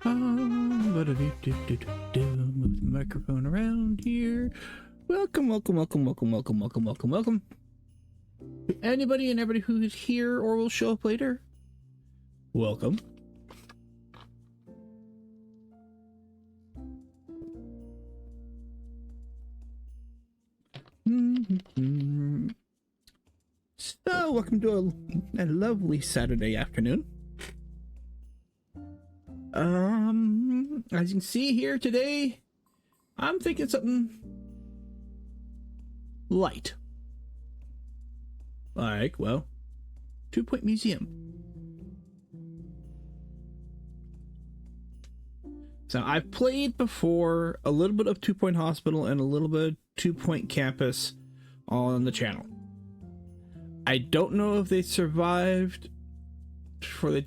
Move the microphone around here. Welcome. To anybody and everybody who is here or will show up later. Welcome. So, welcome to a lovely Saturday afternoon. As you can see here today, I'm thinking something light. Like, well, 2 Point Museum. So I've played before a little bit of 2 Point Hospital and a little bit of 2 Point Campus on the channel. I don't know if they survived for the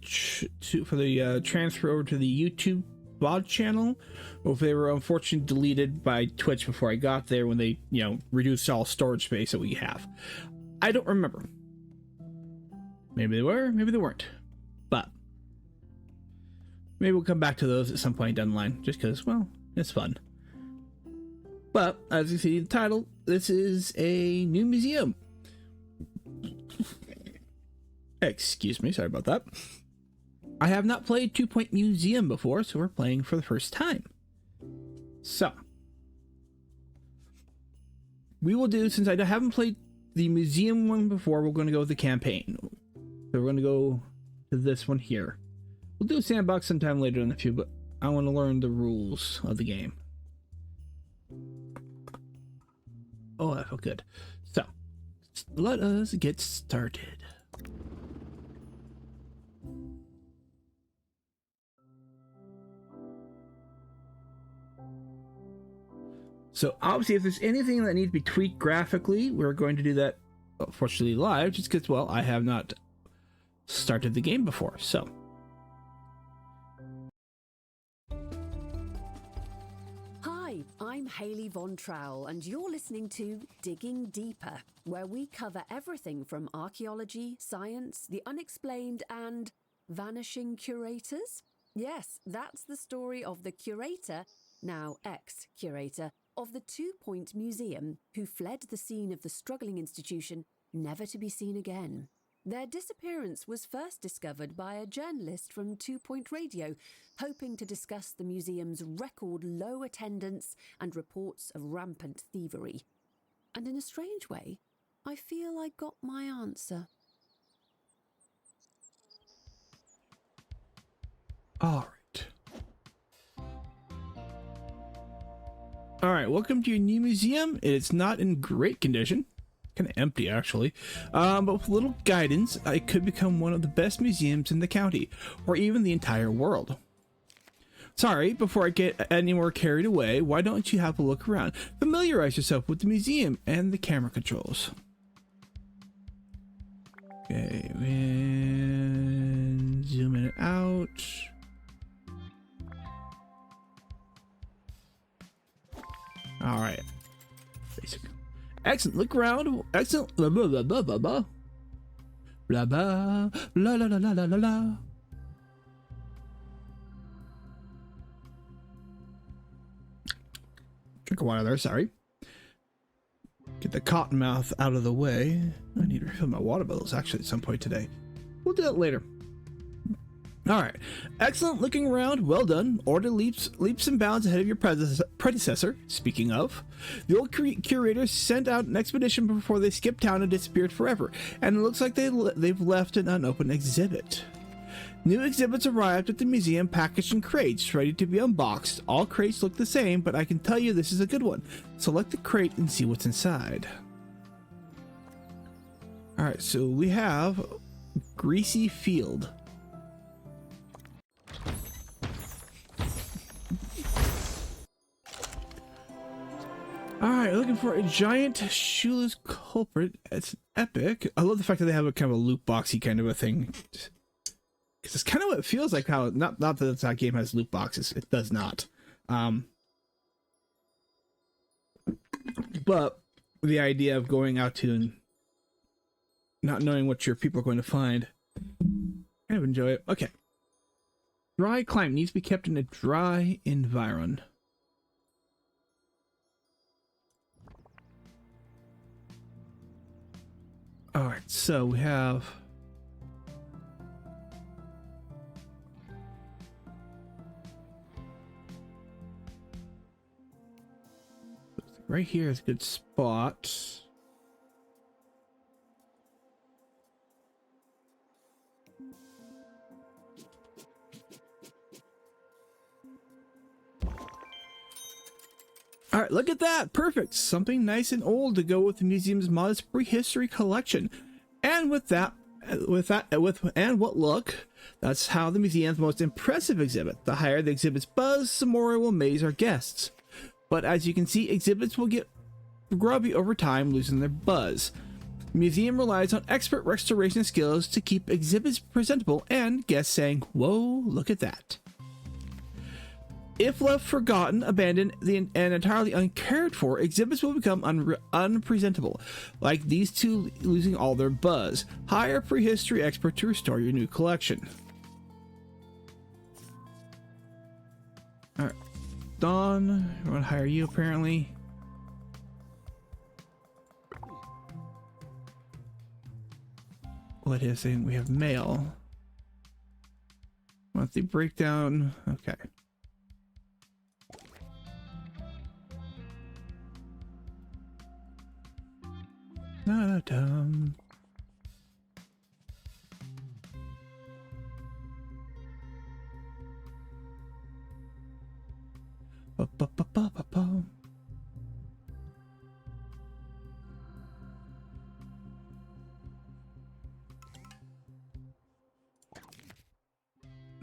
transfer over to the YouTube VOD channel, or if they were unfortunately deleted by Twitch before I got there when they, reduced all storage space that we have. I don't remember. Maybe they were, maybe they weren't. But maybe we'll come back to those at some point down the line, just because, well, it's fun. But as you see in the title, this is a new museum. Excuse me, sorry about that. I have not played 2 Point Museum before, so we're playing for the first time. So we will do, since I haven't played the museum one before, we're going to go with the campaign. So we're going to go to this one here. We'll do a sandbox sometime later in the future, but I want to learn the rules of the game. Oh, that felt good. So let us get started. So obviously, if there's anything that needs to be tweaked graphically, we're going to do that, unfortunately, live, just because, well, I have not started the game before, so. Hi, I'm Hayley Von Trowell, and you're listening to Digging Deeper, where we cover everything from archaeology, science, the unexplained, and vanishing curators. Yes, that's the story of the curator, now ex-curator, of the 2 Point Museum, who fled the scene of the struggling institution, never to be seen again. Their disappearance was first discovered by a journalist from 2 Point Radio, hoping to discuss the museum's record low attendance and reports of rampant thievery. And in a strange way, I feel I got my answer. All right. All right, welcome to your new museum. It's not in great condition, kind of empty actually, but with a little guidance, it could become one of the best museums in the county, or even the entire world. Sorry, before I get any more carried away, why don't you have a look around? Familiarize yourself with the museum and the camera controls. Okay, and zooming it out. All right. Basic. Excellent. Look around. Excellent. Blah blah blah blah blah blah. Blah blah la la la la la la. Drink a water there. Sorry. Get the cotton mouth out of the way. I need to refill my water bottles actually at some point today. We'll do that later. All right, excellent looking around. Well done. Order leaps and bounds ahead of your predecessor. Speaking of, the old curators sent out an expedition before they skipped town and disappeared forever, and it looks like they've left an unopened exhibit. New exhibits arrived at the museum packaged in crates, ready to be unboxed. All crates look the same, but I can tell you this is a good one. Select the crate and see what's inside. All right, so we have Greasy Field. Alright, looking for a giant shoeless culprit. It's epic. I love the fact that they have a kind of a loot boxy kind of a thing. Because it's kind of what it feels like how, not that that game has loot boxes. It does not. But the idea of going out to and not knowing what your people are going to find, kind of enjoy it. Okay. Dry climate needs to be kept in a dry environment. Alright, so we have right here is a good spot. All right, look at that. Perfect. Something nice and old to go with the museum's modest prehistory collection. And what look, that's how the museum's most impressive exhibit. The higher the exhibit's buzz, the more it will amaze our guests. But as you can see, exhibits will get grubby over time, losing their buzz. The museum relies on expert restoration skills to keep exhibits presentable and guests saying, "Whoa, look at that." If left forgotten, abandoned, and entirely uncared for, exhibits will become unpresentable, like these two losing all their buzz. Hire a prehistory expert to restore your new collection. Alright. Dawn, I want to hire you apparently. What is it? We have mail. Monthly breakdown. Okay. Da-da-dum. Ba-ba-ba-ba-ba-ba.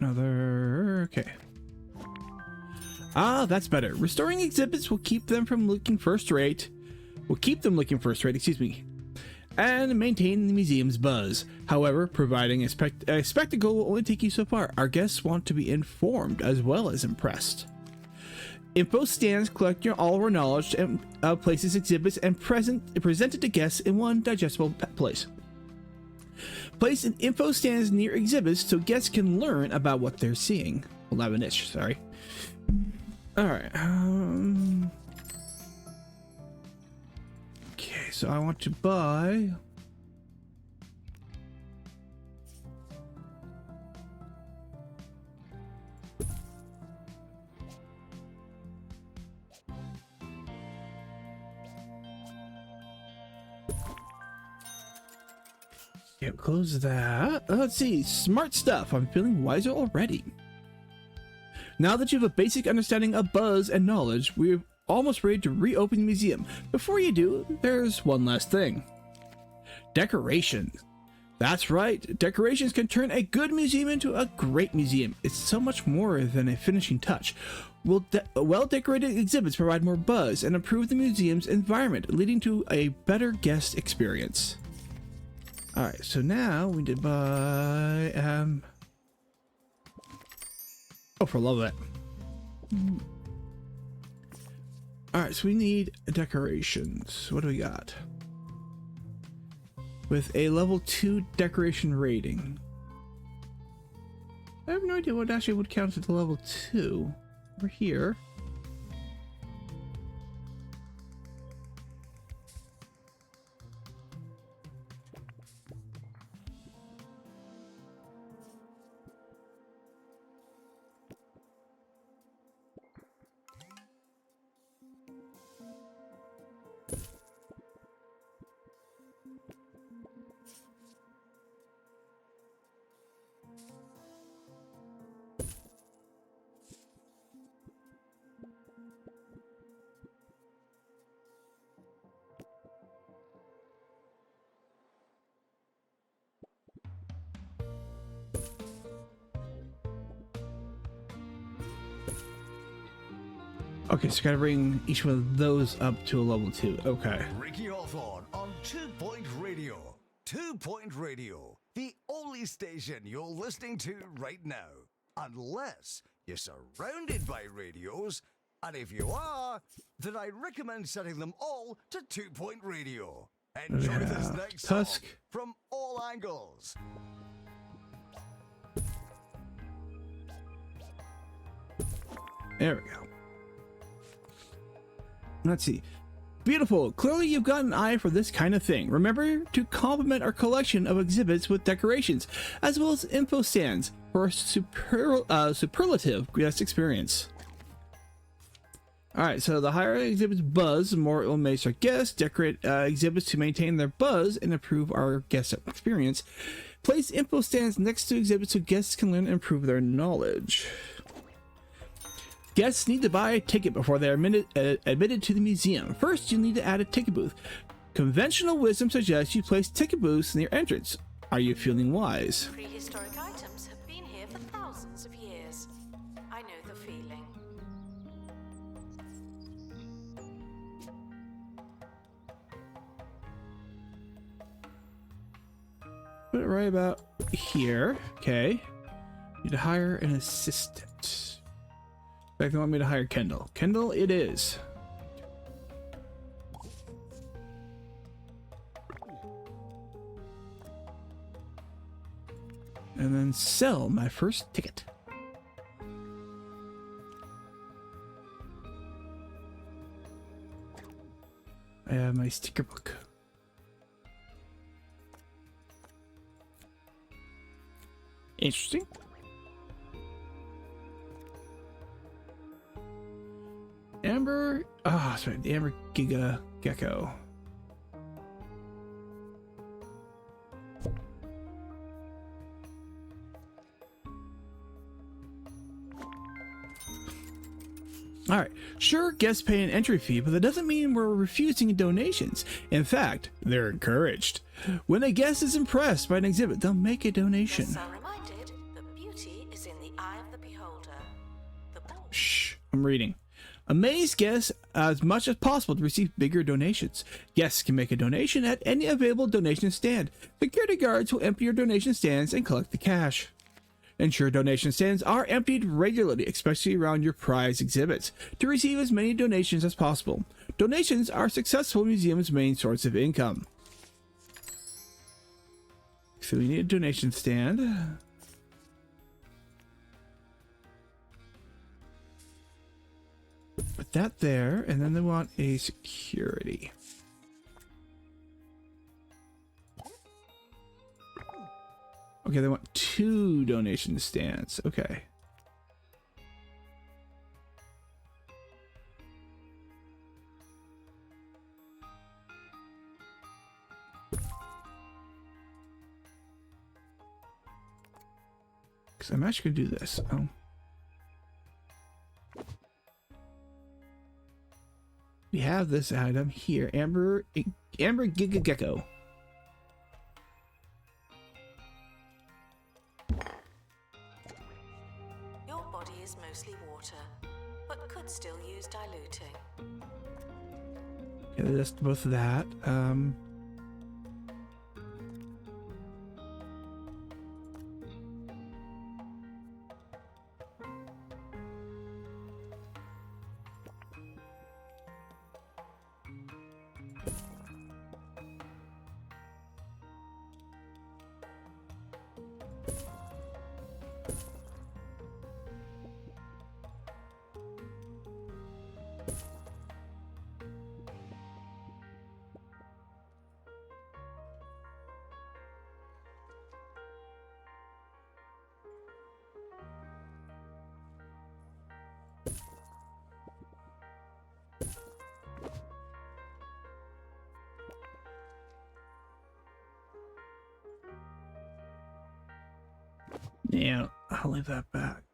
Another. Okay. Ah, that's better. Restoring exhibits will keep them looking first rate, excuse me, and maintain the museum's buzz. However, providing a spectacle will only take you so far. Our guests want to be informed as well as impressed. Info stands collect all of our knowledge and places exhibits and present it to guests in one digestible place. Place an info stands near exhibits so guests can learn about what they're seeing. Well, not a niche, sorry. Alright, okay, so I want to buy close that. Let's see, smart stuff. I'm feeling wiser already. Now that you have a basic understanding of buzz and knowledge, we're almost ready to reopen the museum. Before you do, there's one last thing. Decorations. That's right, decorations can turn a good museum into a great museum. It's so much more than a finishing touch. Well-decorated exhibits provide more buzz and improve the museum's environment, leading to a better guest experience. Alright, so now we did buy, oh, for love of it. Alright, so we need decorations. What do we got? With a level 2 decoration rating. I have no idea what actually would count as a level 2. Over here. Okay, so gotta bring each one of those up to a level 2. Okay. Ricky Hawthorne on 2 Point Radio. 2 Point Radio, the only station you're listening to right now. Unless you're surrounded by radios, and if you are, then I recommend setting them all to 2 Point Radio. Enjoy this next Tusk song from all angles. There we go. Let's see. Beautiful. Clearly you've got an eye for this kind of thing. Remember to complement our collection of exhibits with decorations, as well as info stands for a superlative guest experience. Alright, so the higher exhibits buzz, the more it will amaze our guests. Decorate exhibits to maintain their buzz and improve our guest experience. Place info stands next to exhibits so guests can learn and improve their knowledge. Guests need to buy a ticket before they are admitted to the museum. First, you need to add a ticket booth. Conventional wisdom suggests you place ticket booths near entrance. Are you feeling wise? Prehistoric items have been here for thousands of years. I know the feeling. Put it right about here. Okay. Need to hire an assistant. In fact, they want me to hire Kendall. Kendall it is. And then sell my first ticket. I have my sticker book. Interesting. Amber, sorry, the Amber Giga Gecko. All right, sure, guests pay an entry fee, but that doesn't mean we're refusing donations. In fact, they're encouraged. When a guest is impressed by an exhibit, they'll make a donation. Guests are reminded that beauty is in the eye of the beholder. Shh, I'm reading. Amaze guests as much as possible to receive bigger donations. Guests can make a donation at any available donation stand. Security guards will empty your donation stands and collect the cash. Ensure donation stands are emptied regularly, especially around your prize exhibits, to receive as many donations as possible. Donations are successful museum's main source of income. So we need a donation stand. Put that there, and then they want a security. Okay, they want 2 donation stands. Okay. Because I'm actually going to do this. We have this item here, Amber Giga Gecko. Your body is mostly water, but could still use diluting. Yeah, that's both of that. Yeah, I'll leave that back.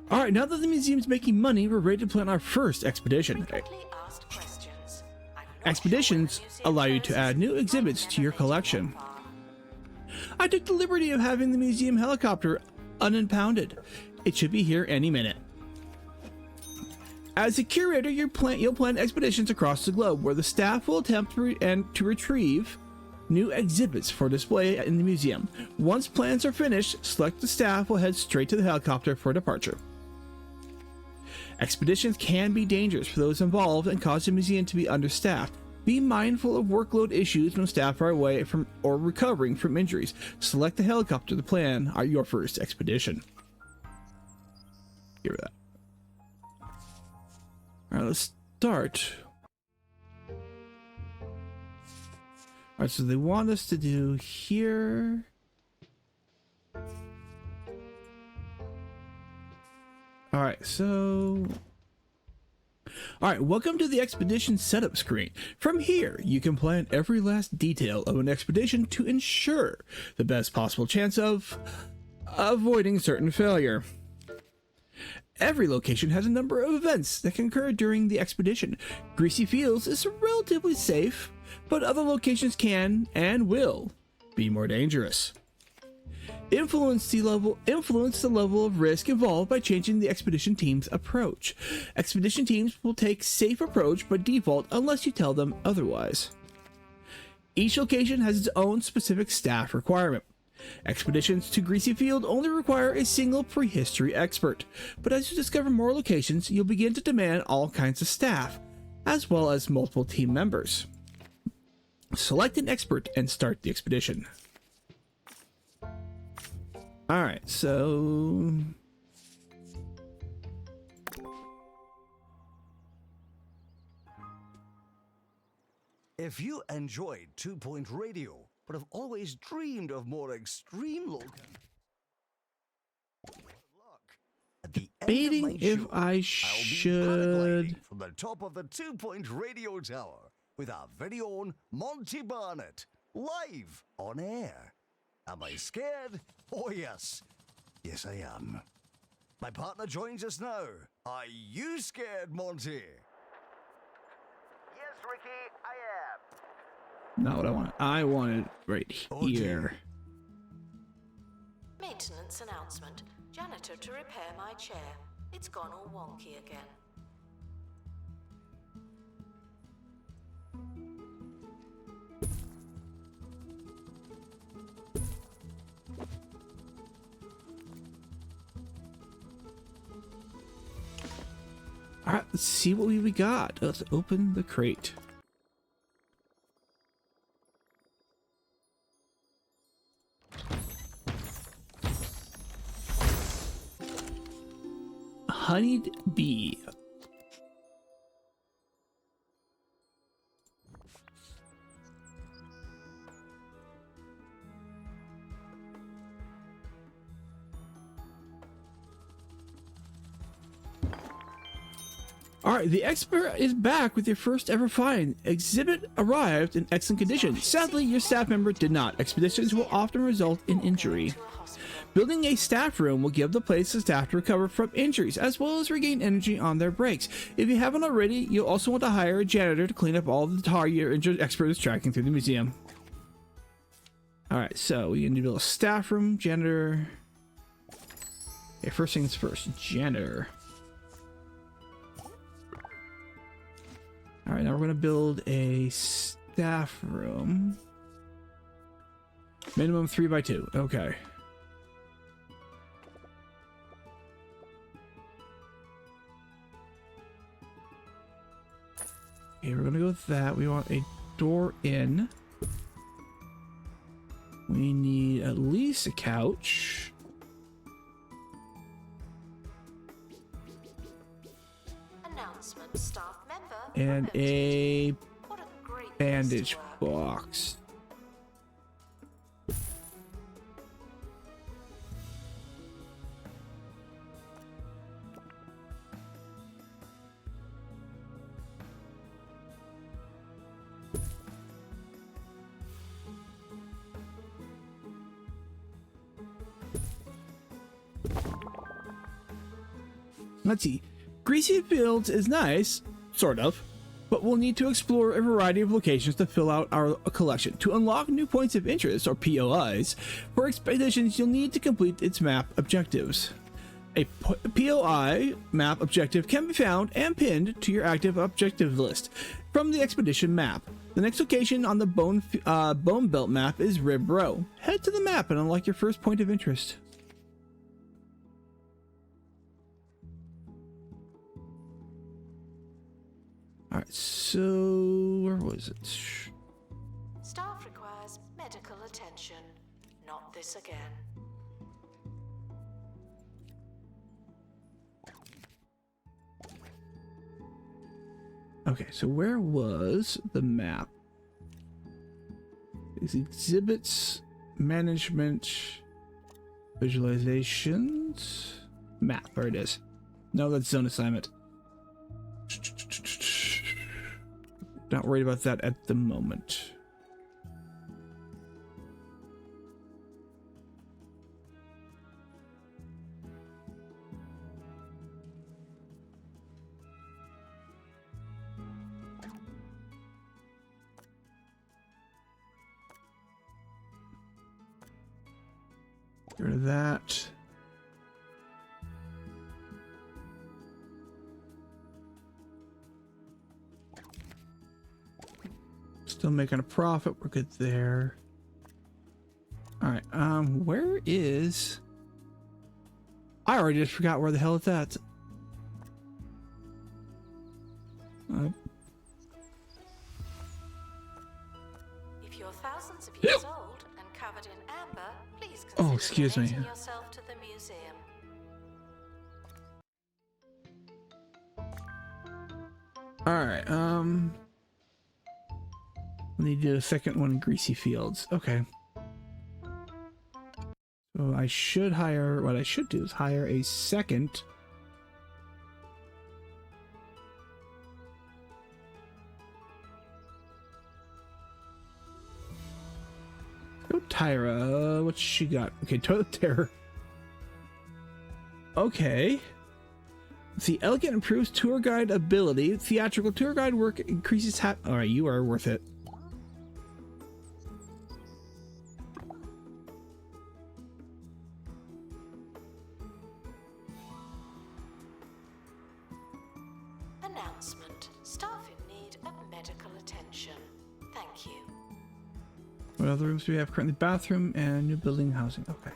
Alright, now that the museum's making money, we're ready to plan our first expedition. Frequently asked questions. Expeditions allow you to add new exhibits to your collection. I took the liberty of having the museum helicopter unimpounded. It should be here any minute. As a curator, you'll plan expeditions across the globe where the staff will attempt to retrieve new exhibits for display in the museum. Once plans are finished, selected staff will head straight to the helicopter for departure. Expeditions can be dangerous for those involved and cause the museum to be understaffed. Be mindful of workload issues when staff are away from or recovering from injuries. Select the helicopter to plan your first expedition. Hear that. Alright, let's start. Alright, so they want us to do here. Alright, so... Alright, welcome to the expedition setup screen. From here, you can plan every last detail of an expedition to ensure the best possible chance of avoiding certain failure. Every location has a number of events that can occur during the expedition. Greasy Fields is relatively safe, but other locations can and will be more dangerous. Influence the level of risk involved by changing the expedition team's approach. Expedition teams will take safe approach by default unless you tell them otherwise. Each location has its own specific staff requirement. Expeditions to Greasy Field only require a single prehistory expert, but as you discover more locations, you'll begin to demand all kinds of staff, as well as multiple team members. Select an expert and start the expedition. Alright, so... If you enjoyed 2 Point Radio, but have always dreamed of more extreme look, at the end of Debating my if show, I I'll be should... paragliding from the top of the 2 Point Radio Tower with our very own Monty Barnett, live on air. Am I scared? Oh yes. Yes, I am. My partner joins us now. Are you scared, Monty? Yes, Ricky, I am. Not what I want. I want it right Oh, here. dear. Maintenance announcement. Janitor to repair my chair. It's gone all wonky again. Alright, let's see what we got. Let's open the crate. Honeyed bee. Alright, the expert is back with your first ever find. Exhibit arrived in excellent condition. Sadly, your staff member did not. Expeditions will often result in injury. Building a staff room will give the place the staff to recover from injuries, as well as regain energy on their breaks. If you haven't already, you'll also want to hire a janitor to clean up all the tar your injured expert is tracking through the museum. Alright, so we need to build a staff room, janitor. Okay, first things first, janitor. Alright, now we're going to build a staff room. Minimum 3x2. Okay. Okay, we're going to go with that. We want a door in. We need at least a couch. Announcement. Staff member. And a What a great place to bandage work. box. Let's see. Greasy Fields is nice, sort of, but we'll need to explore a variety of locations to fill out our collection. To unlock new points of interest, or POIs, for expeditions, you'll need to complete its map objectives. A POI map objective can be found and pinned to your active objective list from the expedition map. The next location on the Bone Belt map is Rib Row. Head to the map and unlock your first point of interest. All right, so where was it? Staff requires medical attention. Not this again. Okay, so where was the map? It's exhibits, management, visualizations, map. There it is. No, that's zone assignment. Not worried about that at the moment. Get rid of that. Still making a profit. We're good there. All right. Where is? I already just forgot where the hell it's at. If you're thousands of years old and covered in amber, please Oh, consider excuse me. donating yourself to the museum. All right. We need to do a second one in Greasy Fields. Okay. So I should hire. What I should do is hire a second. Go Tyra. What's she got? Okay, Toilet Terror. Okay. The elegant improves tour guide ability. Theatrical tour guide work increases All right, you are worth it. Announcement. Staff in need of medical attention. Thank you. What other rooms do we have currently? Bathroom and new building housing. Okay.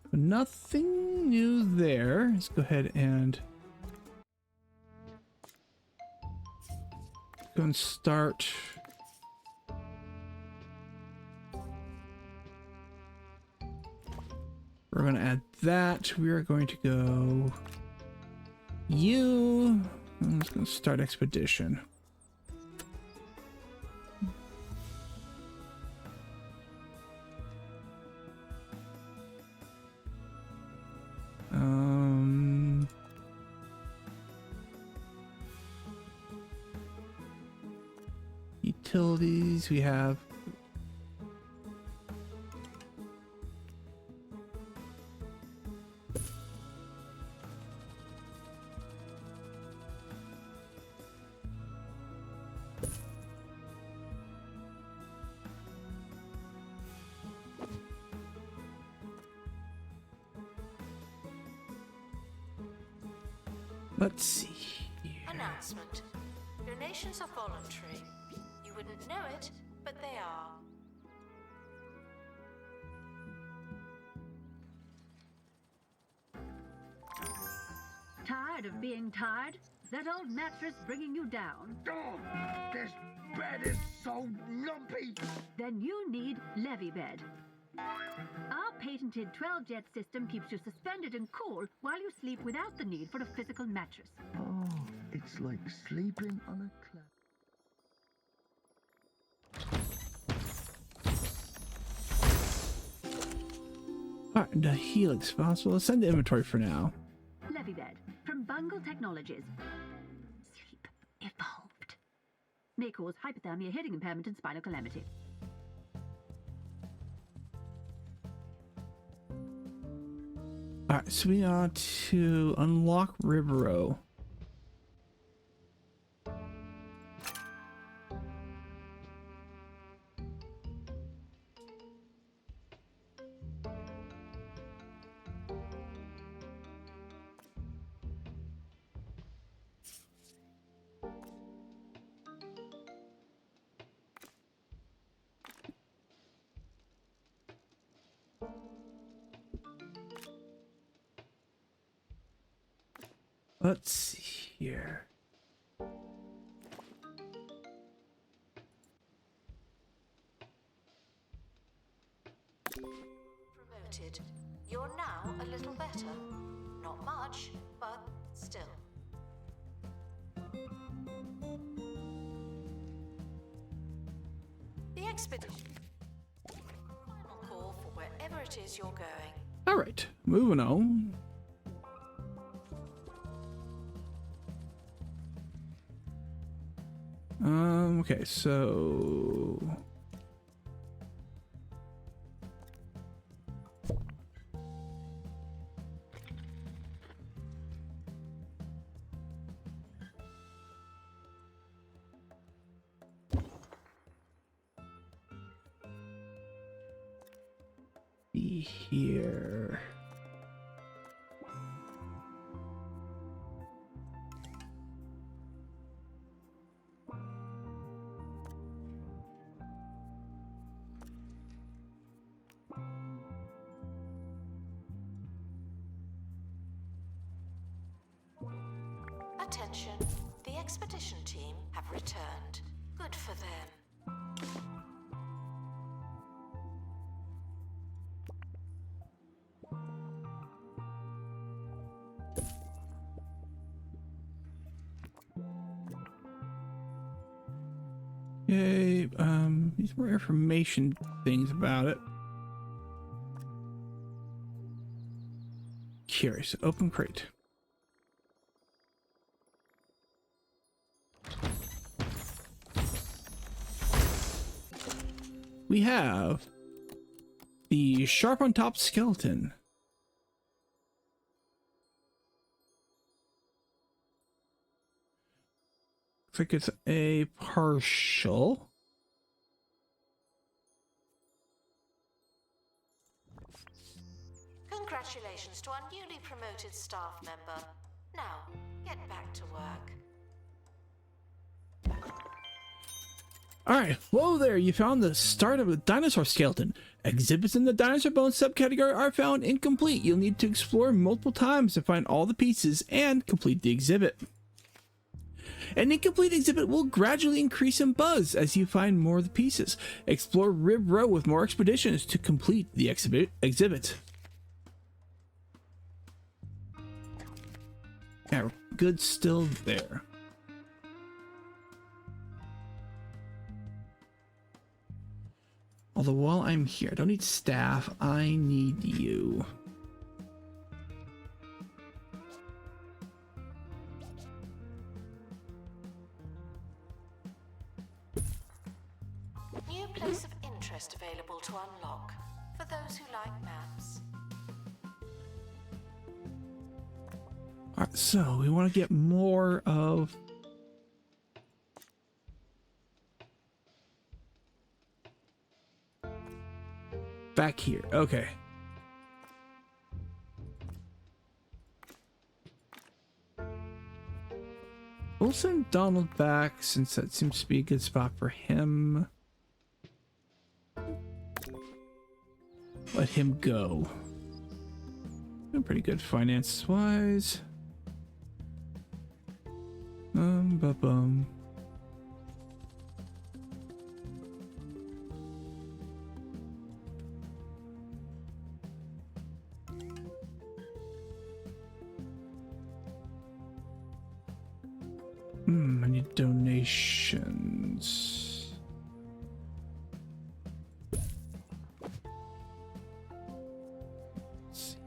But nothing new there. Let's go ahead and go and start. We're going to add that. We are going to go you. I'm just going to start expedition. Utilities we have. Let's see here. Announcement. Donations are voluntary. You wouldn't know it, but they are. Tired of being tired? That old mattress bringing you down? Oh, this bed is so lumpy. Then you need LevyBed. Our patented 12-jet system keeps you suspended and cool while you sleep without the need for a physical mattress. Oh, it's like sleeping on a cloud. Alright, the Helix fossil. Let's send the inventory for now. LevyBed from Bungle Technologies. Sleep evolved. May cause hypothermia, hearing impairment, and spinal calamity. Alright, so we ought to unlock Rivero. Let's see here. expedition. Final call for wherever it is you're going. All right, moving on. Okay, so be here. Attention, the expedition team have returned. Good for them. Yay, these more information things about it. Curious, open crate. We have the sharp on top skeleton. Looks like it's a partial. Congratulations to our newly promoted staff member. Now, get back to work. Alright, whoa there, you found the start of a dinosaur skeleton. Exhibits in the dinosaur bones subcategory are found incomplete. You'll need to explore multiple times to find all the pieces and complete the exhibit. An incomplete exhibit will gradually increase in buzz as you find more of the pieces. Explore Rib Row with more expeditions to complete the exhibit. Yeah, good still there. Although while I'm here, I don't need staff, I need you. New place of interest available to unlock for those who like maps. Alright, so we want to get more of back here. Okay. We'll send Donald back since that seems to be a good spot for him. Let him go. Doing pretty good finance wise. Bum. I need donations. Let's see.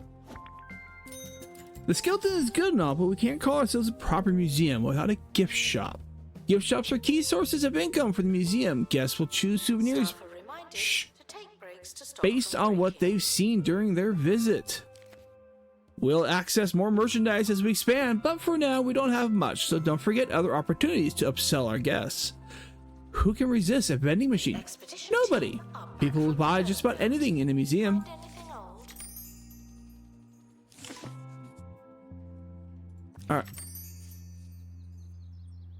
The skeleton is good and all, but we can't call ourselves a proper museum without a gift shop. Gift shops are key sources of income for the museum. Guests will choose souvenirs Staff are reminded Shh. to take breaks to stop based from on what drinking. they've seen during their visit. We'll access more merchandise as we expand, but for now we don't have much, so don't forget other opportunities to upsell our guests. Who can resist a vending machine? Expedition Nobody. team are back People will from buy just about anything in a museum. Find anything old? Alright.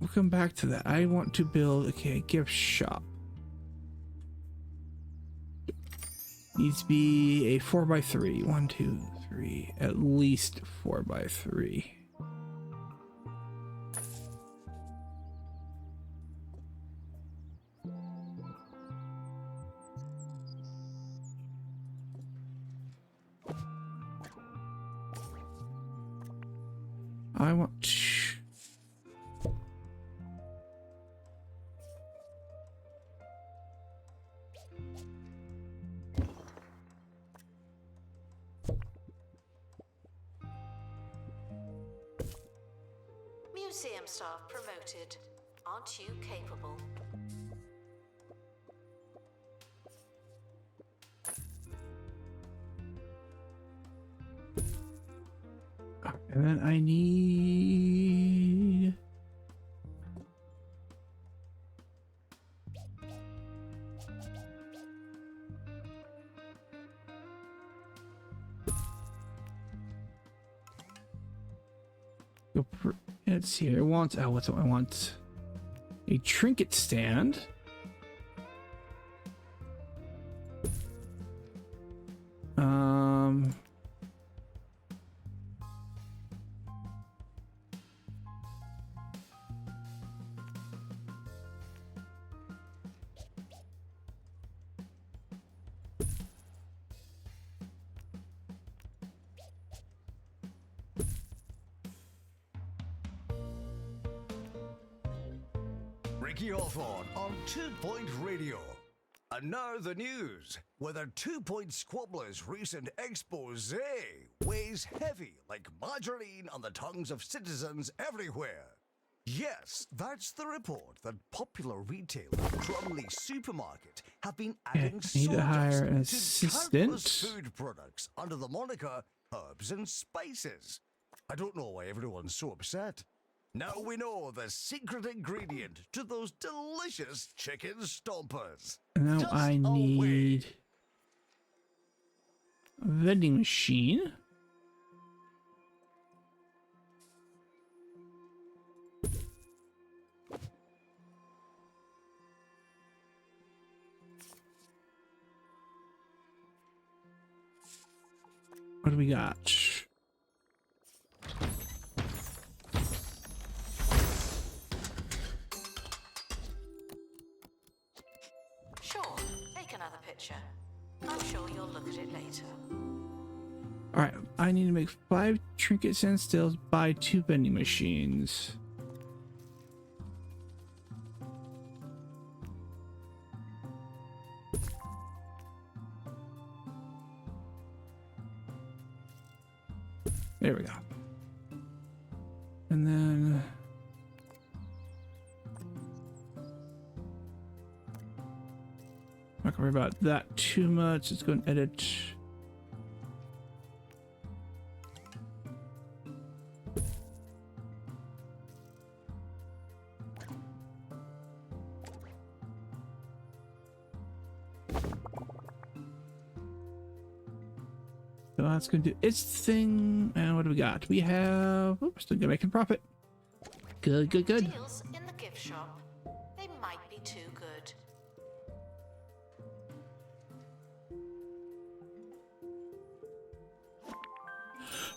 We'll come back to that. I want to build a gift shop. Needs to be a 4x3. 1, 2, 3. At least 4x3. I want to... Museum staff promoted. Aren't you capable? And then I need... Let's see. I want. Oh, what's what I want? A trinket stand. Um. Ricky Hawthorne on 2 Point Radio. And now the news. Whether 2 Point Squabbler's recent expose weighs heavy like margarine on the tongues of citizens everywhere. Yes, that's the report that popular retailer Crumley Supermarket have been adding I need to hire sawdust an to assistant. countless food products under the moniker herbs and spices. I don't know why everyone's so upset. Now we know the secret ingredient to those delicious chicken stompers. Now Just I away. need a vending machine. What do we got? Sure, take another picture. I'm sure you'll look at it later. All right, I need to make 5 trinkets and stills, buy 2 vending machines. There we go. And then not gonna worry about that too much. Let's go and edit. So that's gonna do its thing. And what do we got? We have, oops, still gonna make a profit. Good, good, good. Deals in the gift shop. They might be too good.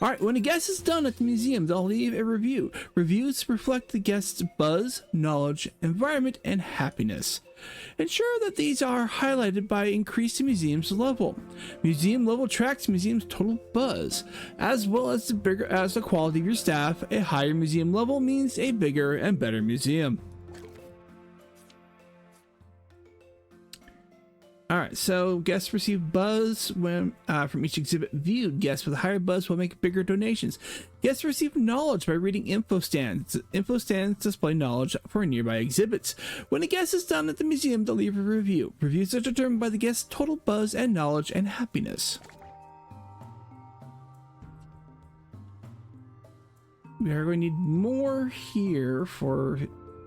All right, when a guest is done at the museum, they'll leave a review. Reviews reflect the guest's buzz, knowledge, environment, and happiness. Ensure that these are highlighted by increasing museum's level. Museum level tracks museum's total buzz, as well as the quality of your staff. A higher museum level means a bigger and better museum. All right, so guests receive buzz when from each exhibit viewed. Guests with a higher buzz will make bigger donations. Guests receive knowledge by reading info stands. Info stands display knowledge for nearby exhibits. When a guest is done at the museum, they'll leave a review. Reviews are determined by the guest's total buzz and knowledge and happiness. We are going to need more here for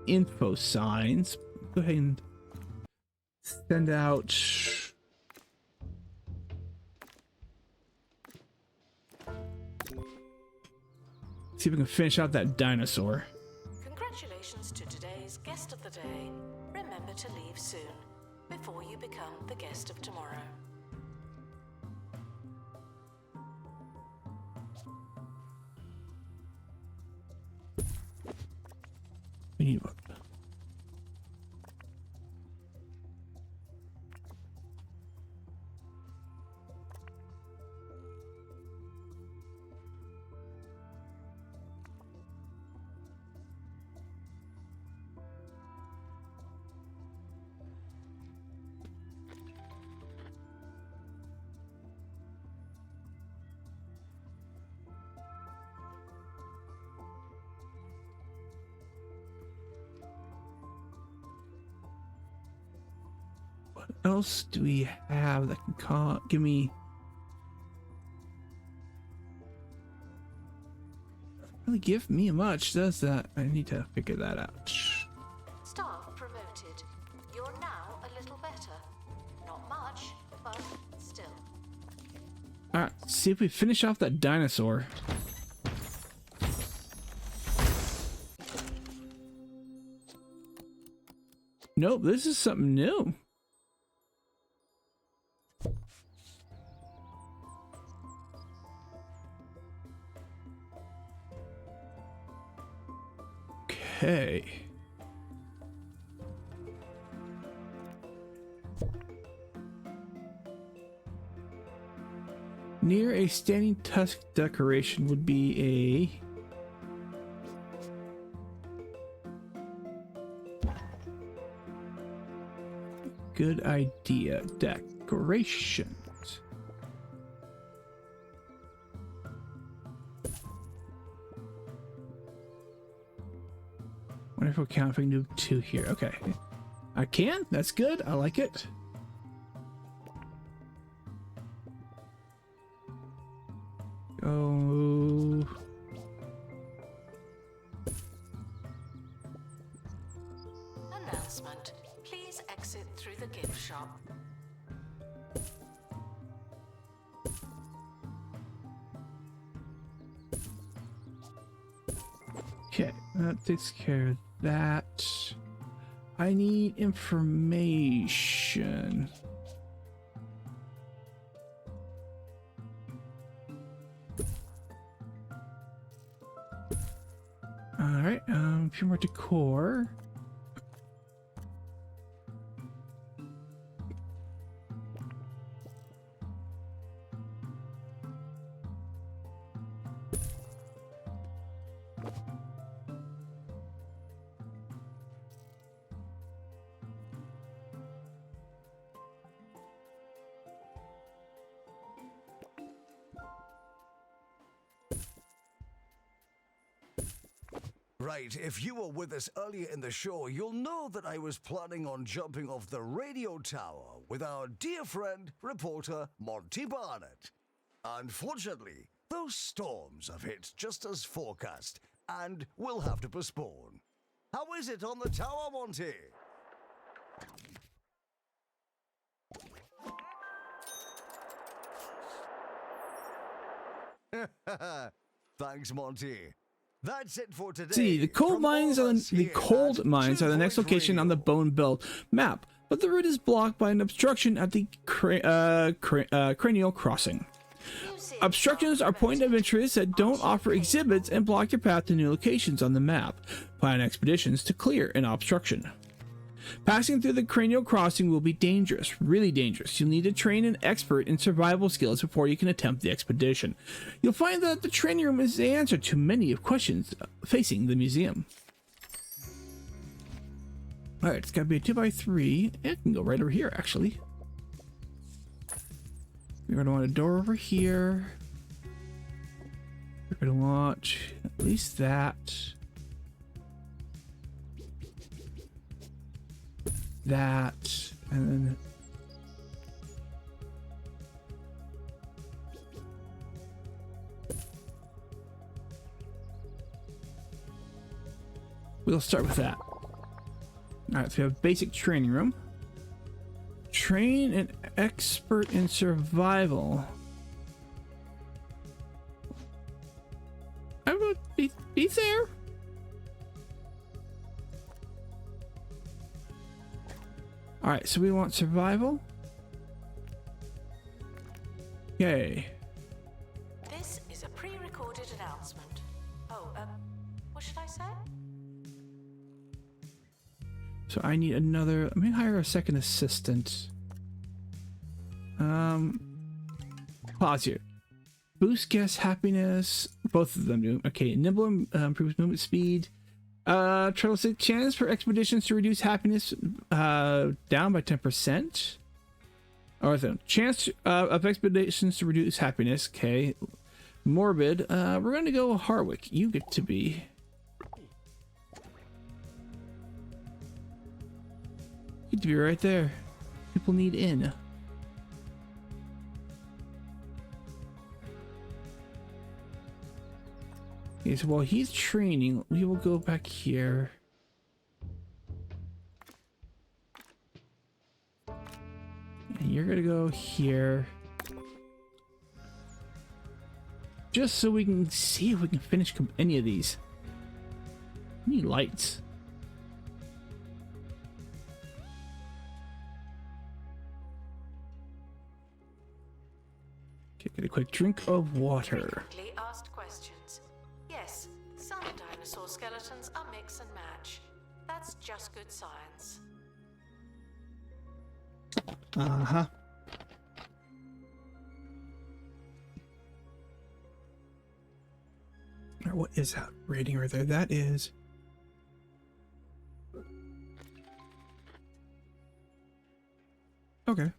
info signs. Go ahead and send out see if we can finish out that dinosaur. Congratulations to today's guest of the day. Remember to leave soon, before you become the guest of tomorrow. We need one. else do we have that can give me? Really give me much, does that? I need to figure that out. Staff promoted. You're now a little better. Not much, but still. Alright, see if we finish off that dinosaur. Nope, this is something new. Okay. Near a standing tusk decoration would be a good idea. Decorations. Wonder if we'll count if we can do 2 here. Okay. I can. That's good. I like it. Go. Announcement. Please exit through the gift shop. Okay, that takes care of that. I need information. Alright, a few more decor. Right, if you were with us earlier in the show, you'll know that I was planning on jumping off the radio tower with our dear friend, reporter Monty Barnett. Unfortunately, those storms have hit just as forecast, and we'll have to postpone. How is it on the tower, Monty? Thanks, Monty. That's it for today. See, the coal mines are the next location on the Bone Belt map, but the route is blocked by an obstruction at the cranial crossing. Obstructions are points of interest that don't offer exhibits and block your path to new locations on the map. Plan expeditions to clear an obstruction. Passing through the cranial crossing will be dangerous, really dangerous. You'll need to train an expert in survival skills before you can attempt the expedition. You'll find that the training room is the answer to many of questions facing the museum. Alright, it's gotta be a 2x3. It can go right over here, actually. We're gonna want a door over here. We're gonna want at least that. That, and then we'll start with that. Alright, so we have basic training room. Train an expert in survival. I would be there. Alright, so we want survival. Yay. This is a pre-recorded announcement. Oh, what should I say? So I need another. Let me hire a second assistant. Pause here. Boost guest happiness. Both of them do. Okay, nimble improves movement speed. Travel chance for expeditions to reduce happiness down by 10%. Or the chance of expeditions to reduce happiness. Okay. Morbid. We're going to go Harwick. You get to be. You get to be right there. people need in. Okay, so while he's training, we will go back here. And you're gonna go here. Just so we can see if we can finish any of these. We need lights. Okay, get a quick drink of water. Frequently asked questions. Yes, some dinosaur skeletons are mix and match. That's just good science. Uh-huh. What is that rating right there? That is... Okay.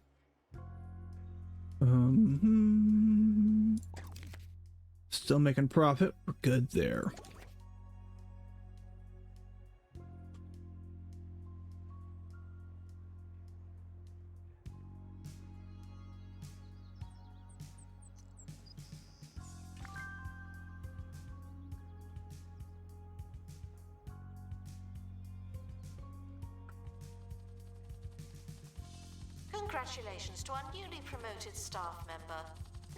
Still making profit. We're good there. Congratulations to our newly promoted staff member.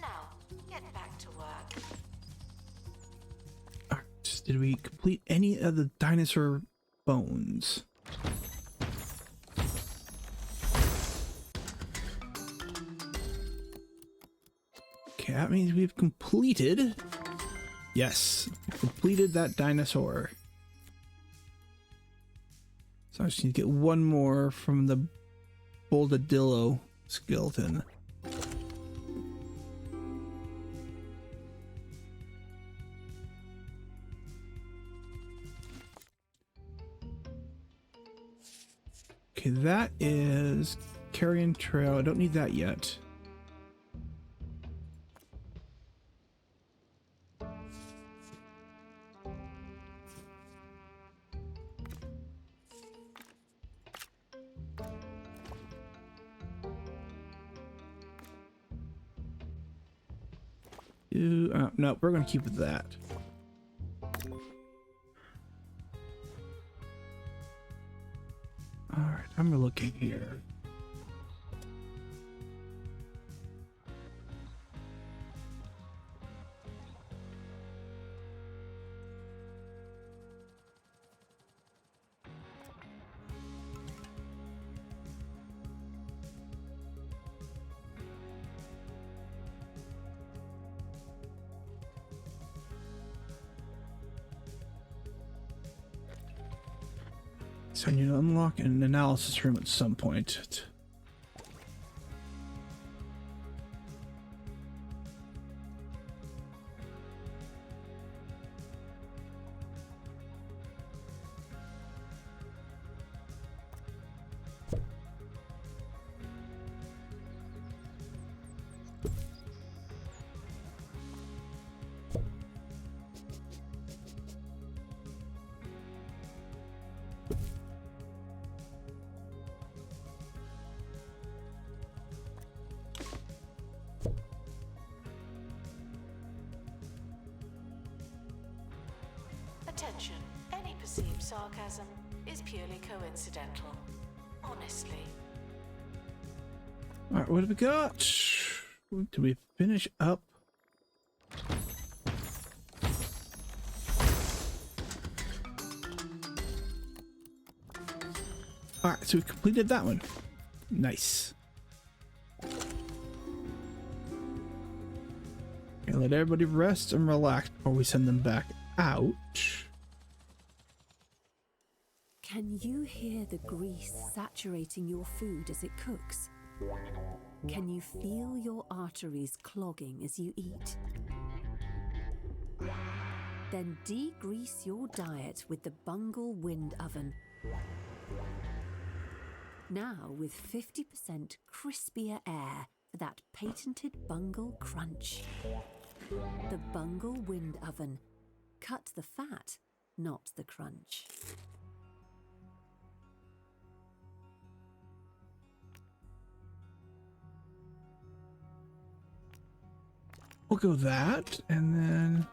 Now, get back to work. Alright, did we complete any of the dinosaur bones? Okay, that means we've completed... Yes, completed that dinosaur. So I just need to get one more from the Boldadillo skeleton. Okay, that is Carrion Trail. I don't need that yet. No, we're going to keep with that. Alright, I'm looking here. So I need to unlock an analysis room at some point. Attention, any perceived sarcasm is purely coincidental. Honestly. Alright, what have we got? Did we finish up? Alright, so we completed that one. Nice. Okay, let everybody rest and relax before we send them back out. Can you hear the grease saturating your food as it cooks? Can you feel your arteries clogging as you eat? Then degrease your diet with the Bungle Wind Oven. Now with 50% crispier air for that patented Bungle crunch. The Bungle Wind Oven. Cut the fat, not the crunch. We'll go that, and then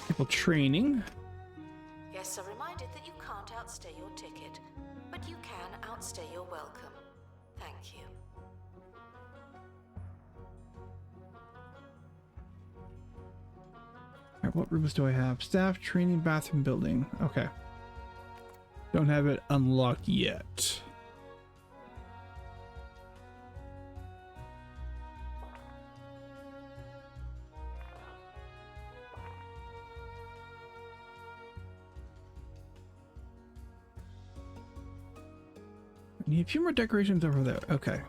people training. Guests are reminded that you can't outstay your ticket, but you can outstay your welcome. Thank you. All right, what rooms do I have? Staff, training, bathroom, building. Okay. Don't have it unlocked yet. I need a few more decorations over there. Okay.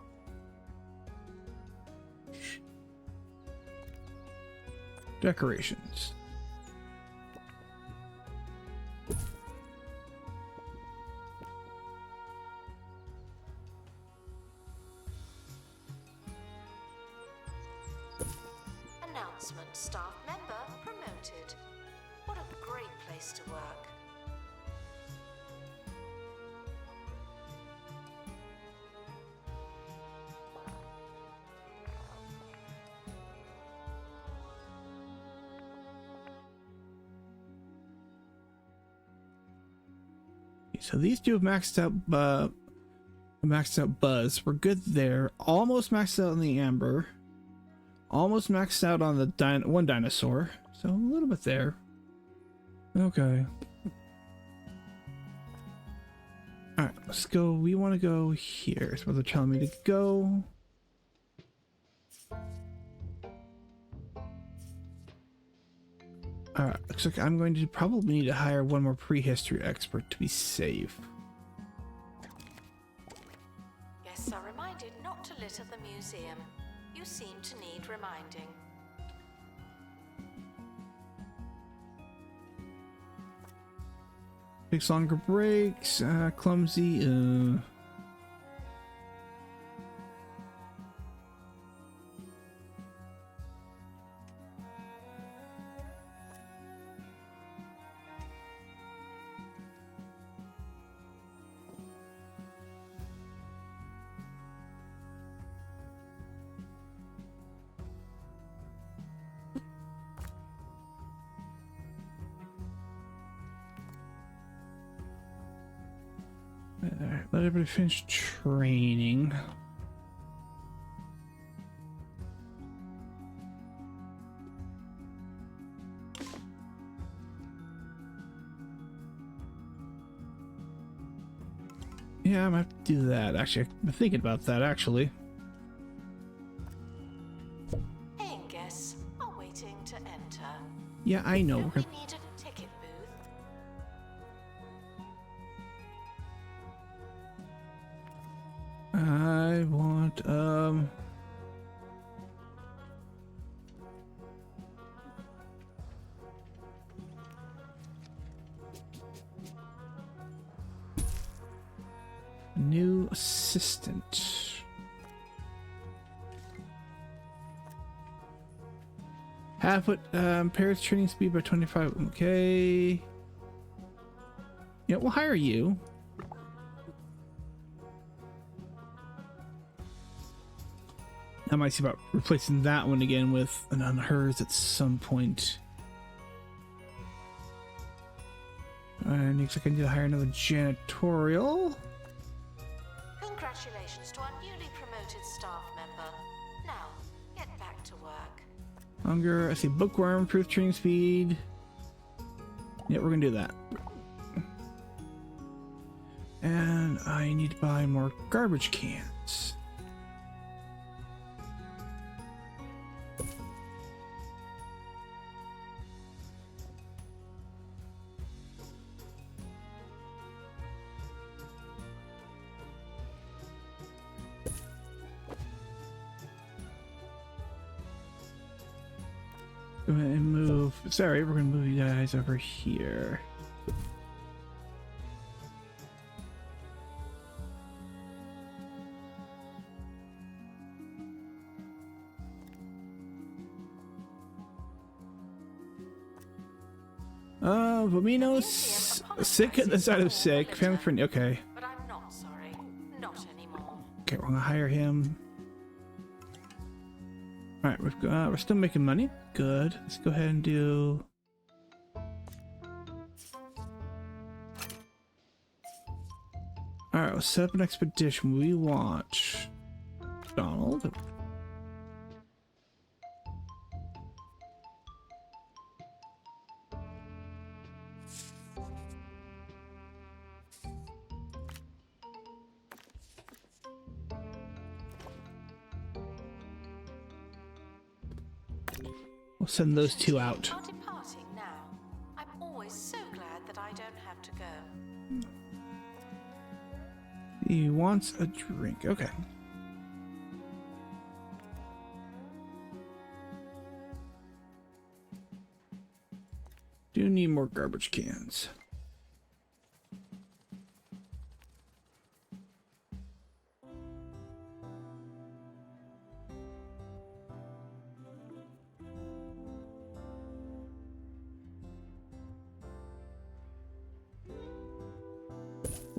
Decorations. Announcement: staff member promoted. What a great place to work. So these two have maxed out Buzz. We're good there. Almost maxed out on the Amber. Almost maxed out on the one dinosaur. So a little bit there. Okay. Alright, let's go. We want to go here. It's where they're telling me to go. Alright, looks like I'm going to probably need to hire one more prehistory expert to be safe. Guests are reminded not to litter the museum. You seem to need reminding. Takes longer breaks, clumsy, Alright, let everybody finish training. Yeah, I might have to do that. Actually, I've been thinking about that, actually. Paying guests are waiting to enter. Yeah, I know. Don't We're we gonna... need a ticket booth? I want, new assistant. Half foot impairs training speed by 25. Okay. Yeah, we'll hire you. I might see about replacing that one again with an on hers at some point. And looks like I need to hire another janitorial. Congratulations to our newly promoted staff member. Now, get back to work. Hunger, I see bookworm, proof training speed. Yeah, we're gonna do that. And I need to buy more garbage cans. go ahead and move. Sorry, we're gonna move you guys over here. Vomino's sick at the side of sick. Family friend. Okay. But I'm not sorry. Not anymore. Okay, we're gonna hire him. All right, we're still making money. Good. Let's go ahead and do. All right, let's set up an expedition. We want Donald. We'll send those two out. Are departing now. I'm always so glad that I don't have to go. He wants a drink. Okay. Do need more garbage cans.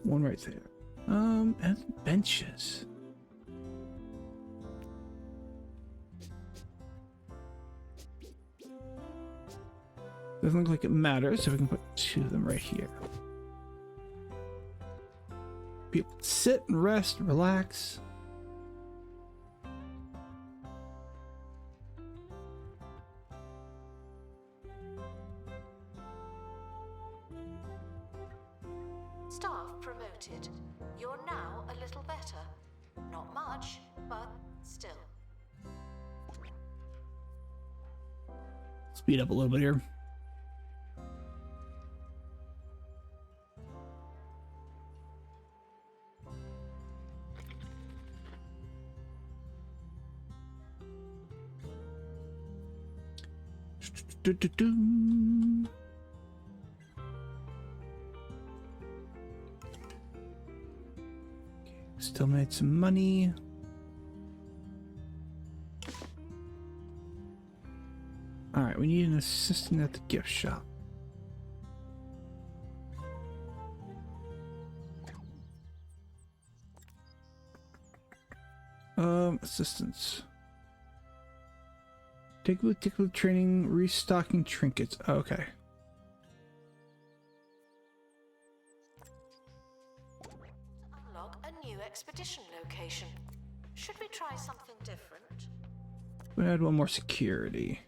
One right there. And benches. Doesn't look like it matters, so we can put two of them right here. People sit and rest, and relax. Staff promoted. You're now a little better. Not much, but still. Speed up a little bit here. Still made some money. All right, we need an assistant at the gift shop. Assistants. Tickle training, restocking trinkets. Oh, okay. Unlock a new expedition location. Should we try something different? We add one more security.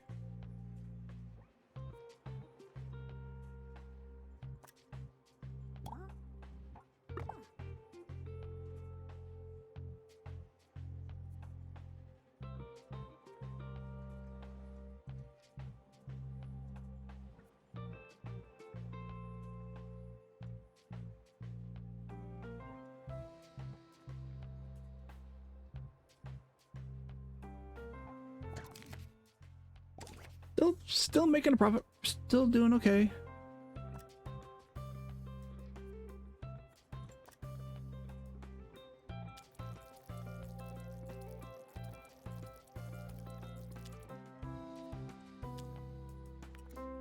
Still making a profit. Still doing okay.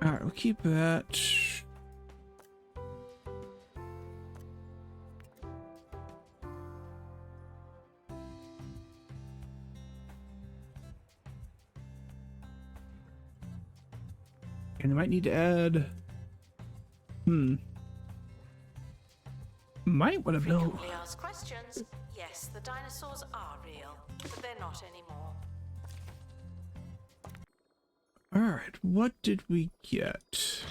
All right, we'll keep that. And I might need to add. Might want to know. Frequently asked questions. Yes, the dinosaurs are real, but they're not anymore. All right, what did we get?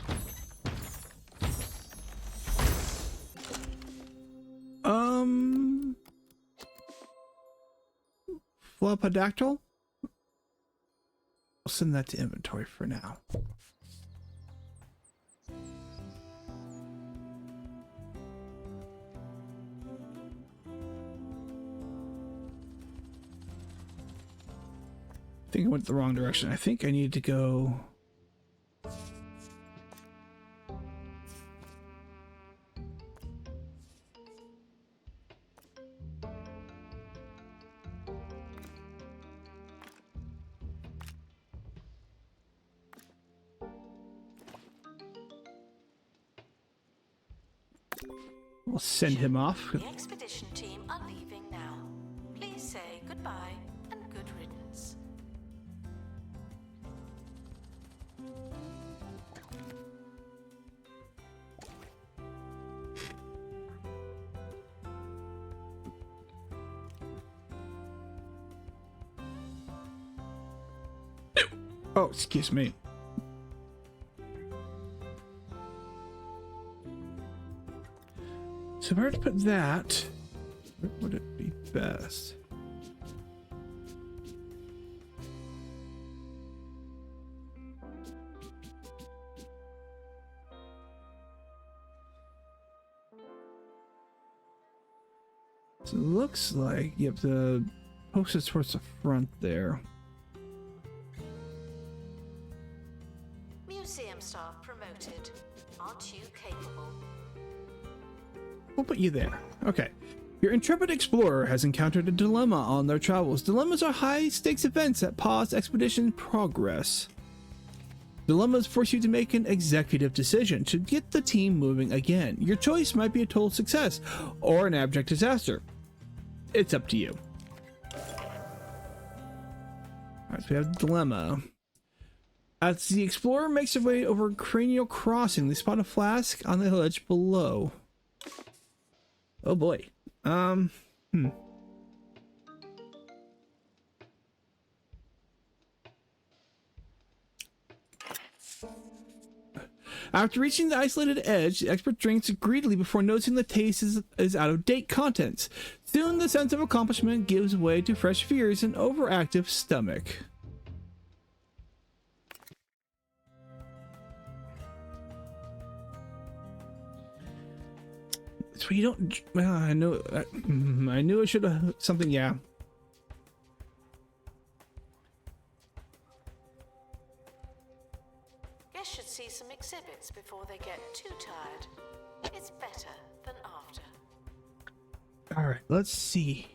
Flopodactyl? I'll send that to inventory for now. I think I went the wrong direction. I think I need to go We'll send him off. The expedition team are leaving now. Please say goodbye and good riddance. Oh, excuse me. So where to put that? Where would it be best? So it looks like you have to post it towards the front there. Museum staff promoted. Aren't you capable? We'll put you there. Okay. Your intrepid explorer has encountered a dilemma on their travels. Dilemmas are high-stakes events that pause expedition progress. Dilemmas force you to make an executive decision to get the team moving again. Your choice might be a total success or an abject disaster. It's up to you. Alright, so we have dilemma. As the explorer makes their way over Cranial Crossing, they spot a flask on the ledge below. Oh boy. After reaching the isolated edge, the expert drinks greedily before noticing the taste is out of date contents. Soon the sense of accomplishment gives way to fresh fears and overactive stomach. So you don't. Well, I know. I knew I should have something. Yeah. Guests should see some exhibits before they get too tired. It's better than after. All right. Let's see.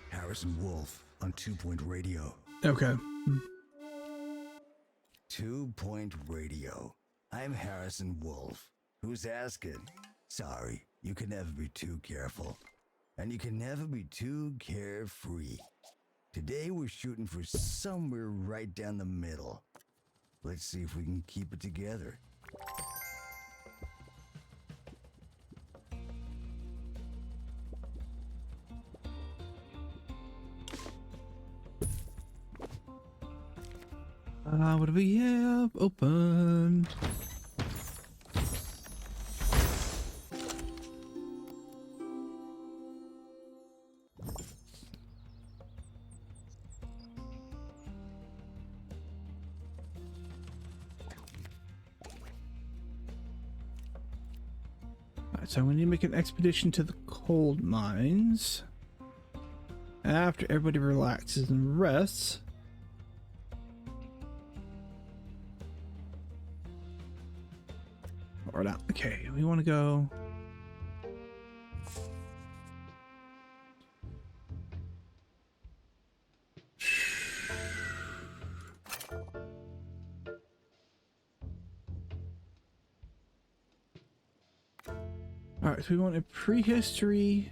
Harrison Wolf on 2 Point Radio. Okay. 2 Point Radio. I'm Harrison Wolf. Who's asking? Sorry, you can never be too careful. And you can never be too carefree. Today we're shooting for somewhere right down the middle. Let's see if we can keep it together. What do we have open? Alright, so we need to make an expedition to the coal mines. After everybody relaxes and rests. Or not. Okay, we want to go. All right, so we want a prehistory.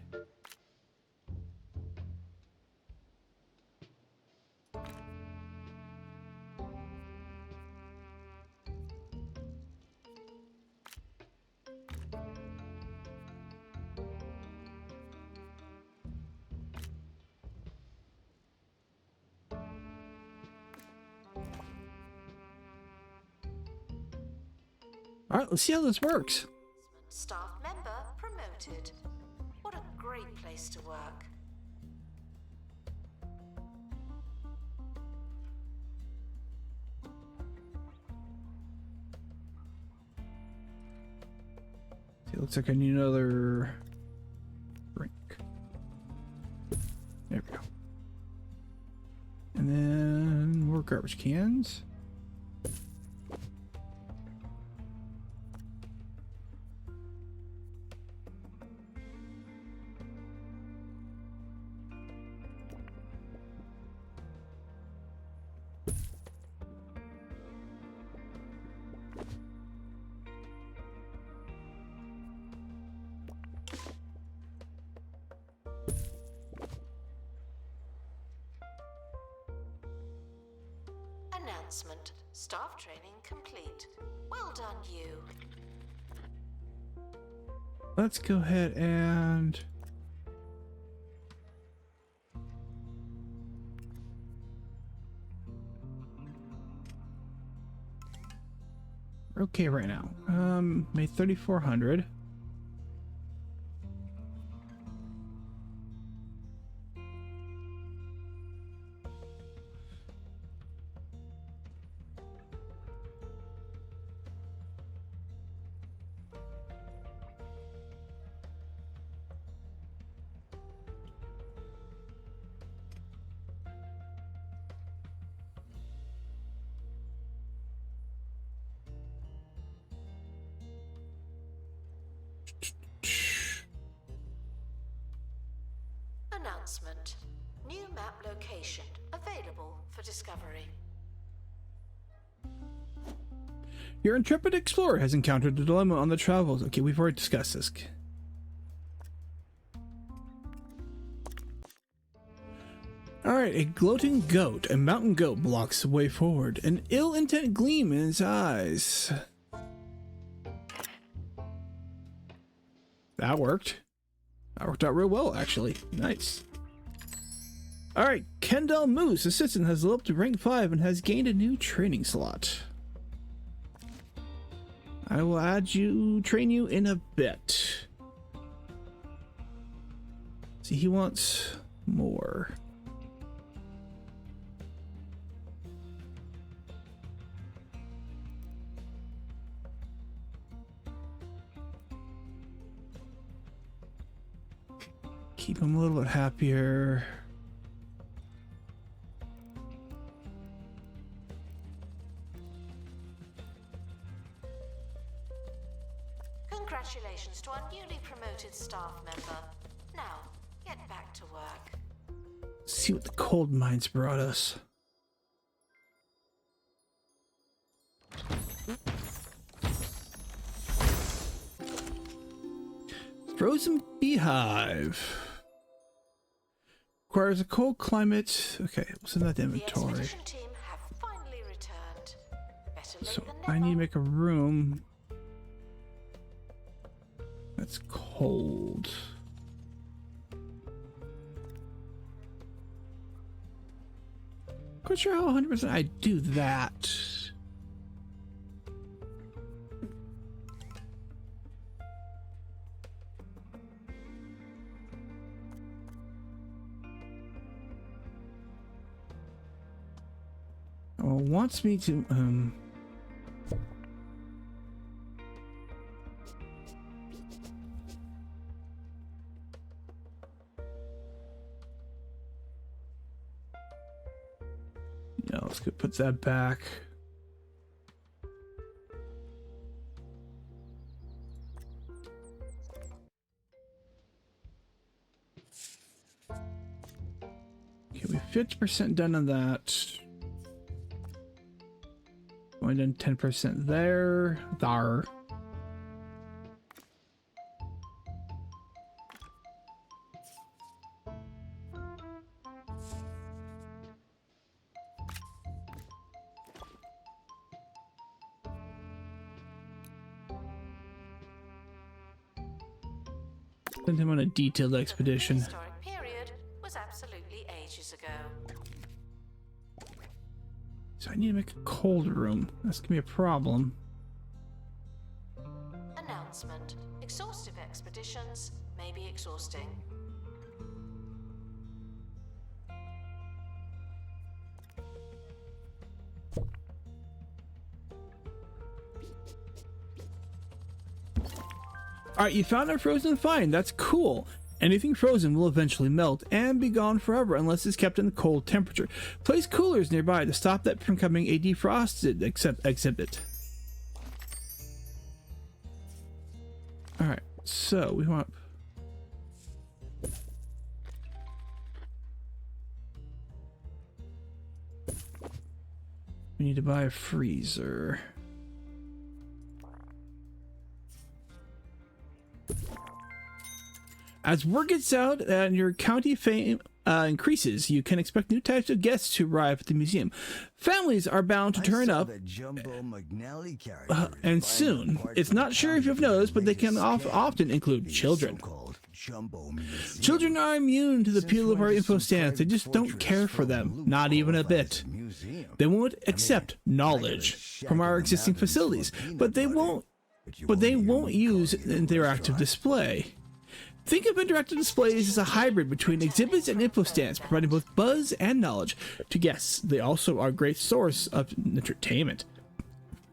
All right, let's see how this works. Staff member promoted. What a great place to work. It looks like I need another drink. There we go. And then more garbage cans. Announcement. Staff training complete. Well done, you. Let's go ahead and... we're okay right now. Made 3,400. Announcement. New map location available for discovery. Your intrepid explorer has encountered a dilemma on the travels. Okay, we've already discussed this. Alright, a gloating goat, a mountain goat blocks the way forward, an ill intent gleam in his eyes. That worked. That worked out real well, actually. Nice. Alright, Kendall Moose, assistant, has leveled up to rank 5 and has gained a new training slot. I will train you in a bit. See, he wants more. Keep him a little bit happier. Congratulations to our newly promoted staff member. Now, get back to work. See what the cold mines brought us. Frozen beehive. Requires a cold climate. Okay, what's in that The inventory? expedition team have finally returned. Better late So than I never. need to make a room that's cold. Quite sure how 100% I do that. Oh, wants me to yeah, let's go put that back. Okay, we're 50% done on that. Only done 10% there. Send him on a detailed The expedition. prehistoric period was absolutely ages ago. So I need to make a cold room. That's gonna be a problem. Announcement. Exhaustive expeditions may be exhausting. Alright, you found a frozen find. That's cool. Anything frozen will eventually melt and be gone forever unless it's kept in a cold temperature. Place coolers nearby to stop that from becoming a defrosted exhibit. Alright, so we want... we need to buy a freezer. As word gets out that your county increases, you can expect new types of guests to arrive at the museum. Families are bound to turn up, and soon. It's not sure if you've noticed, but they can often include children. Children are immune to the appeal of our info stands. They just don't care for them, not even a bit. They won't accept knowledge from our existing facilities, but they won't use interactive display. Think of interactive displays as a hybrid between exhibits and info stands, providing both buzz and knowledge to guests. They also are a great source of entertainment.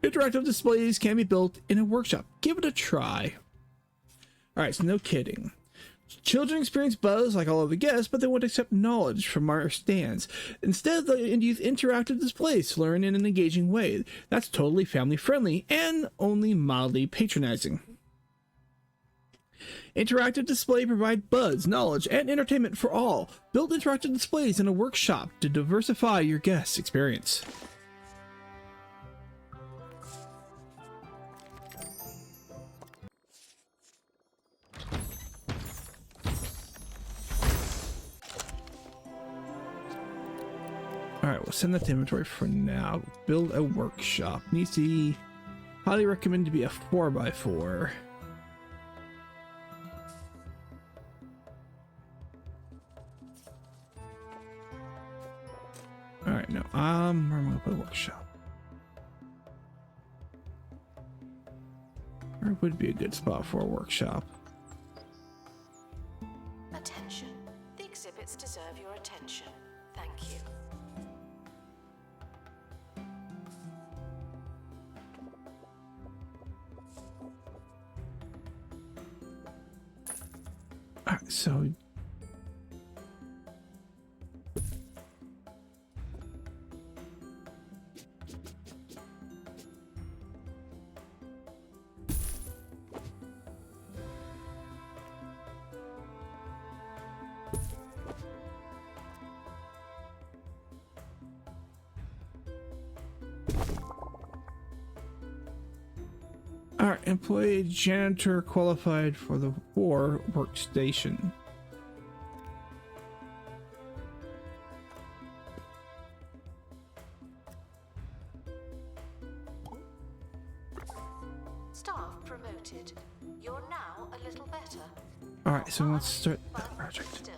Interactive displays can be built in a workshop. Give it a try. Alright, so no kidding. Children experience buzz like all other guests, but they won't accept knowledge from our stands. Instead, they'll use interactive displays to learn in an engaging way. That's totally family friendly and only mildly patronizing. Interactive display provide buzz, knowledge, and entertainment for all. Build interactive displays in a workshop to diversify your guest experience. Alright, we'll send that to inventory for now. Build a workshop. Needs to be highly recommended to be a 4x4. Alright, no. Where am I gonna put a workshop? Where would be a good spot for a workshop? Attention. The exhibits deserve your attention. Thank you. Alright, so our employee janitor qualified for the war workstation. Staff promoted. You're now a little better. Alright, so let's start that project. Still.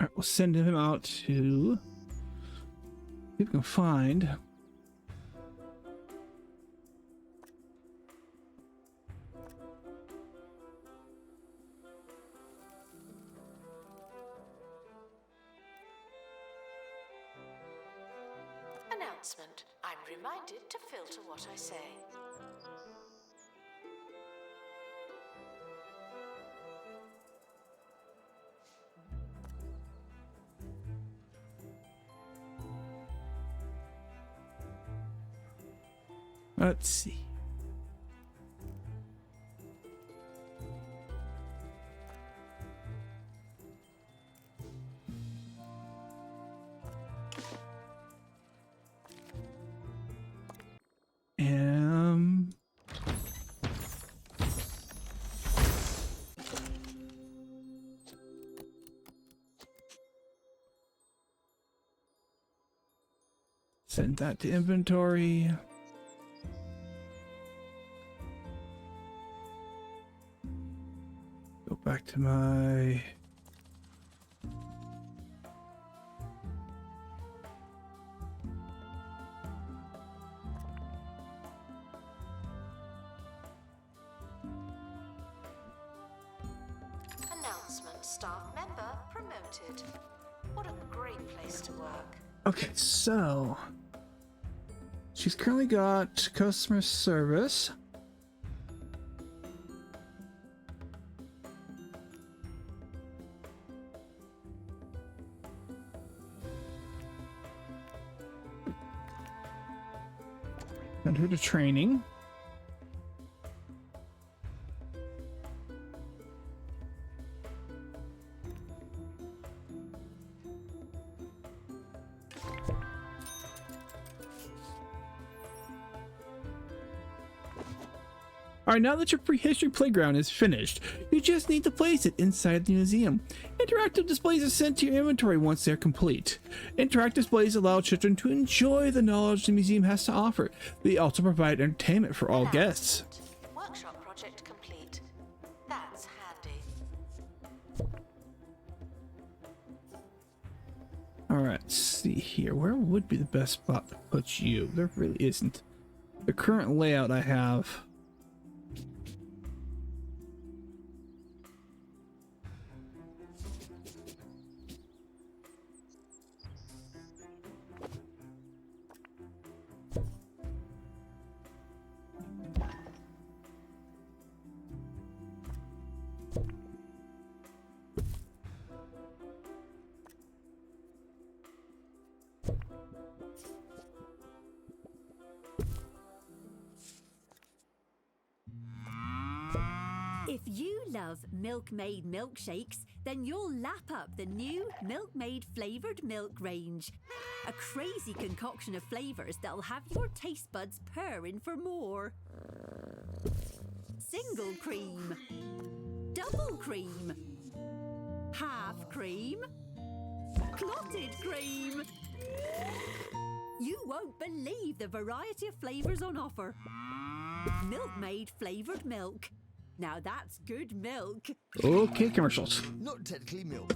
Alright, we'll send him out to see if we can find Announcement. I'm reminded to filter what I say. let's see. Send that to inventory. Go back to my announcement. Staff member promoted. What a great place to work. Okay, so she's currently got customer service. Send her to training. Alright, now that your prehistory playground is finished, you just need to place it inside the museum. Interactive displays are sent to your inventory once they're complete. Interactive displays allow children to enjoy the knowledge the museum has to offer. They also provide entertainment for all guests. Workshop project complete. That's handy. Alright, let's see here. Where would be the best spot to put you? There really isn't. The current layout I have. If you love Milkmaid milkshakes, then you'll lap up the new Milkmaid Flavoured Milk range. A crazy concoction of flavours that'll have your taste buds purring for more. Single cream. Double cream. Half cream. Clotted cream. You won't believe the variety of flavours on offer. Milkmaid Flavoured Milk. Now that's good milk. Okay, commercials. Not technically milk.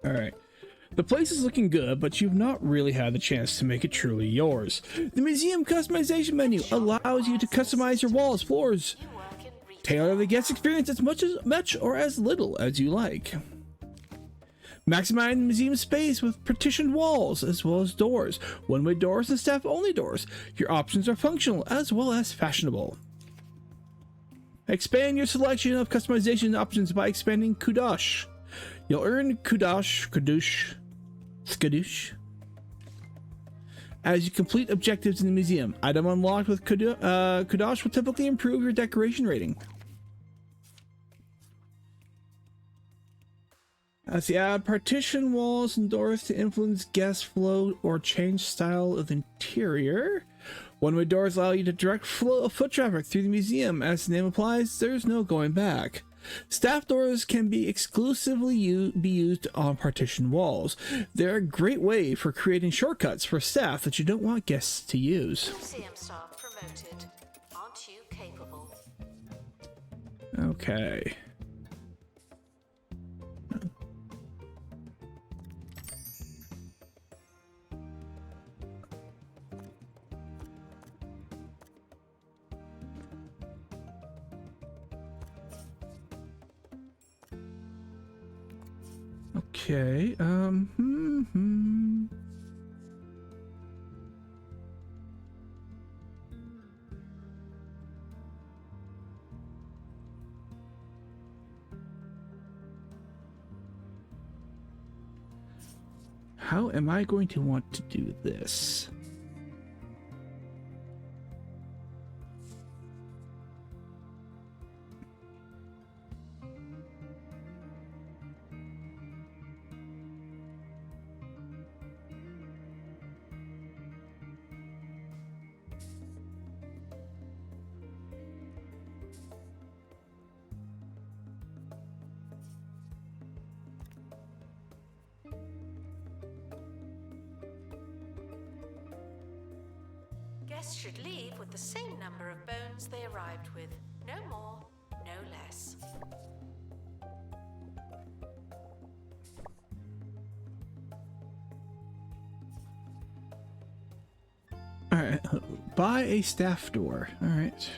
Alright. The place is looking good, but you've not really had the chance to make it truly yours. The museum customization menu allows you to customize your walls, floors, You work in retail. tailor the guest experience as much or as little as you like. Maximize the museum space with partitioned walls as well as doors, one-way doors and staff-only doors. Your options are functional as well as fashionable. Expand your selection of customization options by expanding Kudosh. You'll earn Skadoosh, as you complete objectives in the museum. Item unlocked with Kudosh will typically improve your decoration rating. As you add partition walls and doors to influence guest flow or change style of the interior. One-way doors allow you to direct flow of foot traffic through the museum. As the name implies, there's no going back. Staff doors can be exclusively be used on partition walls. They're a great way for creating shortcuts for staff that you don't want guests to use. Museum staff promoted. Aren't you capable? Okay. Okay, How am I going to want to do this? Guests should leave with the same number of bones they arrived with. No more, no less. All right, buy a staff door. All right.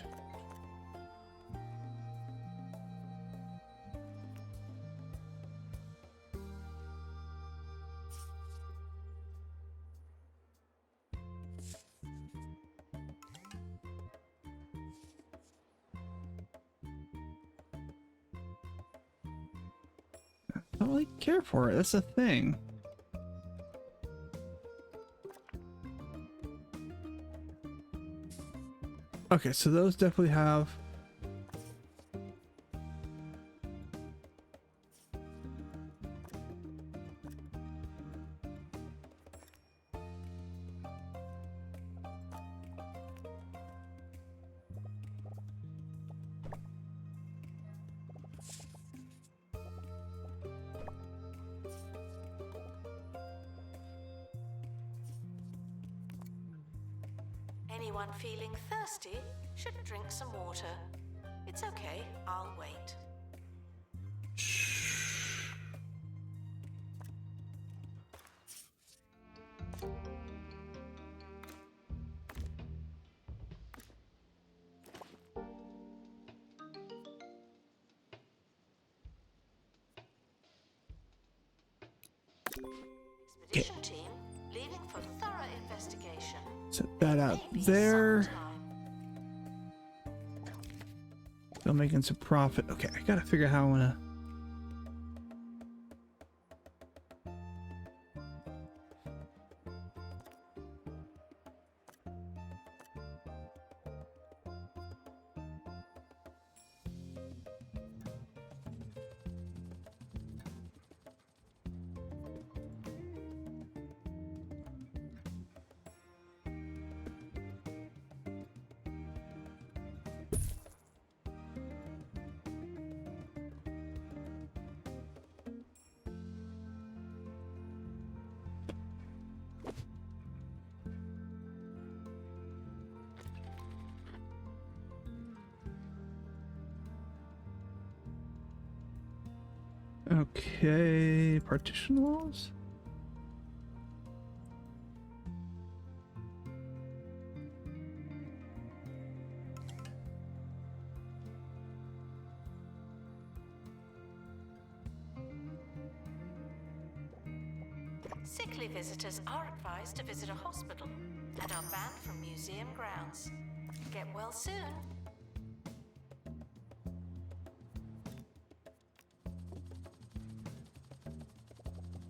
I don't really care for it. That's the thing. Okay, so those definitely have. Anyone feeling thirsty should drink some water. It's okay, I'll wait. Expedition team leaving for thorough investigation. Set that out Maybe there. sometime. Still making some profit. Okay, I gotta figure out how I wanna. Okay, partition walls. Sickly visitors are advised to visit a hospital and are banned from museum grounds. Get well soon.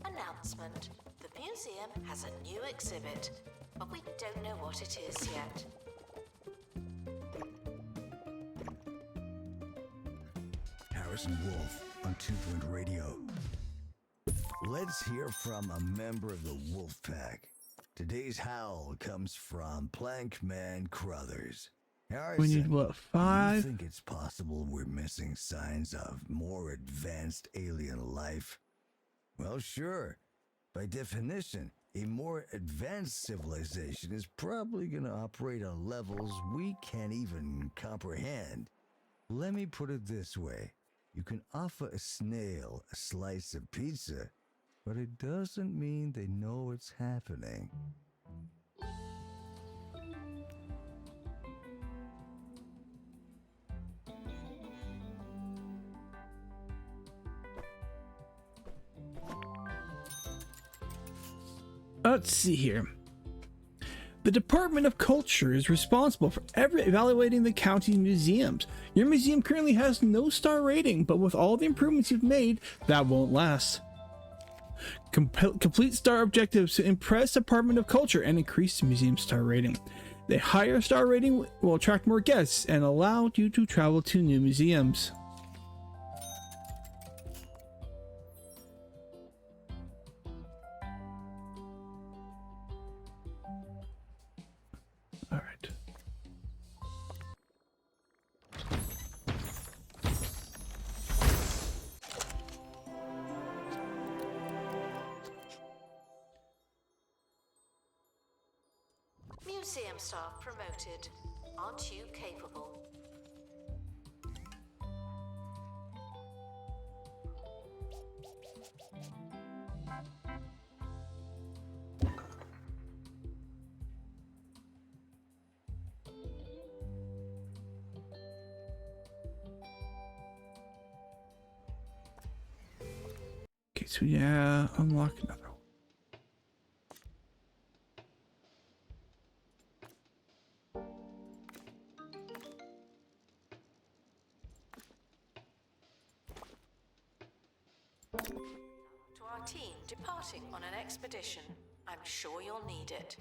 Announcement. The museum has a new exhibit, but we don't know what it is yet. Harrison Wolf on 2 Point Radio. Let's hear from a member of the Wolf Pack. Today's howl comes from Plankman Crothers. Harrison, We need what, do 5? you think it's possible we're missing signs of more advanced alien life? Well, sure. By definition, a more advanced civilization is probably going to operate on levels we can't even comprehend. Let me put it this way. You can offer a snail a slice of pizza, but it doesn't mean they know it's happening. Let's see here. The Department of Culture is responsible for evaluating the county museums. Your museum currently has no star rating, but with all the improvements you've made, that won't last. Complete star objectives to impress Department of Culture and increase the museum star rating. The higher star rating will attract more guests and allow you to travel to new museums. All right. Museum staff promoted. Aren't you capable? Okay, so yeah, unlock another one. To our team departing on an expedition, I'm sure you'll need it.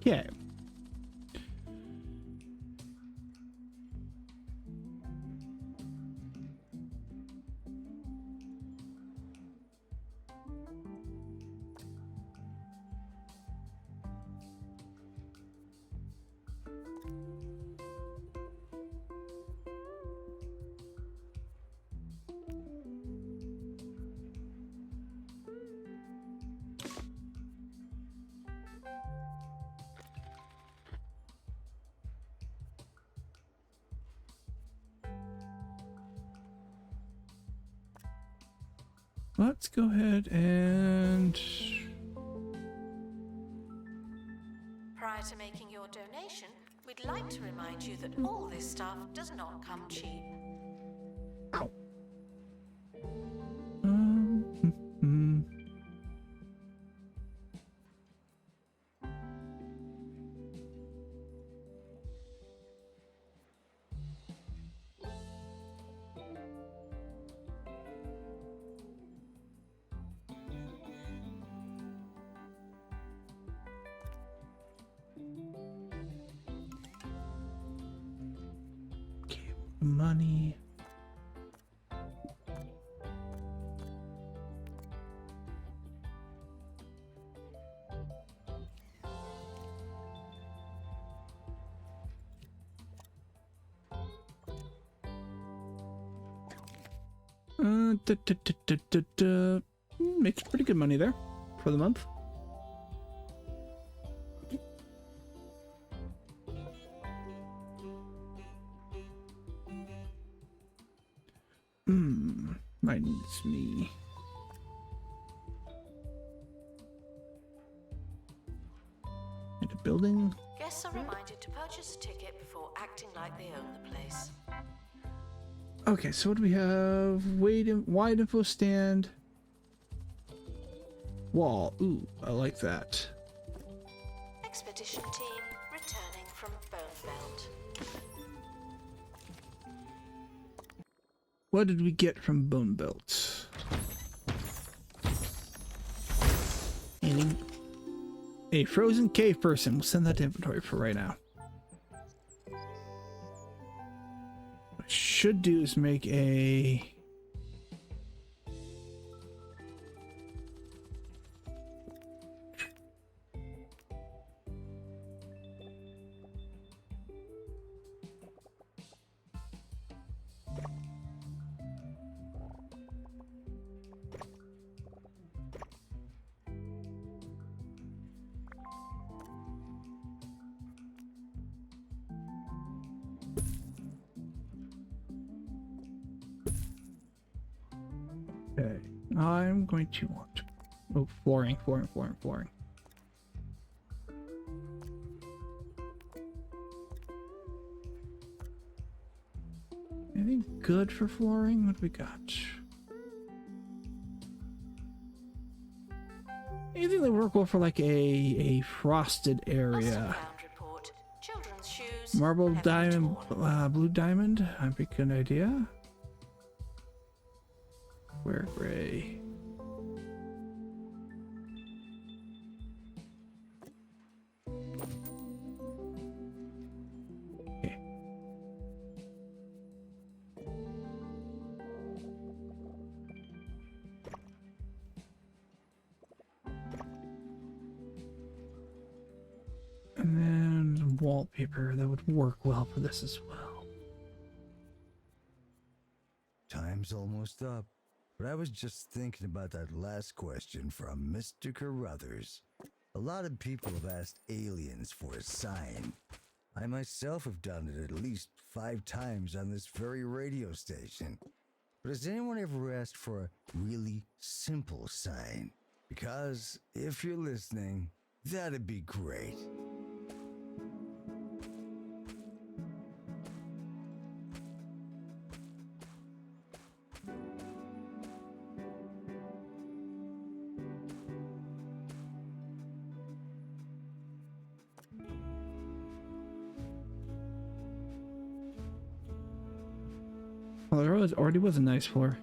Okay. Let's go ahead and Prior to making your donation, we'd like to remind you that all this stuff does not come cheap. hmm. Okay, money. Makes pretty good money there for the month. Minus me. And a building. Guests are reminded to purchase a ticket before acting like they own the place. Okay, so what do we have? Wide info stand. Wall. Ooh, I like that. Expedition team returning from Bone Belt. What did we get from Bone Belt? A frozen cave person. We'll send that to inventory for right now. What I should do is make a... Okay, I'm going to want... Oh, flooring. Anything good for flooring? What do we got? Anything that work well for like a frosted area? Ground report. Children's shoes. Marble have been diamond, torn. blue diamond. That'd be a good idea. Where gray? Okay. And then wallpaper that would work well for this as well. Time's almost up, but I was just thinking about that last question from Mr. Carruthers. A lot of people have asked aliens for a sign. I myself have done it at least 5 times on this very radio station. But has anyone ever asked for a really simple sign? Because if you're listening, that'd be great. Well, there already was a nice floor.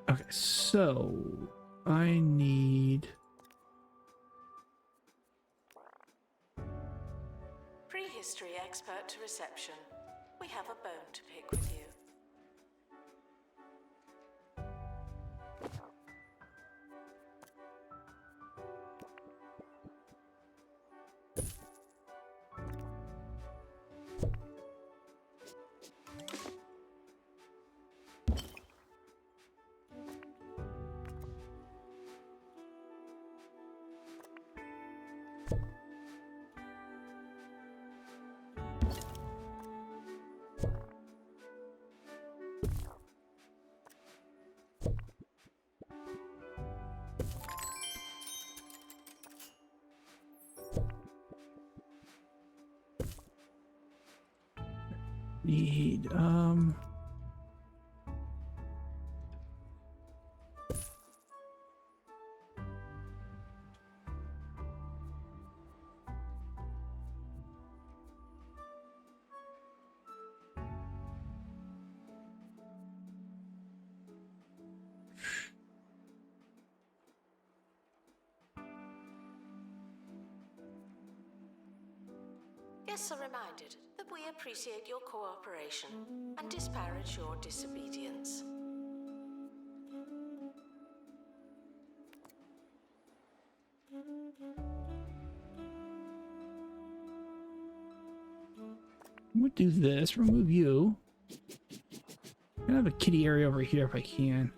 Okay, so I need... Prehistory expert to reception. We have a bone to pick with you. Need, Guests are reminded that we appreciate your cooperation and disparage your disobedience. I'm gonna do this, remove you. I'm gonna have a kitty area over here if I can.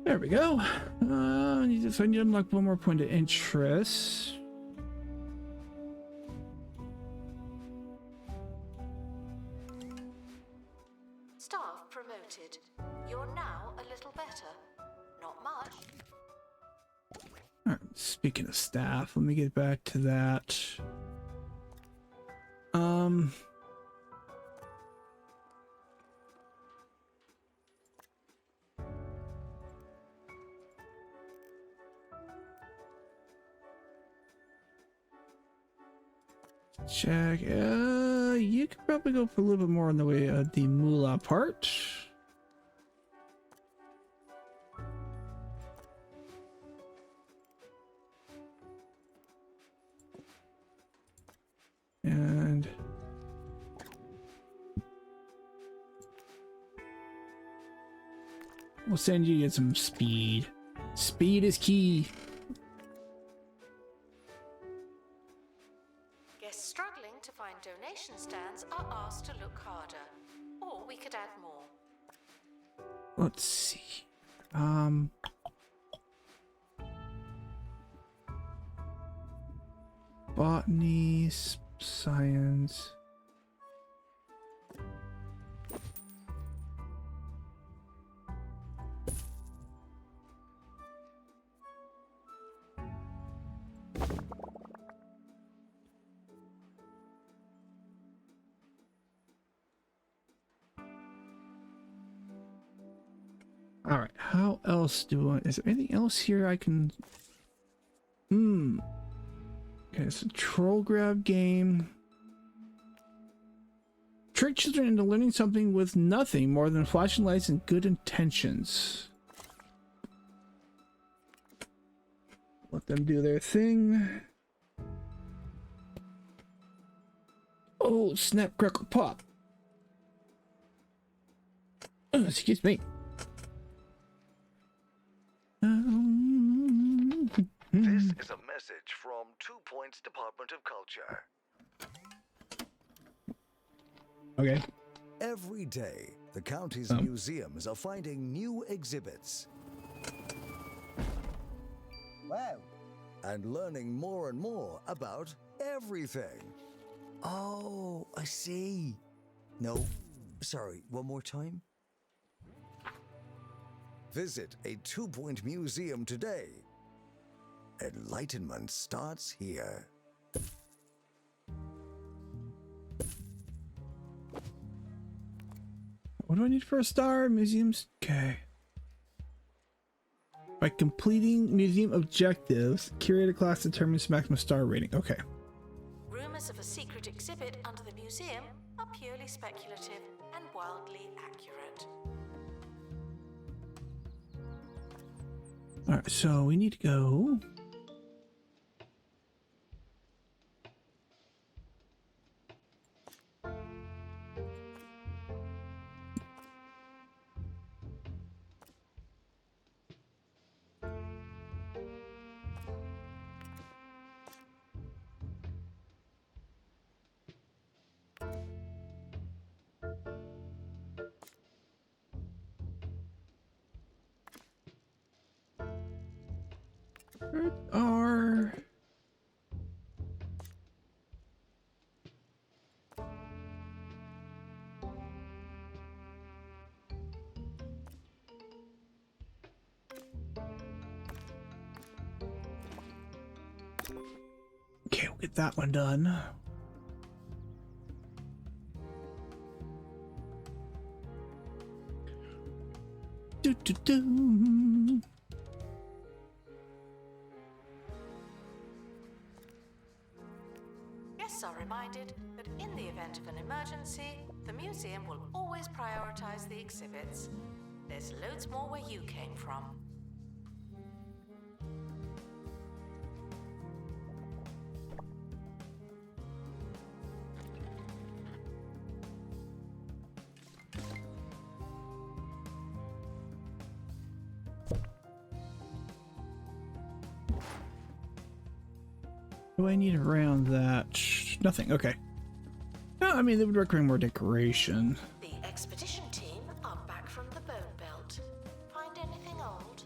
There we go. I need to unlock one more point of interest. Staff promoted. You're now a little better. Not much. All right, speaking of staff, let me get back to that. Check. You could probably go for a little bit more in the way of the moolah part. And we'll send you to get some speed. Speed is key. Guests struggling to find donation stands are asked to look harder. Or we could add more. Let's see. Botany, science. All right. how else do I... Is there anything else here I can... Okay, it's a troll grab game. Trick children into learning something with nothing more than flashing lights and good intentions. Let them do their thing. Oh, snap, crackle, pop. Oh, excuse me. This is a message from 2 Points Department of Culture. Okay. Every day, the county's museums are finding new exhibits. Wow. And learning more and more about everything. Oh, I see. No, sorry, one more time. Visit a 2 Point museum today. Enlightenment starts here. What do I need for a star? Museums? Okay. By completing museum objectives, curator class determines maximum star rating. Okay. Rumors of a secret exhibit under the museum are purely speculative and wildly accurate. Alright, so we need to go... Where are... Okay, we'll get that one done. Do. Guests are reminded that in the event of an emergency, the museum will always prioritize the exhibits. There's loads more where you came from. What do I need around that? Nothing. Okay. No, I mean, they would recommend more decoration. The expedition team are back from the Bone Belt. Find anything old?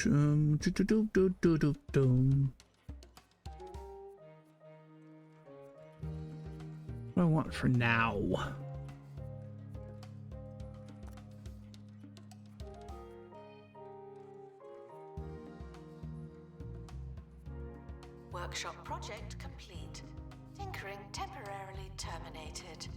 What do I want for now? Workshop project complete. Tinkering temporarily terminated.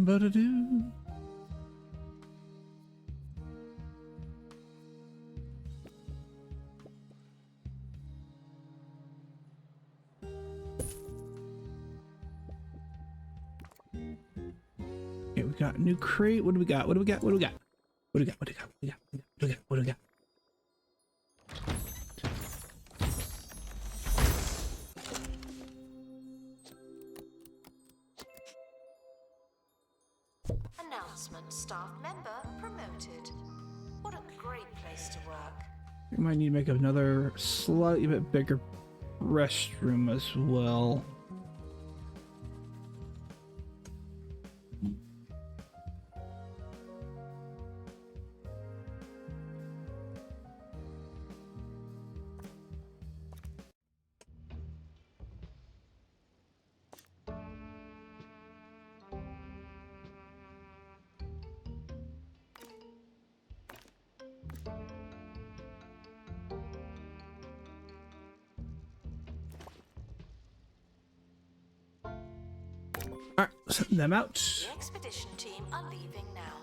Ba-da-doo. Okay, we got a new crate. What do we got? What do we got? What do we got? What do we got? What do we got? What do we got? What do we got? What do we got? Announcement: staff member promoted. What a great place to work. We might need to make another slightly bit bigger restroom as well. Alright, send them out. The expedition team are leaving now.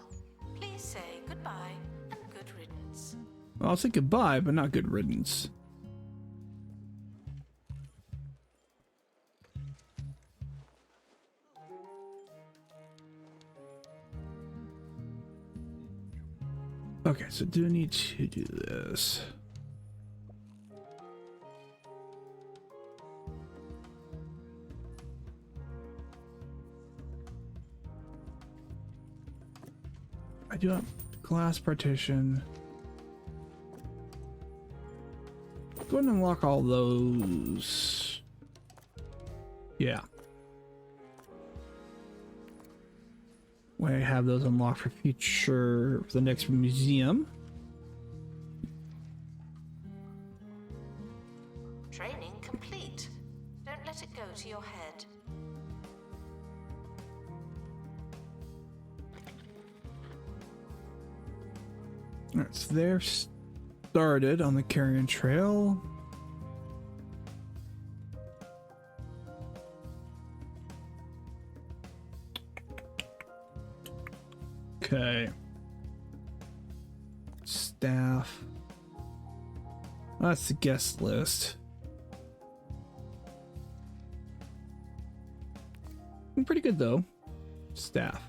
Please say goodbye and good riddance. Well, I'll say goodbye, but not good riddance. Okay, so do I need to do this? I do have glass partition. Go ahead and unlock all those. Yeah. When I have those unlocked for future, for the next museum. Training complete. Don't let it go to your head. Alright, so they're started on the Carrion Trail. Okay. Staff. That's the guest list. Pretty good though. Staff.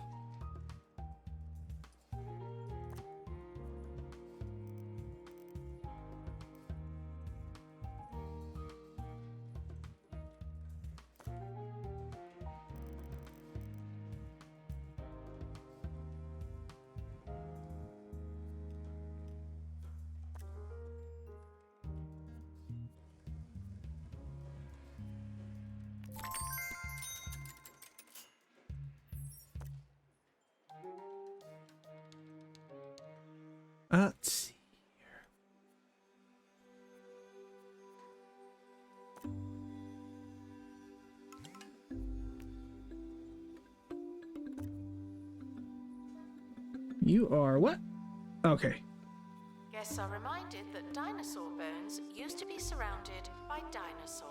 Let's see here. You are what? Okay. Guests are reminded that dinosaur bones used to be surrounded by dinosaur.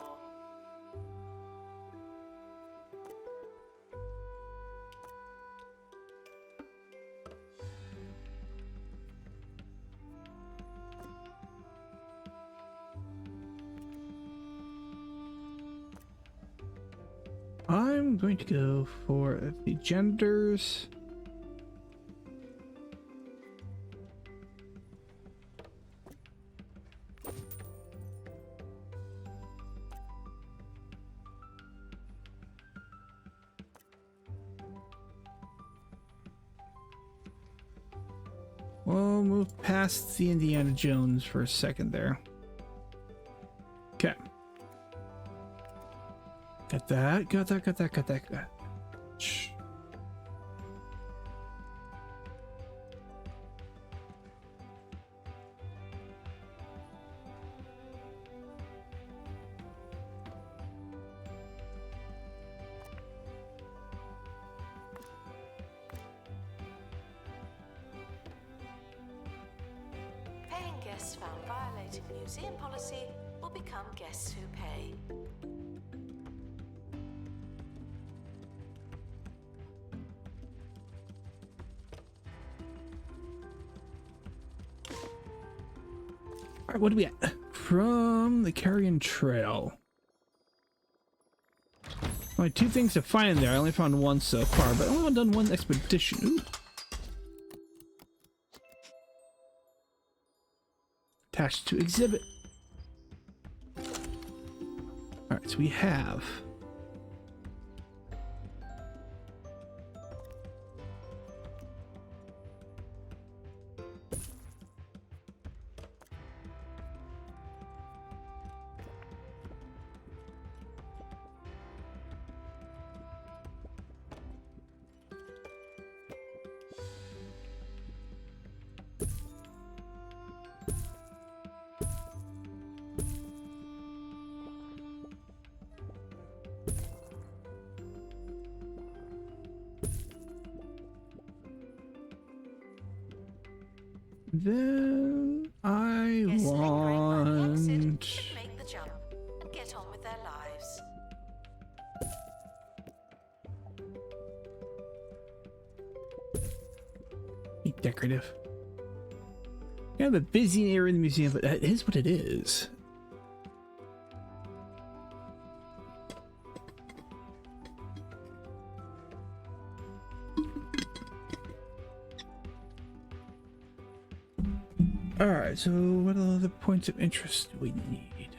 I'm going to go for the genders. We'll move past the Indiana Jones for a second there. Okay. Got that, got that, got that, got that, got that. Shh. Paying guests found violating museum policy will become guests who pay. Alright, what do we at? From the Carrion Trail. Only two things to find in there. I only found one so far, but I only done one expedition. Ooh. Attached to exhibit. Alright, so we have Then I Guests lingering by the exit want. should make the jump and get on with their lives. Decorative. Kind of a busy area in the museum, but that is what it is. Alright, so what other points of interest do we need?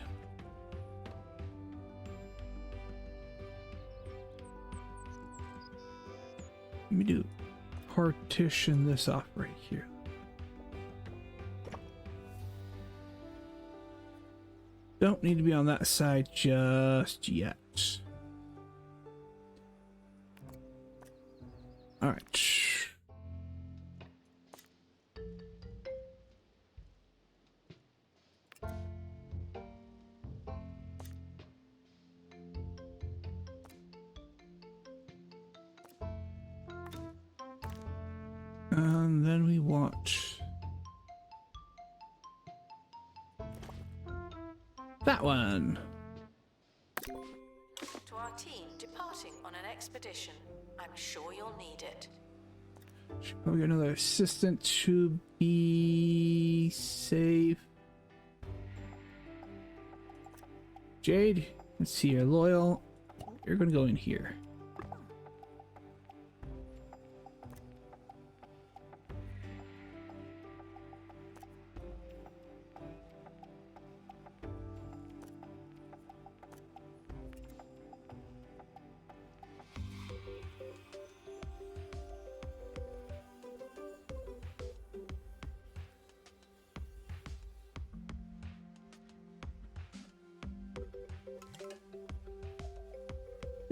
Let me do partition this off right here. Don't need to be on that side just yet. Alright. And then we want that one. To our team departing on an expedition, I'm sure you'll need it. Should probably get another assistant to be safe. Jade, let's see, you're loyal. You're gonna go in here.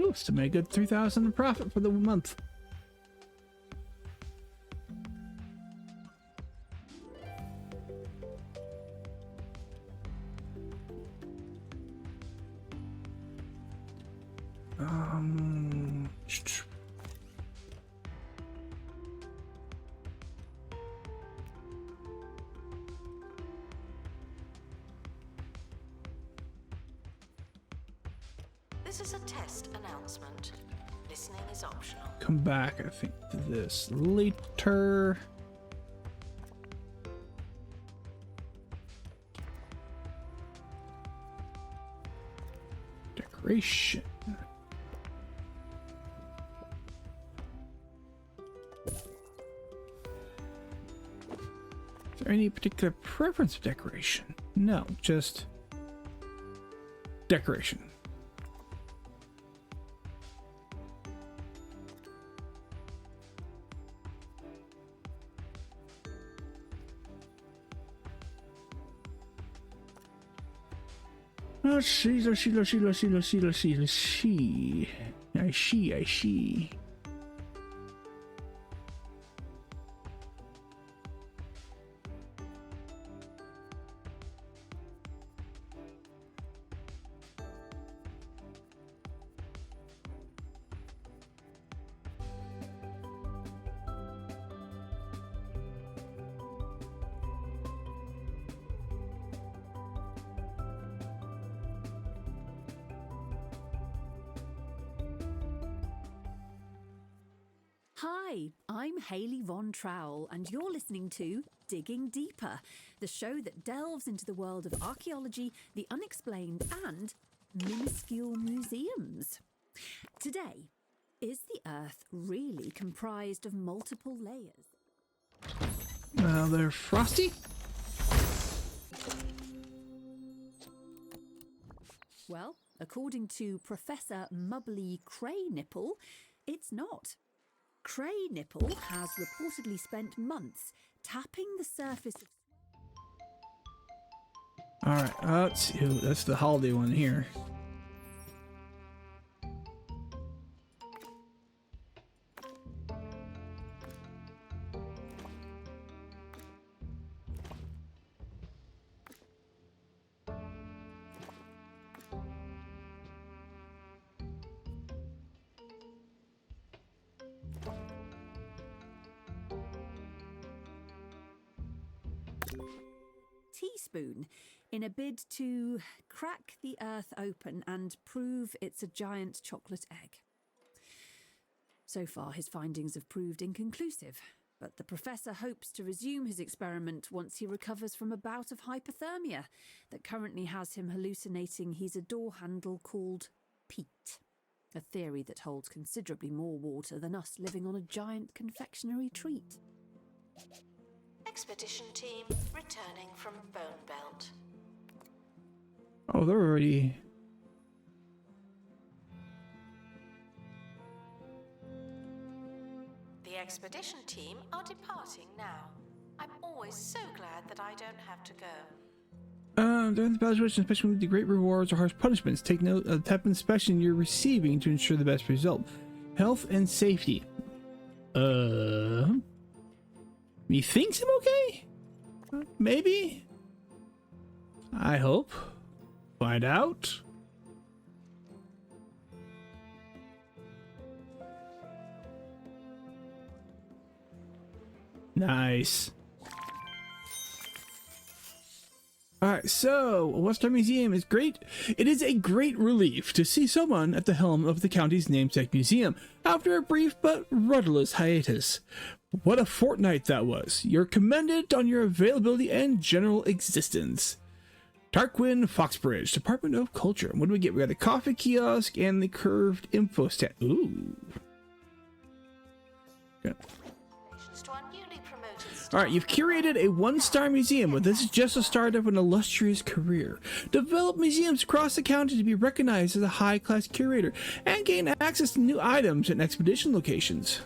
Ooh, still made a good 3,000 in profit for the month. Um, This is a test announcement. Listening is optional. come back, I think, to this later. Decoration. Is there any particular preference of decoration? No, just decoration. Let's see, let's see, let's see, let's see, let's see, let's see, let's see. I see, I see. Hi, I'm Hayley Von Trowell, and you're listening to Digging Deeper, the show that delves into the world of archaeology, the unexplained, and minuscule museums. Today, is the Earth really comprised of multiple layers? Now they're frosty. Well, according to Professor Mubley Craynipple, it's not. Craynipple has reportedly spent months tapping the surface of... Alright, let's see. Ooh, that's the holiday one here. teaspoon in a bid to crack the earth open and prove it's a giant chocolate egg. So far, his findings have proved inconclusive, but the professor hopes to resume his experiment once he recovers from a bout of hypothermia that currently has him hallucinating he's a door handle called Pete, a theory that holds considerably more water than us living on a giant confectionery treat. Expedition team returning from Bone Belt. Oh, they're already... The expedition team are departing now. I'm always so glad that I don't have to go. During the evaluation, especially with the great rewards or harsh punishments, take note of the type of inspection you're receiving to ensure the best result. Health and safety. Methinks I'm okay? Maybe? I hope. Find out. Nice. Alright, so Western Museum is great. It is a great relief to see someone at the helm of the county's namesake museum after a brief but rudderless hiatus. What a fortnight that was. You're commended on your availability and general existence. Tarquin Foxbridge, Department of Culture. What do we get? We got the coffee kiosk and the curved info stand. Ooh. Okay. Alright, you've curated a one-star museum, but this is just the start of an illustrious career. Develop museums across the county to be recognized as a high-class curator and gain access to new items and expedition locations.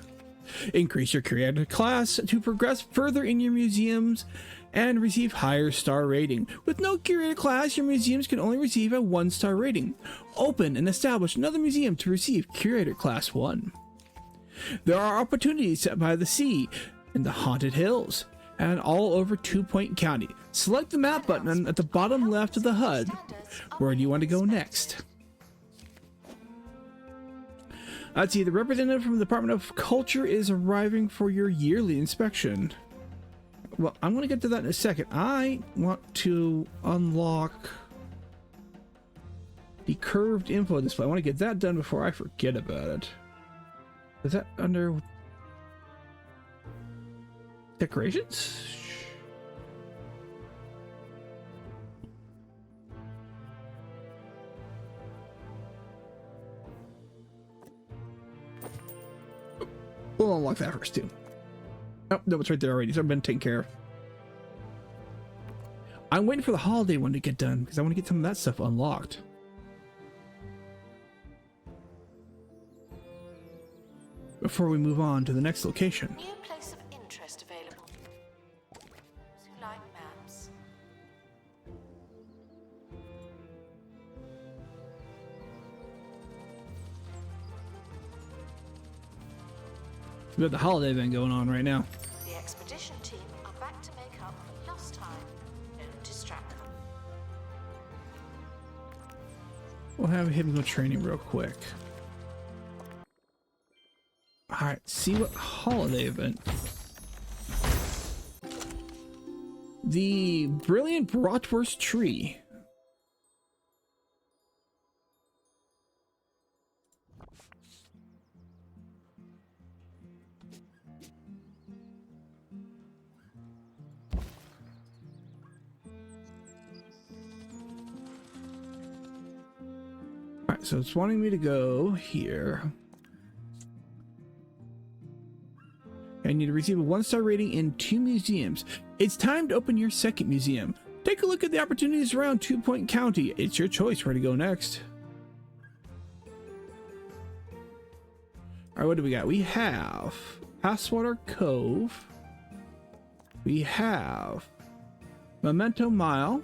Increase your curator class to progress further in your museums and receive higher star rating. With no curator class, your museums can only receive a 1-star rating. Open and establish another museum to receive curator class 1. There are opportunities set by the sea, in the Haunted Hills, and all over 2 Point County. Select the map button at the bottom left of the HUD. Where do you want to go next? Let's see, the representative from the Department of Culture is arriving for your yearly inspection. Well, I'm going to get to that in a second. I want to unlock the curved info display. I want to get that done before I forget about it. Is that under... decorations? We'll unlock that first too. Oh, no, it's right there already. It's been taken care of. I'm waiting for the holiday one to get done because I want to get some of that stuff unlocked. Before we move on to the next location. New place of interest available. You like maps? We got the holiday event going on right now. The expedition team are back to make up for lost time. Don't distract them. We'll have him go training real quick. Alright, see what holiday event. The Brilliant Bratwurst Tree. Alright, so it's wanting me to go here. I need to receive a 1-star rating in 2 museums. It's time to open your second museum. Take a look at the opportunities around 2 Point County. It's your choice where to go next. Alright, what do we got? We have Passwater Cove. We have Memento Mile.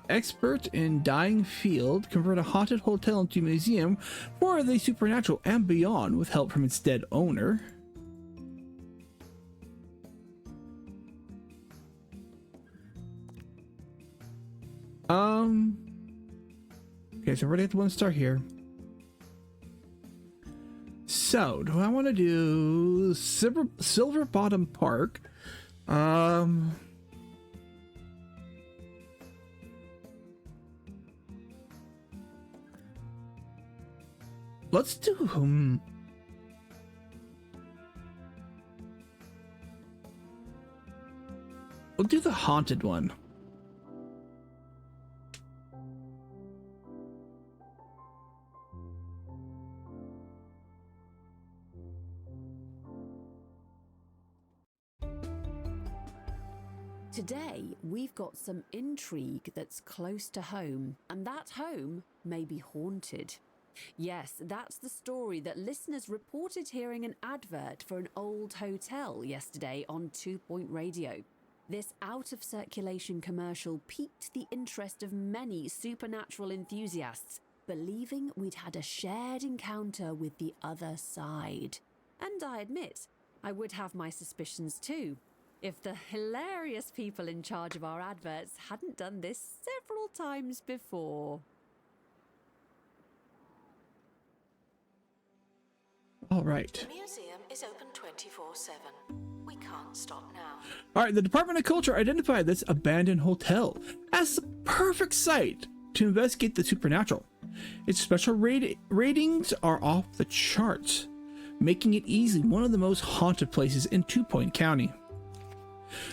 Expert in Dying Field. Convert a haunted hotel into a museum for the supernatural and beyond with help from its dead owner. Okay, so we're already at the 1-star here. So, do I want to do Silver Bottom Park, Let's do we'll do the haunted one. Today, we've got some intrigue that's close to home, and that home may be haunted. Yes, that's the story that listeners reported hearing an advert for an old hotel yesterday on 2 Point Radio. This out-of-circulation commercial piqued the interest of many supernatural enthusiasts, believing we'd had a shared encounter with the other side. And I admit, I would have my suspicions too, if the hilarious people in charge of our adverts hadn't done this several times before. All right. The museum is open 24/7. We can't stop now. All right, the Department of Culture identified this abandoned hotel as the perfect site to investigate the supernatural. Its special ratings are off the charts, making it easily one of the most haunted places in 2 Point County.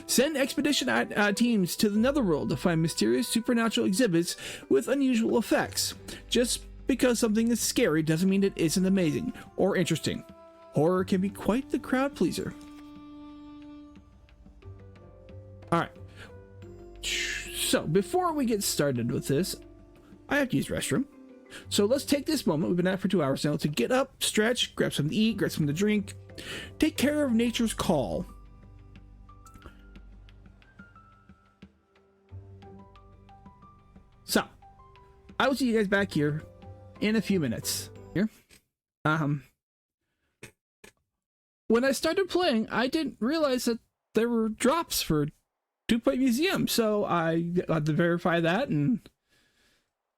Send expedition teams to the Netherworld to find mysterious supernatural exhibits with unusual effects. Just because something is scary doesn't mean it isn't amazing or interesting. Horror can be quite the crowd pleaser. Alright. So, before we get started with this, I have to use the restroom. So let's take this moment, we've been at for 2 hours now, to get up, stretch, grab something to eat, grab something to drink, take care of nature's call. So, I will see you guys back here in a few minutes. Here. When I started playing, I didn't realize that there were drops for 2 Point Museum, so I had to verify that and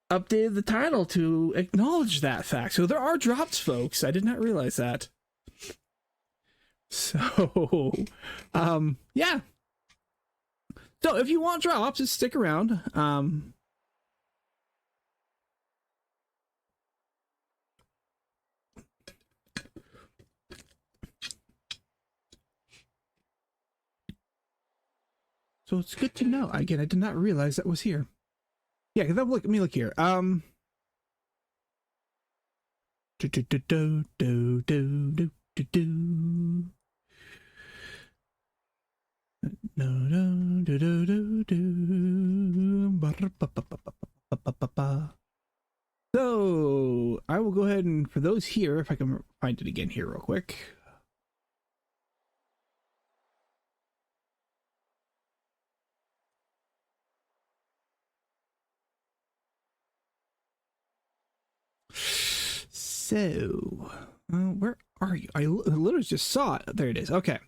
updated the title to acknowledge that fact. So there are drops, folks. I did not realize that. So, yeah. So if you want drops, just stick around. So it's good to know. Again, I did not realize that was here. Yeah, because let me look here. So I will go ahead and for those here, if I can find it again here real quick. So, where are you? I literally just saw it. There it is. Okay.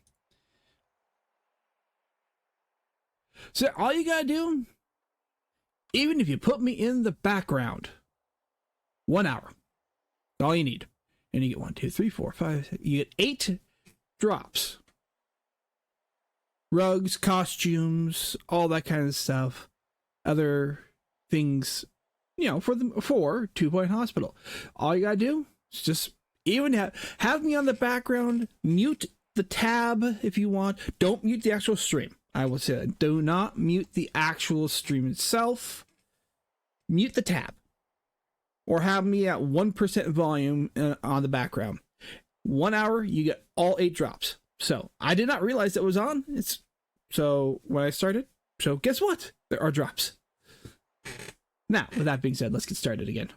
So all you gotta do, even if you put me in the background, 1 hour, all you need. And you get 1, 2, 3, 4, 5, you get 8 drops. Rugs, costumes, all that kind of stuff. Other things, you know, for 2 Point Hospital. All you gotta do is just even have me on the background, mute the tab if you want. Don't mute the actual stream. I will say that. Do not mute the actual stream itself. Mute the tab. Or have me at 1% volume on the background. 1 hour, you get all 8 drops. So I did not realize that was on. So when I started. So guess what? There are drops. Now, with that being said, let's get started again.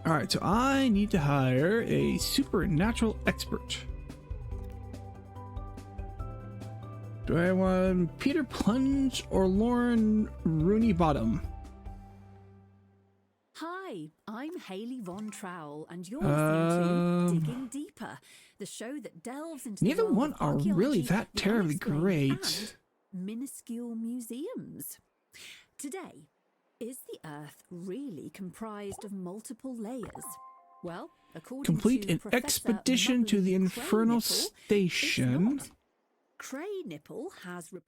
Alright, so I need to hire a supernatural expert. Do I want Peter Plunge or Lauren Rooney Bottom? Hi, I'm Hayley Von Trowell, and you're listening to Digging Deeper, the show that delves into Neither the world one of are really archaeology, that the terribly unexplained, great. and minuscule museums. Today, is the Earth really comprised of multiple layers? Well, according Complete to an Professor expedition to the Mublin Infernal Crownicle, it's Station. not. Cray Nipple has reported.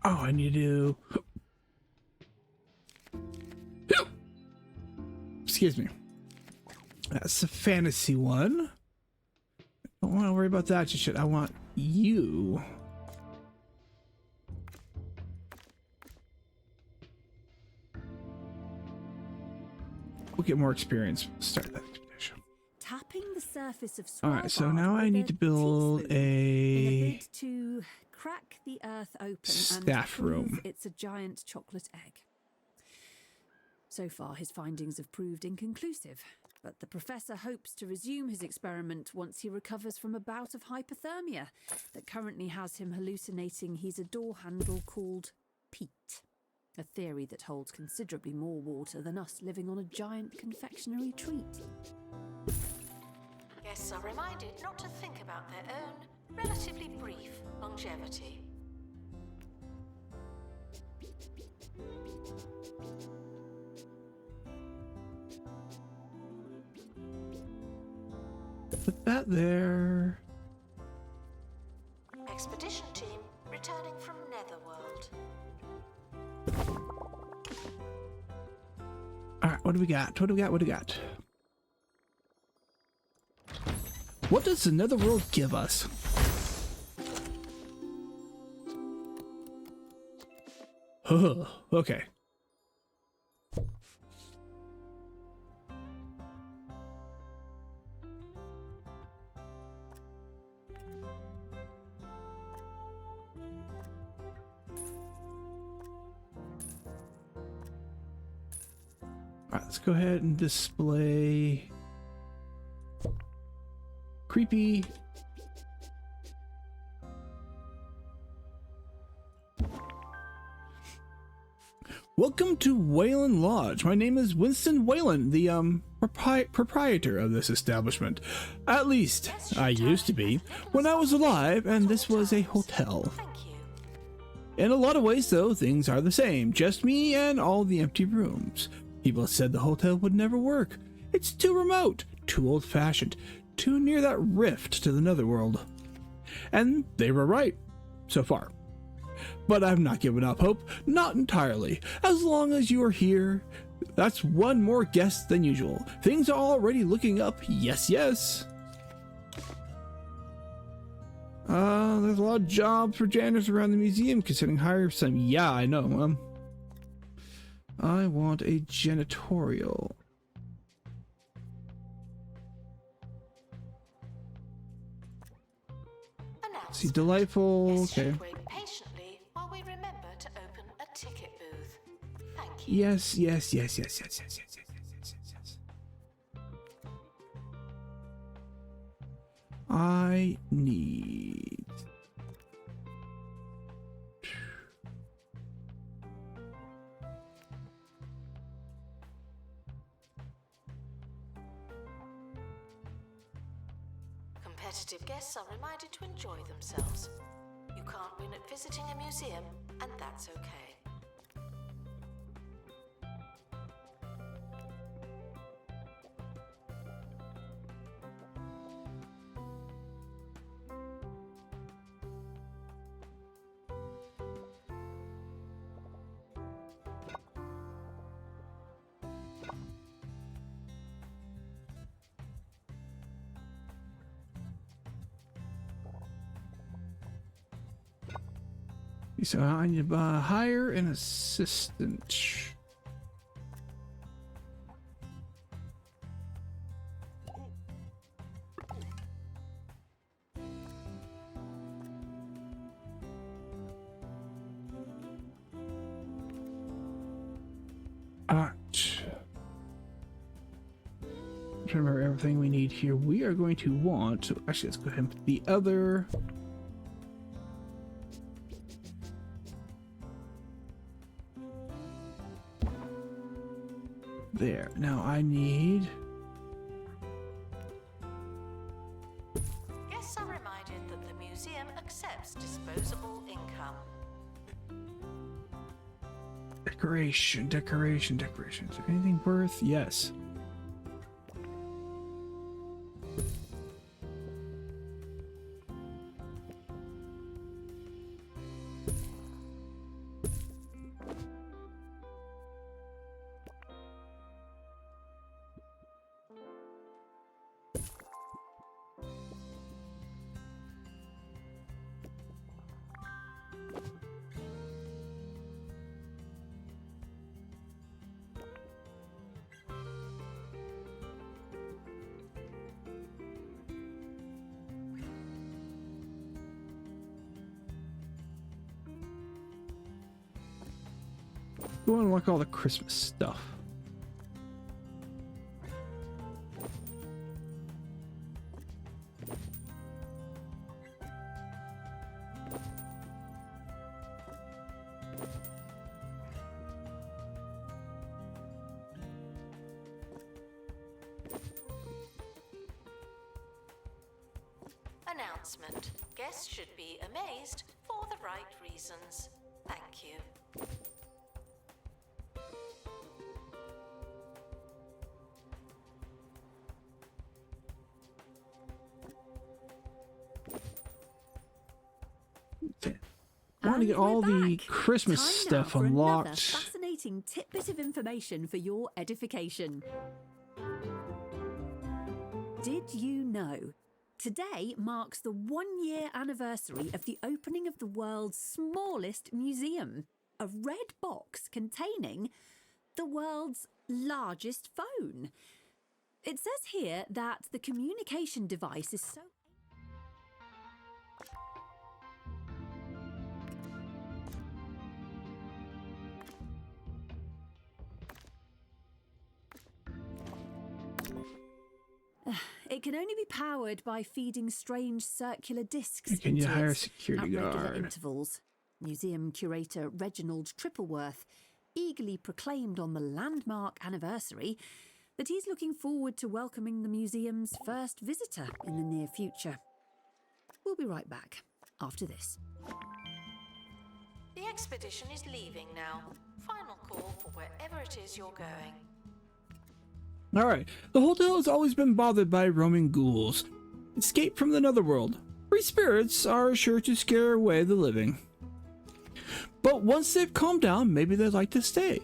Oh, I need to. Excuse me. That's a fantasy one. I don't want to worry about that just yet. I want you. We'll get more experience. Start that expedition. Tapping the surface of All right, so Svalbard now I with need a to build teaspoon in a a bid to crack the earth open staff and prove room. it's a giant chocolate egg. So far, his findings have proved inconclusive, but the professor hopes to resume his experiment once he recovers from a bout of hypothermia that currently has him hallucinating he's a door handle called Pete. A theory that holds considerably more water than us living on a giant confectionery treat. Guests are reminded not to think about their own, relatively brief longevity. Put that there. Expedition team returning from Netherworld. All right, what do we got? What do we got? What do we got? What does the Netherworld give us? Oh, okay. All right, let's go ahead and display creepy. Welcome to Wayland Lodge. My name is Winston Wayland, the proprietor of this establishment. At least I used to be when I was alive, and this was a hotel. Thank you. In a lot of ways, though, things are the same. Just me and all the empty rooms. People said the hotel would never work. It's too remote, too old-fashioned, too near that rift to the netherworld. And they were right, so far. But I've not given up hope, not entirely. As long as you are here, that's one more guest than usual. Things are already looking up, yes, yes. There's a lot of jobs for janitors around the museum, considering hiring some. Yeah, I know. I want a janitorial. See, delightful. Guests Okay. should wait patiently while we remember to open a ticket booth. Thank you. Yes, yes, yes, yes, yes, yes, yes, yes, yes, yes, yes. I need. Competitive guests are reminded to enjoy themselves. You can't win at visiting a museum, and that's okay. So I need to hire an assistant. Alright. Remember everything we need here. We are going to want. So actually, let's go ahead and put the other. There. Now I need. Guests are reminded that the museum accepts disposable income. Decoration. Is there anything worth? Yes. Go and unlock all the Christmas stuff. Announcement. Guests should be amazed for the right reasons. Thank you. I want to get all we're the back. Christmas Time now stuff for another unlocked. fascinating tidbit of information for your edification. Did you know? Today marks the 1-year anniversary of the opening of the world's smallest museum, a red box containing the world's largest phone. It says here that the communication device is so... It can only be powered by feeding strange circular discs Can you into hire a it security at regular guard? intervals. Museum curator Reginald Trippleworth eagerly proclaimed on the landmark anniversary that he's looking forward to welcoming the museum's first visitor in the near future. We'll be right back after this. The expedition is leaving now. Final call for wherever it is you're going. Alright, the hotel has always been bothered by roaming ghouls. Escape from the netherworld. Free spirits are sure to scare away the living. But once they've calmed down, maybe they'd like to stay.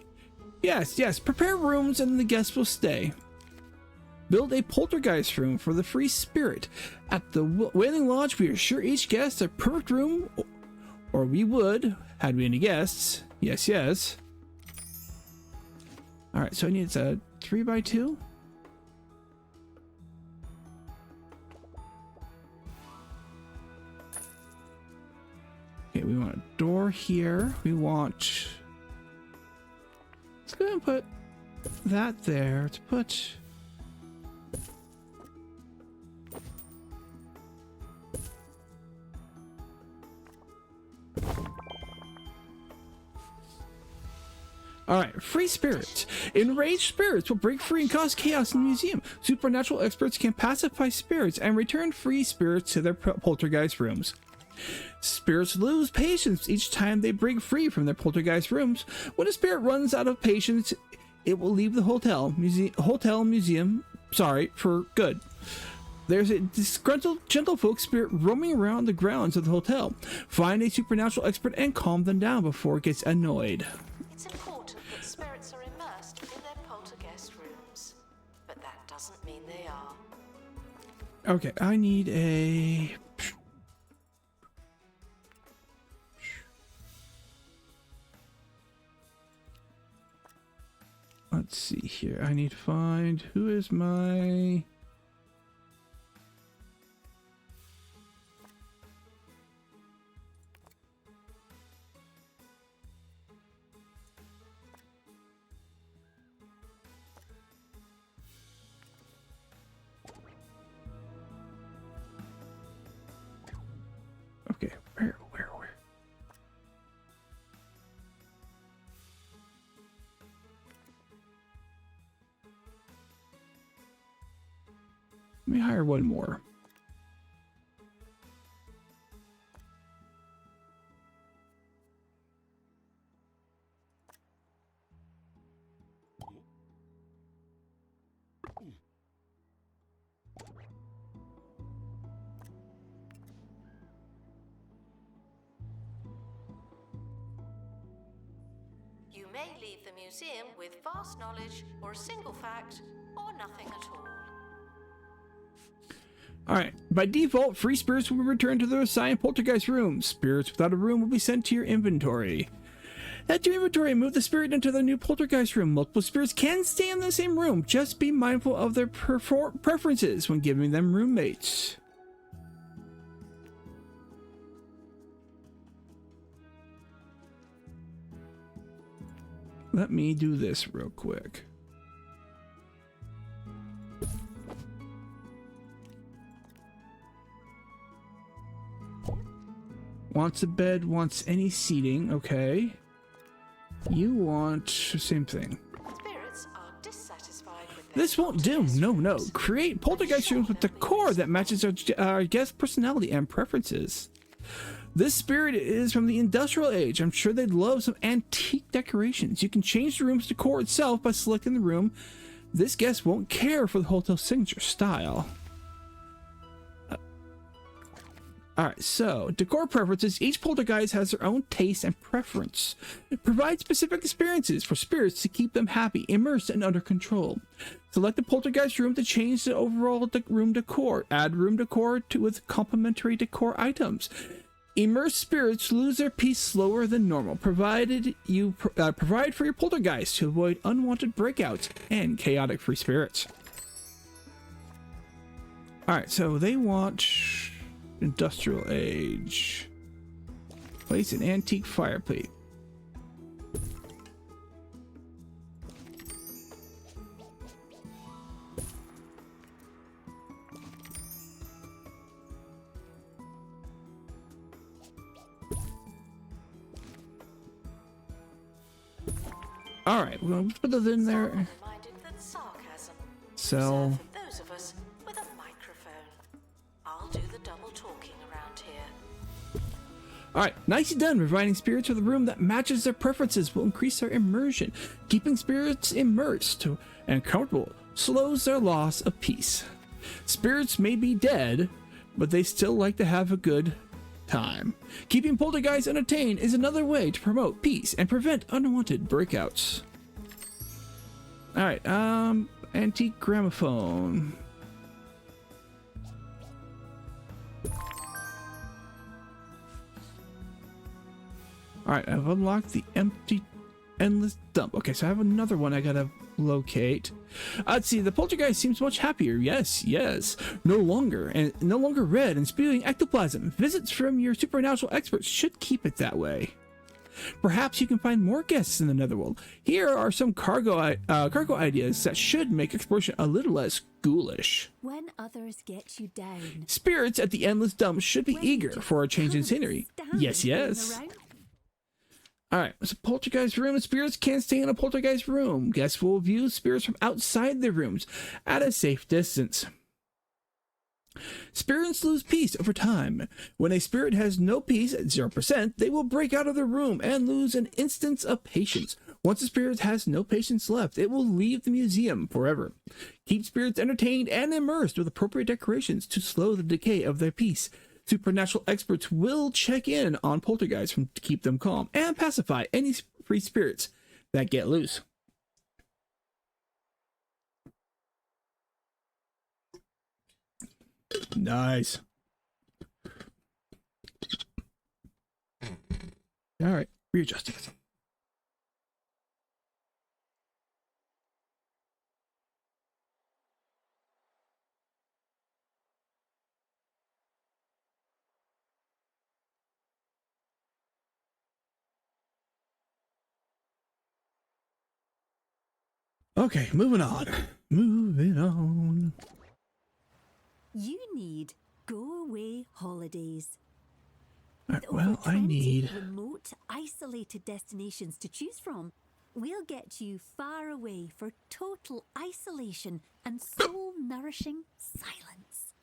Yes, prepare rooms and the guests will stay. Build a poltergeist room for the free spirit. At the Wailing Lodge, we assure each guest a perfect room, or we would, had we any guests. Yes. Alright, so I need a 3x2. Okay, we want a door here. We want... Let's go ahead and put that there. Let's put... Alright, free spirits. Enraged spirits will break free and cause chaos in the museum. Supernatural experts can pacify spirits and return free spirits to their poltergeist rooms. Spirits lose patience each time they break free from their poltergeist rooms. When a spirit runs out of patience, it will leave the museum, for good. There's a disgruntled gentlefolk spirit roaming around the grounds of the hotel. Find a supernatural expert and calm them down before it gets annoyed. It's important that spirits are immersed in their poltergeist rooms, but that doesn't mean they are. Okay, I need a... Let's see here. I need to find who is my... Okay, where? Let me hire one more. You may leave the museum with vast knowledge, or a single fact, or nothing at all. Alright, by default, free spirits will be returned to their assigned poltergeist rooms. Spirits without a room will be sent to your inventory. Head to your inventory and move the spirit into the new poltergeist room. Multiple spirits can stay in the same room. Just be mindful of their preferences when giving them roommates. Let me do this real quick. Wants a bed, wants any seating, okay. You want same thing. Spirits are dissatisfied with This won't do. No. Create poltergeist rooms with decor that matches our guest personality and preferences. This spirit is from the industrial age. I'm sure they'd love some antique decorations. You can change the room's decor itself by selecting the room. This guest won't care for the hotel signature style. Alright, so, decor preferences. Each poltergeist has their own taste and preference. Provide specific experiences for spirits to keep them happy, immersed, and under control. Select the poltergeist room to change the overall room decor. Add room decor with complementary decor items. Immersed spirits lose their peace slower than normal, provided you provide for your poltergeist to avoid unwanted breakouts and chaotic free spirits. Alright, so they want industrial age. Place an antique fireplace. Alright, we'll put it in there. Reminded that sarcasm Sell. reserved for those of us with a microphone. I'll do the double talking around here. Alright, nicely done. Providing spirits with a room that matches their preferences will increase their immersion. Keeping spirits immersed and comfortable slows their loss of peace. Spirits may be dead, but they still like to have a good time. Keeping poltergeists entertained is another way to promote peace and prevent unwanted breakouts. Alright, antique gramophone. Alright, I've unlocked the empty endless dump. Okay, so I have another one I gotta locate. Let's see, the poltergeist seems much happier. Yes. No longer red and spewing ectoplasm. Visits from your supernatural experts should keep it that way. Perhaps you can find more guests in the netherworld. Here are some cargo ideas that should make exploration a little less ghoulish. When others get you down. Spirits at the endless dump should be eager for a change in scenery. Yes. Alright, so poltergeist room. Spirits can't stay in a poltergeist room. Guests will view spirits from outside their rooms at a safe distance. Spirits lose peace over time. When a spirit has no peace at 0%, they will break out of their room and lose an instance of patience. Once a spirit has no patience left, it will leave the museum forever. Keep spirits entertained and immersed with appropriate decorations to slow the decay of their peace. Supernatural experts will check in on poltergeists to keep them calm and pacify any free spirits that get loose. Nice. All right, readjusting. Okay, moving on. You need Go Away Holidays. Alright, With well, over I 20 need... remote, isolated destinations to choose from. We'll get you far away for total isolation and soul-nourishing silence.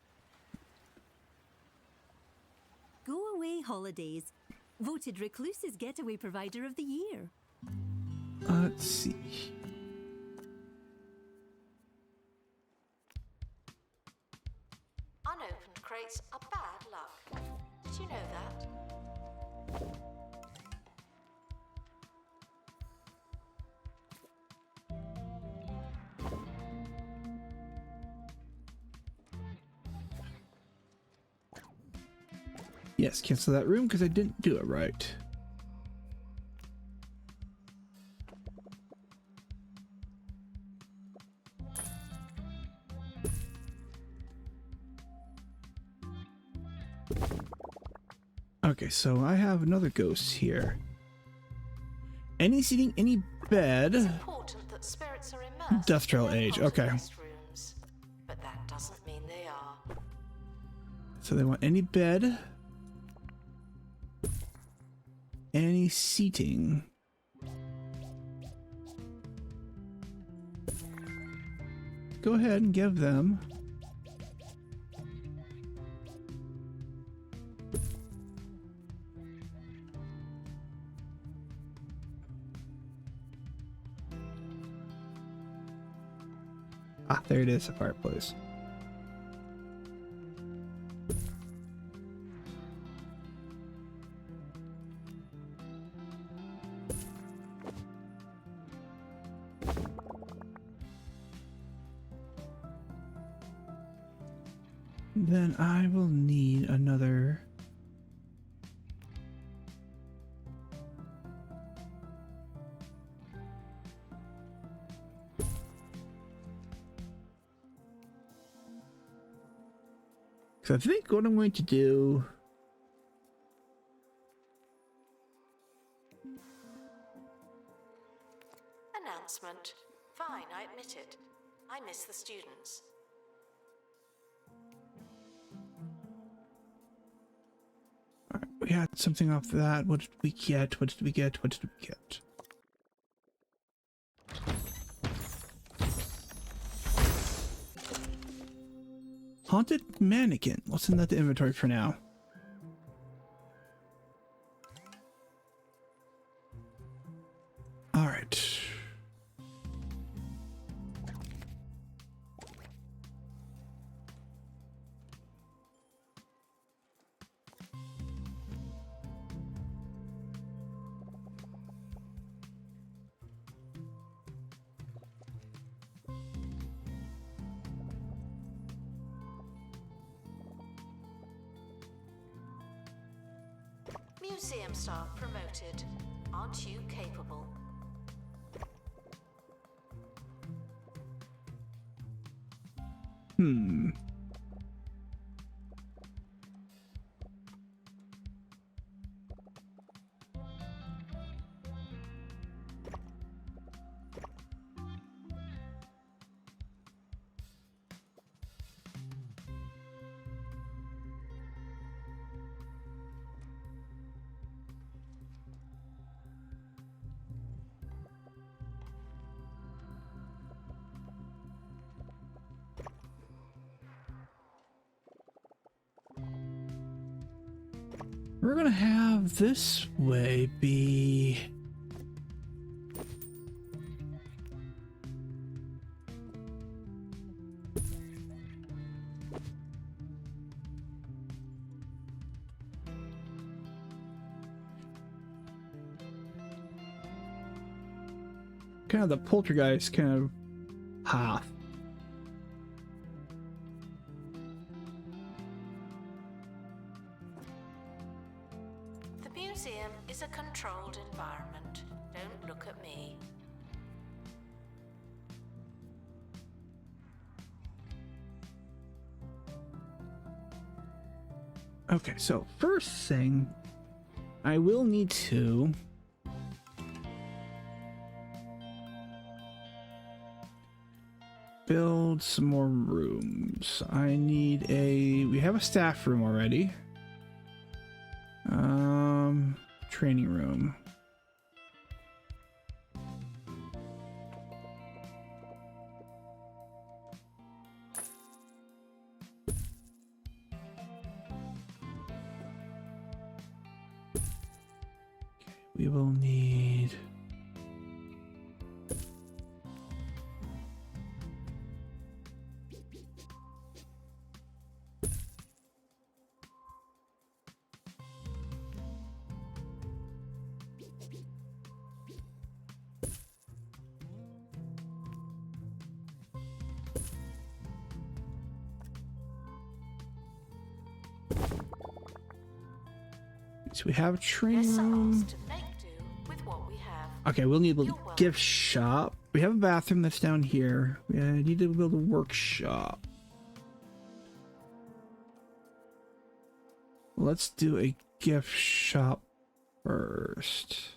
Go Away Holidays, voted Recluse's Getaway Provider of the Year. Let's see. Unopened crates are bad luck. Did you know that? Yes, cancel that room because I didn't do it right. Okay, so I have another ghost here. Any seating, any bed. It's important that spirits are immersed Industrial in their age, okay. poltergeist rooms, but that doesn't mean they are. So they want any bed, any seating. Go ahead and give them. Ah, there it is, a fireplace. Then I will need another. So I think what I'm going to do. Announcement. Fine, I admit it. I miss the students. Alright, we had something off that. What did we get? What did we get? What did we get? Haunted mannequin. Let's send that to inventory for now. All right. Museum staff promoted. Aren't you capable? Hmm. We're gonna have this way be kind of the poltergeist kind of half. The museum is a controlled environment. Don't look at me. Okay, so first thing, I will need to build some more rooms. I need we have a staff room already. Training room. We will need So we have a training There's some room. odds to make do with what we have. Okay, we'll need a You're welcome. gift shop. We have a bathroom that's down here. We need to build a workshop. Let's do a gift shop first.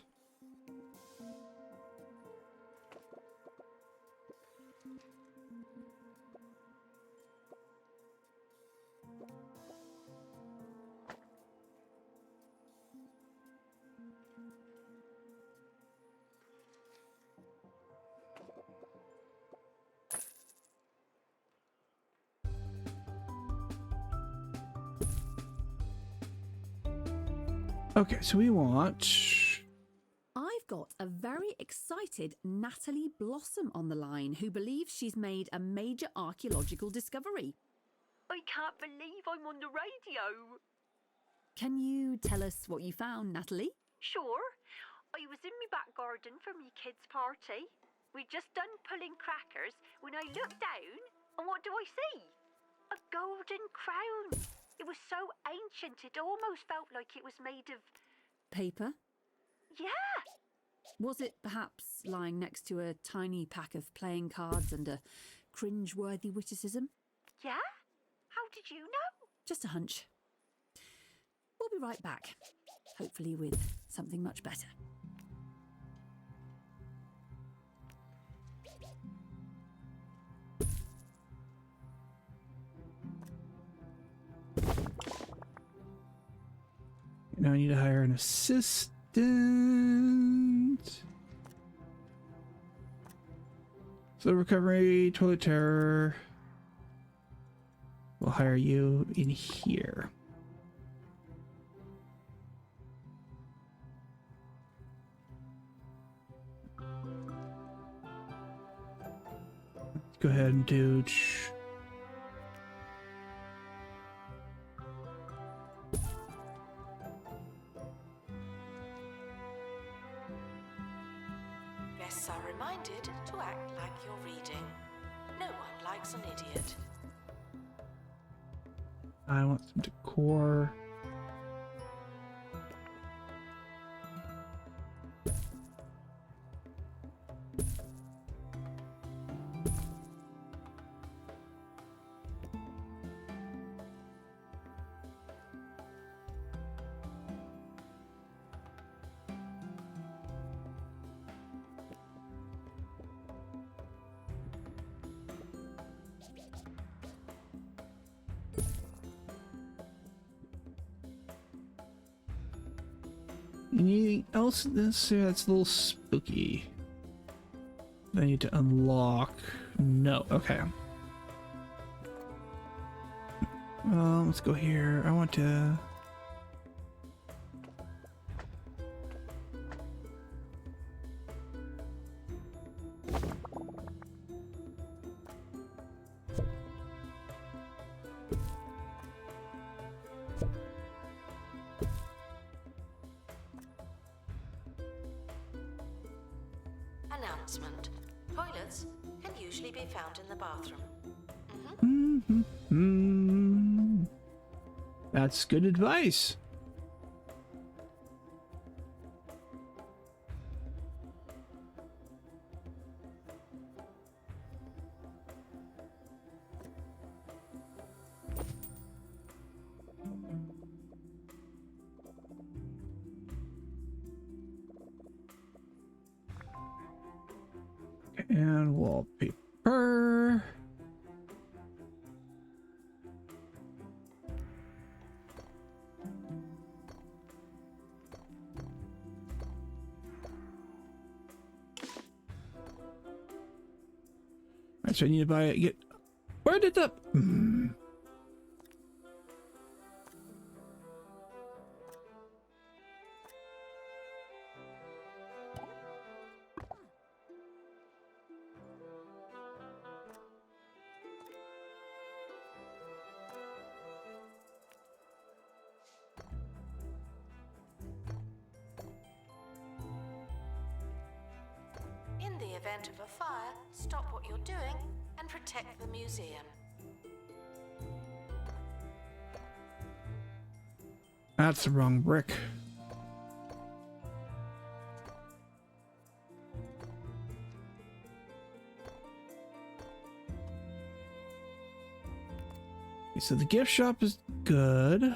Okay, so we want... I've got a very excited Natalie Blossom on the line who believes she's made a major archaeological discovery. I can't believe I'm on the radio. Can you tell us what you found, Natalie? Sure. I was in my back garden for me kids' party. We'd just done pulling crackers when I looked down, and what do I see? A golden crown. It was so ancient it almost felt like it was made of... Paper? Yeah! Was it perhaps lying next to a tiny pack of playing cards and a cringe-worthy witticism? Yeah? How did you know? Just a hunch. We'll be right back, hopefully with something much better. Now I need to hire an assistant. So recovery, toilet terror. We'll hire you in here. Let's go ahead and do... Guests are reminded to act like you're reading. No one likes an idiot. I want some decor. Anything else in this? Yeah, it's a little spooky. I need to unlock. No. Okay. Let's go here. I want to... Announcement. Toilets can usually be found in the bathroom. That's good advice. And wallpaper. Alright, so I need to buy it. Where did the... In the event of a fire, stop what you're doing and protect the museum. That's the wrong brick. so the gift shop is good.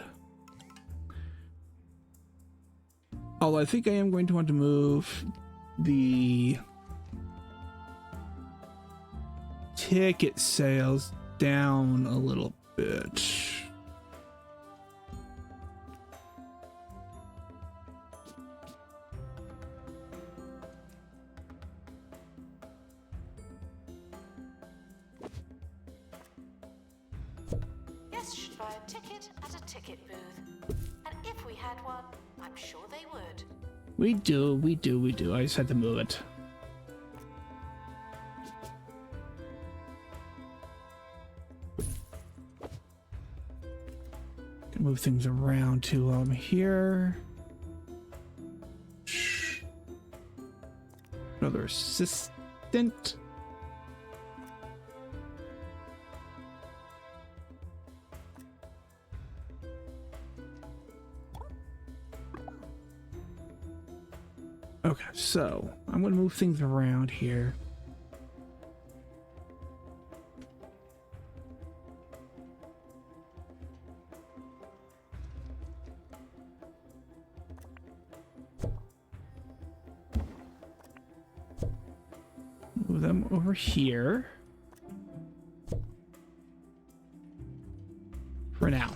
Although I think I am going to want to move the ticket sales down a little bit. Guests should buy a ticket at a ticket booth. And if we had one, I'm sure they would. We do. I just had to move it. Can move things around to here. Another assistant. Okay, so I'm going to move things around here. Move them over here. For now.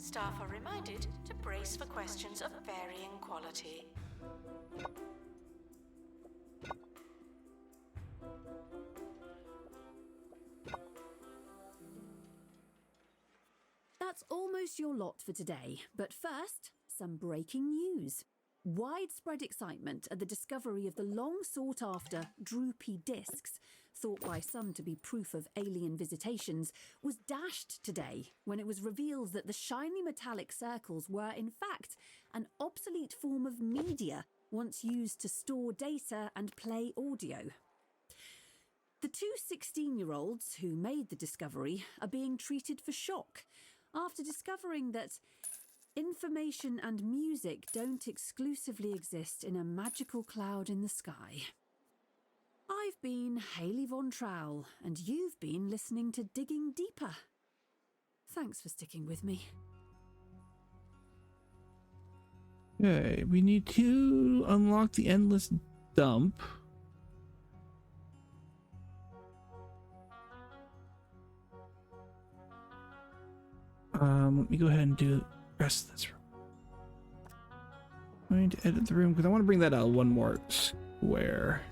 Staff are reminded to brace for questions of varying quality. That's almost your lot for today, but first, some breaking news. Widespread excitement at the discovery of the long-sought-after droopy discs, thought by some to be proof of alien visitations, was dashed today when it was revealed that the shiny metallic circles were, in fact, an obsolete form of media once used to store data and play audio. The two 16-year-olds who made the discovery are being treated for shock after discovering that information and music don't exclusively exist in a magical cloud in the sky. I've been Hayley Von Trowell, and you've been listening to Digging Deeper. Thanks for sticking with me. Okay, we need to unlock the endless dump. Let me go ahead and do the rest of this room. I'm going to edit the room because I want to bring that out one more square.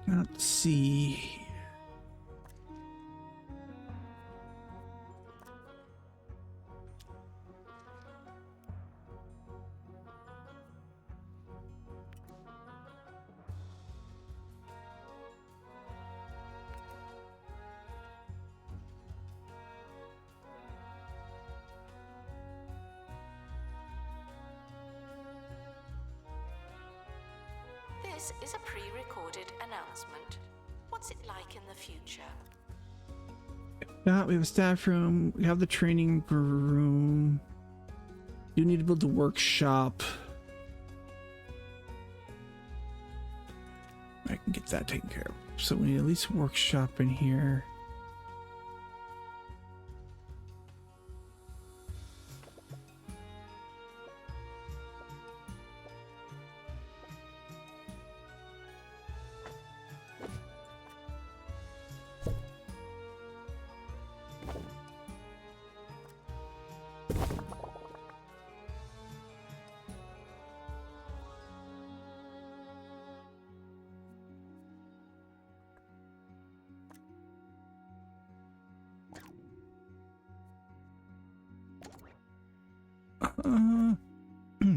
Let's see. This is a pre-recorded announcement. What's it like in the future? Yeah, we have a staff room. We have the training room. You need to build a workshop. I can get that taken care of. So we need at least a workshop in here.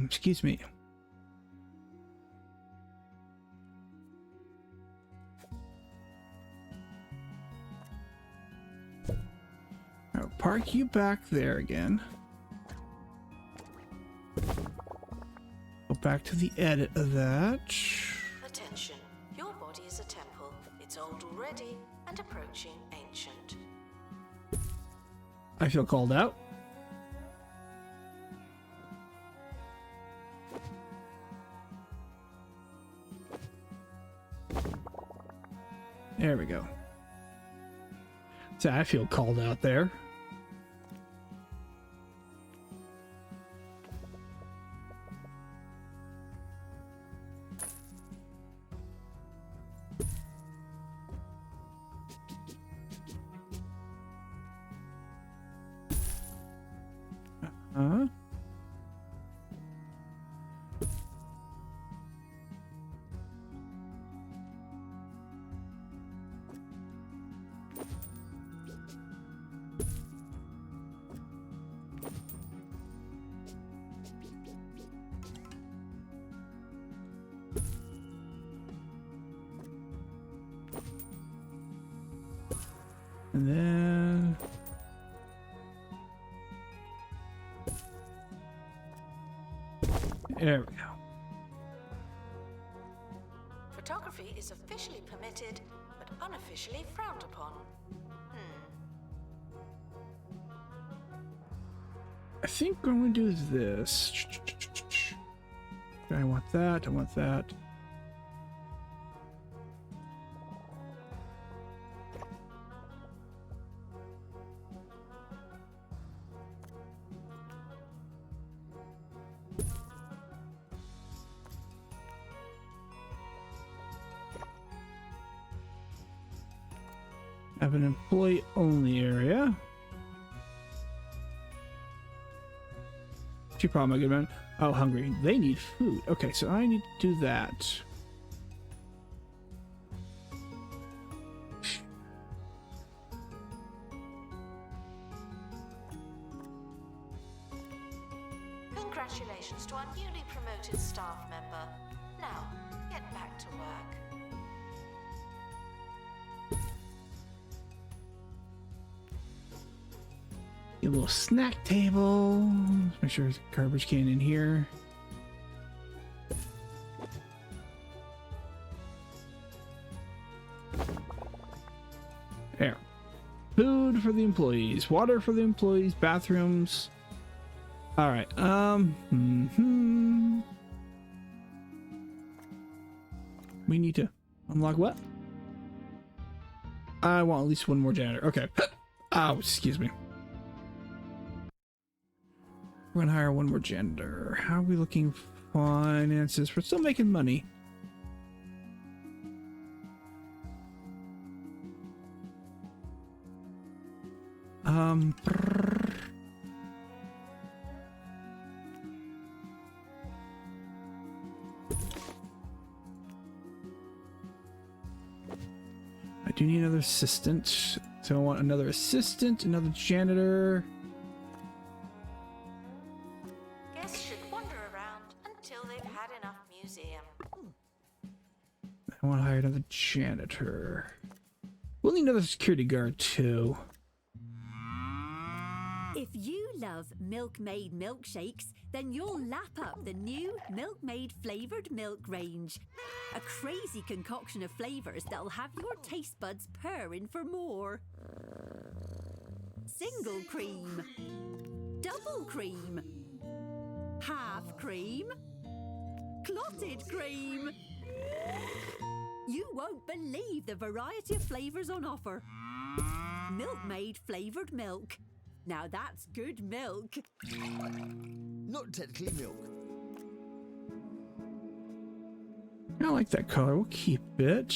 Excuse me. I'll park you back there again. Go back to the edit of that. Attention, your body is a temple. It's old already and approaching ancient. I feel called out. There we go. So I feel called out there. Huh? And then there we go. Photography is officially permitted, but unofficially frowned upon. I think what I'm gonna do is this. I want that. I want that. Have an employee only area. What's your problem, my good man? Oh, hungry. They need food. Okay, so I need to do that. Congratulations to our newly promoted staff member. Now, get back to work. A little snack table. Let's make sure there's a garbage can in here. There. Food for the employees, water for the employees, bathrooms. All right. We need to unlock what? I want at least one more janitor. Okay. Oh, excuse me. We're gonna hire one more janitor. How are we looking finances? We're still making money. I do need another assistant. So I want another assistant, another janitor. Guests should wander around until they've had enough museum. I want to hire another janitor. We'll need another security guard too. If you love Milkmaid milkshakes, then you'll lap up the new Milkmaid Flavoured Milk range. A crazy concoction of flavours that'll have your taste buds purring for more. Single cream. Double cream. Half cream. Clotted cream. You won't believe the variety of flavours on offer. Milkmaid Flavoured Milk. Now that's good milk. Not technically milk. I like that color. We'll keep it.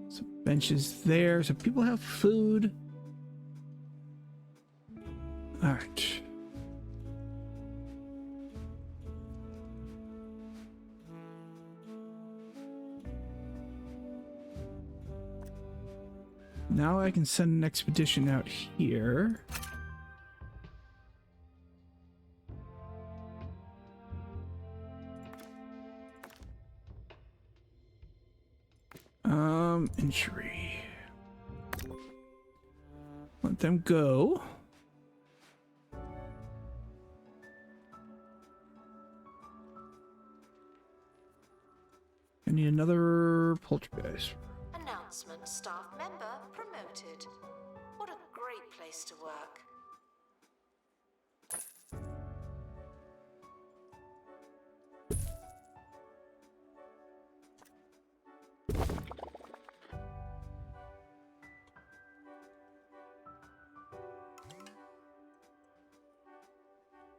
Some benches there so people have food. All right. Now I can send an expedition out here. Injury. Let them go. I need another poltergeist. Announcement: staff member promoted. What a great place to work.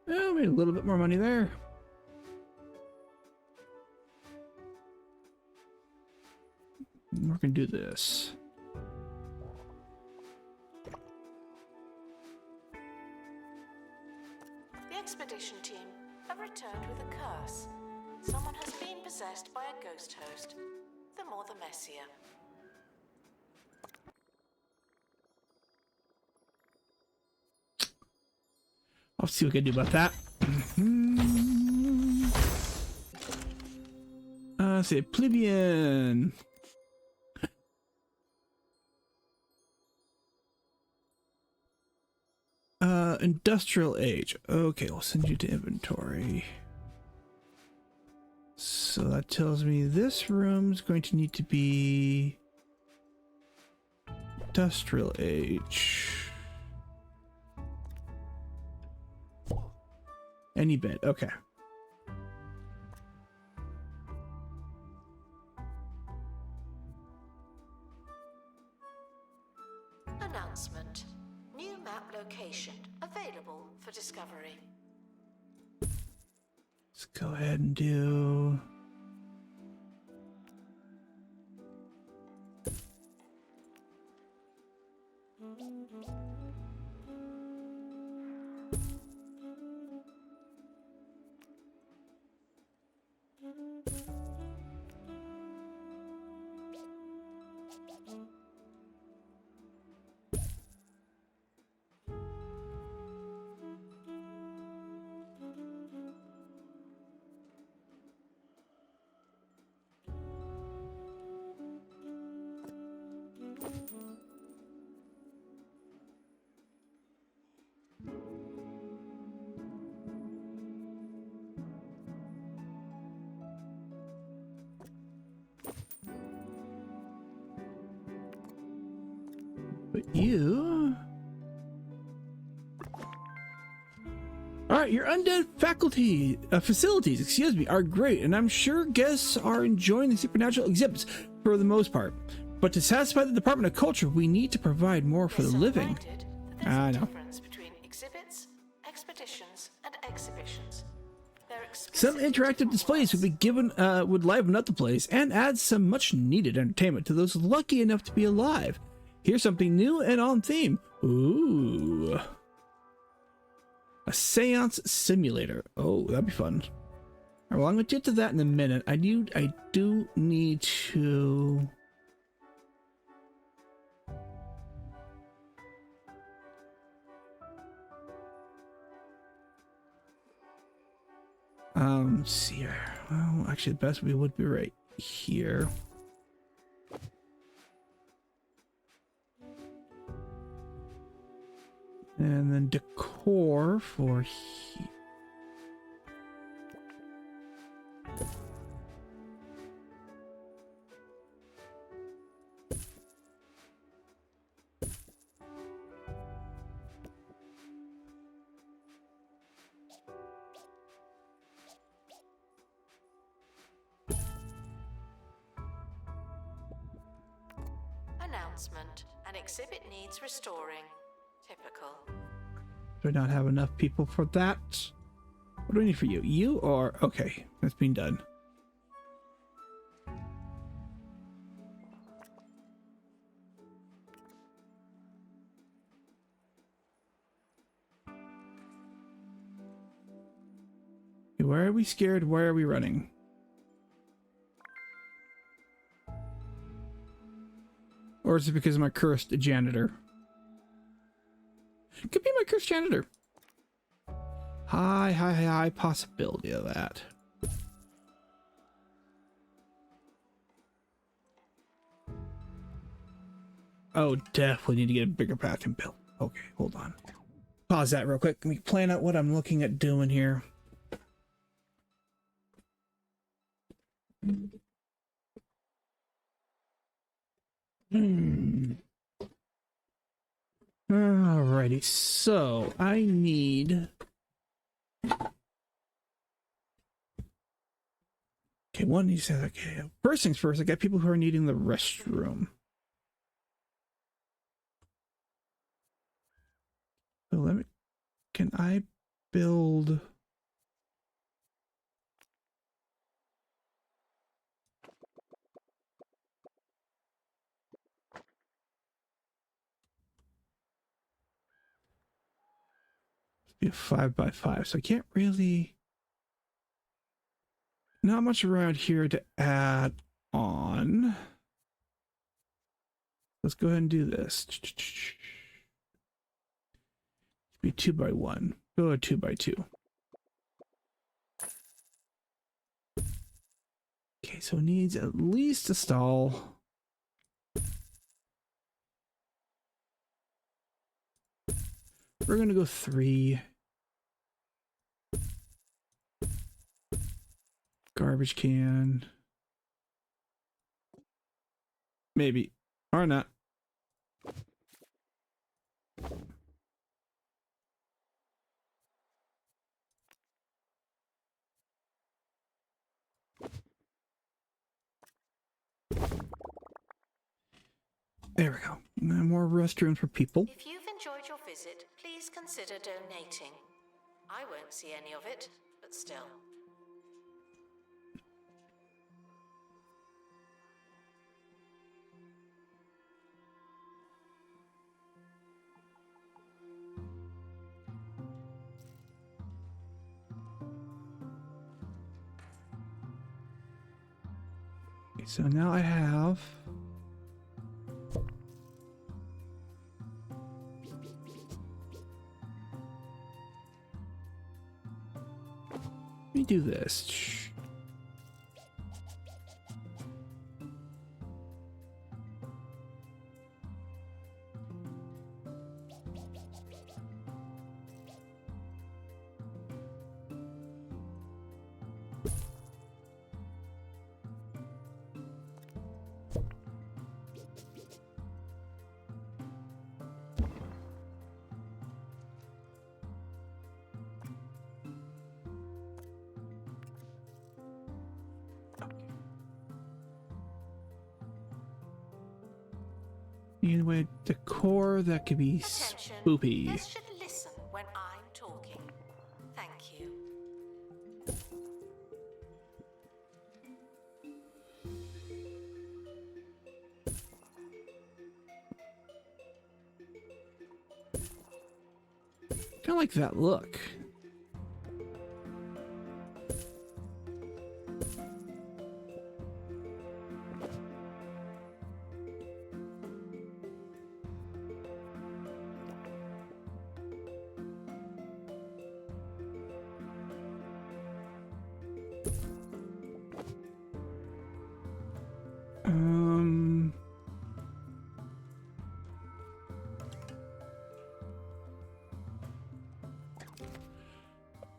Oh, made a little bit more money there. We're gonna do this. The expedition team have returned with a curse. Someone has been possessed by a ghost host. The more the messier. I'll see what I can do about that. Say plebeian. Industrial age. Okay, we'll send you to inventory. So that tells me this room's going to need to be industrial age. Any bit, okay. Announcement. New map location available for discovery. Let's go ahead and do... But you... Alright, your undead faculty, facilities, excuse me, are great, and I'm sure guests are enjoying the supernatural exhibits for the most part. But to satisfy the Department of Culture, we need to provide more for the living. I know. Difference between exhibits, expeditions, and exhibitions. Some interactive displays would be given, would liven up the place and add some much needed entertainment to those lucky enough to be alive. Here's something new and on theme. Ooh. A seance simulator. Oh, that'd be fun. Alright, well, I'm gonna get to that in a minute. I do need to... Let's see here. Well, actually, the best would be right here. And then decor for here. Announcement. An exhibit needs restoring. Typical. Do I not have enough people for that? What do I need for you? You are... Okay, that's being done. Why are we scared? Why are we running? Or is it because of my cursed janitor? It could be my cursed janitor. High possibility of that. Oh, definitely need to get a bigger bathroom built. Okay, hold on. Pause that real quick. Let me plan out what I'm looking at doing here. Alrighty, so I need... Okay, one he says, okay, first things first, I got people who are needing the restroom. So let me, can I build... Be a 5x5, so I can't really... Not much around here to add on. Let's go ahead and do this. Be 2x1. Go a 2x2. Okay, so it needs at least a stall. We're gonna go 3. Garbage can. Maybe. Or not. There we go. More restrooms for people. If you've enjoyed your visit, please consider donating. I won't see any of it, but still. Okay, so now I have... Let me do this. Anyway, decor that could be Attention. spoopy. This should listen when I'm talking. Thank you. Kind of like that look.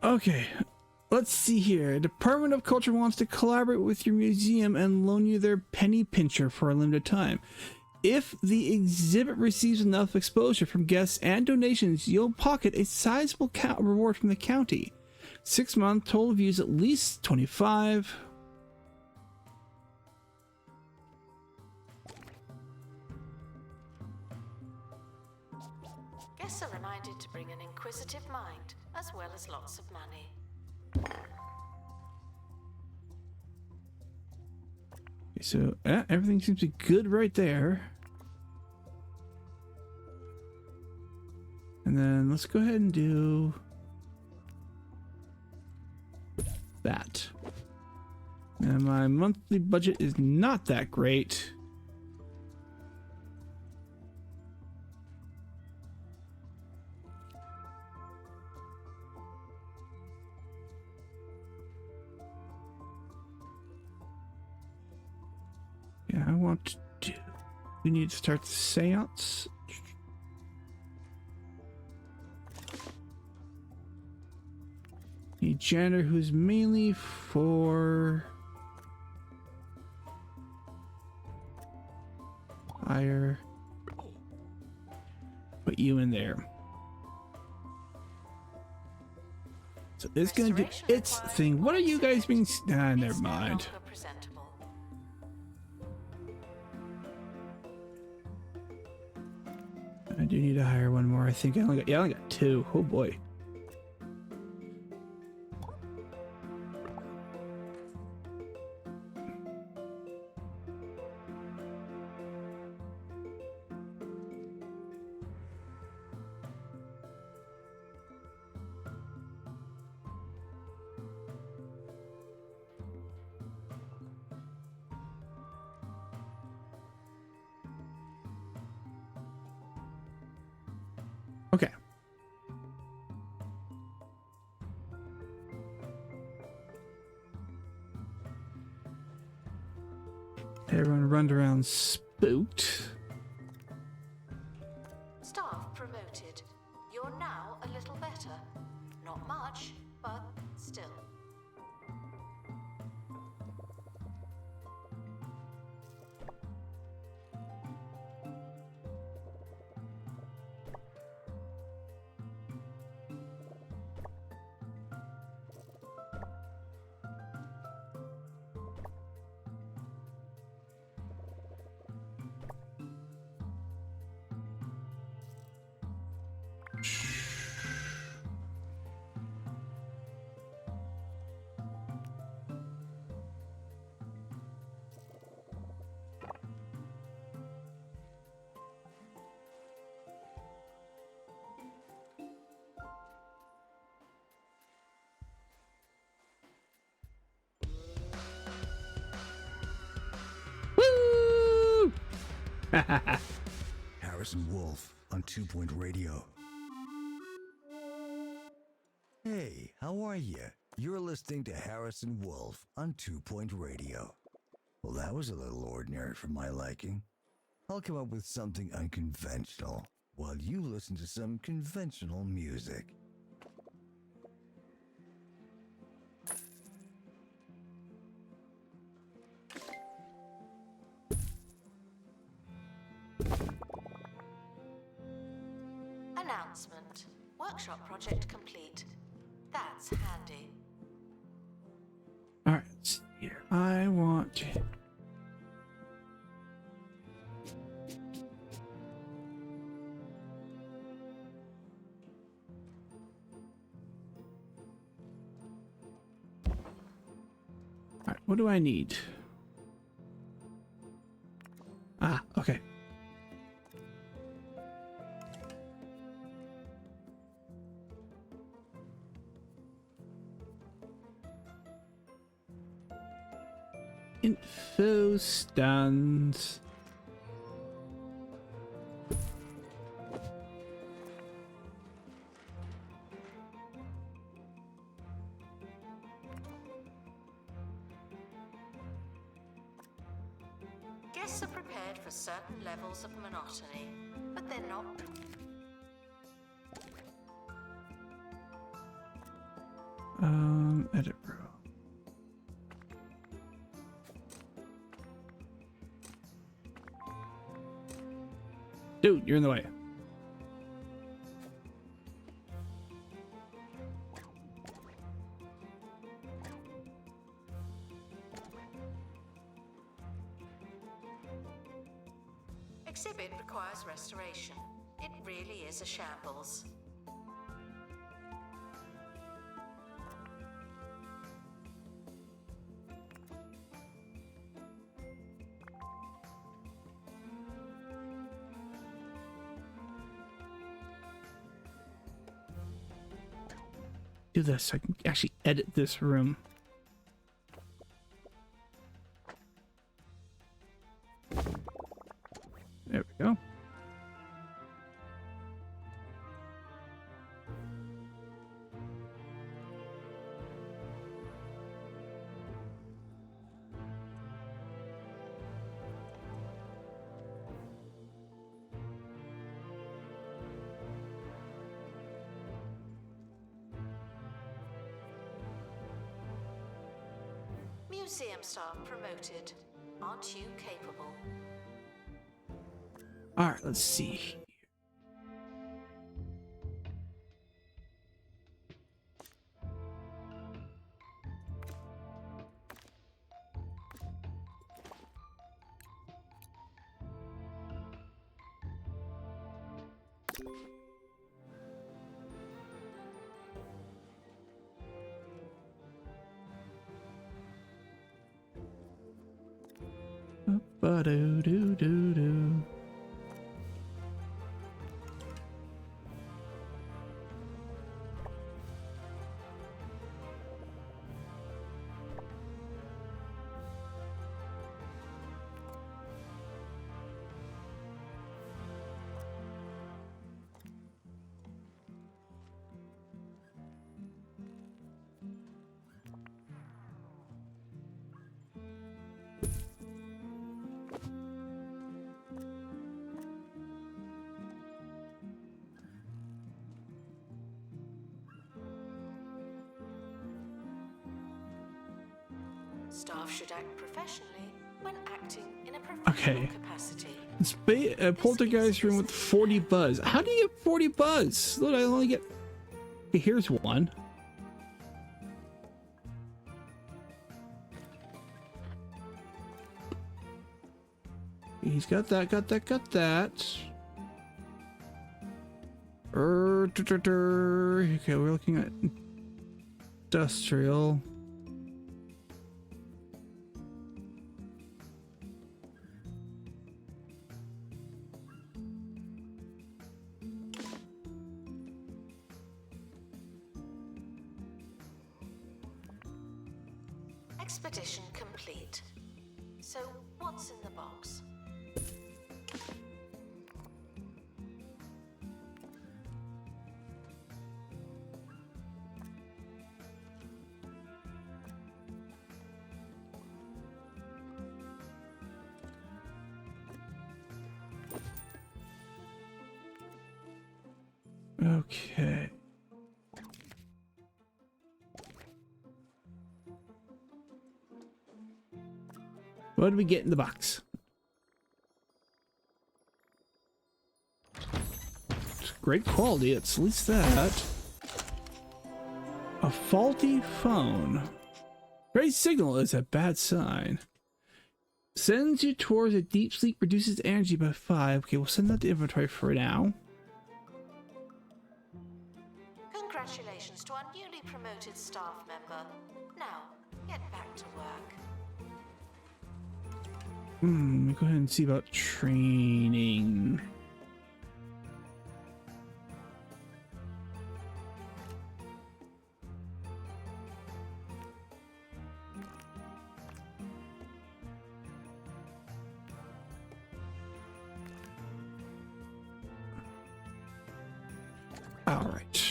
Okay, let's see here. Department of Culture wants to collaborate with your museum and loan you their penny pincher for a limited time. If the exhibit receives enough exposure from guests and donations, you'll pocket a sizable reward from the county. 6-month total views at least 25. Guests are reminded to bring an inquisitive mind, as well as lots of money. Okay, so everything seems to be good right there. And then let's go ahead and do that. And my monthly budget is not that great. Yeah, I want to do We need to start the seance. Need janitor who's mainly for fire. Put you in there. So it's gonna do its thing. What are you guys being? Ah, never mind. I do need to hire one more. I think I only got two. Oh boy. Okay. Everyone run around spooked. Staff promoted. You're now a little better. Not much, but still. Woo! Harrison Wolf on 2 Point Radio. Hey, how are you? You're listening to Harrison Wolf on 2 Point Radio. Well, that was a little ordinary for my liking. I'll come up with something unconventional while you listen to some conventional music. Announcement. Workshop project complete. That's handy. All right, let's see here. I want to. All right, what do I need? Ah, okay. Info stands. Guests are prepared for certain levels of monotony, but they're not. Edinburgh. Dude, you're in the way. Exhibit requires restoration. It really is a shambles. Do this so I can actually edit this room. There we go. Museum staff promoted. Aren't you capable? All right, let's see. Ba-do-do-do-do. Staff should act professionally when acting in a professional Okay. capacity. Poltergeist room with 40 buzz. How do you get 40 buzz? Look, I only get... Okay, here's one. He's got that, got that, got that. Okay, we're looking at industrial. Expedition complete. So, what's in the box? Okay. What did we get in the box? It's great quality, it's at least that. A faulty phone. Great signal is a bad sign. Sends you towards a deep sleep, reduces energy by 5. Okay, we'll send that to inventory for now. Congratulations to our newly promoted staff member. Now, get back to work. Let me go ahead and see about training. All right.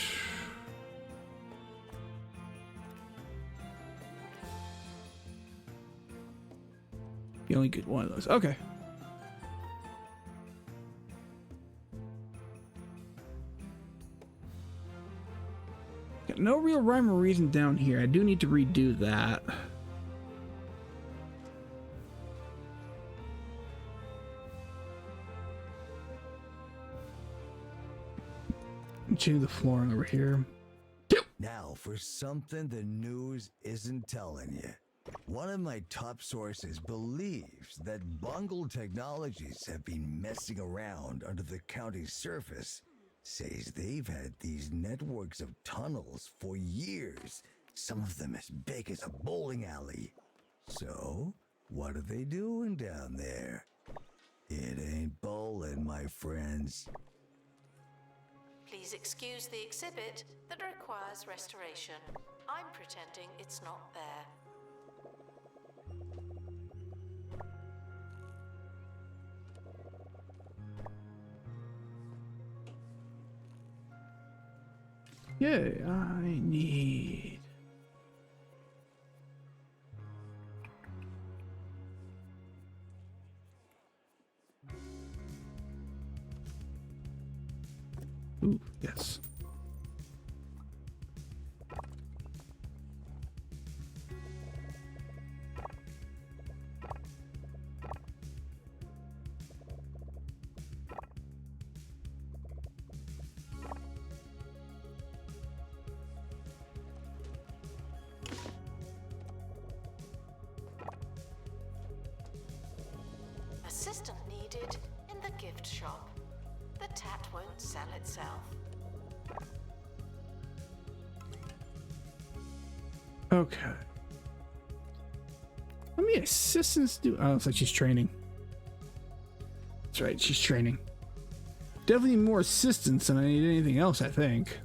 You only get one of those. Okay. Got no real rhyme or reason down here. I do need to redo that. Change the flooring over here. Now for something the news isn't telling you. One of my top sources believes that Bungle Technologies have been messing around under the county's surface. Says they've had these networks of tunnels for years, some of them as big as a bowling alley. So, what are they doing down there? It ain't bowling, my friends. Please excuse the exhibit that requires restoration. I'm pretending it's not there. Yay, I need... Ooh, yes. assistant needed in the gift shop. The tat won't sell itself. Okay. How many assistants do... Oh, it's like she's training. That's right, she's training. Definitely more assistants than I need anything else, I think.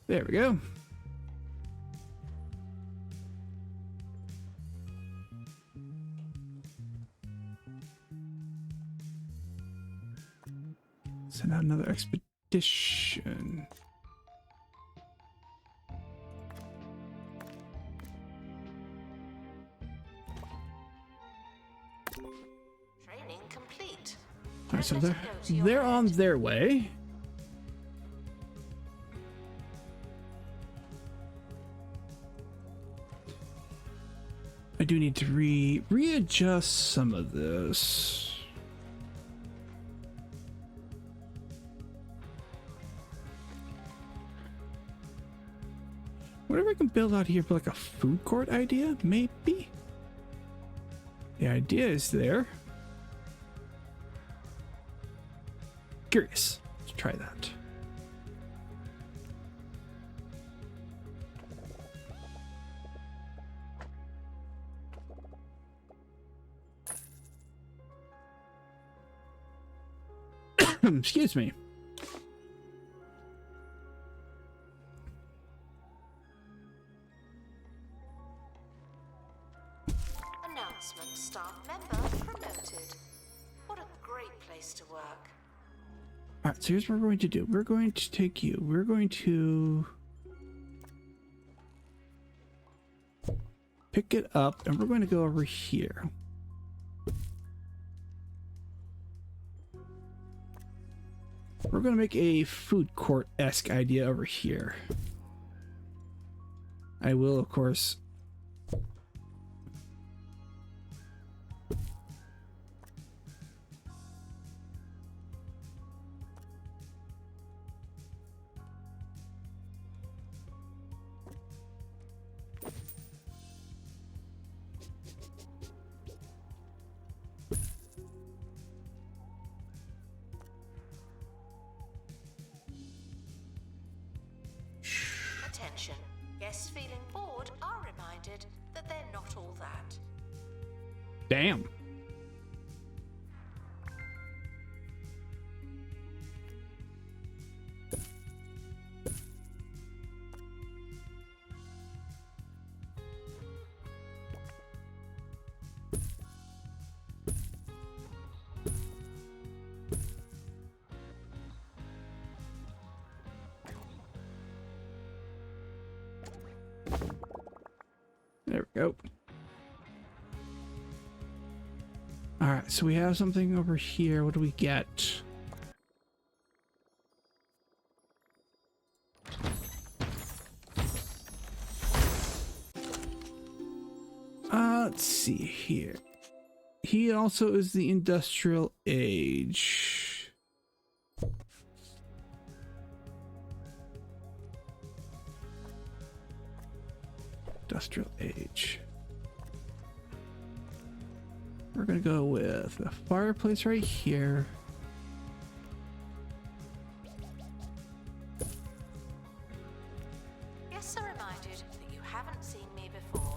There we go. Send out another expedition. Training complete. Alright, so Let it go to your they're on head. their way. I do need to readjust some of this. Whatever I can build out here for like a food court idea, maybe? The idea is there. Curious. Let's try that. Excuse me. Announcement: staff member promoted. What a great place to work. Alright, so here's what we're going to do. We're going to take you. We're going to pick it up and we're going to go over here. We're going to make a food court-esque idea over here. I will, of course, Attention. Guests feeling bored are reminded that they're not all that. damn. There we go. All right, so we have something over here. What do we get? Let's see here. He also is the industrial age. Industrial age. We're gonna go with the fireplace right here. Guests are reminded that you haven't seen me before.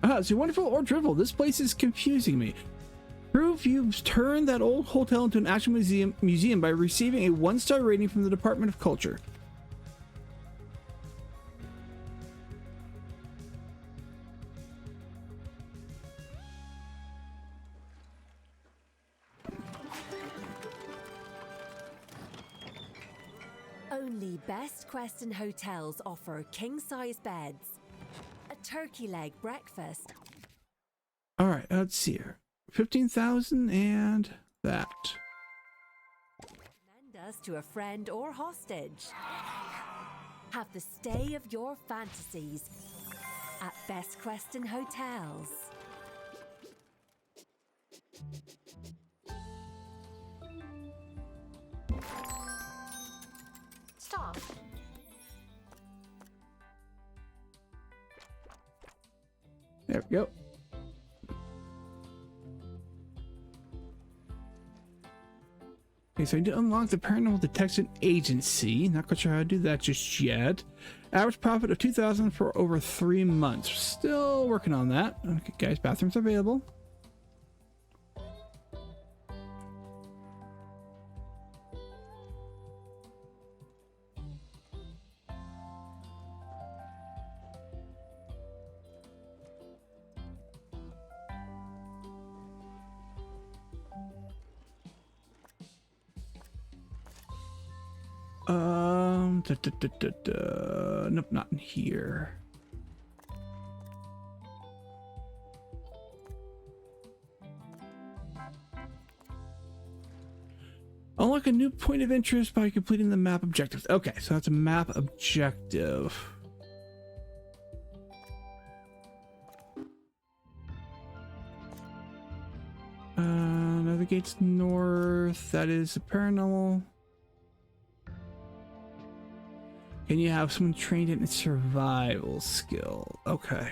Ah, it's a wonderful or drivel. This place is confusing me. Prove you've turned that old hotel into an actual museum by receiving a 1-star rating from the Department of Culture. Best Queston Hotels offer king-size beds, a turkey leg breakfast. All right, let's see here. 15,000 and that. Recommend us to a friend or hostage. Have the stay of your fantasies at Best Queston Hotels. Staff. There we go. Okay, so I did unlock the Paranormal Detection Agency. Not quite sure how to do that just yet. Average profit of 2,000 for over 3 months. Still working on that. Okay, guys, bathrooms are available. Nope, not in here. Unlock a new point of interest by completing the map objectives. Okay, so that's a map objective. Navigates north. That is a paranormal. Can you have someone trained in a survival skill? Okay.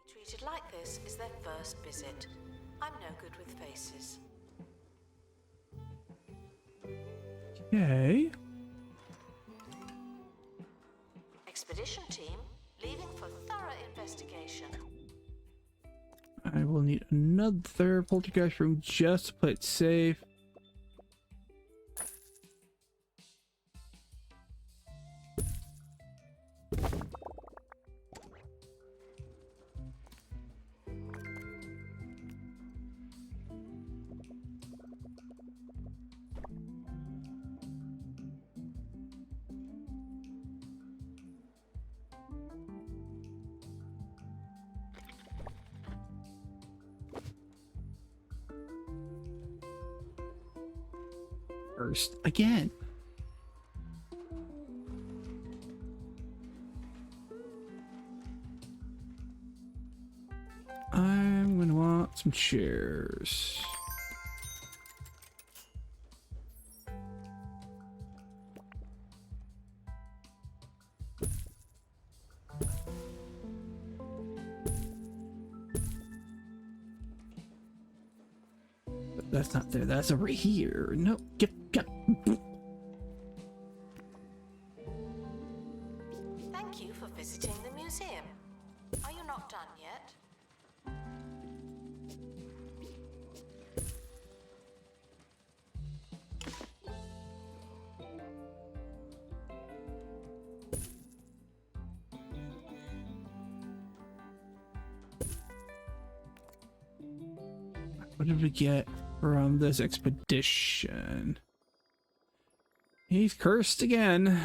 Treated like this is their first visit. I'm no good with faces. Okay. Expedition team leaving for thorough investigation. I will need another poltergeist room just to play it safe. First again. I'm gonna want some chairs. But that's not there. That's over here. No, get. Thank you for visiting the museum. Are you not done yet? What did we get from this expedition? He's cursed again.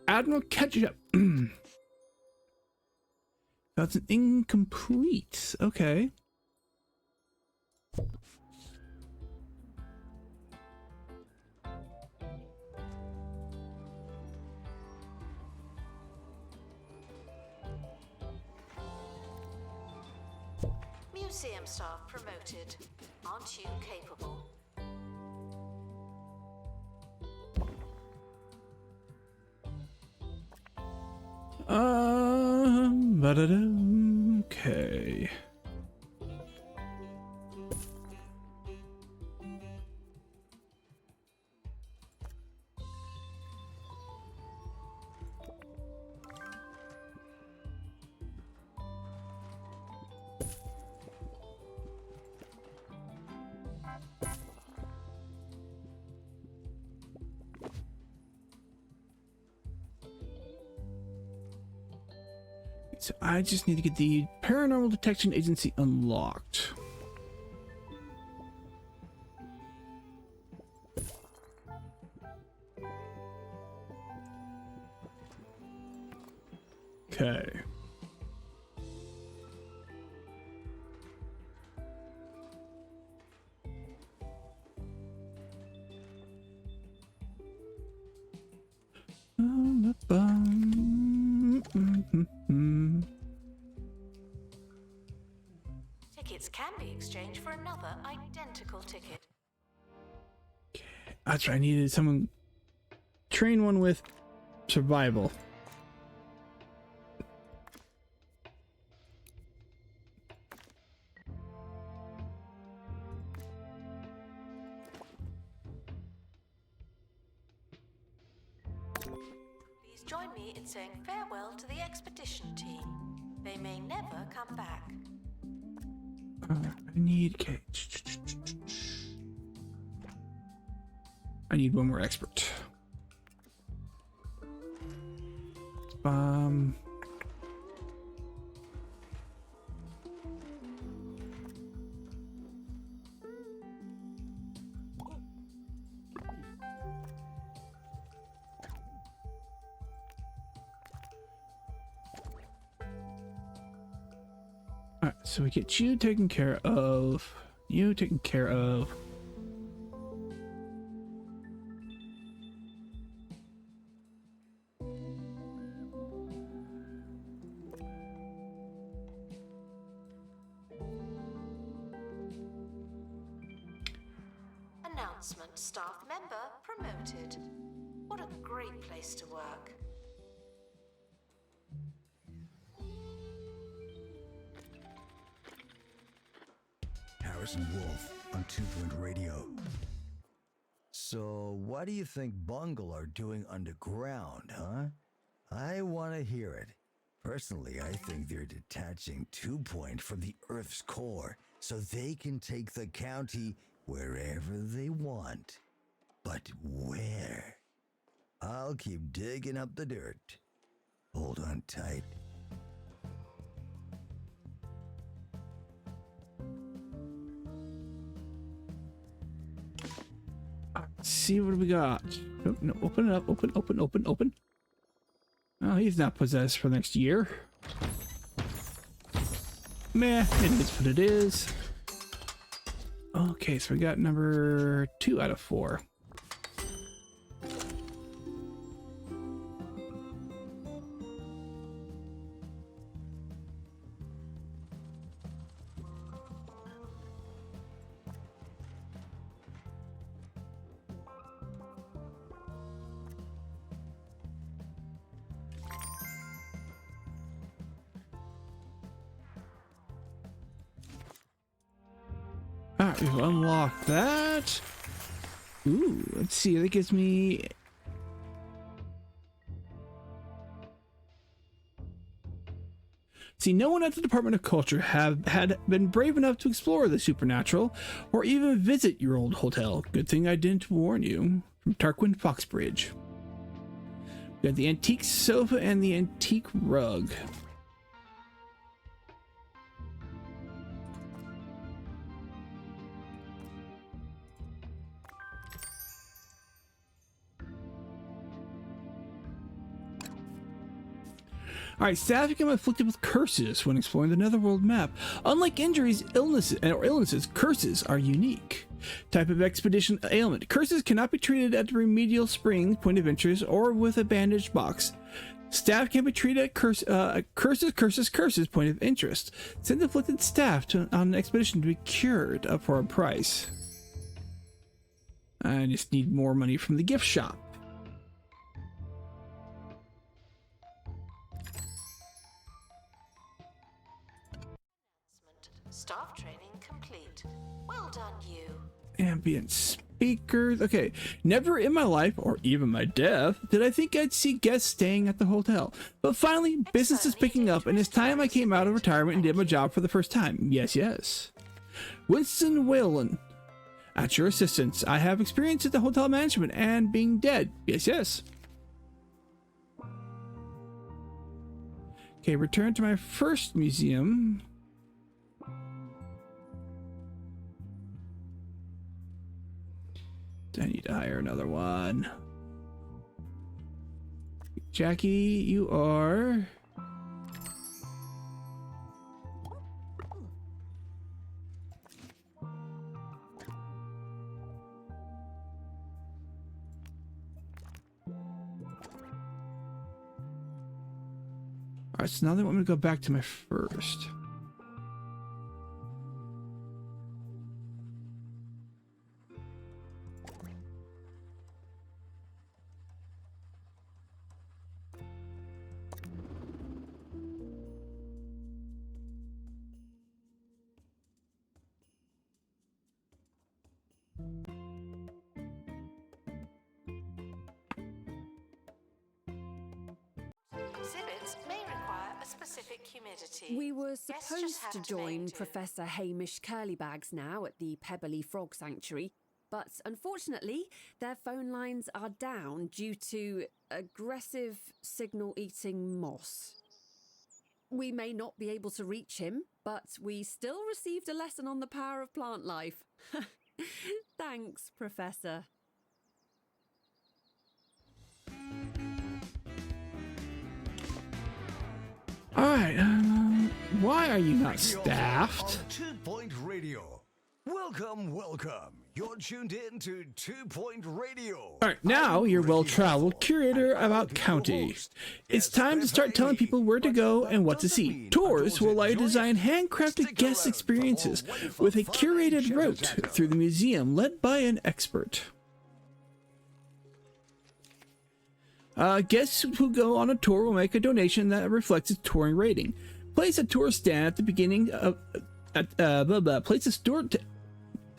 Admiral Ketchup. That's an incomplete. Okay. Museum staff promoted. Aren't you capable? Okay. So I just need to get the Paranormal Detection Agency unlocked. Okay. Tickets can be exchanged for another identical ticket. That's right. I needed someone train one with survival. Please join me in saying farewell to the expedition team. They may never come back. I need... Okay. I need one more expert. Alright, so we get you taken care of. You taken care of. Announcement: staff member promoted. What a great place to work. Harrison Wolf on 2 Point Radio. So, what do you think Bungle are doing underground, huh? I want to hear it. Personally, I think they're detaching 2 Point from the Earth's core so they can take the county wherever they want. But where? I'll keep digging up the dirt. Hold on tight. Let's see what we got. Oh, no, open it up. Open. Oh, he's not possessed for next year. Meh, it is what it is. Okay, so we got number 2 out of 4. Alright, we've unlocked that. Ooh, let's see. That gives me... See, no one at the Department of Culture had been brave enough to explore the supernatural or even visit your old hotel. Good thing I didn't warn you. From Tarquin Foxbridge. We got the antique sofa and the antique rug. Alright, staff become afflicted with curses when exploring the Netherworld map. Unlike injuries, illnesses, curses are unique. Type of expedition ailment. Curses cannot be treated at the remedial spring point of interest or with a bandaged box. Staff can be treated at curses point of interest. Send afflicted staff on an expedition to be cured for a price. I just need more money from the gift shop. Staff training complete. Well done, you. Ambient speakers. Okay, never in my life, or even my death, did I think I'd see guests staying at the hotel. But finally, business is picking up, and it's time I came out of retirement and did my job for the first time. Yes. Winston Whalen. At your assistance, I have experience at the hotel management and being dead. Yes. Okay, return to my first museum. I need to hire another one. Jackie, you are... Alright, so now they want me to go back to my first. Exhibits may require a specific humidity. We were Guests just supposed have to name join to. Professor Hamish Curlybags now at the Pebbly Frog Sanctuary, but unfortunately, their phone lines are down due to aggressive signal-eating moss. We may not be able to reach him, but we still received a lesson on the power of plant life. Thanks, Professor. Alright, why are you not Radio staffed? On 2 Point Radio. Welcome, welcome. You're tuned in to 2 Point Radio. Alright, now I'm you're Ricky well-traveled Hall, curator and about I'll be your county. host. It's Yes, time to Beth start telling Ivy, people where to but go that and what to doesn't see. mean I Tours don't will allow you to enjoy design it. handcrafted Stick guest around experiences for more with a wonderful fun and curated route chatter-chatter. through the museum led by an expert. Guests who go on a tour will make a donation that reflects its touring rating. Place a tour stand at the beginning of place a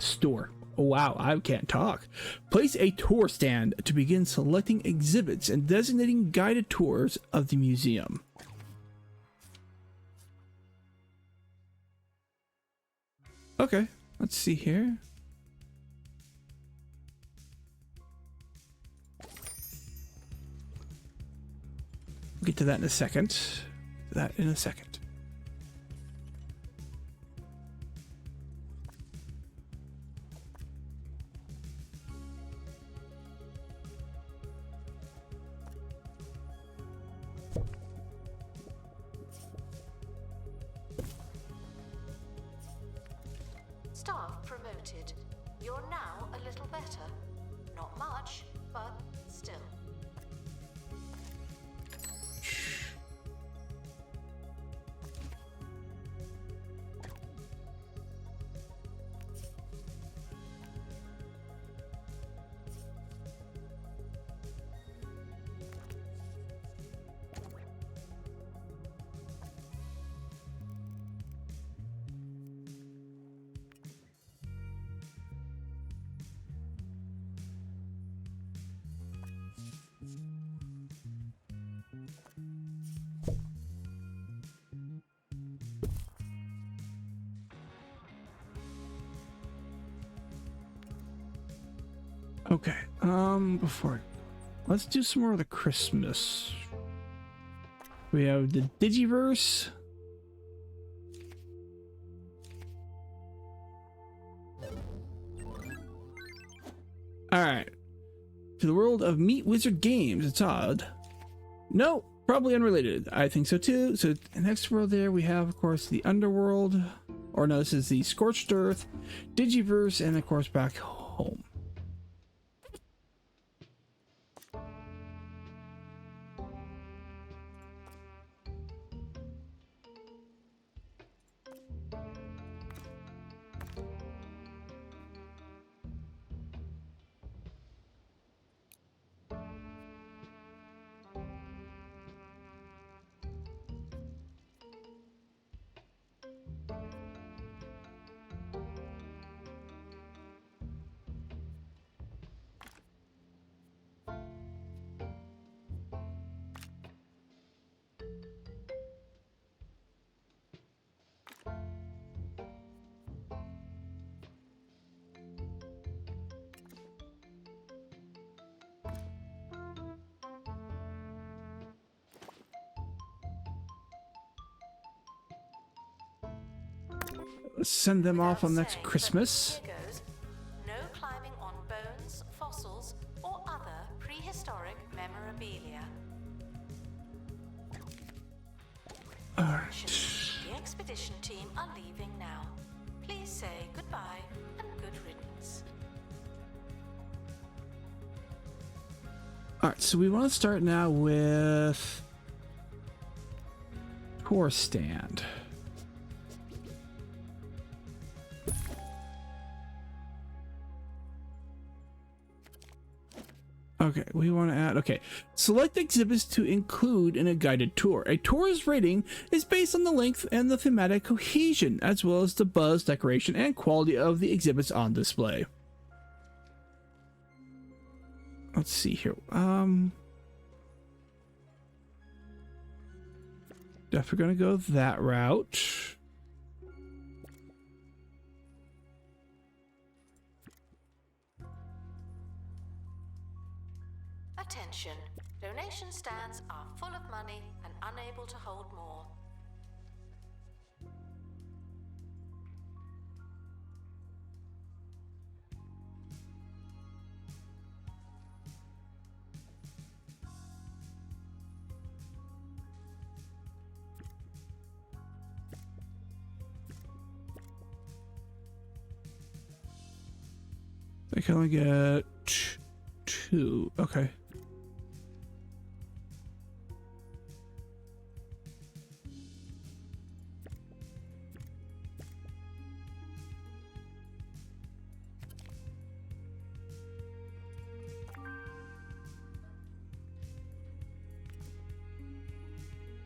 store. Oh, wow, I can't talk. Place a tour stand to begin selecting exhibits and designating guided tours of the museum. Okay, let's see here. We'll get to that in a second. Staff promoted. You're now a little better. Not much, but still. Okay, let's do some more of the Christmas. We have the Digiverse. Alright. To the world of Meat Wizard Games. It's odd. No, probably unrelated. I think so too. So the next world there we have, of course, the Underworld. Or no, this is the Scorched Earth, Digiverse, and of course back home. send them off on Without next saying, Christmas. but here goes. No climbing on bones, fossils, or other prehistoric memorabilia. Alright. The expedition team are leaving now. Please say goodbye and good riddance. Alright, so we want to start now with tour stand. Okay, we want to add, okay. Select exhibits to include in a guided tour. A tour's rating is based on the length and the thematic cohesion, as well as the buzz, decoration, and quality of the exhibits on display. Let's see here. Definitely gonna go that route. Attention. Donation stands are full of money and unable to hold more. I can only get two. Okay.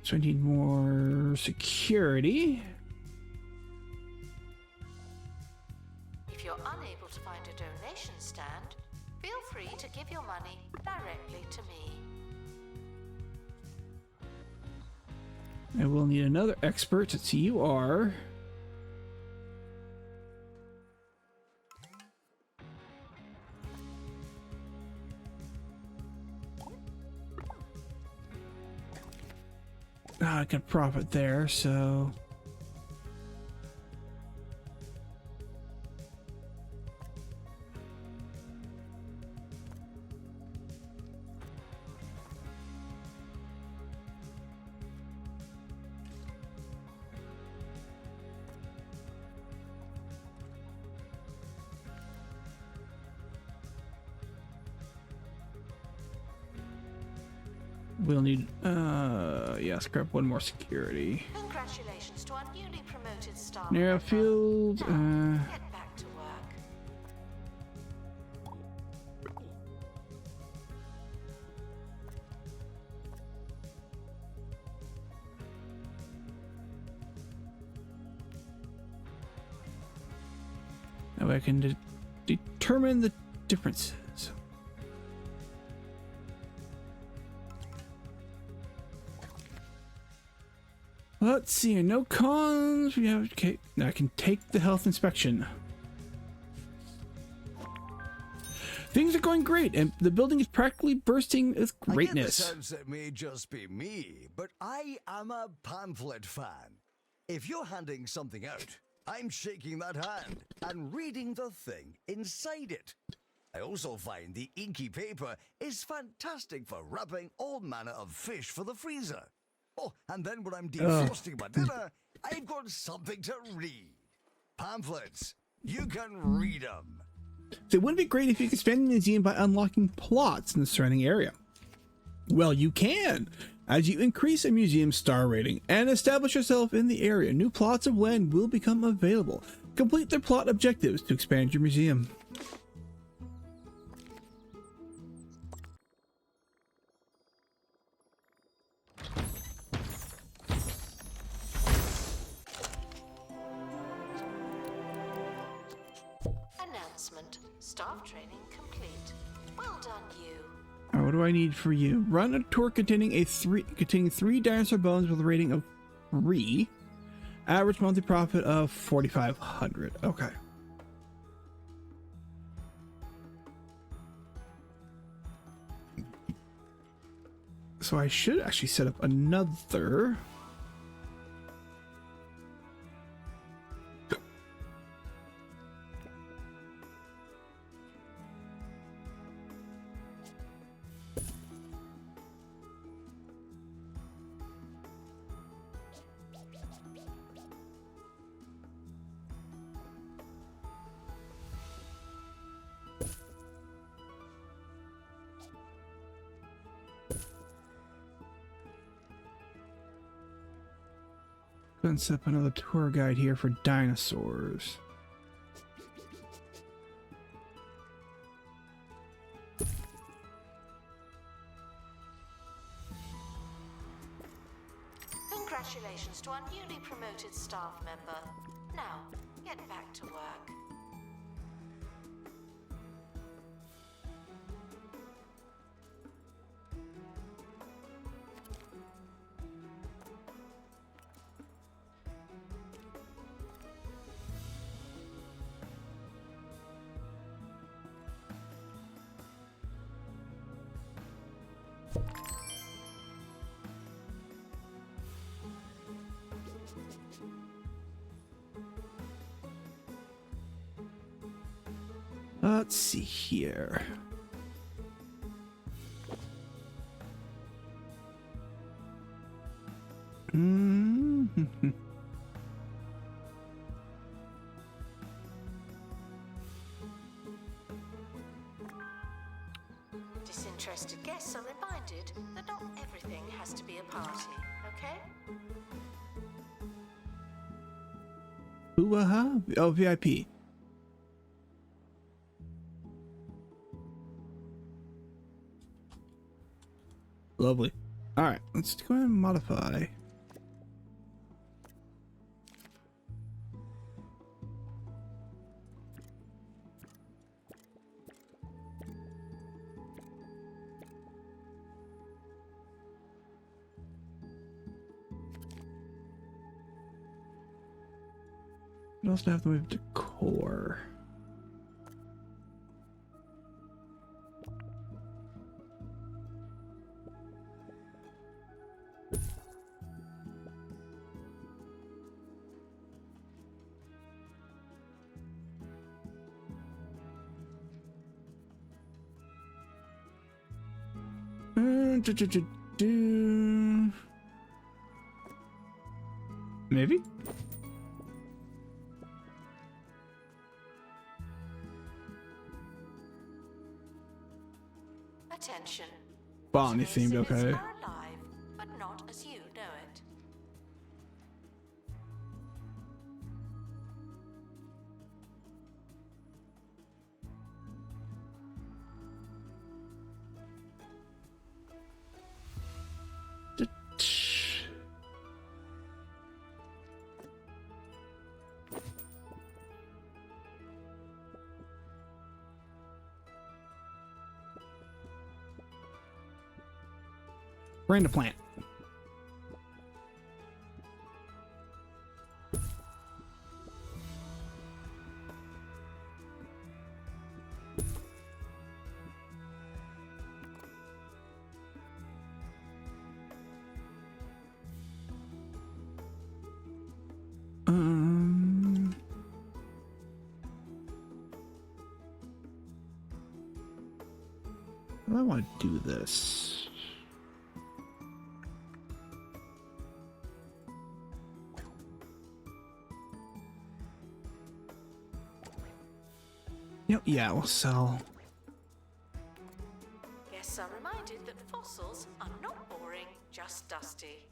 So I need more security. If you're unable to find a donation stand, feel free to give your money directly to me. I will need another expert. Let's see, you are. I can profit there, so. We'll need, yeah, scrap one more security. Congratulations to our newly promoted staff. Narrow field, Now, get back to work. that way I can determine the differences. Let's see, no cons. We have, okay, now I can take the health inspection. Things are going great, and the building is practically bursting with I get the greatness. sense it may just be me, but I am a pamphlet fan. If you're handing something out, I'm shaking that hand and reading the thing inside it. I also find the inky paper is fantastic for wrapping all manner of fish for the freezer. Oh, and then when I'm defrosting my dinner, I've got something to read. Pamphlets. You can read them. So it wouldn't be great if you could expand the museum by unlocking plots in the surrounding area. Well, you can. As you increase a museum's star rating and establish yourself in the area, new plots of land will become available. Complete their plot objectives to expand your museum. Announcement. Staff training complete. Well done, you. Alright, what do I need for you? Run a tour containing three dinosaur bones with a rating of 3. Average monthly profit of 4,500. Okay. So I should actually set up another. go and set up another tour guide here for dinosaurs. Congratulations to our newly promoted staff member. Now, get back to work. Let's see here. Mm-hmm. Disinterested guests are reminded that not everything has to be a party, okay? Ooh-aha. Oh, VIP. Lovely. Alright, let's go ahead and modify. We also have to move to core. Maybe? Attention. Bonnie Today's seemed exhibits okay. are alive, but not as you know it. Brain to plant. I want to do this. Yep, yeah, we'll sell. Guests are reminded that fossils are not boring, just dusty.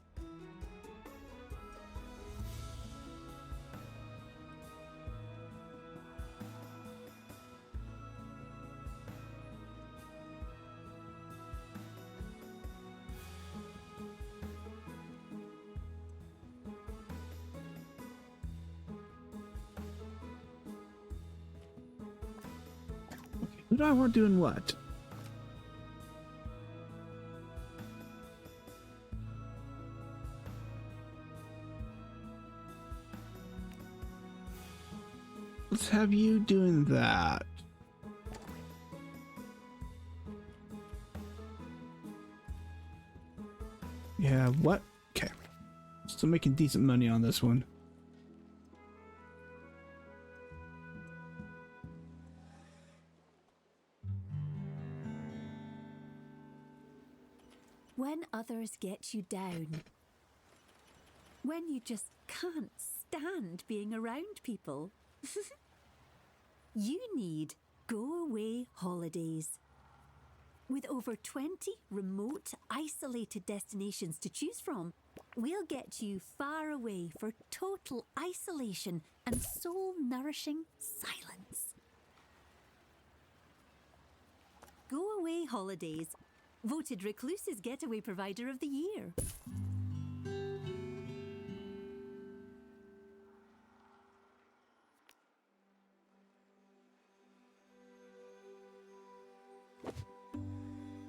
Who do I want doing what? Let's have you doing that. Yeah, what? Okay. Still making decent money on this one. When others get you down. When you just can't stand being around people. You need Go Away Holidays. With over 20 remote, isolated destinations to choose from, We'll get you far away for total isolation and soul-nourishing silence. Go Away Holidays, voted Recluse's Getaway Provider of the Year.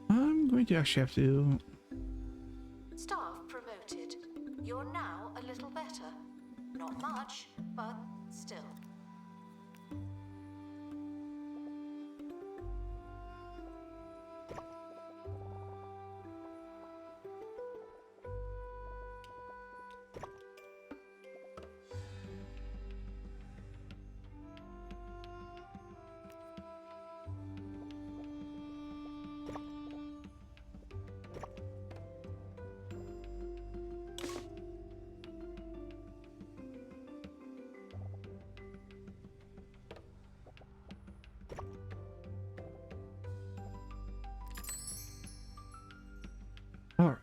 I'm going to actually have to... Staff promoted. You're now a little better. Not much, but still. All right.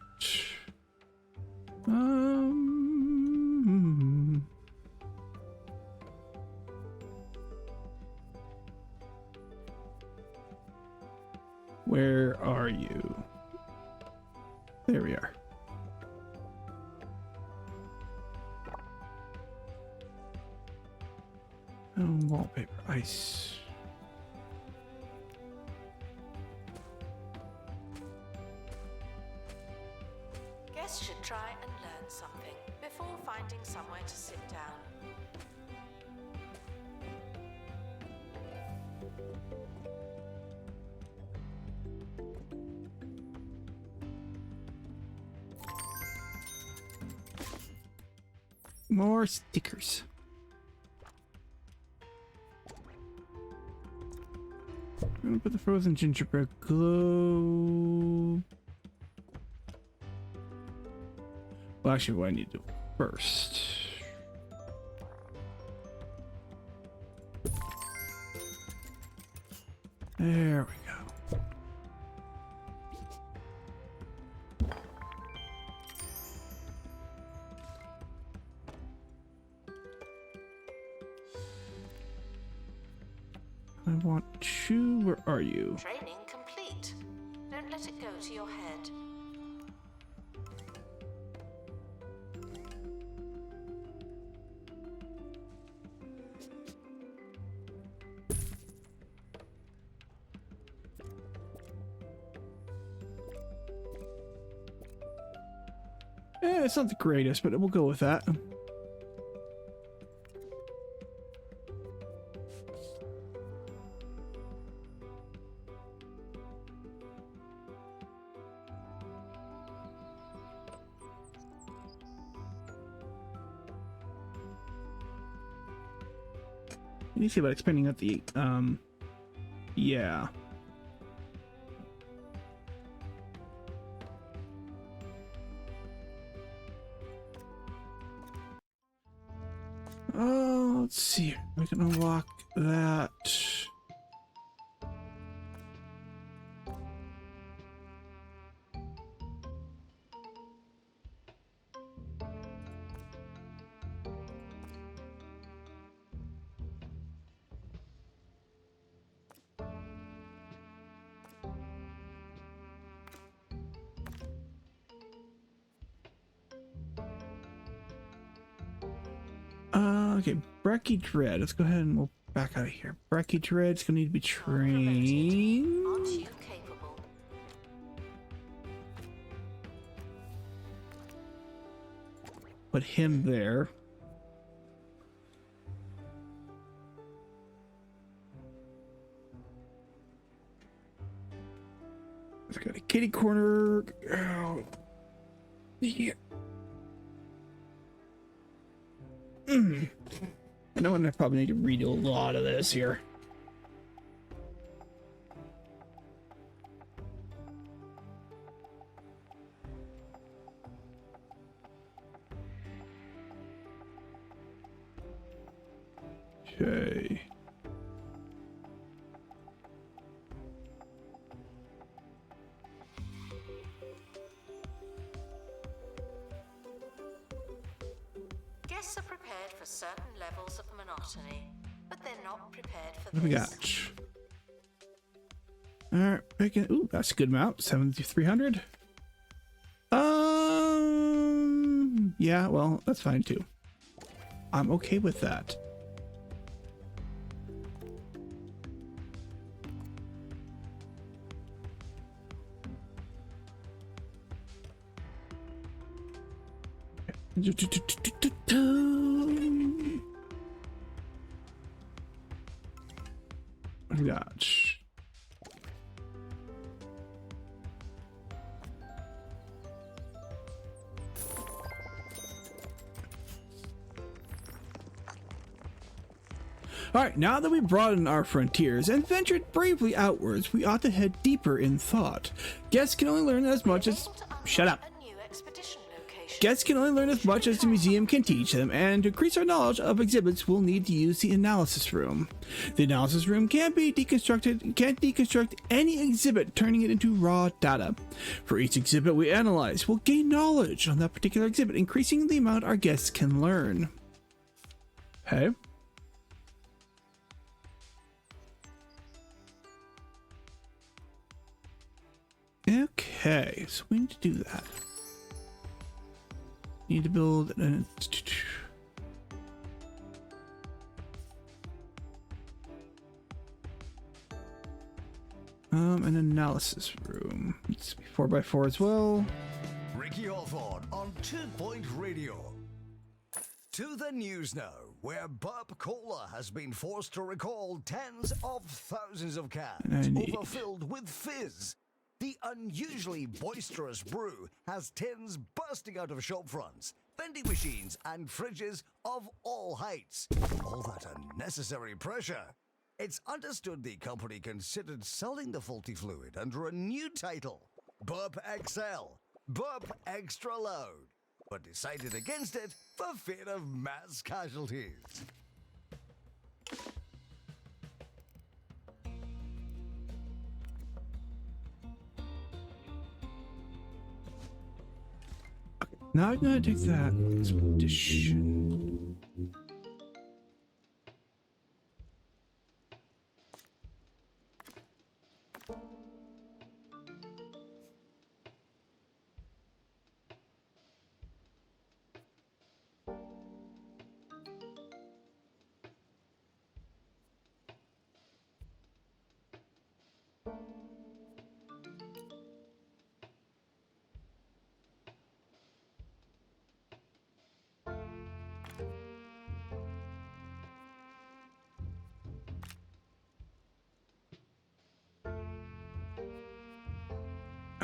Where are you? There we are. Wallpaper, ice. Guests should try and learn something before finding somewhere to sit down. More stickers. I'm gonna put the frozen gingerbread globe. Well, actually, what I need to do first. There we go. I want to. Where are you? Training complete. Don't let it go to your head. It's not the greatest, but we'll go with that. You need to see about expanding out the, yeah. Oh, let's see. We can unlock that. Okay, Breccy Dread. Let's go ahead and we'll back out of here. Breccy Dread's gonna need to be trained. Aren't you capable? Put him there. Let's got a kitty corner. Oh. Yeah. I know I probably need to redo a lot of this here. Okay. guests are prepared for certain levels of monotony, but they're not prepared for What do we this. got? Alright, picking. Ooh, that's a good amount. 7,300. Yeah, well, that's fine too. I'm okay with that. What do we got? Alright, now that we've broadened our frontiers and ventured bravely outwards, we ought to head deeper in thought. Guests can only learn as much as... Shut up. A new expedition location. Guests can only learn as much as the museum can teach them, and to increase our knowledge of exhibits, we'll need to use the analysis room. The analysis room can't deconstruct any exhibit, turning it into raw data. For each exhibit we analyze, we'll gain knowledge on that particular exhibit, increasing the amount our guests can learn. Hey? Okay, so we need to do that. Need to build an analysis room. It's 4x4 as well. Ricky Hawthorne on 2 Point Radio. To the news now, where Burp Cola has been forced to recall tens of thousands of cans overfilled with fizz. The unusually boisterous brew has tins bursting out of shop fronts, vending machines, and fridges of all heights. All that unnecessary pressure. It's understood the company considered selling the faulty fluid under a new title, Burp XL, Burp Extra Loud, but decided against it for fear of mass casualties. Now I'm gonna take that expedition.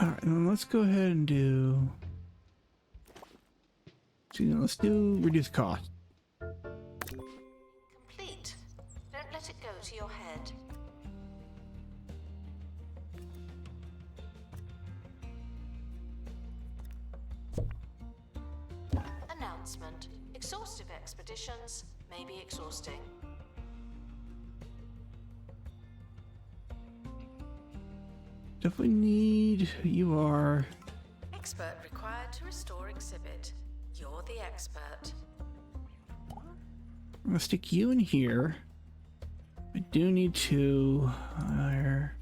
Alright, then let's go ahead and do... So, let's do reduce cost. Complete. Don't let it go to your head. Announcement. Exhaustive expeditions may be exhausting. Definitely need who you are. Expert required to restore exhibit. You're the expert. I'm gonna stick you in here. I do need to hire.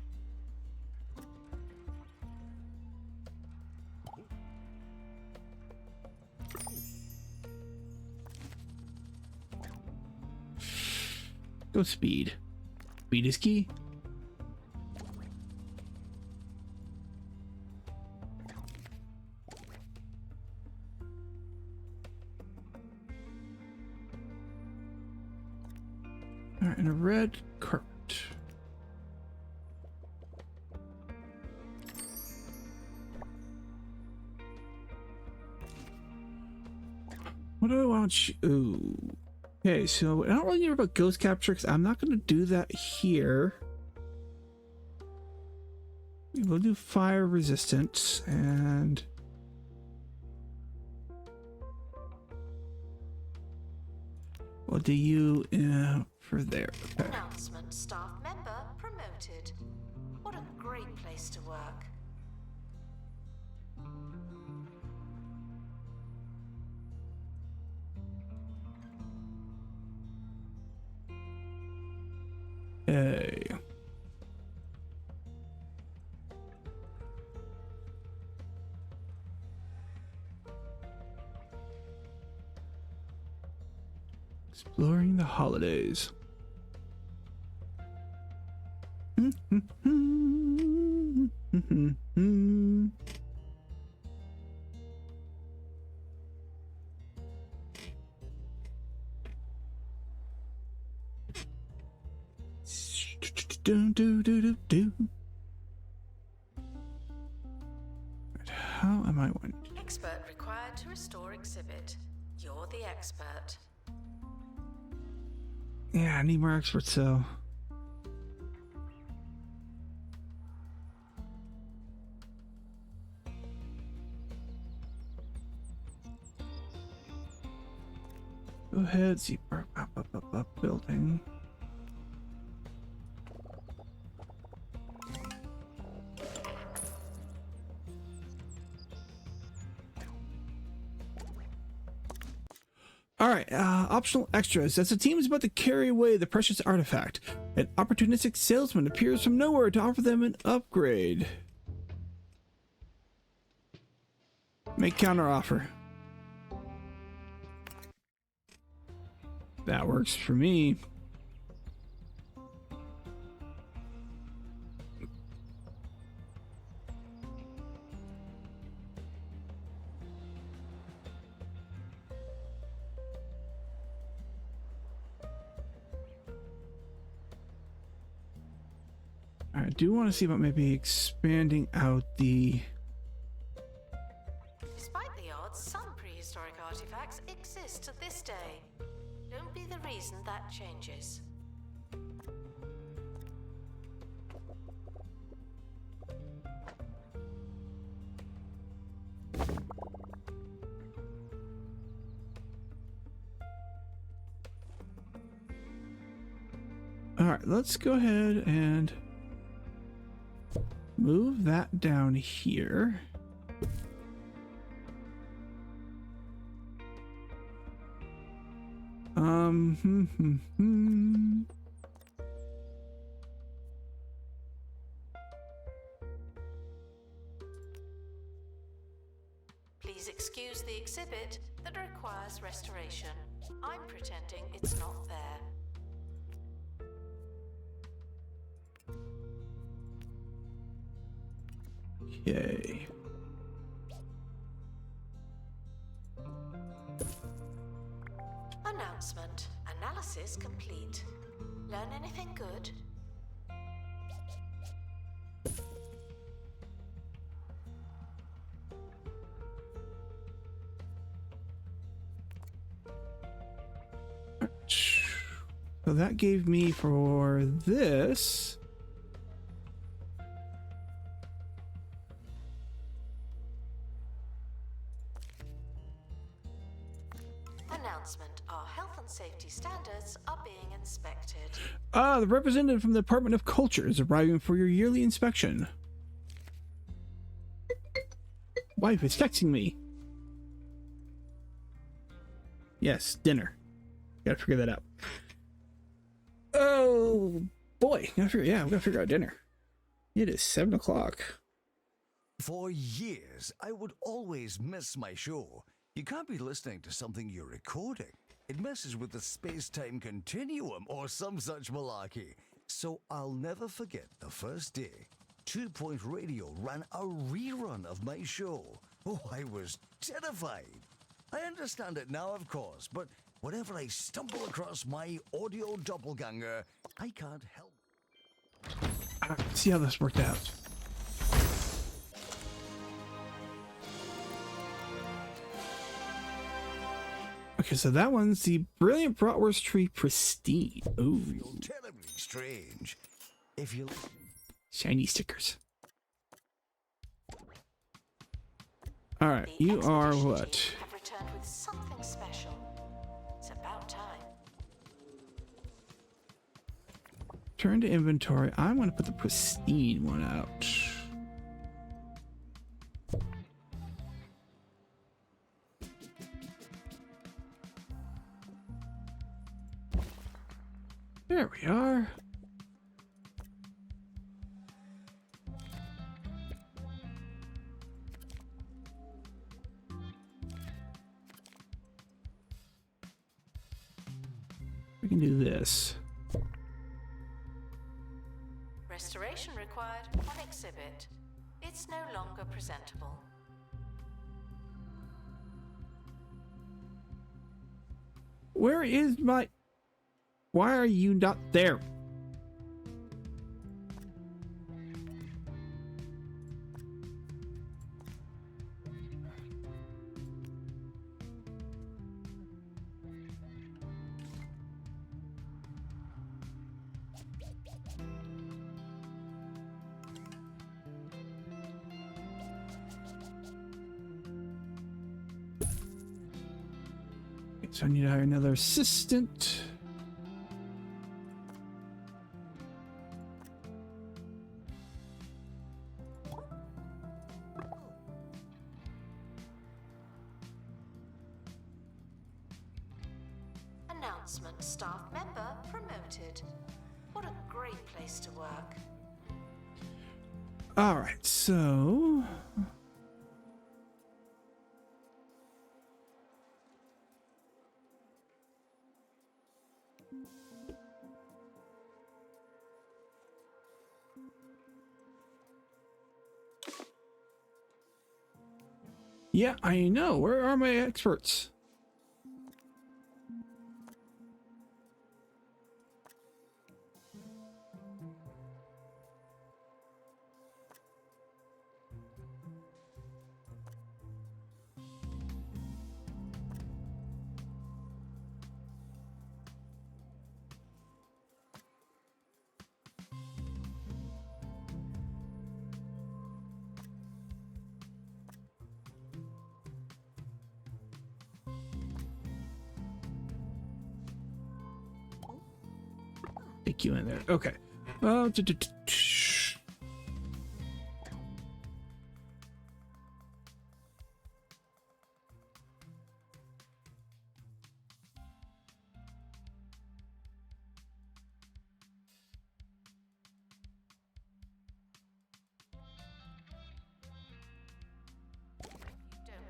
Go speed. Speed is key. Alright, and a red carpet. What do I want you? Ooh. Okay, so I don't really know about ghost capture because I'm not going to do that here. We'll do fire resistance and... We'll do you for there. Okay. Announcement. Staff member promoted. What a great place to work. Okay. Exploring the holidays. Do. How am I going? Expert required to restore exhibit. You're the expert. Yeah, I need more experts, so. Go ahead, see up building. All right, optional extras. As the team is about to carry away the precious artifact, an opportunistic salesman appears from nowhere to offer them an upgrade. Make counteroffer. That works for me. I do want to see about maybe expanding out the... Despite the odds, some prehistoric artifacts exist to this day. Don't be the reason that changes. All right, let's go ahead and move that down here. Please excuse the exhibit that requires restoration. I'm pretending it's not there. Yay. Announcement. Analysis complete. Learn anything good? So that gave me for this. Announcement. Our health and safety standards are being inspected. The representative from the Department of Culture is arriving for your yearly inspection. Wife is texting me. Yes, dinner. Gotta figure that out. Oh boy, we gotta figure out dinner. It is 7 o'clock. For years, I would always miss my show. You can't be listening to something you're recording. It messes with the space-time continuum or some such malarkey. So I'll never forget the first day 2 Point Radio ran a rerun of my show. Oh, I was terrified. I understand it now, of course, but whenever I stumble across my audio doppelganger, I can't help. See how this worked out. Okay, so that one's the Brilliant Bratwurst Tree Pristine. Ooh. Feel terribly strange. If you Shiny stickers. Alright, The you are expedition what? team have returned with something special. It's about time. Turn to inventory. I'm going to put the Pristine one out. There we are. I can do this. Restoration required on exhibit. It's no longer presentable. Where is my... Why are you not there? So I need to hire another assistant. Announcement: staff member promoted. What a great place to work. All right, so yeah, I know. Where are my experts? Take you in there. Okay. Don't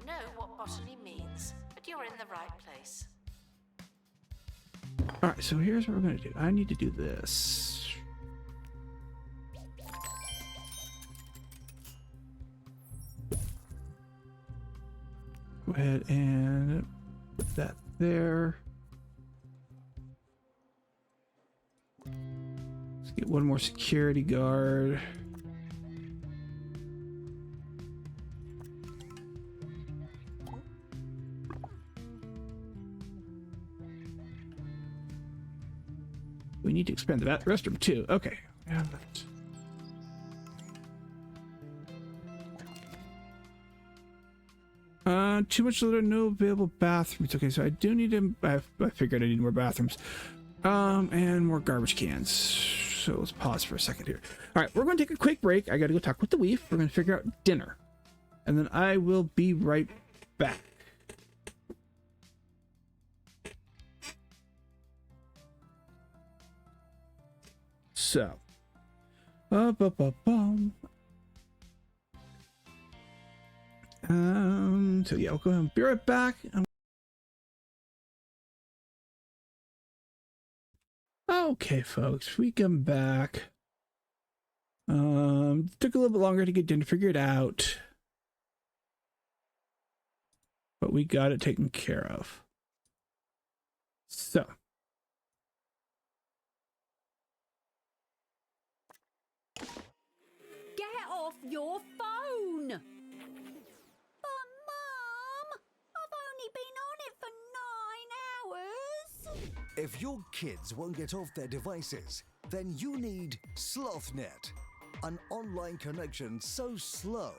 know what botany means, but you're in the right place. All right, so here's what we're gonna do. I need to do this. Go ahead and put that there. Let's get one more security guard. We need to expand the restroom too. Okay. Yeah, too much litter, no available bathrooms. Okay, so I do need to. I figured I need more bathrooms. And more garbage cans. So let's pause for a second here. All right, we're going to take a quick break. I got to go talk with the Weef. We're going to figure out dinner, and then I will be right back. So, so yeah, we'll go ahead and be right back. Okay, folks, we come back. Took a little bit longer to get dinner figured out, but we got it taken care of. So. Get off your phone! But Mum, I've only been on it for 9 hours. If your kids won't get off their devices, then you need SlothNet, an online connection so slow,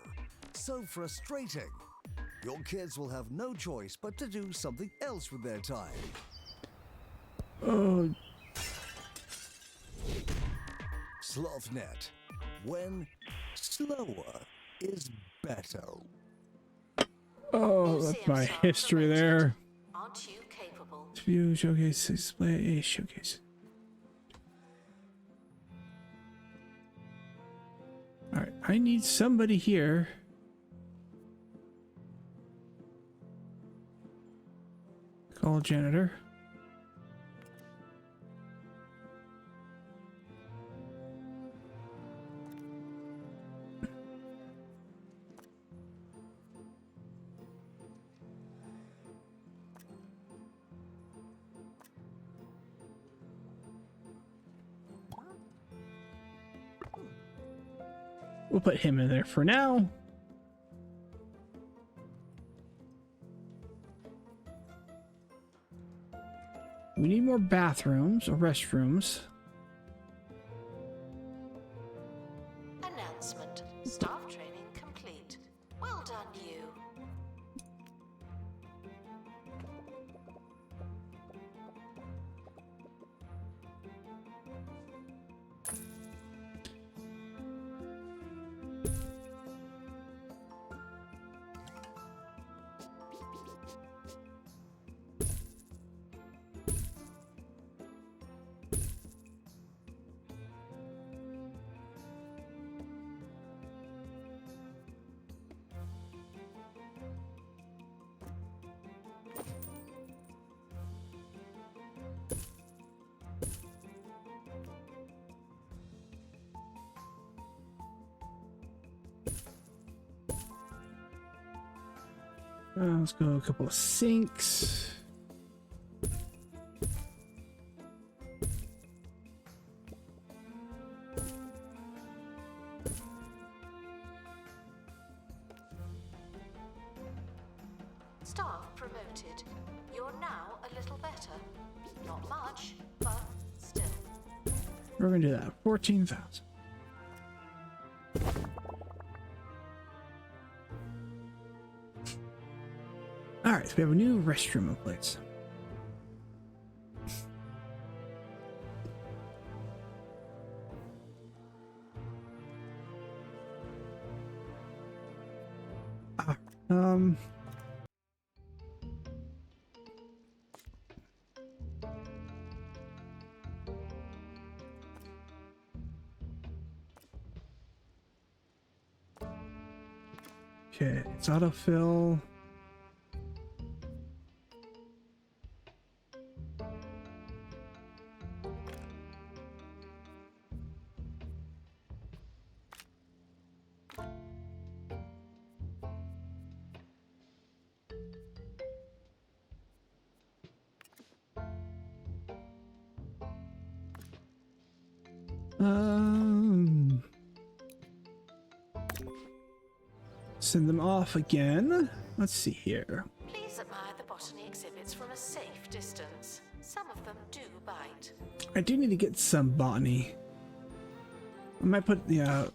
so frustrating. Your kids will have no choice but to do something else with their time. Oh. SlothNet, when slower is better. Oh, that's my history there. Aren't you capable? View, showcase, display, showcase. All right, I need somebody here. Call janitor. We'll put him in there for now. We need more bathrooms or restrooms. Announcement. Staff training complete. Well done, you. Let's go a couple of sinks. Staff promoted. You're now a little better. Not much, but still. We're gonna do that. 14,000. All right, so we have a new restroom in place. Um. Okay, it's autofill. Send them off again. Let's see here. Please admire the botany exhibits from a safe distance. Some of them do bite. I do need to get some botany. I might put the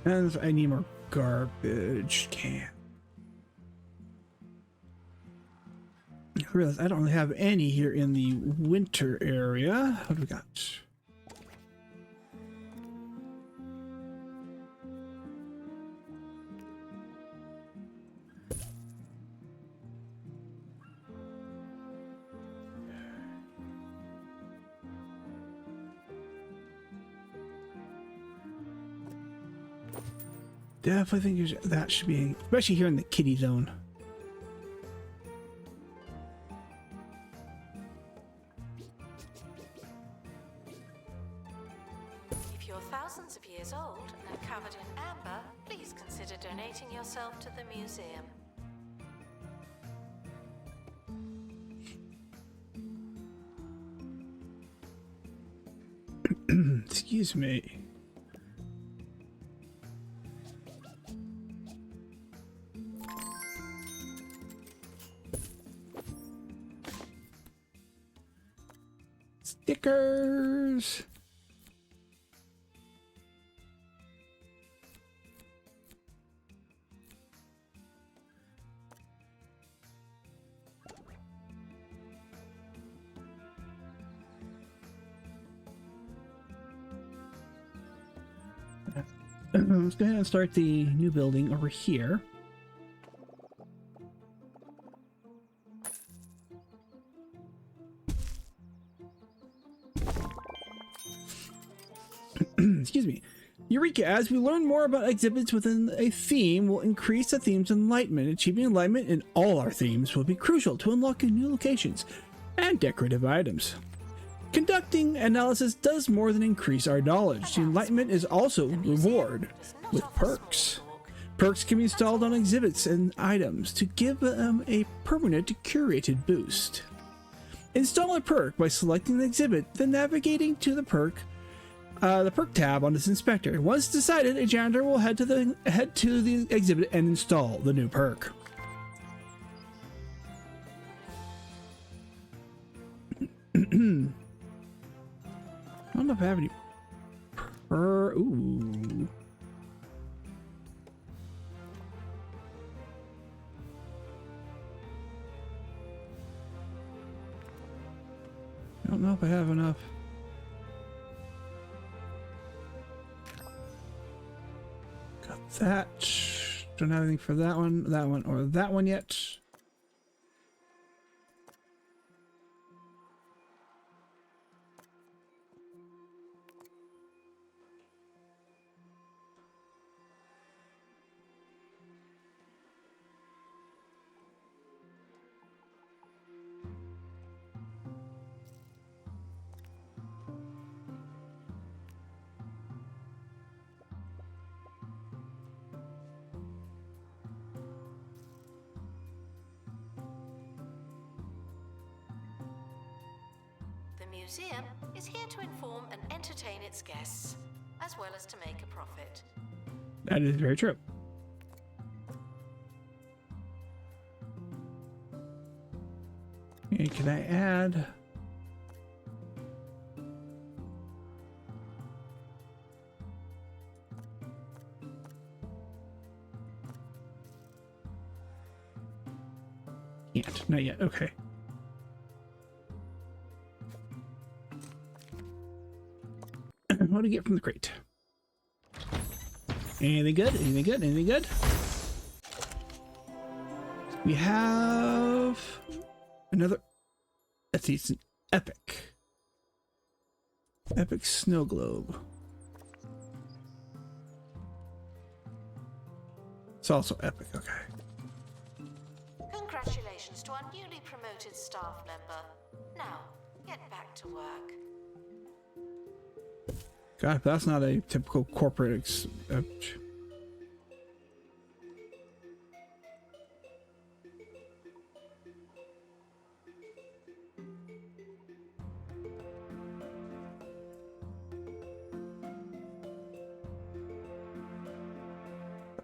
and I need more garbage can. I realize I don't really have any here in the winter area. What do we got? Definitely think that should be, especially here in the kiddie zone. If you're thousands of years old and covered in amber, please consider donating yourself to the museum. Excuse me. Stickers. Let's go ahead and start the new building over here. Excuse me. Eureka, as we learn more about exhibits within a theme, will increase the theme's enlightenment. Achieving enlightenment in all our themes will be crucial to unlocking new locations. and decorative items. Conducting analysis does more than increase our knowledge. The Enlightenment is also reward with perks. Perks can be installed on exhibits and items to give them a permanent curated boost. Install a perk by selecting the exhibit, then navigating to the perk tab on this inspector. Once decided, a janitor will head to the exhibit and install the new perk. I don't know if I have any ooh. I don't know if I have enough. Got that. Don't have anything for that one, or that one yet. The museum is here to inform and entertain its guests, as well as to make a profit. That is very true. Okay, can I add? Can't, not yet. Okay. What do we get from the crate? Anything good? Anything good? Anything good? We have another. Let's see, it's an epic. Epic snow globe. It's also epic, okay. Congratulations to our newly promoted staff member. Now, get back to work. God, that's not a typical corporate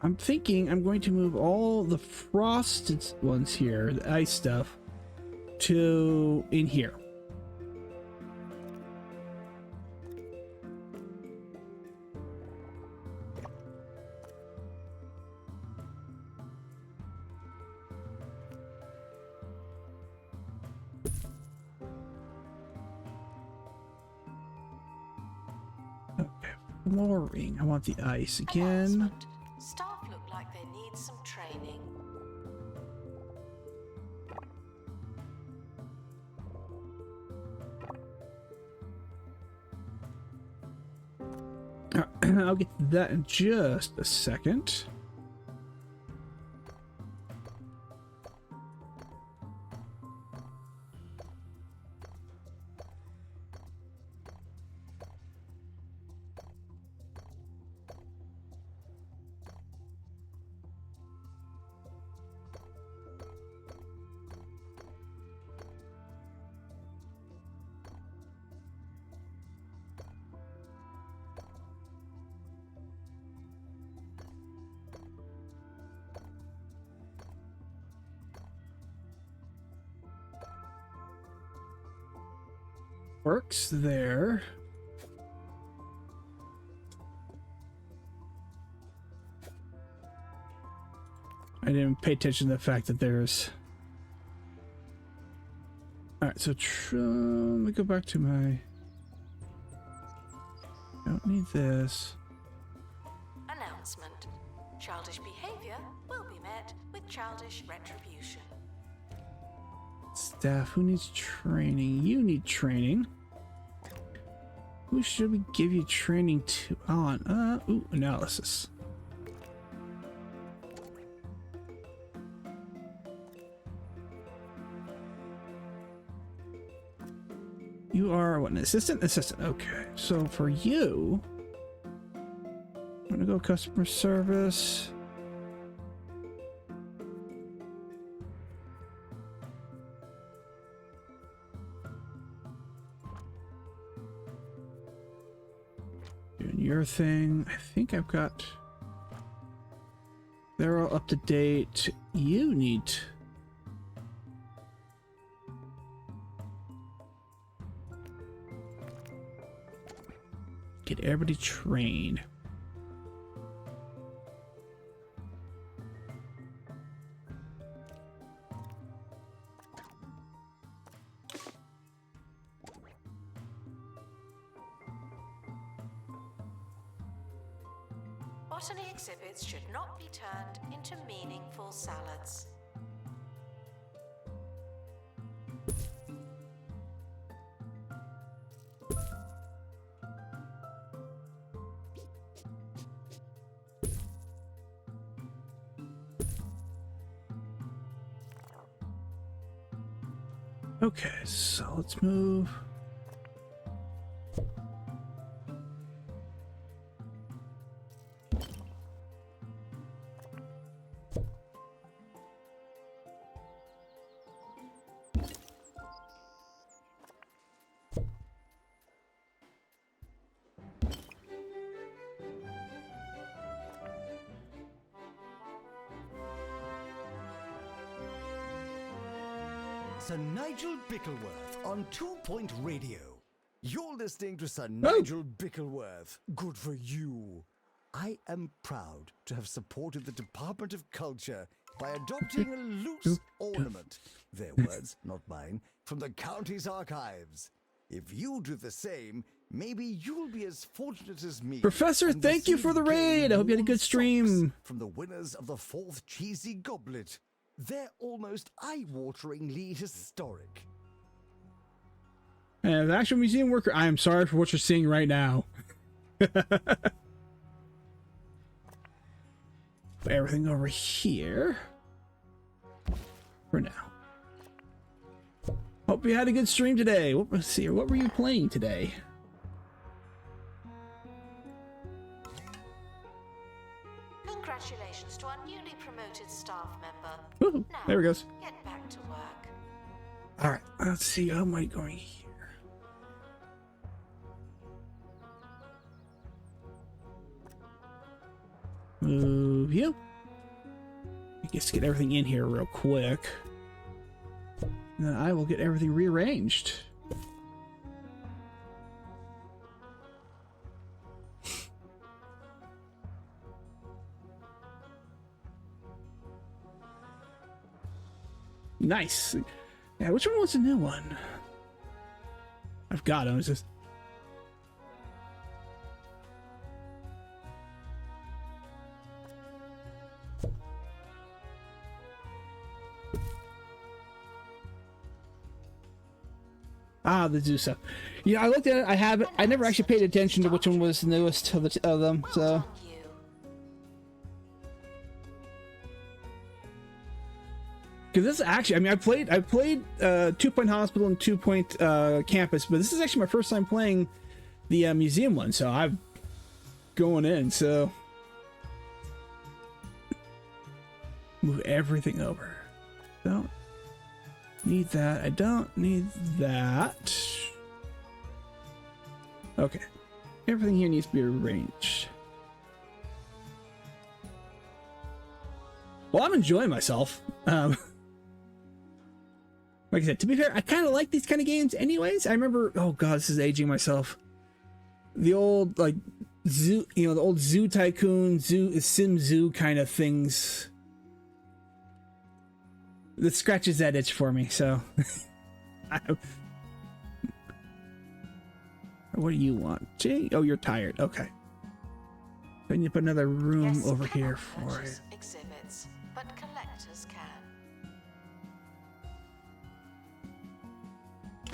I'm thinking I'm going to move all the frosted ones here, the ice stuff, to in here. Flooring. I want the ice again. Staff look like they need some training. I'll get to that in just a second. Works there. I didn't pay attention to the fact that there's... Alright, so let me go back to my... Don't need this. Announcement. Childish behavior will be met with childish retribution. Staff, who needs training? You need training. Who should we give you training to on? Analysis. you are what, an assistant? Assistant. Okay. So for you, I'm gonna go customer service. Doing your thing. I think I've got. They're all up to date. You need. Get everybody trained. Botany exhibits should not be turned into meaningful salads. Okay, so let's move. Sir Nigel Bickleworth on 2 Point Radio. You're listening to Sir Nigel Bickleworth. Good for you. I am proud to have supported the Department of Culture by adopting a loose ornament, their words, not mine, from the county's archives. If you do the same, maybe you'll be as fortunate as me. Professor, and thank you for the receive raid. I hope you had a gold good stream. socks from the winners of the 4th Cheesy Goblet. They're almost eye-wateringly historic. As actual museum worker, I am sorry for what you're seeing right now. Put everything over here for now. Hope you had a good stream today. Let's see, what were you playing today? Congratulations to our newly promoted staff member. Woohoo, Now, there it goes. get back to work. All right, let's see. How am I going here? Move you. I guess get everything in here real quick. And then I will get everything rearranged. Nice. Yeah, which one was the new one? I've got them. It's just. The zoo stuff. You know, I looked at it. I never actually paid attention to which one was the newest of them. Well So. done, you. Because this is actually, I mean, I played 2 Point Hospital and 2 Point Campus, but this is actually my first time playing the museum one, so I'm going in. So move everything over. Don't need that. I don't need that. Okay, everything here needs to be arranged. Well, I'm enjoying myself. Like I said, to be fair, I kind of like these kind of games anyways. I remember, oh god, this is aging myself. The old, like, zoo, you know, the old Zoo Tycoon, Sim Zoo kind of things. That scratches that itch for me, so. What do you want? Jay? Oh, you're tired. Okay. Then you put another room Guests over cannot here for purchase it. exhibits, but collectors can.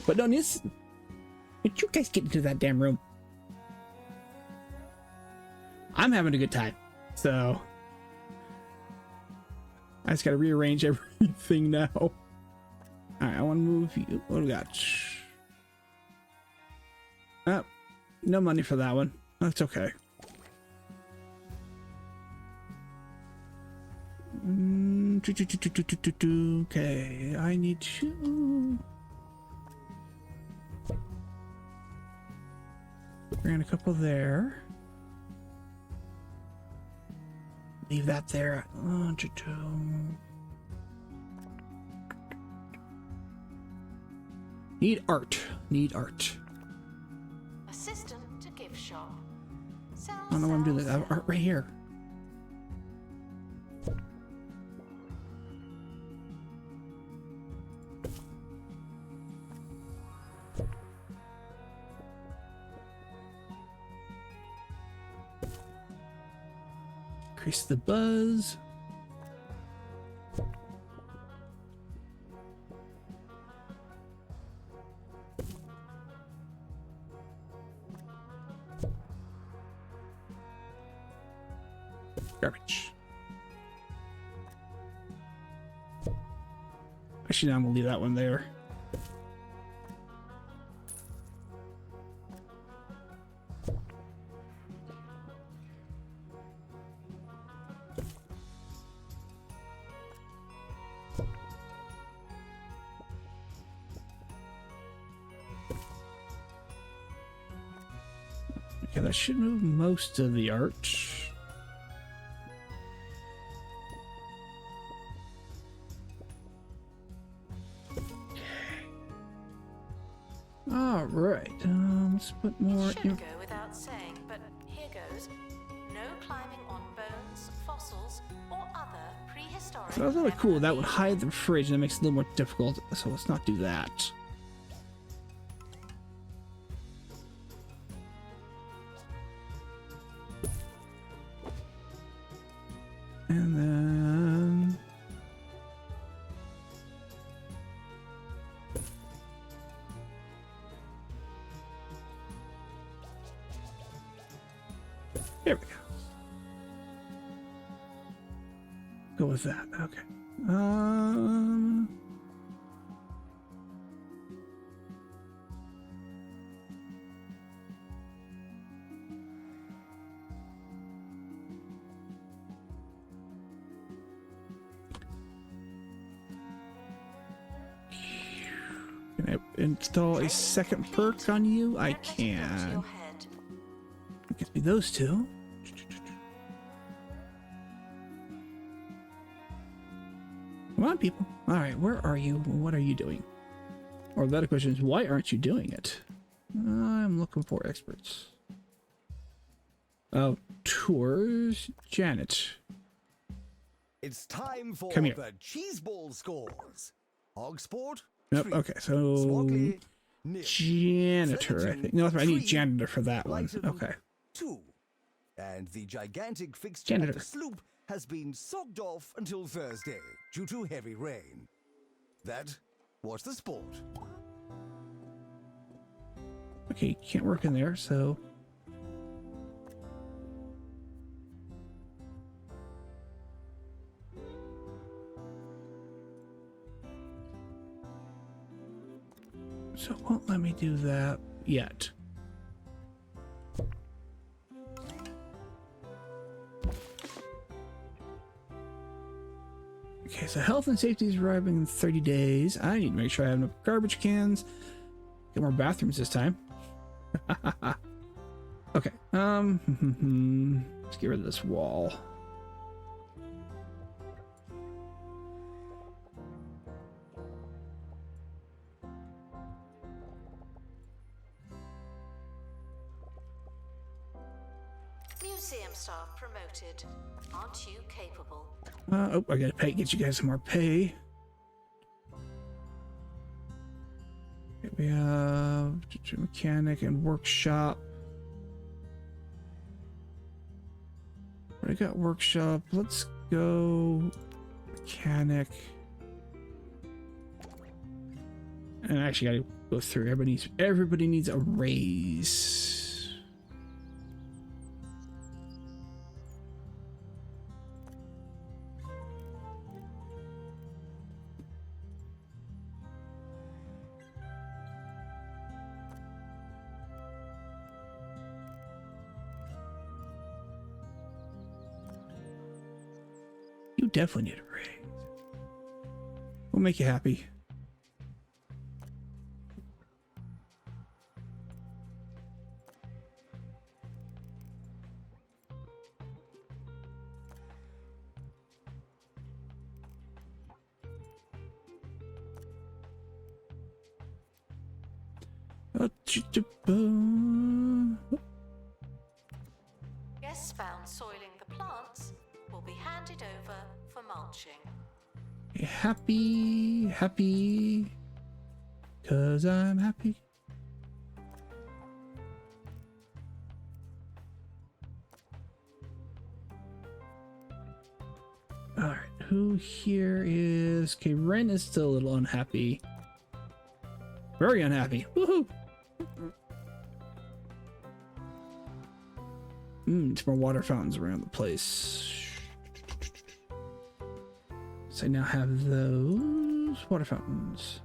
But no, this. Would you guys get into that damn room? I'm having a good time, so I just gotta rearrange everything now. All right, I want to move you. What do we got? No money for that one. That's okay. Okay, I need to... Ran a couple there. Leave that there. Need art. Need art. Assistant to gift shop. Sell, I don't know what I'm doing. I have art right here. Increase the buzz. Garbage. Actually, now I'm gonna leave that one there. Okay, that should move most of the art. All right, let's put more. It should go without saying, but here goes. No climbing on bones, fossils, or other prehistoric. So that's really cool. That would hide the fridge, and it makes it a little more difficult. So let's not do that. And then there we go. Go with that. Okay. Can I install a second perk on you? I can. Gives me those two. Come on, people. All right, where are you? What are you doing? Or the other question is, why aren't you doing it? I'm looking for experts. Oh, tours. Janet. It's time for Come here. the cheese ball scores. Hogsport. Nope. 3. Okay, so Swagley, nil. janitor. I think. No, I need janitor for that one. Lighton, Okay. 2. And the gigantic fixture Janitor. at the sloop has been socked off until Thursday due to heavy rain. That was the sport. Okay, you can't work in there, so. So it won't let me do that yet. Okay, so health and safety is arriving in 30 days. I need to make sure I have enough garbage cans. Get more bathrooms this time. Okay, let's get rid of this wall. Museum staff promoted. Aren't you capable? Oh, I gotta get you guys some more pay. Okay, we have mechanic and workshop. Already got workshop. Let's go mechanic. And I actually gotta go through. Everybody needs a raise. You definitely need a raise. We'll make you happy. Guests found soiling the plants will be handed over for mulching. Happy, happy, 'cause I'm happy. Alright, who here is... Okay, Ren is still a little unhappy. Very unhappy. Woohoo! It's more water fountains around the place. So I now have those water fountains.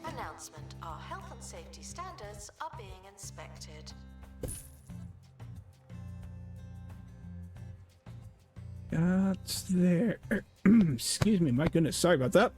Announcement: our health and safety standards are being inspected. That's there. Excuse me, my goodness, sorry about that.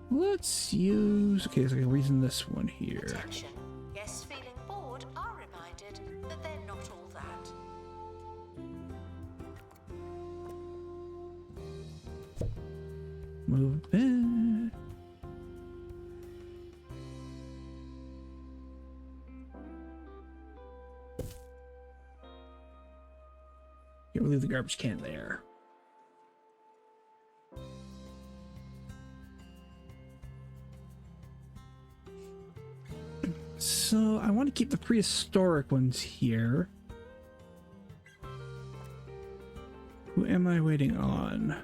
Let's use... Okay, so I can reason this one here. Attention. Guests feeling bored are reminded that they're not all that. Move it. Yeah, we'll leave the garbage can there. So I want to keep the prehistoric ones here. Who am I waiting on?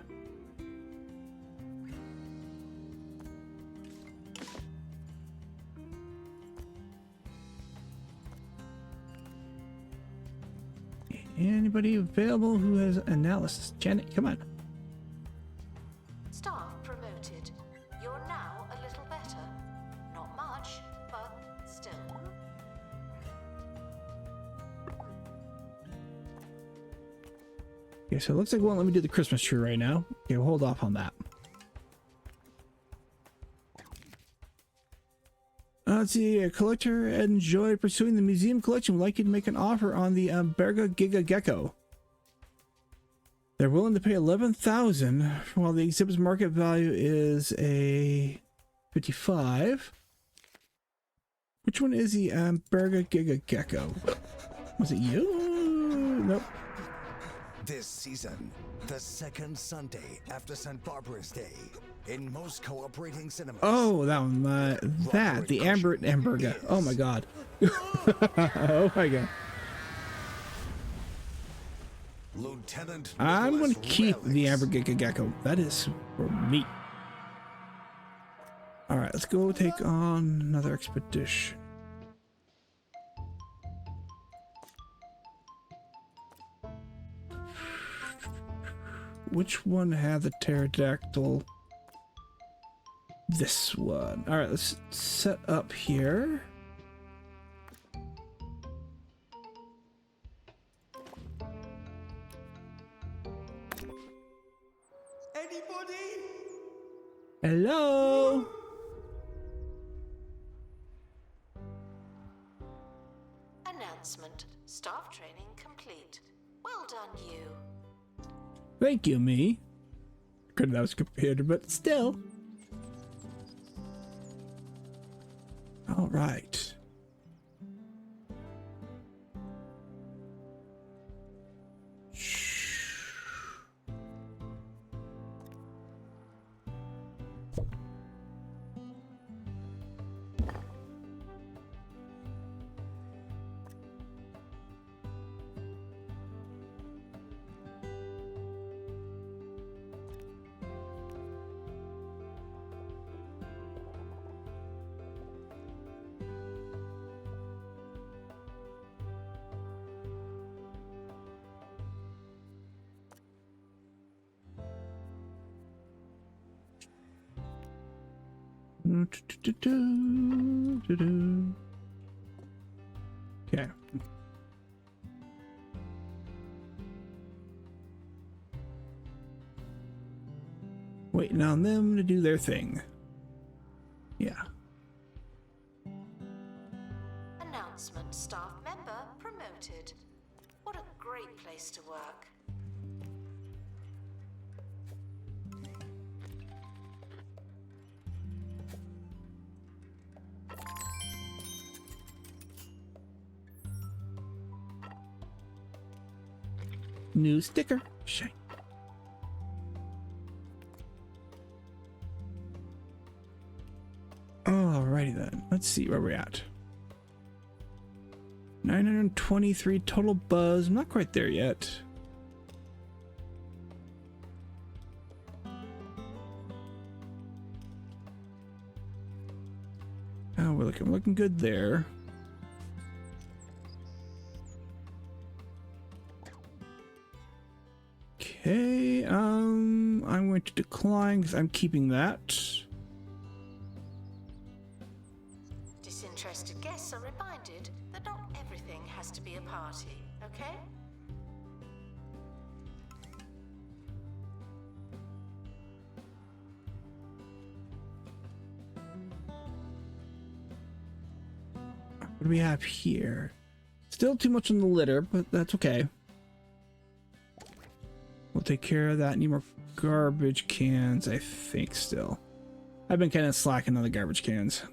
Anybody available who has analysis? Janet, come on. Staff promoted. You're now a little better. Not much, but still. Okay, so it looks like it won't let me do the Christmas tree right now. Okay, we'll hold off on that. Let's see, a collector enjoyed pursuing the museum collection. Would like you to make an offer on the Berga Giga Gecko. They're willing to pay $11,000, while the exhibit's market value is a 55. Which one is the Berga Giga Gecko? Was it you? Nope. This season, the second Sunday after St. Barbara's Day, in most cooperating cinemas. Oh, that one. That, the Amberga. Oh my god. Oh my god. Lieutenant I'm Nicholas gonna keep the Relics. Amberga Gecko. That is for me. Alright, let's go take on another expedition. Which one had the pterodactyl? This one. Alright, let's set up here. Anybody? Hello? Announcement. Staff training complete. Well done, you. Thank you, me. Couldn't have a computer, but still. All right. Okay. Waiting on them to do their thing. Yeah. Announcement: staff member promoted. What a great place to work. New sticker. Shine. Alrighty then. Let's see where we're at. 923 total buzz. I'm not quite there yet. Oh, we're looking good there. Okay, I'm going to decline because I'm keeping that. Disinterested guests are reminded that not everything has to be a party, okay? What do we have here? Still too much on the litter, but that's okay. We'll take care of that. Need more garbage cans, I think, still. I've been kind of slacking on the garbage cans.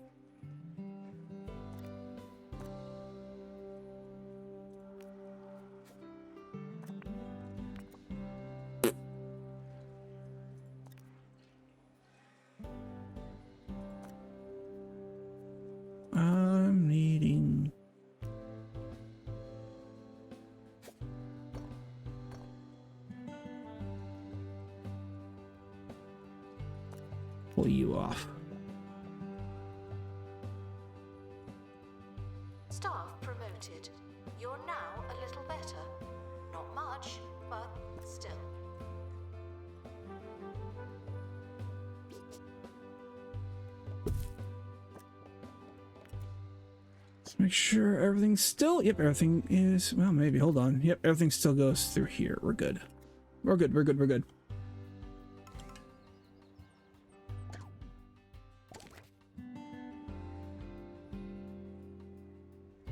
I'm needing... pull you off. Staff promoted. You're now a little better. Not much, but still. Let's make sure everything's still... Yep, everything is... Well, maybe. Hold on. Yep, everything still goes through here. We're good. We're good. We're good. We're good.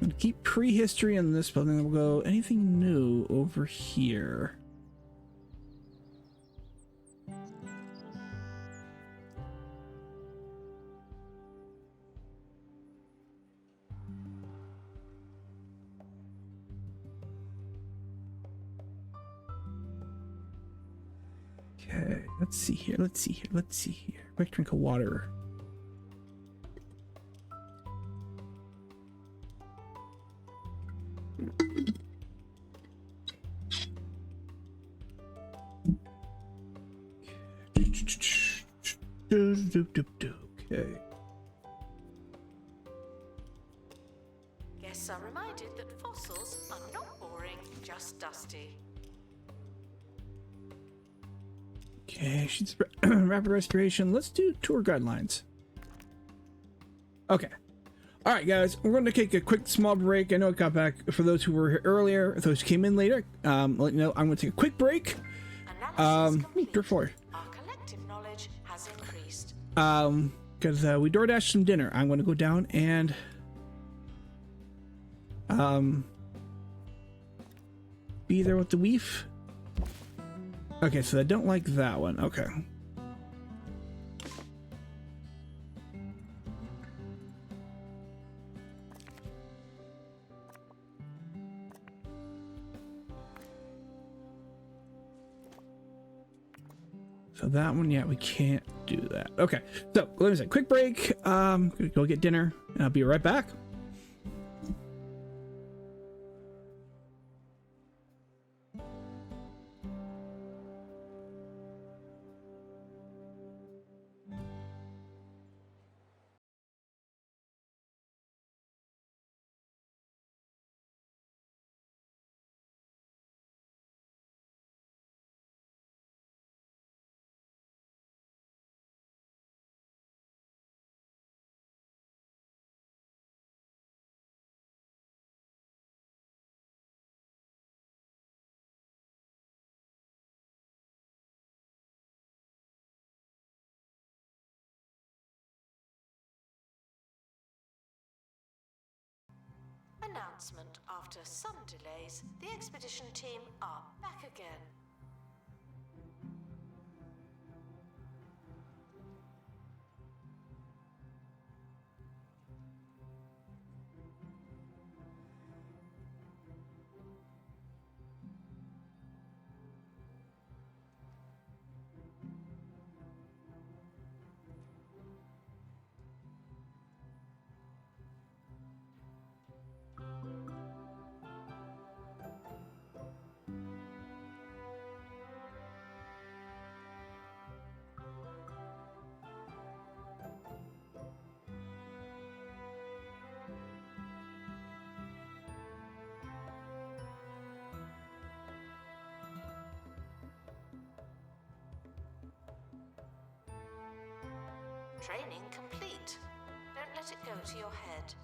I'm gonna keep prehistory in this building. Then we'll go anything new over here. Okay, let's see here. Let's see here. Let's see here. Quick drink of water. Okay. Guests are reminded that fossils are not boring, just dusty. Okay, she's rapid respiration. Let's do tour guidelines. Okay. All right, guys, we're going to take a quick small break. I know it got back for those who were here earlier, those who came in later. Let you know I'm going to take a quick break. Analysis complete. Dirt floor. Our collective knowledge has increased. Because we DoorDashed some dinner. I'm going to go down and be there with the weef. Okay, so I don't like that one. Okay. So that one, yeah, we can't do that. Okay, so let me say, quick break. Gonna go get dinner, and I'll be right back. Announcement: after some delays, the expedition team are back again. Training complete. Don't let it go to your head.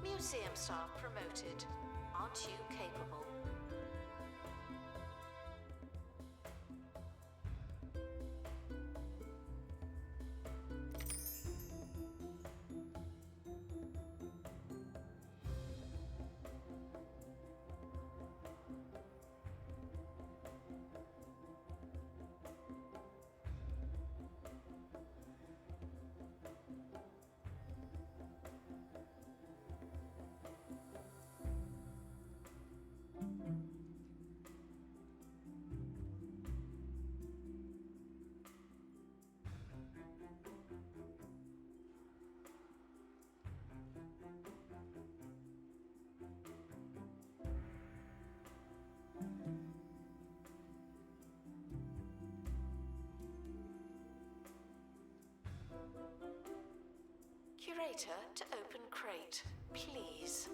Museum staff promoted. Aren't you capable? Curator to open crate, please.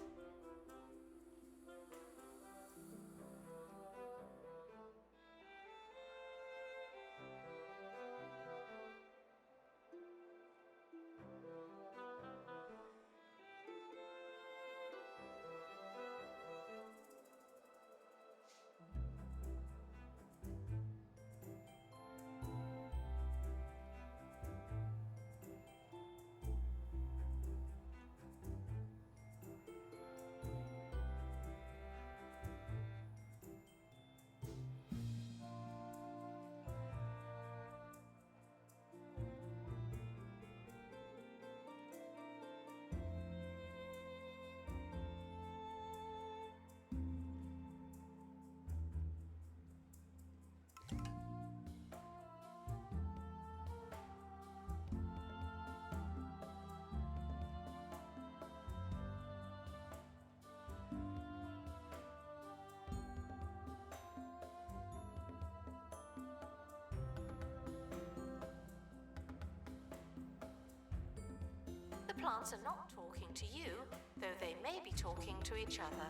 The plants are not talking to you, though they may be talking to each other.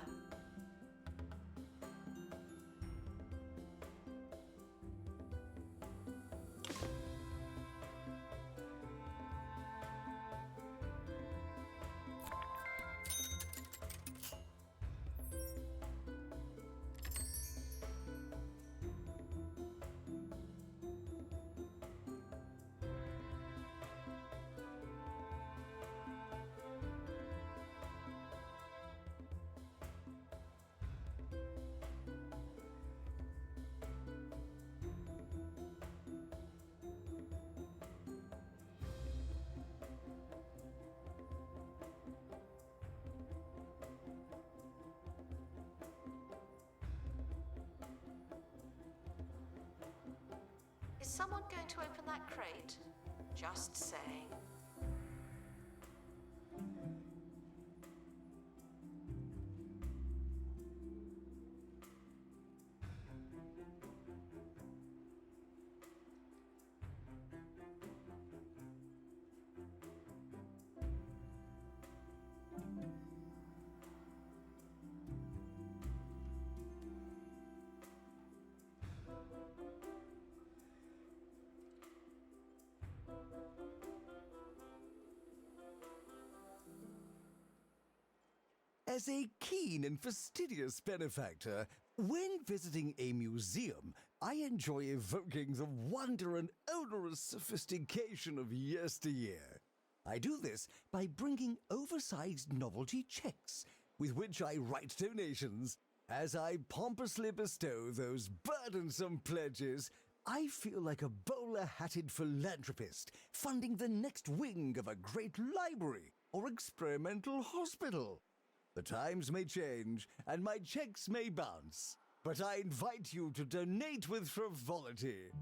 Is someone going to open that crate? Just saying. As a keen and fastidious benefactor, when visiting a museum, I enjoy evoking the wonder and onerous sophistication of yesteryear. I do this by bringing oversized novelty checks, with which I write donations. As I pompously bestow those burdensome pledges, I feel like a bowler-hatted philanthropist funding the next wing of a great library or experimental hospital. The times may change, and my checks may bounce, but I invite you to donate with frivolity.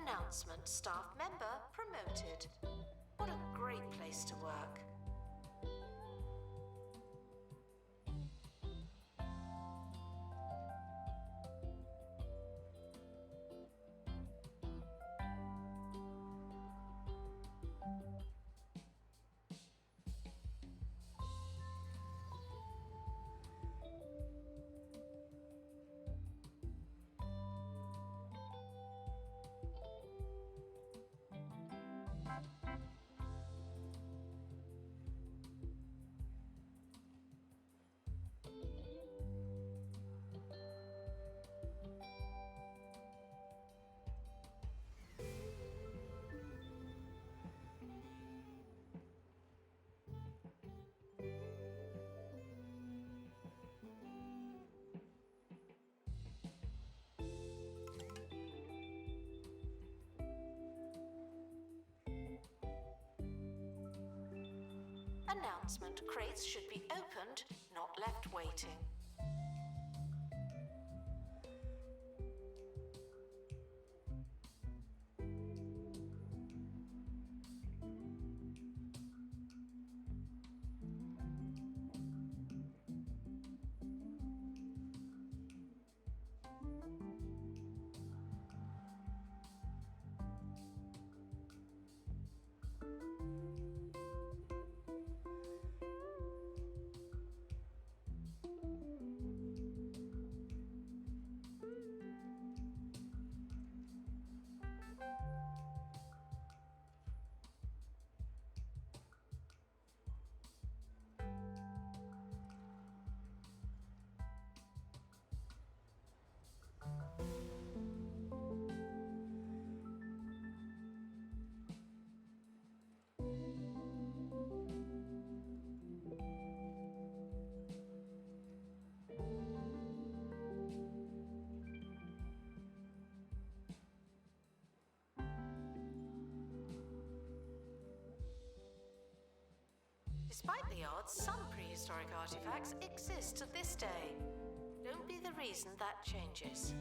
Announcement: staff member promoted. What a great place to work. Announcement: crates should be opened, not left waiting. Despite the odds, some prehistoric artifacts exist to this day. Don't be the reason that changes.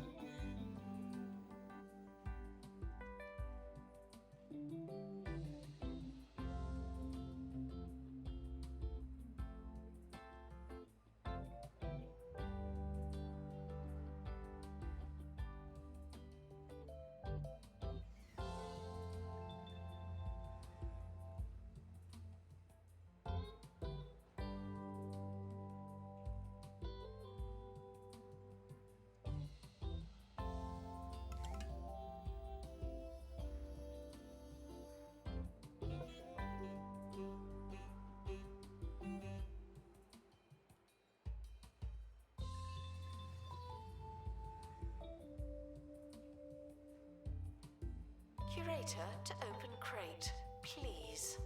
Curator to open crate, please.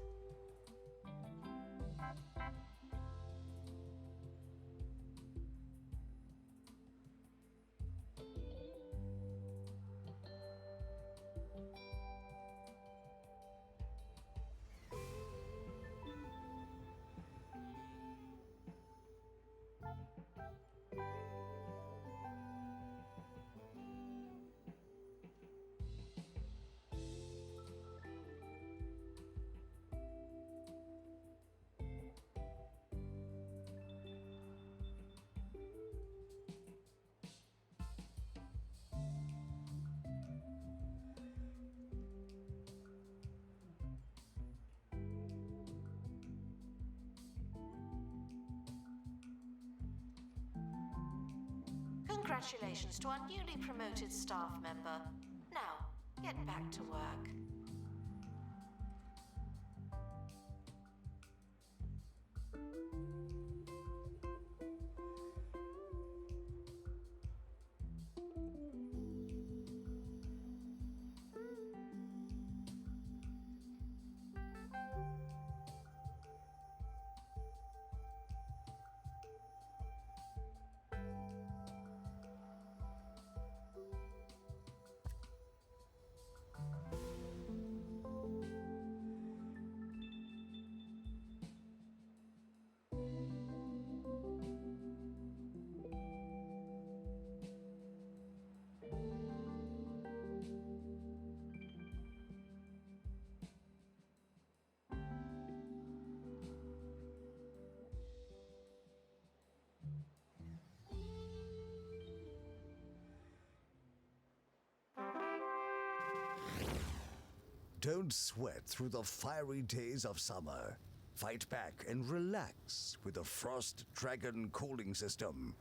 Congratulations to our newly promoted staff member. Now, get back to work. Don't sweat through the fiery days of summer. Fight back and relax with the Frost Dragon cooling system.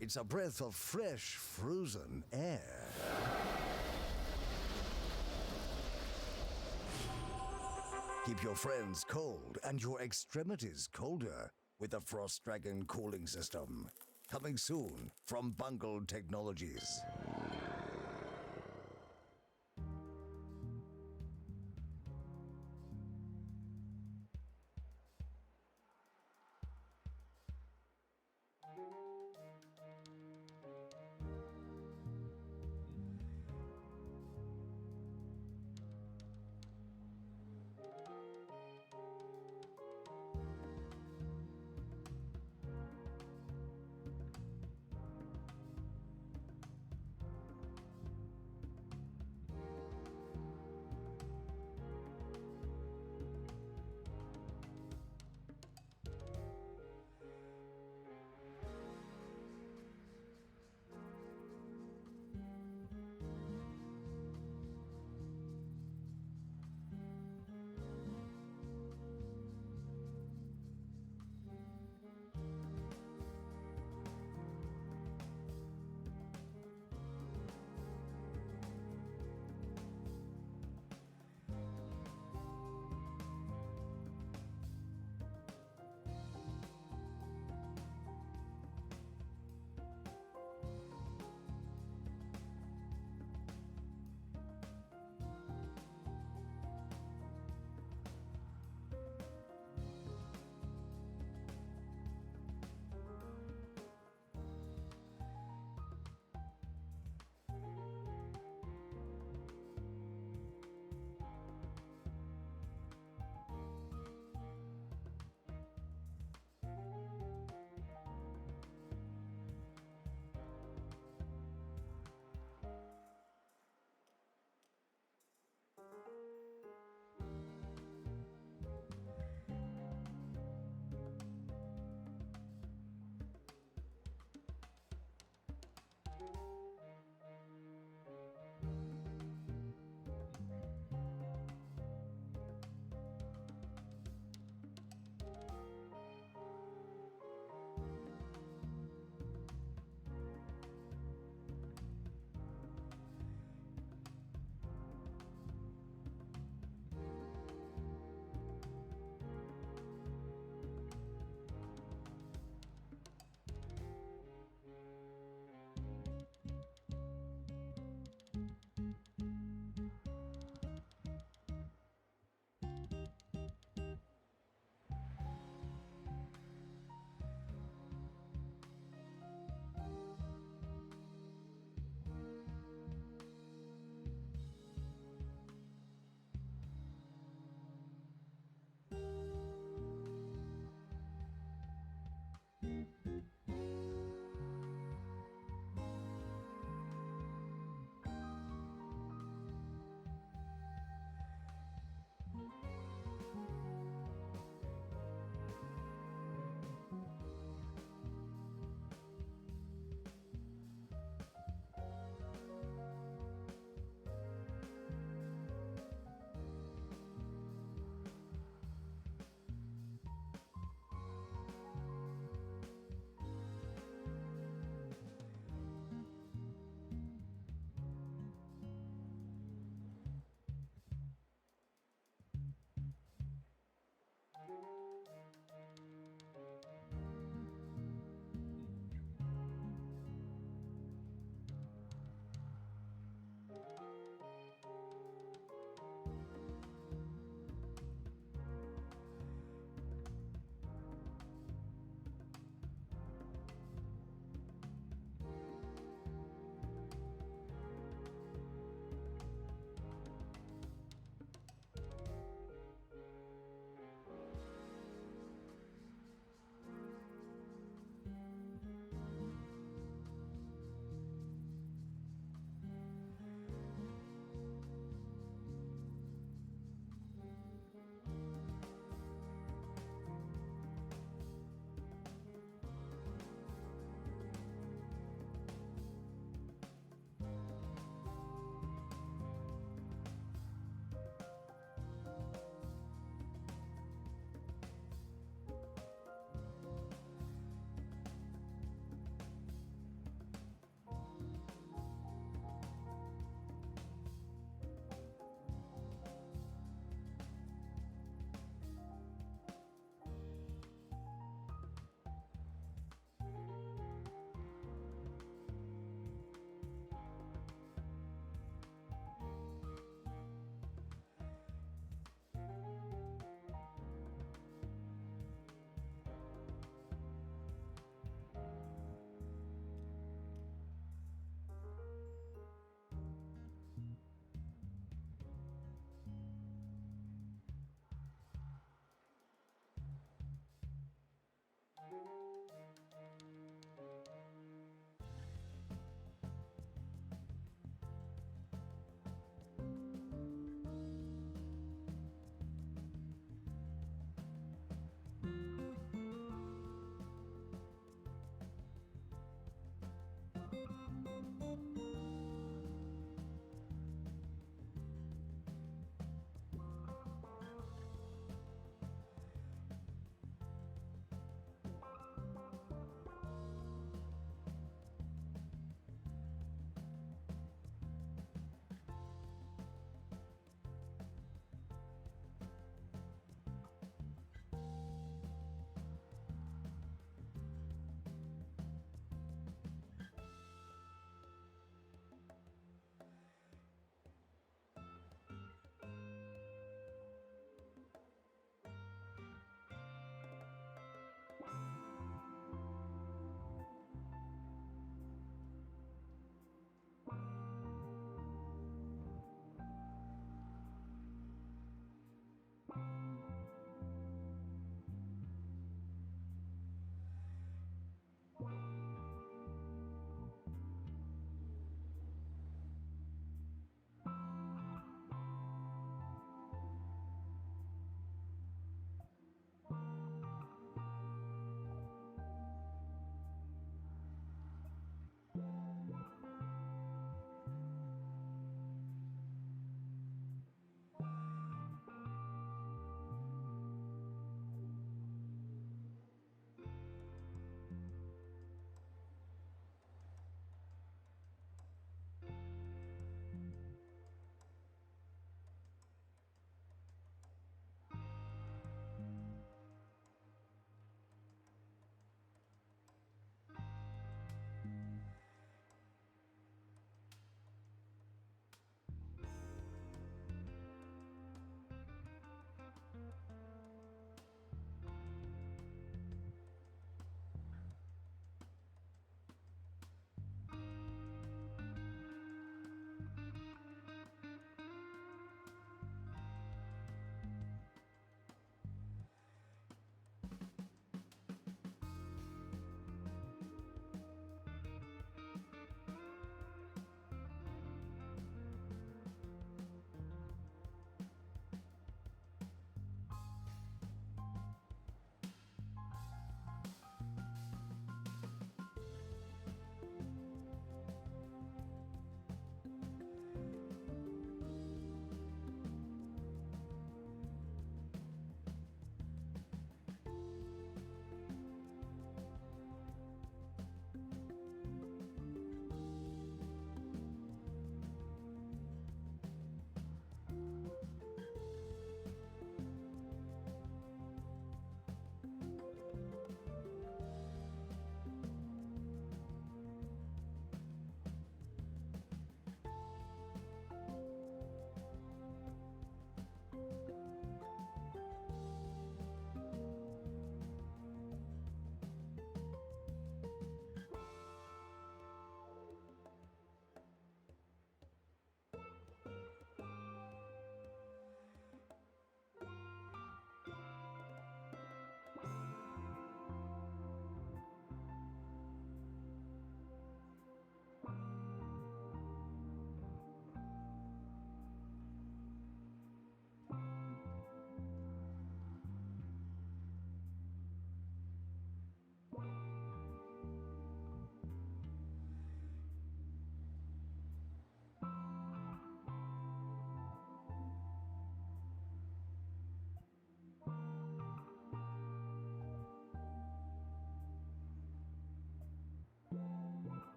It's a breath of fresh, frozen air. Keep your friends cold and your extremities colder with the Frost Dragon cooling system. Coming soon from Bungled Technologies.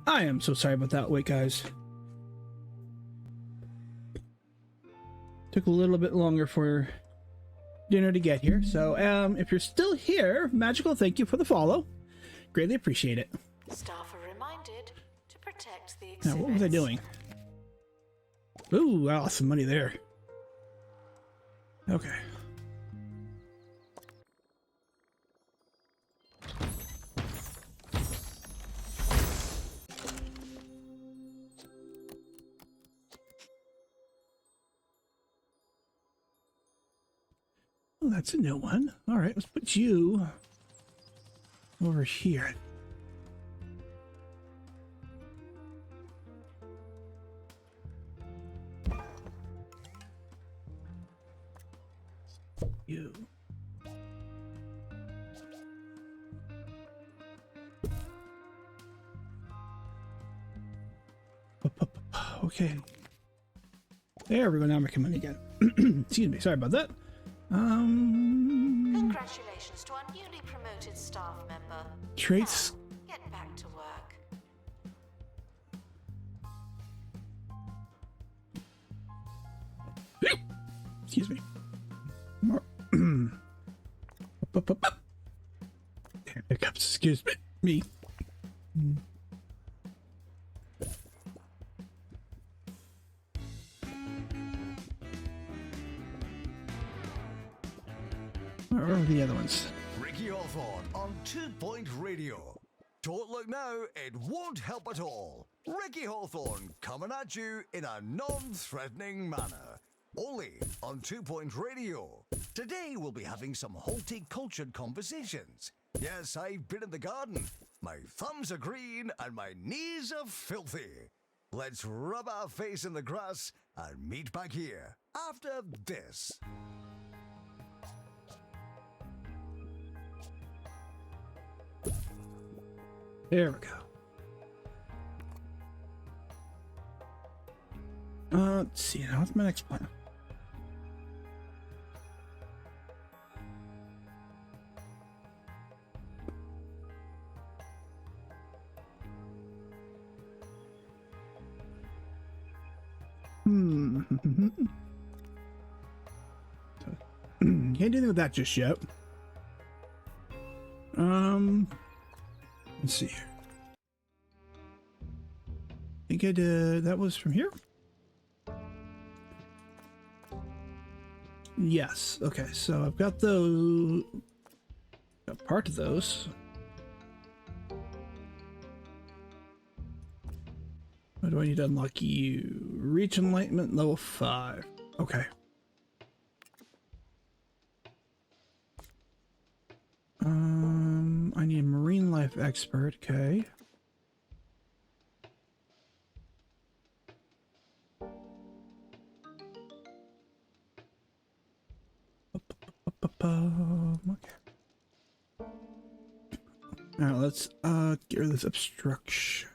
I am so sorry about that. Wait, guys. Took a little bit longer for dinner to get here. So, if you're still here, Magical, thank you for the follow. Greatly appreciate it. Staff are reminded to protect the Now, exhibits. what was I doing? Ooh, I lost some money there. Okay. Oh, that's a new one. All right, let's put you over here. You. Okay. There we go. Now I'm making money again. Excuse me. Sorry about that. Congratulations to our newly promoted staff member. Traits. Now, get back to work. Excuse me. More. Damn, hiccups. Excuse me. Where are the other ones? Ricky Hawthorne on 2 Point Radio. Don't look now, it won't help at all. Ricky Hawthorne coming at you in a non-threatening manner. Only on 2 Point Radio. Today we'll be having some horticultured conversations. Yes, I've been in the garden. My thumbs are green and my knees are filthy. Let's rub our face in the grass and meet back here after this. There we go. Let's see. Now what's my next plan? Can't do anything with that just yet. Let's see here. I think I did. That was from here? Yes. Okay, so I've got those. Got part of those. What do I need to unlock you? Reach Enlightenment level 5. Okay. I need a marine life expert. Okay. Okay. Now let's get rid of this obstruction.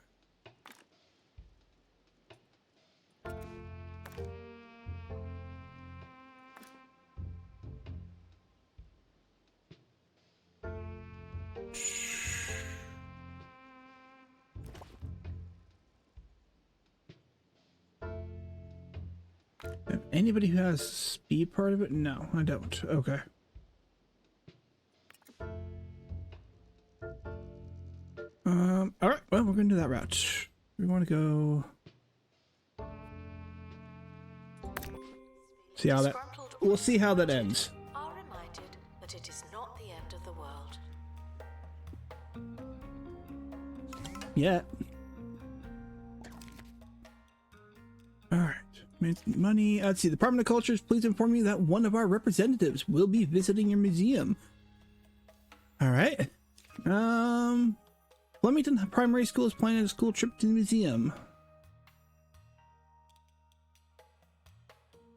Anybody who has speed part of it? No, I don't. Okay. All right. Well, we're gonna do that route. We want to go. See how that. We'll see how that ends. Are reminded that it is not the end of the world. Yeah. All right. Money. Let's see. The Department of Cultures, please inform me that one of our representatives will be visiting your museum. All right. Flemington Primary School is planning a school trip to the museum.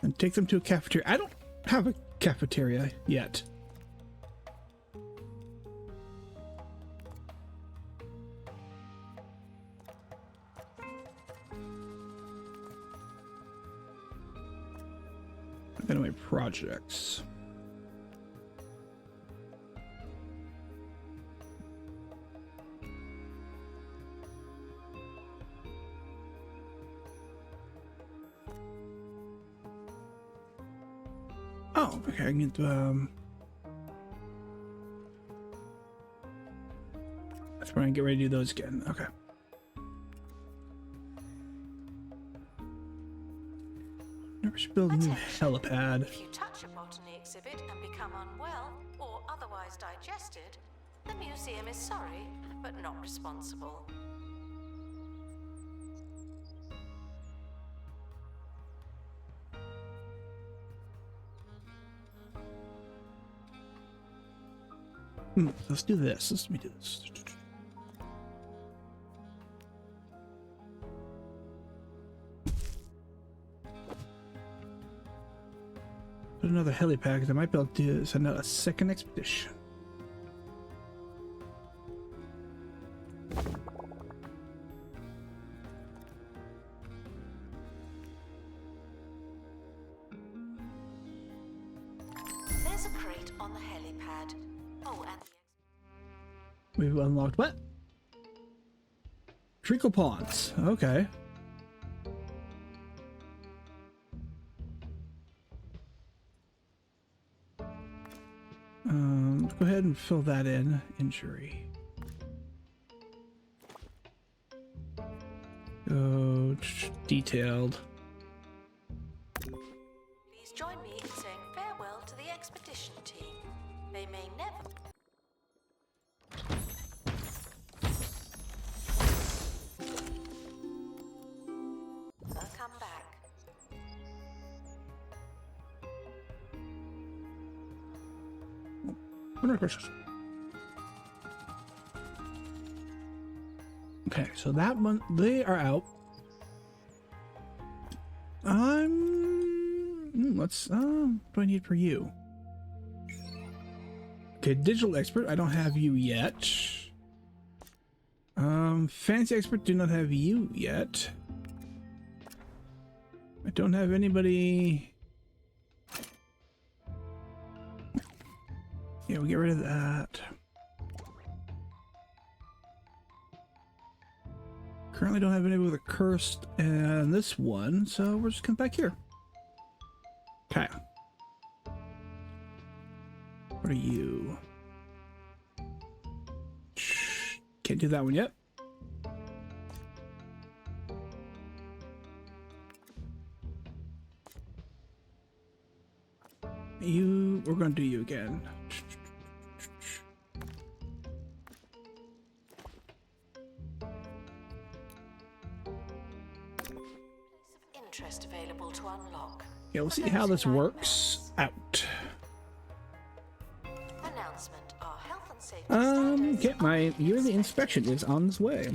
And take them to a cafeteria. I don't have a cafeteria yet. Anyway, projects. Oh, okay. I can get that's when I get ready to do those again. Okay. Never should build a new helipad. If you touch a botany exhibit and become unwell or otherwise digested, the museum is sorry, but not responsible. Let's do this. Let me do this. Put another helipad because I might be able to send out a second expedition. There's a crate on the helipad. Oh, and We've unlocked what? Treacle Ponds. Okay. Let's go ahead and fill that in. Injury. Go detailed. please join me in saying farewell to the expedition team. They may never... come back. Okay, so that one, they are out. What do I need for you? Okay, digital expert, I don't have you yet. Fancy expert, do not have you yet. I don't have anybody. Yeah, we'll get rid of that. Currently don't have anybody with a cursed and this one, so we're just coming back here. Okay. What are you? Shh. Can't do that one yet. We're gonna do you again. Interest available to unlock. Yeah, we'll see how this works out. Announcement. Our health and safety standards Okay, my yearly inspection is on its way.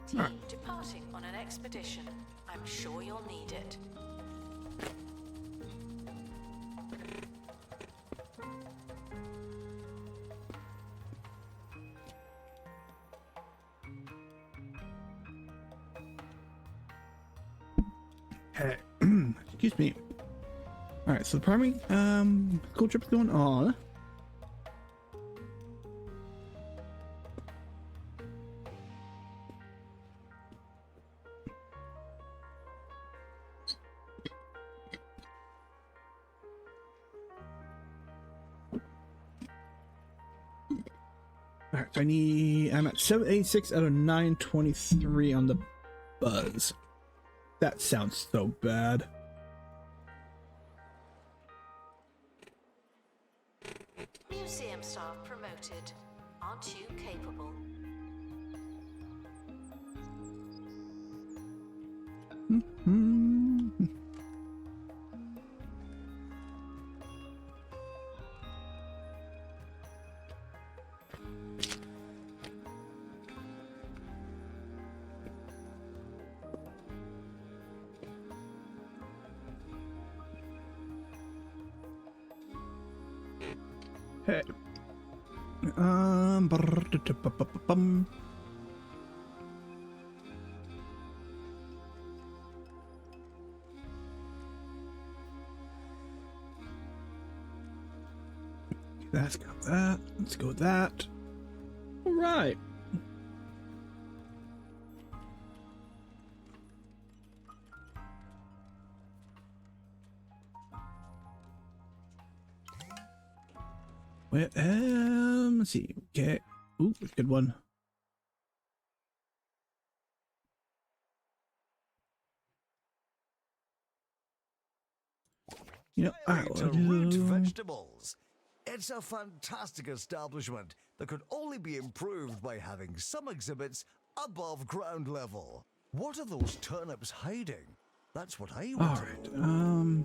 team departing on an expedition. I'm sure you'll need it. Hey, excuse me. All right, so the primary school trip's going on. All right, so I'm at 786 out of 923 on the buzz. That sounds so bad. Museum staff promoted. Aren't you capable? Hey. That's got that. Let's go with that. All right. Wait, let's see. Okay. Ooh, good one. You know, I Diary to root vegetables. It's a fantastic establishment that could only be improved by having some exhibits above ground level. What are those turnips hiding? That's what I want All to right. know.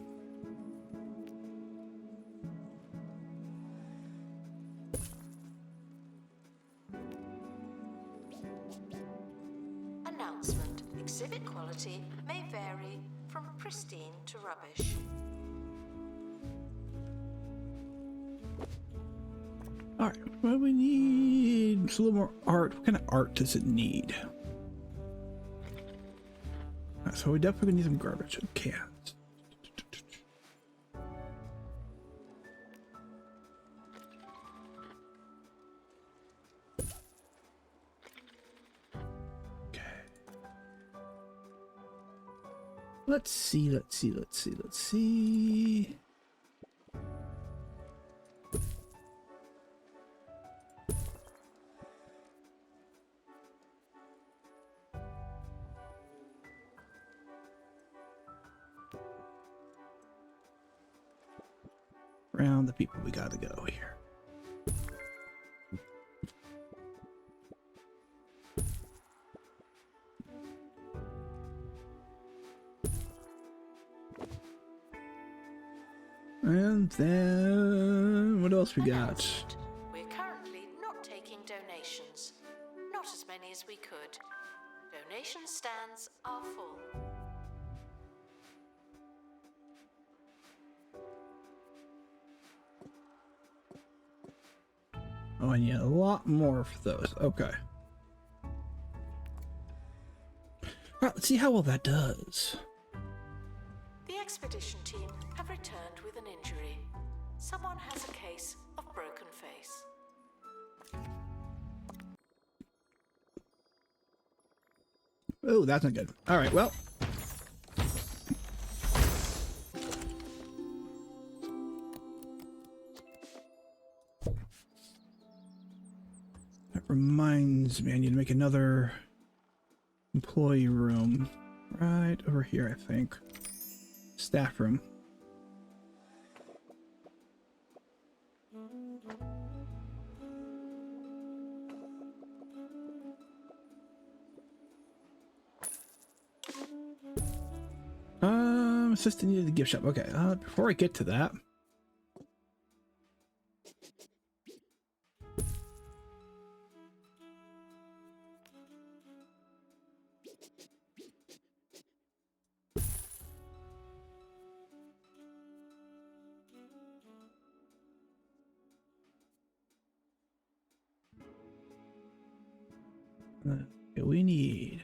Announcement. Exhibit quality may vary from pristine to rubbish. All right. What do we need? Just a little more art. What kind of art does it need? All right, so we definitely need some garbage cans. Okay. Let's see. Around the people we gotta go here. And then what else we got? Announcement. We're currently not taking donations. Not as many as we could. Donation stands are full. Oh, I need a lot more for those. Okay. Alright, let's see how well that does. The expedition team have returned with an injury. Someone has a case of broken face. Oh, that's not good. Alright, well. That reminds me, I need to make another employee room. Right over here, I think. Staff room. Assistant needed the gift shop. Okay, before I get to that. Okay, we need.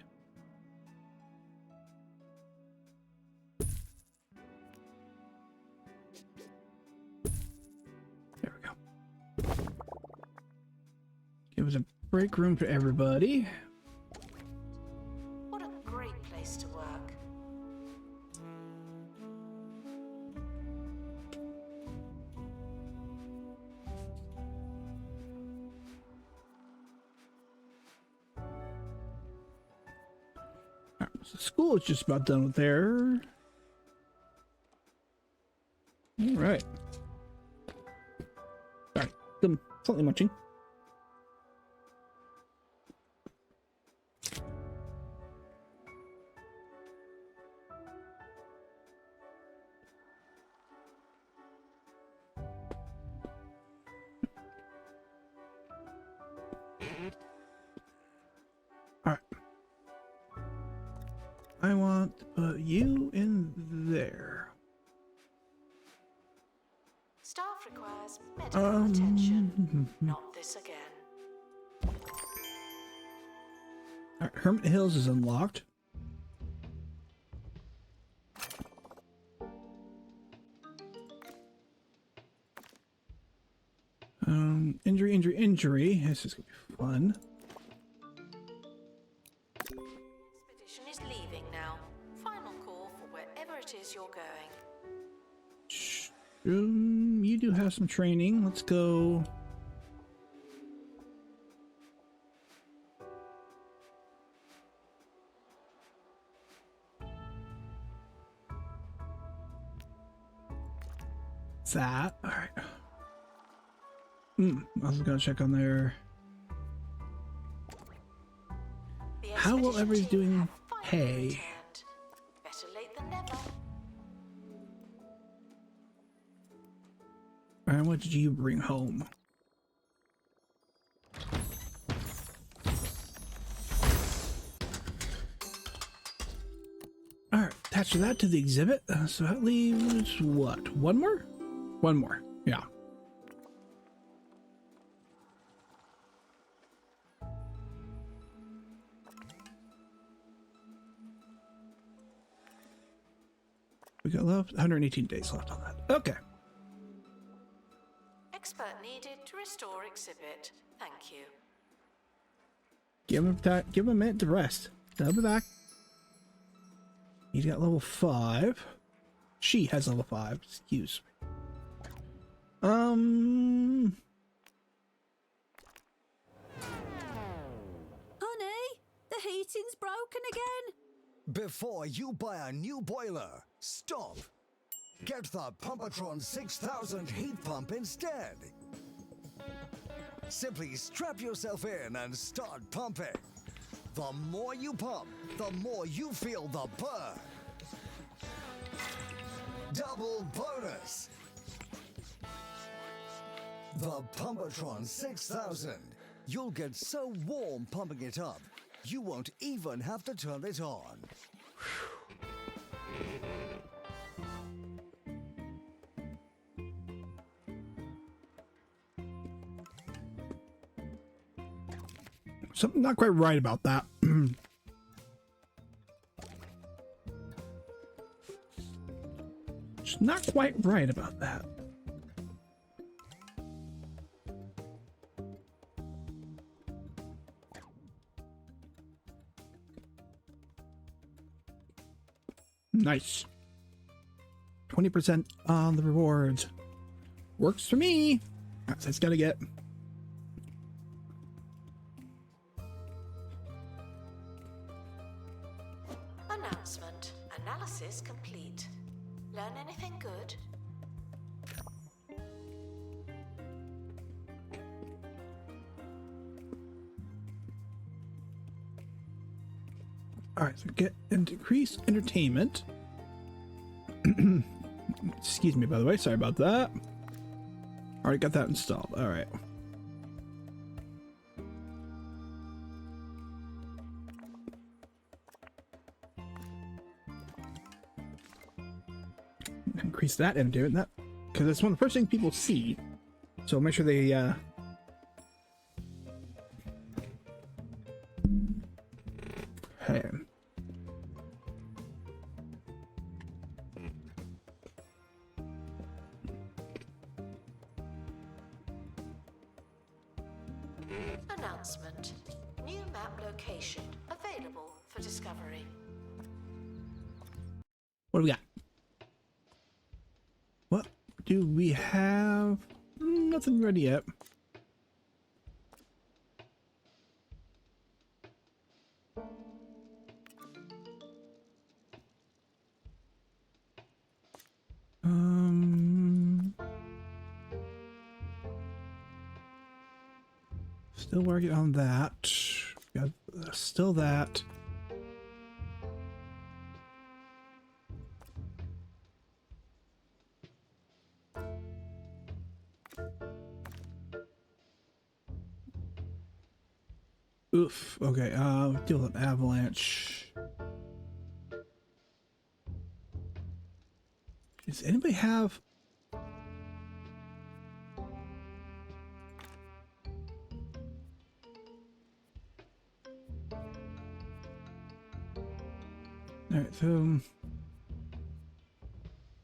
There we go. It was a break room for everybody. What a great place to work. Alright, so school is just about done with there. Alright. Sorry, I'm slightly munching. Alright. I want to put you in there. Staff requires medical attention. Not this again. Alright, Hermit Hills is unlocked. Injury. This is gonna be fun. Expedition is leaving now. Final call for wherever it is you're going. You you do have some training. Let's go. That. All right. I was gonna check on there. How well everybody's doing? Hey. Better late than never. And what did you bring home? All right, attach that to the exhibit. So that leaves what? One more? One more. Yeah. We got left 118 days left on that. Okay. Expert needed to restore exhibit. Thank you. Give him a minute to rest. I'll be back. He's got level 5. She has level 5. Excuse me. Honey, the heating's broken again. Before you buy a new boiler, stop. Get the Pumpatron 6000 heat pump instead. Simply strap yourself in and start pumping. The more you pump, the more you feel the burn. Double bonus. The Pumpatron 6000. You'll get so warm pumping it up, you won't even have to turn it on. Something not quite right about that. It's not quite right about that. Nice. 20% on the rewards. Works for me. That's what it's gotta get. Announcement. Analysis complete. Learn anything good? All right, so get and decrease entertainment. Excuse me, by the way. Sorry about that. Already got that installed. All right. Increase that entertainment, that because it's one of the first things people see. So make sure they hey. Announcement. New map location available for discovery. What do we got? What do we have? Nothing ready yet. Still working on that. Got still that. Oof. Okay. Deal with an avalanche. Does anybody have? All right. So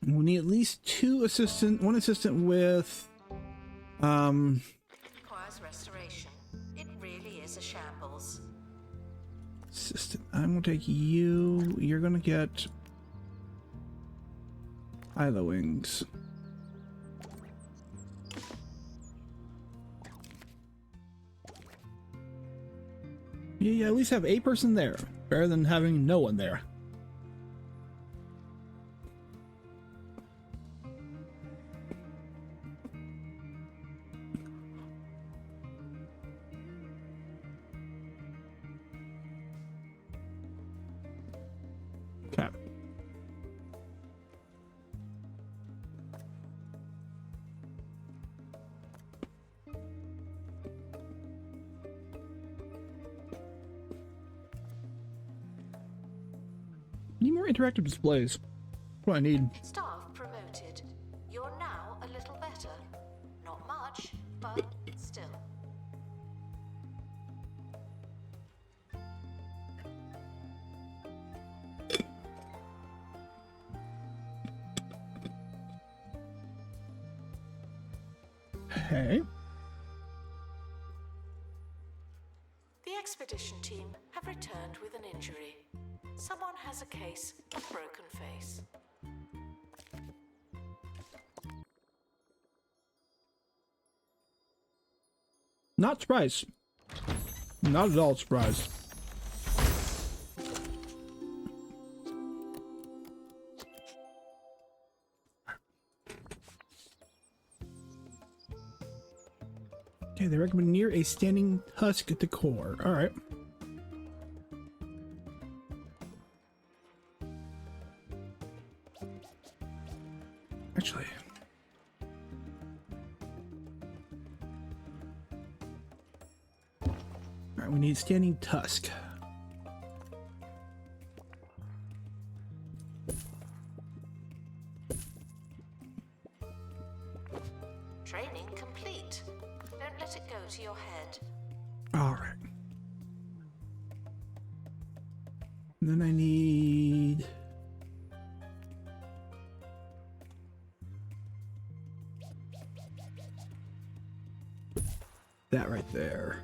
we'll need at least one assistant with, Requires restoration. It really is a shambles. assistant. I'm gonna take you. You're gonna get Isla Wings. You at least have a person there, better than having no one there. Okay. Need more interactive displays. What I need. Staff promoted. You're now a little better. Not much, but still. Okay. The expedition team have returned with an injury. Someone has a case of broken face. Not surprised. Not at all surprised. Okay, they recommend near a standing husk at the core. All right. Actually, all right, we need standing tusk. Training complete. Don't let it go to your head. All right. And then I need. That right there.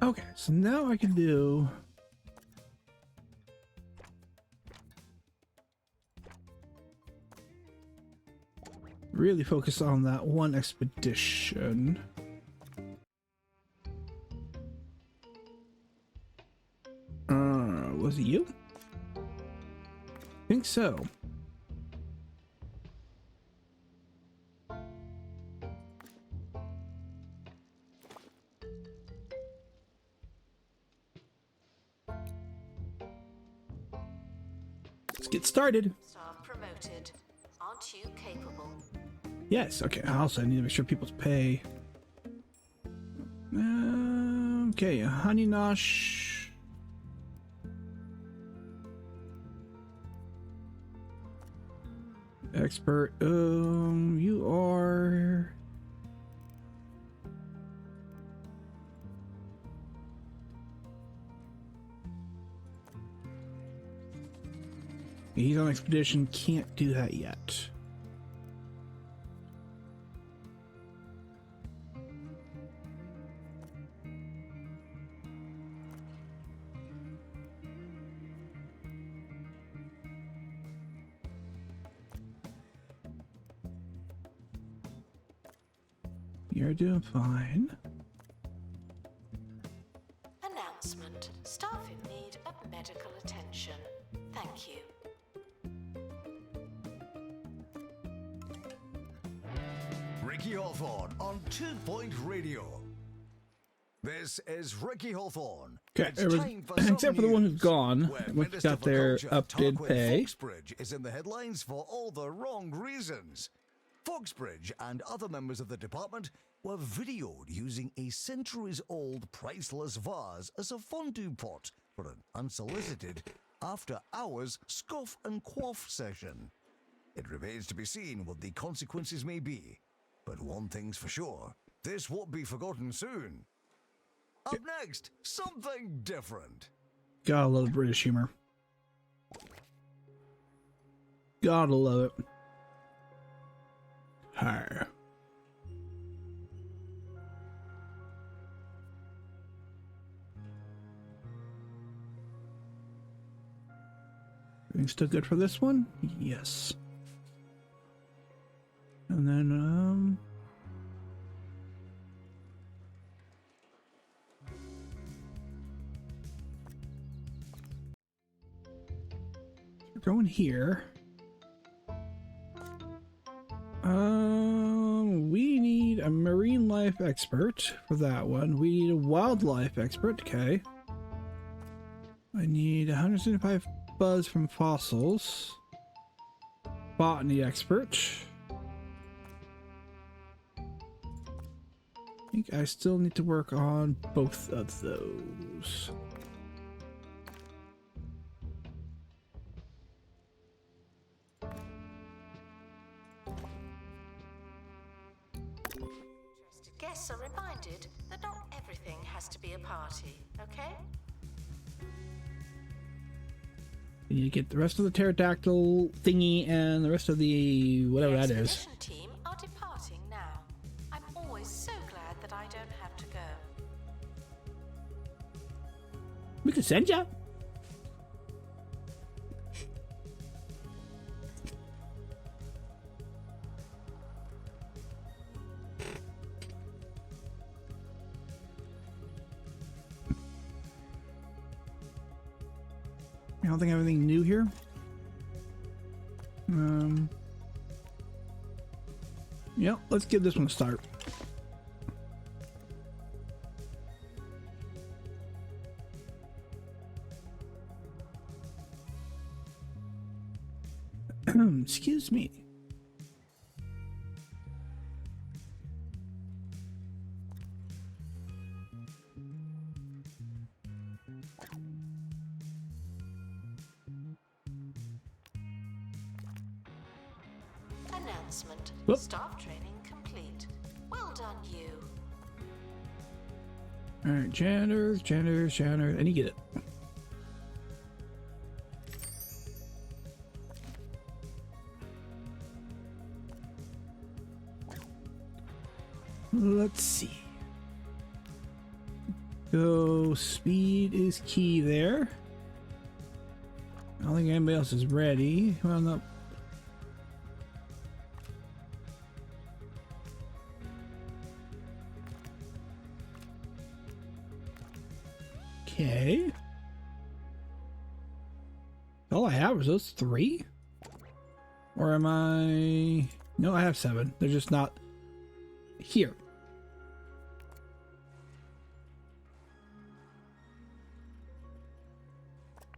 Okay, so now I can do. Really focus on that one expedition. Was it you? I think so. Let's get started. Staff promoted. Aren't you capable? Yes, okay. I also need to make sure people's pay. Okay, Honey Nosh. Expert. You are. He's on expedition. Can't do that yet. You're doing fine. Announcement. Staff in need of medical attention. Thank you. Ricky Hawthorne on 2 Point Radio. This is Ricky Hawthorne. Okay, It's time for some except for the one who's news, gone, where which Minister got for their Culture, updated Tarquin pay. Foxbridge is in the headlines for all the wrong reasons. Foxbridge and other members of the department were videoed using a centuries-old priceless vase as a fondue pot for an unsolicited after-hours scoff and quaff session. It remains to be seen what the consequences may be, but one thing's for sure, this won't be forgotten soon. Up next, something different. Gotta love British humor. Gotta love it. Hi. Everything's still good for this one? Yes. And then, we're going here. We need a marine life expert for that one. We need a wildlife expert. Okay. I need 175 buzz from fossils. Botany expert. I think I still need to work on both of those. Interested guests are reminded that not everything has to be a party, okay? We need to get the rest of the pterodactyl thingy and the rest of the whatever that is. Expedition team are departing now. I'm always so glad that I don't have to go. We can send ya. I don't think I have anything new here. Yeah, let's give this one a start. Excuse me. Announcement. Whoop. Staff training complete. Well done, you. Alright, janitors. I need to get it. Let's see. So, speed is key there. I don't think anybody else is ready. Well, no. Okay. All I have is those 3? Or am I... No, I have 7. They're just not here.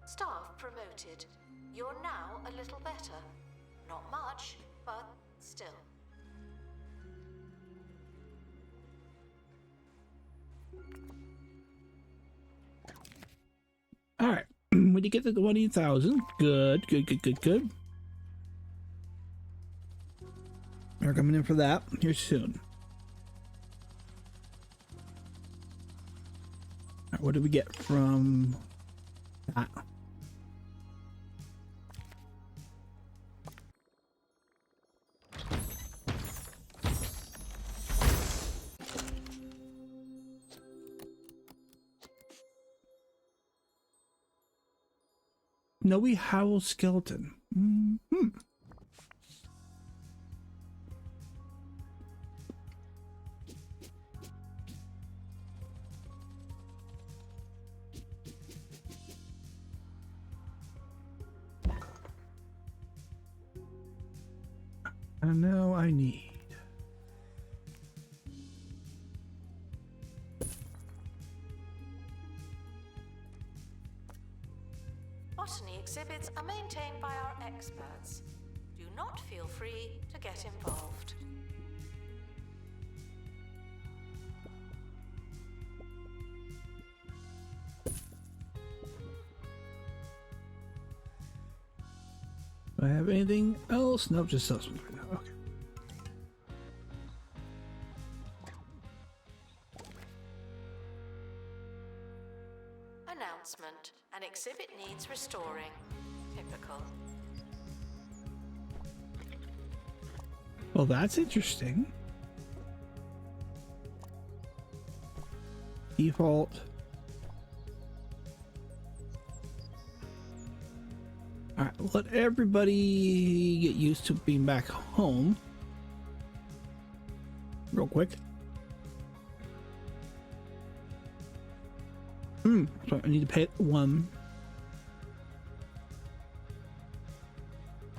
Staff promoted. You're now a little better. Not much, but still. Alright. We did get the 20,000. Good. We're coming in for that here soon. Alright, what did we get from that? Snowy Howl Skeleton. And now I need... Botany exhibits are maintained by our experts. Do not feel free to get involved. Do I have anything else? Nope, just those ones right now. Okay. Announcement. An exhibit needs restoring. Typical. Well, that's interesting. Default. Alright, let everybody get used to being back home. Real quick. So I need to pay one.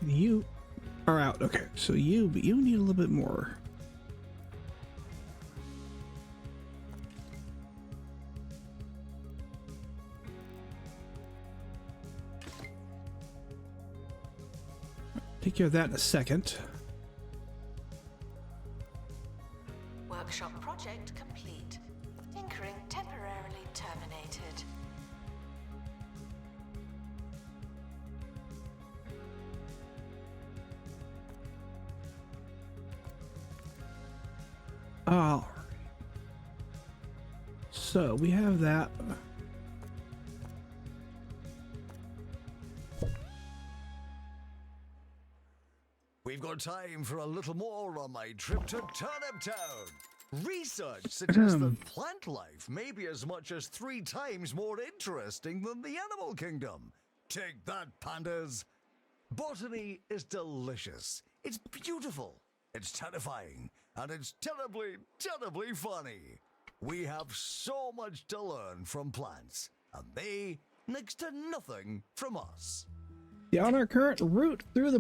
You are out. Okay, so but you need a little bit more. Take care of that in a second. Workshop project complete. Tinkering temporarily terminated. Alright. So we have that. We've got time for a little more on my trip to Turnip Town. Research suggests that plant life may be as much as 3 times more interesting than the animal kingdom. Take that, pandas. Botany is delicious. It's beautiful. It's terrifying. And it's terribly, terribly funny. We have so much to learn from plants, and they next to nothing from us. Yeah, on our current route through the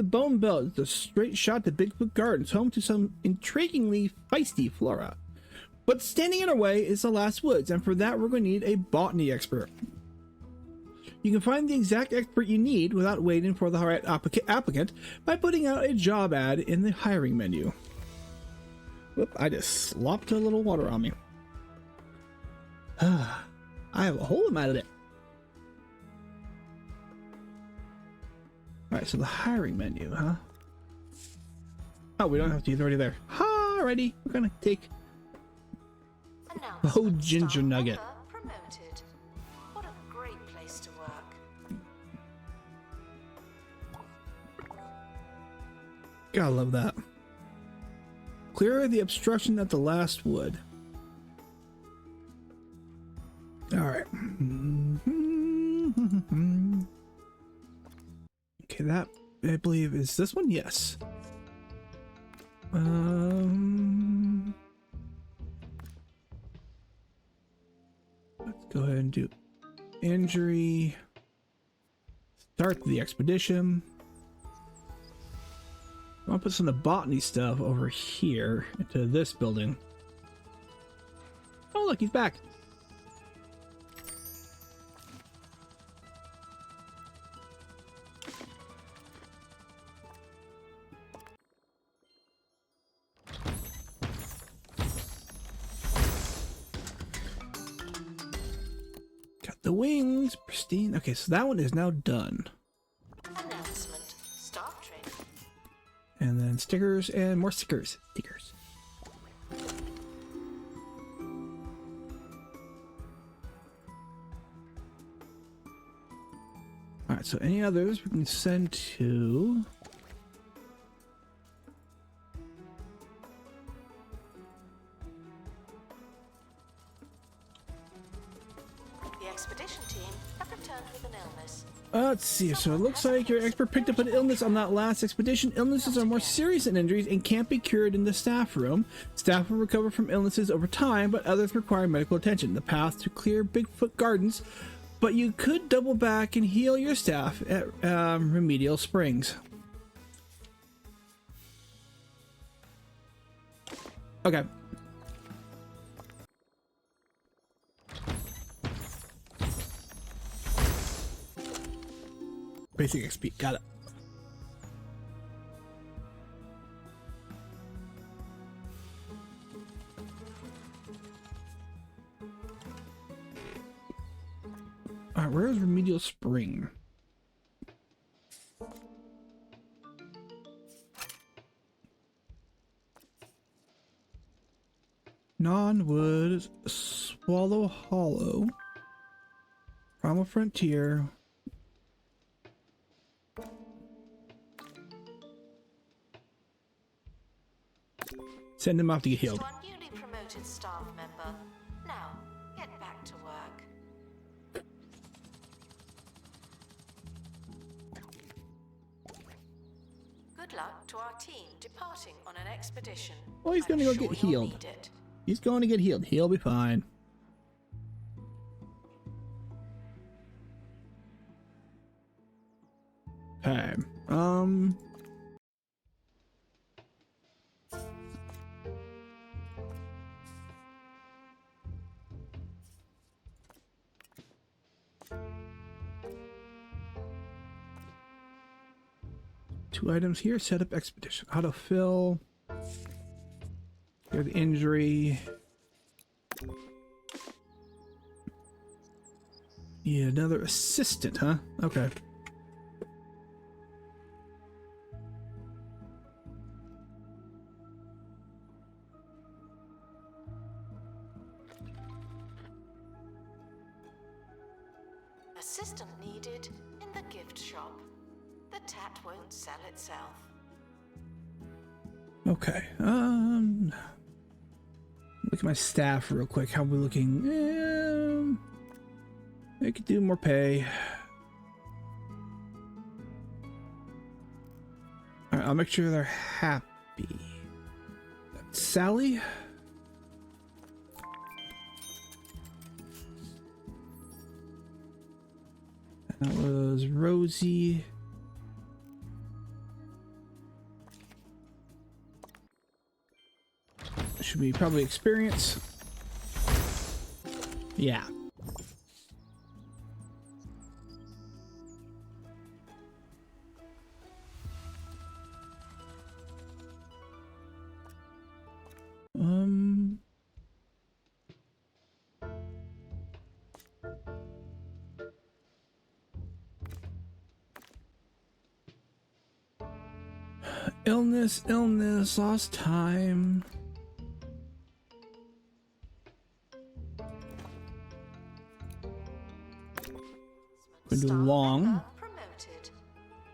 Bone Belt, it's a straight shot to Bigfoot Gardens, home to some intriguingly feisty flora. But standing in our way is the Last Woods, and for that we're going to need a botany expert. You can find the exact expert you need without waiting for the right applicant by putting out a job ad in the hiring menu. Whoop, I just slopped a little water on me. I have a whole amount of it. Alright, so the hiring menu, huh? Oh, we don't have to, it's already there. Alrighty, we're gonna take the ginger nugget. Promoted. What a great place to work. Gotta love that. Clear the obstruction at the Last Wood. Alright. Okay, that I believe is this one. Yes. Let's go ahead and do injury. Start the expedition. I'll put some of the botany stuff over here into this building. Oh, look, he's back. The wings, pristine. Okay, so that one is now done. Announcement. Staff training. And then stickers and more stickers. Stickers. Alright, so any others we can send to... Expedition team have returned with an illness. Let's see. So it looks like your expert picked up an illness on that last expedition. Illnesses are more serious than injuries and can't be cured in the staff room. Staff will recover from illnesses over time, but others require medical attention. The path to clear Bigfoot Gardens, but you could double back and heal your staff at Remedial Springs. Okay. Basic XP, got it. Alright, where is Remedial Spring? Non-wood, Swallow Hollow, Primal Frontier. Send him off to get healed. To our newly promoted staff member. Now, get back to work. Good luck to our team departing on an expedition. Oh, he's gonna I'm go sure get you'll healed. need it. He's going to get healed. He'll be fine. Okay. Two items here. Set up expedition. Autofill. Here's the injury. Yeah, another assistant, huh? Okay. Assistant needed in the gift shop. The tat won't sell itself. Okay. Look at my staff real quick. How are we looking? I could do more pay. Alright, I'll make sure they're happy. That's Sally. That was Rosie. Should be probably experience. Yeah. Illness, lost time. Been Star long. member promoted.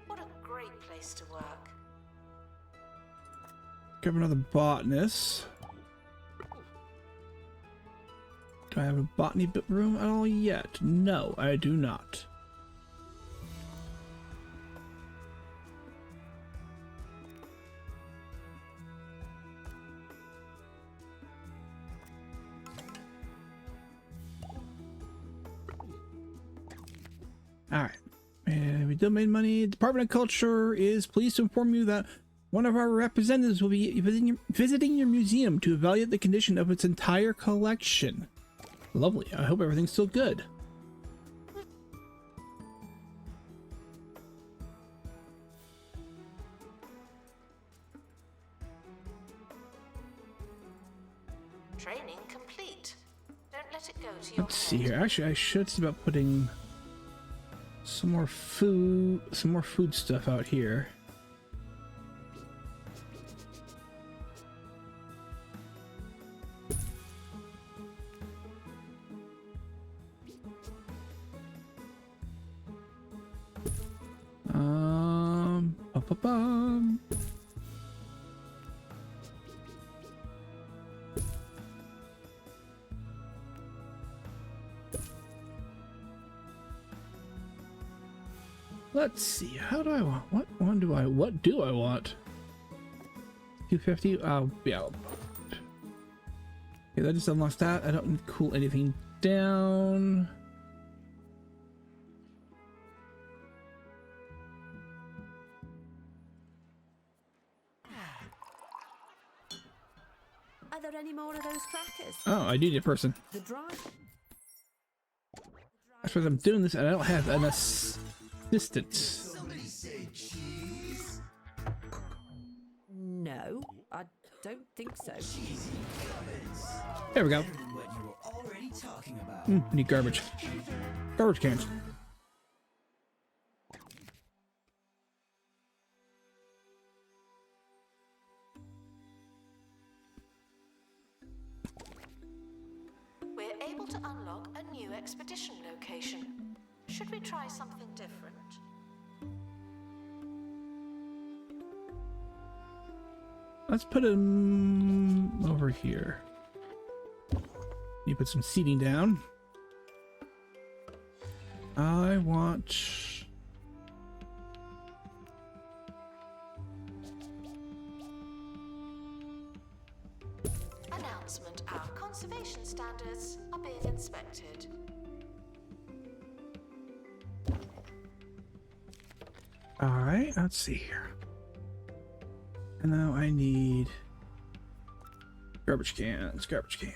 What a great place to work. Grab another botanist. Do I have a botany bit room at all yet? No, I do not. Alright. And we still made money. Department of Culture is pleased to inform you that one of our representatives will be visiting your museum to evaluate the condition of its entire collection. Lovely. I hope everything's still good. Training complete. Don't let it go to your Let's see head. here. Actually, I should see about putting some more food stuff out here. Ba-ba-bum. Let's see. How do I want? What do I want? 250. Yeah. Okay, that just unlocks that. I don't need to cool anything down. Are there any more of those crackers? Oh, I need a person. The drive. That's because I'm doing this and I don't have an assistant. No, I don't think so. There we go. I need garbage. Garbage cans. We're able to unlock a new expedition location. Should we try something different? Let's put him over here. You put some seating down. I want enforcement, our conservation standards are being inspected. Alright, let's see here. And now I need garbage cans, garbage cans.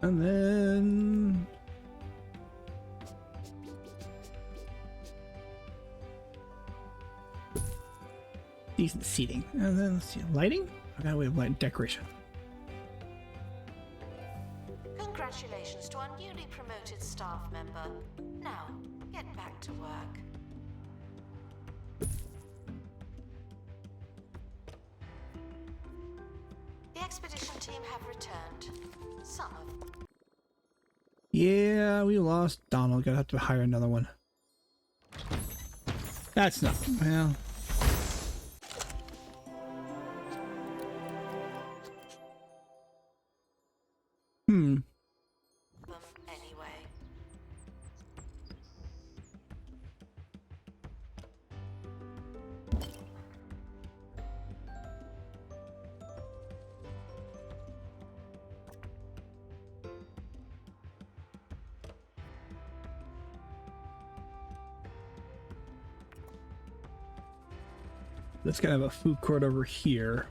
And then decent seating. And then let's see, lighting? I got a way of light decoration. Congratulations to our newly promoted staff member. Now, get back to work. The expedition team have returned. Some of Yeah, we lost Donald. Gotta have to hire another one. That's not well. them anyway. Let's kind of have a food court over here.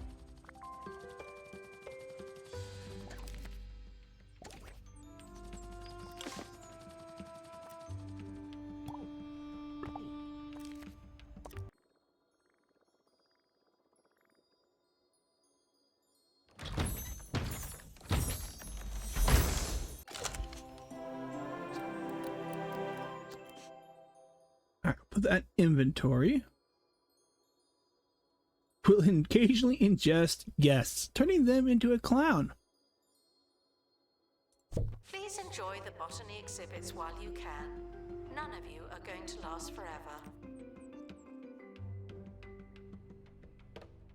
All right, put that inventory. Will occasionally ingest guests, turning them into a clown. Please enjoy the botany exhibits while you can. None of you are going to last forever.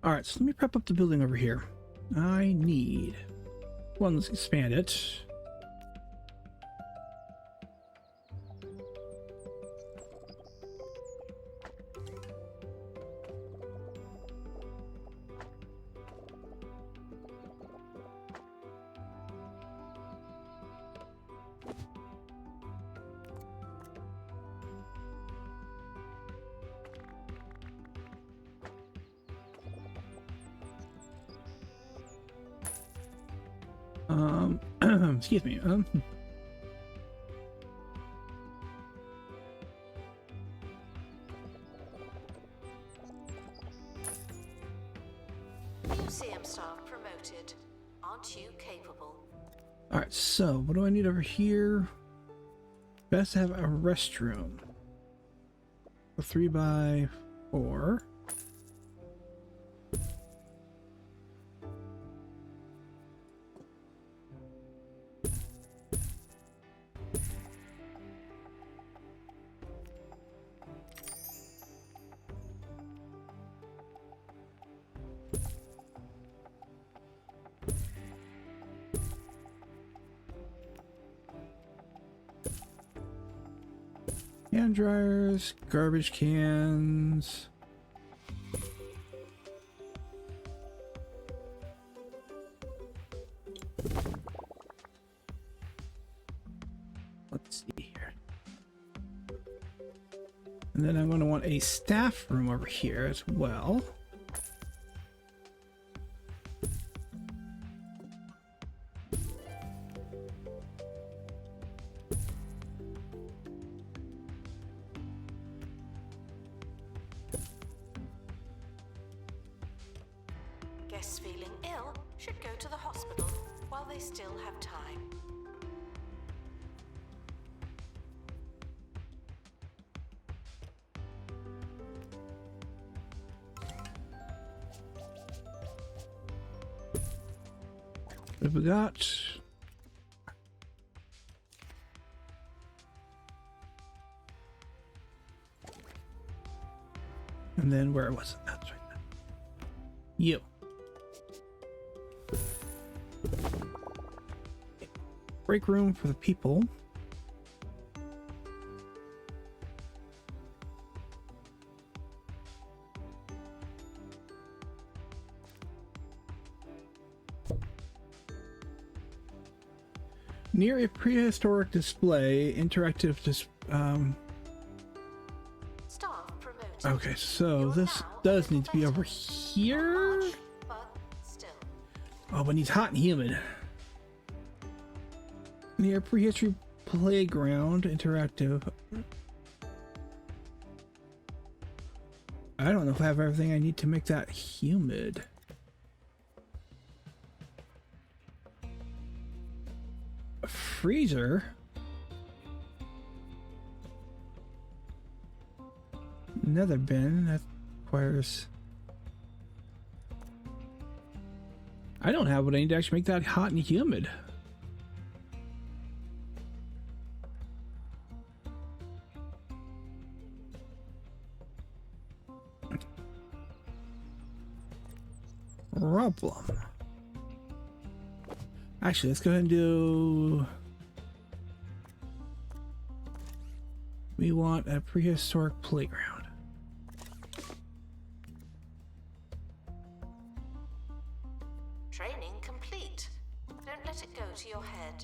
All right, so let me prep up the building over here. I need one. Let's expand it. Excuse me. Museum staff promoted. Aren't you capable? All right, so what do I need over here? Best to have a restroom. A 3x4. Hand dryers, garbage cans. Let's see here. And then I'm going to want a staff room over here as well. Guests feeling ill should go to the hospital while they still have time. What have we got? And then where was it? That's right. You. Break room for the people. Near a prehistoric display, interactive Staff promoted. okay, so You're this now a does little need to be better. over Not here. much, but still. Oh, but he's hot and humid. Near prehistory playground, interactive. I don't know if I have everything I need to make that humid. A freezer? Another bin that requires... I don't have what I need to actually make that hot and humid. Problem. Actually, let's go ahead and do... We want a prehistoric playground. Training complete. Don't let it go to your head.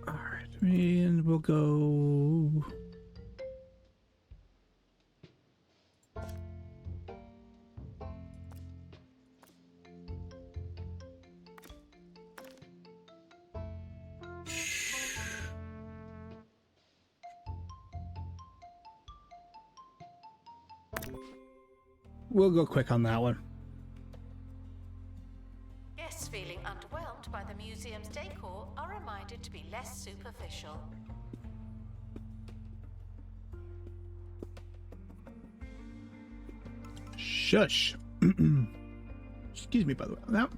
Alright, and we'll go... We'll go quick on that one. Guests feeling underwhelmed by the museum's decor are reminded to be less superficial. Shush. Excuse me, by the way. Now,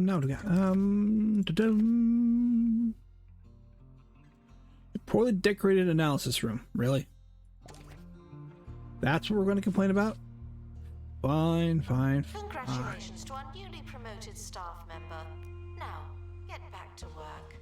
now what do we got? Da-dum. Poorly decorated analysis room. Really? That's what we're going to complain about? Fine, fine, fine. Congratulations to our newly promoted staff member. Now, get back to work.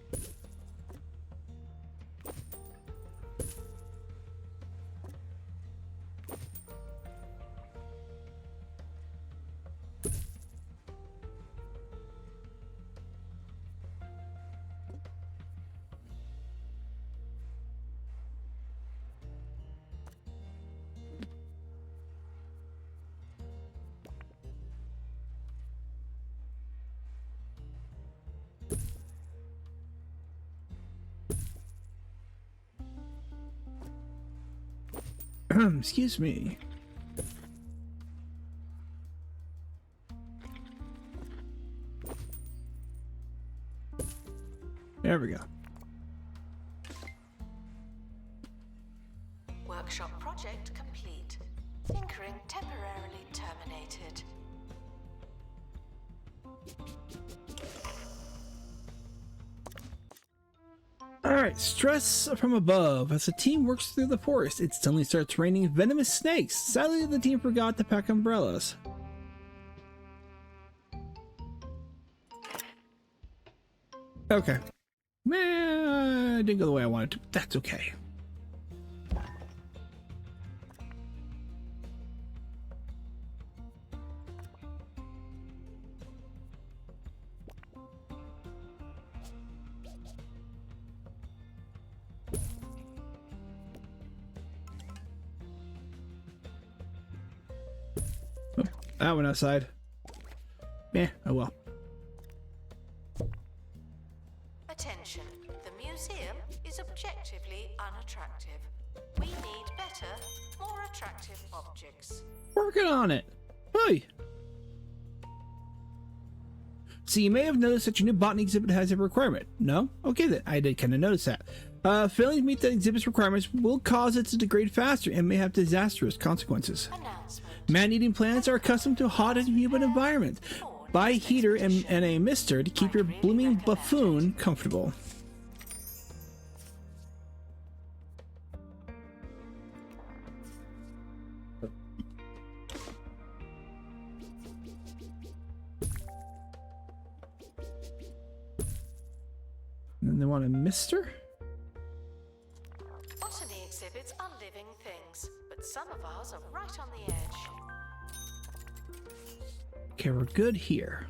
Excuse me. There we go. Workshop project complete. Tinkering temporarily terminated. Alright, stress from above. As the team works through the forest, it suddenly starts raining venomous snakes. Sadly, the team forgot to pack umbrellas. Okay. Man, it didn't go the way I wanted to, but that's okay. That went outside. Eh, oh well. Attention, the museum is objectively unattractive. We need better, more attractive objects. Working on it. Hey. So you may have noticed that your new botany exhibit has a requirement. No? Okay then, I did kind of notice that. Failing to meet the exhibit's requirements will cause it to degrade faster and may have disastrous consequences. Announcement. Man-eating plants are accustomed to hot and humid environments. Buy a heater and a mister to keep your blooming buffoon comfortable. And then they want a mister? Botany exhibits are living things, but some of ours are right on the edge. Okay, we're good here.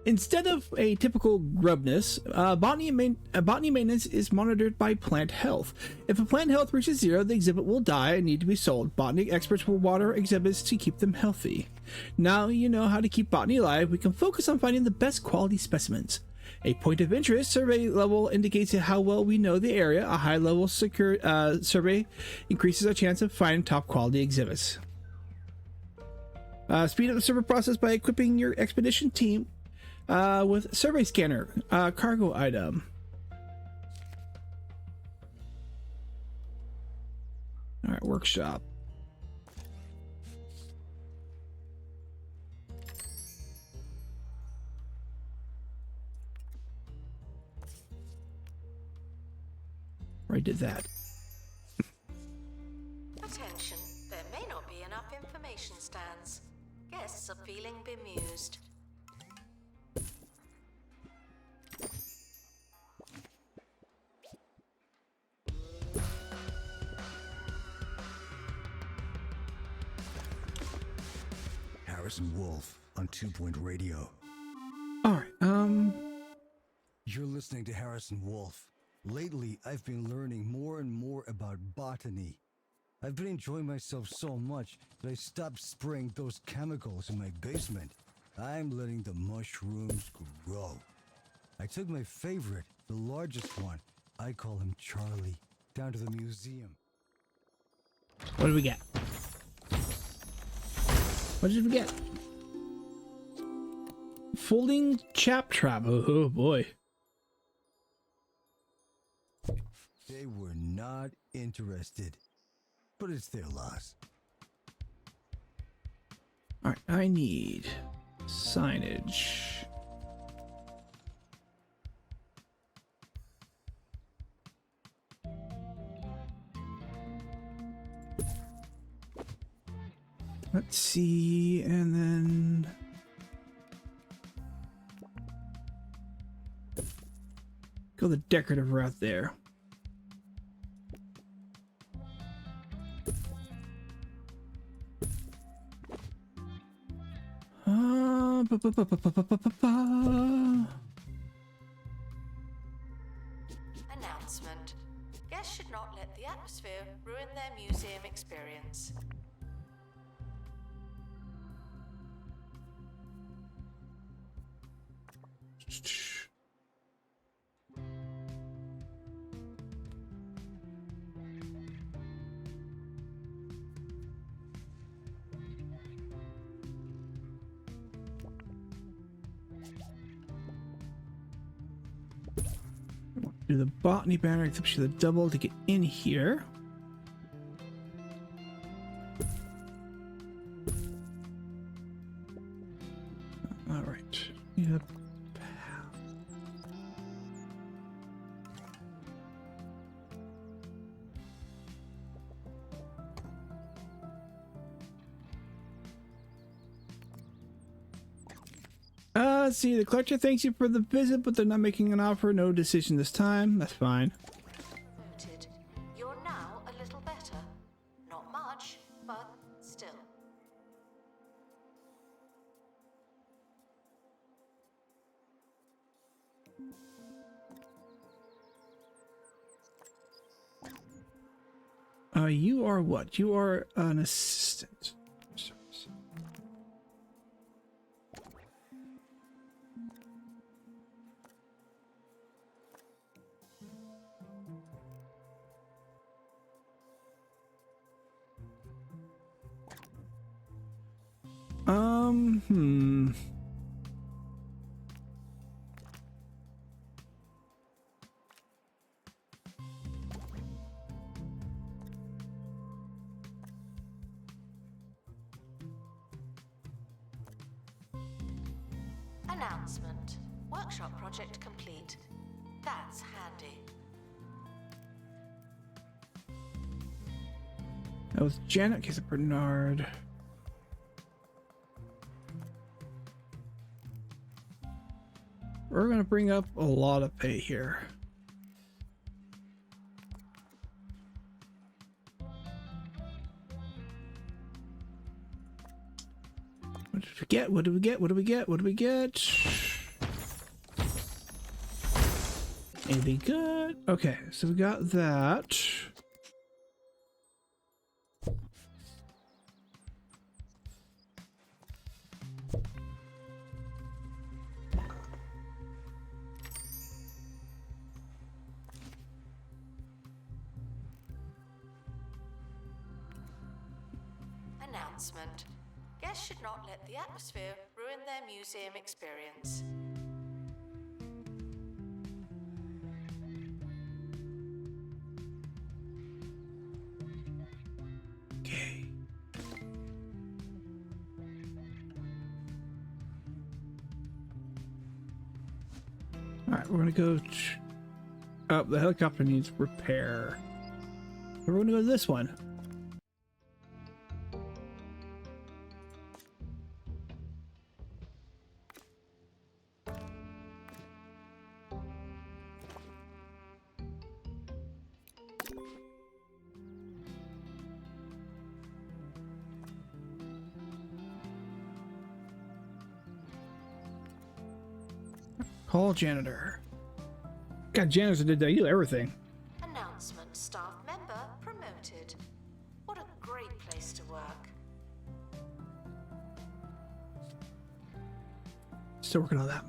Instead of a typical grubness, botany maintenance is monitored by plant health. If a plant health reaches 0, the exhibit will die and need to be sold. Botany experts will water exhibits to keep them healthy. Now you know how to keep botany alive, we can focus on finding the best quality specimens. A point of interest survey level indicates how well we know the area. A high level survey increases our chance of finding top quality exhibits. Speed up the survey process by equipping your expedition team with survey scanner cargo item. All right, workshop. I did that. Attention, there may not be enough information stands. Guests are feeling bemused. Harrison Wolf on 2 Point Radio. All right, You're listening to Harrison Wolf. Lately, I've been learning more and more about botany. I've been enjoying myself so much that I stopped spraying those chemicals in my basement. I'm letting the mushrooms grow. I took my favorite, the largest one, I call him Charlie, down to the museum. what did we get? What did we get? Folding chap trap. Oh boy. They were not interested, but it's their loss. All right, I need signage. Let's see, and then go the decorative route there. Announcement. Guests should not let the atmosphere ruin their museum experience. Do the botany banner, except the double to get in here. All right. Yep. See, the collector thanks you for the visit, but they're not making an offer. No decision this time. That's fine. Noted. You're now a little better. Not much, but still. You are what? You are an assistant. Announcement. Workshop project complete. That's handy. That was Janet, case of Bernard. We're gonna bring up a lot of pay here. What did we get? What do we get? What do we get? What do we get? Anything good? Okay, so we got that. Announcement. Guests should not let the atmosphere ruin their museum experience. Okay. All right, we're gonna go. Oh, the helicopter needs repair. So we're gonna go to this one. Call janitor. God, janitor did that. You do everything. Announcement. Staff member promoted. What a great place to work. Still working on that.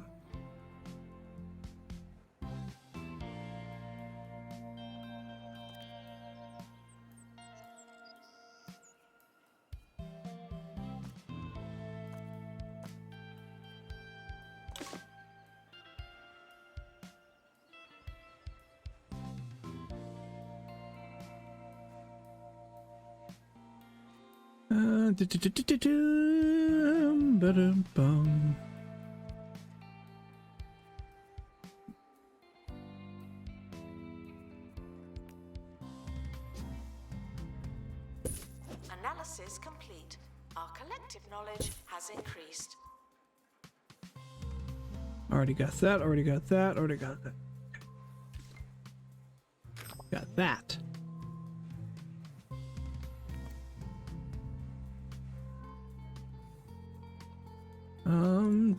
Ba-dum-bum. Analysis complete. Our collective knowledge has increased. Already got that, already got that, already got that. Got that.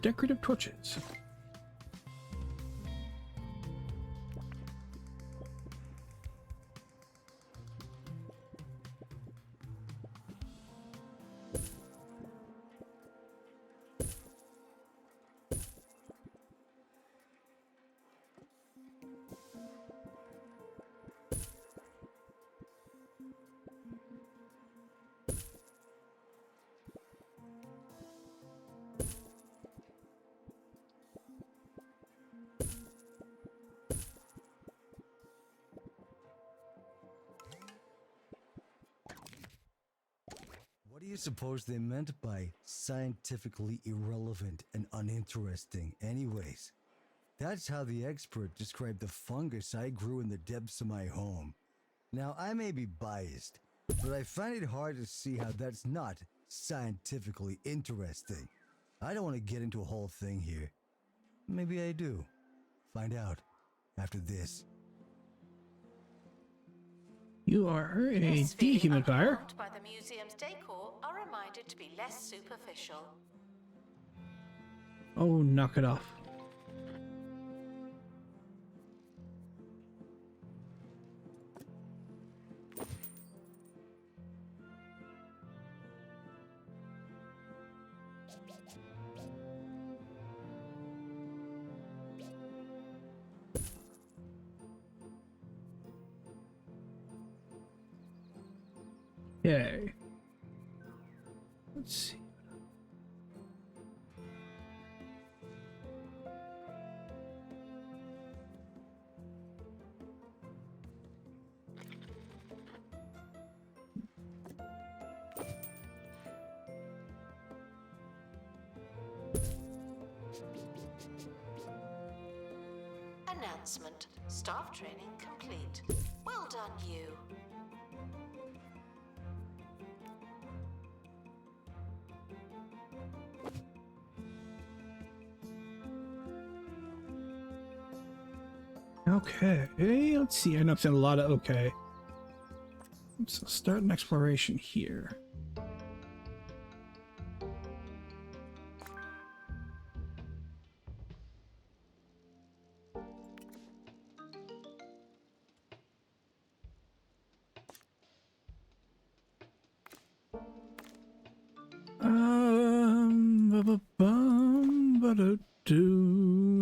Decorative torches. What do you suppose they meant by scientifically irrelevant and uninteresting anyways? That's how the expert described the fungus I grew in the depths of my home. Now, I may be biased, but I find it hard to see how that's not scientifically interesting. I don't want to get into a whole thing here. Maybe I do. Find out after this. You are a Guests feeling dehumidifier. unharmed by the museum's decor are reminded to be less superficial. Oh, knock it off. Yay. Let's see. Announcement. Staff training complete. Well done, you. Okay, let's see. I know I've seen a lot of okay. So start an exploration here.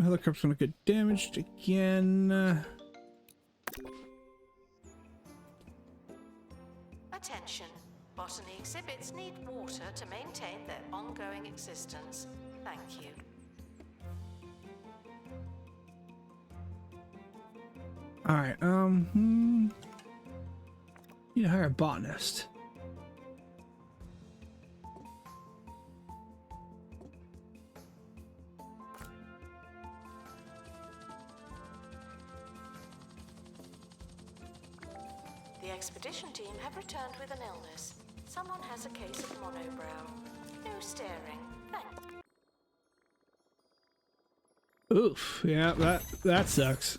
Helicopter's gonna get damaged again. Attention. Botany exhibits need water to maintain their ongoing existence. Thank you. Alright, need to hire a botanist. The expedition team have returned with an illness. Someone has a case of monobrow. No staring. Thanks. Oof, yeah, that sucks.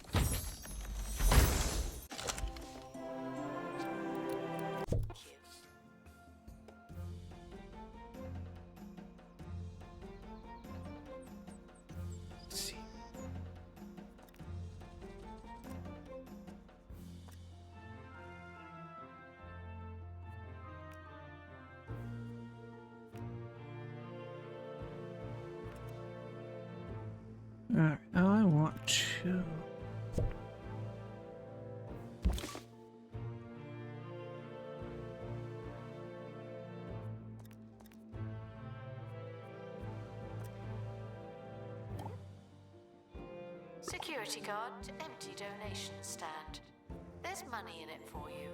Let's see. Alright, I want to. Security guard to empty donation stand. There's money in it for you.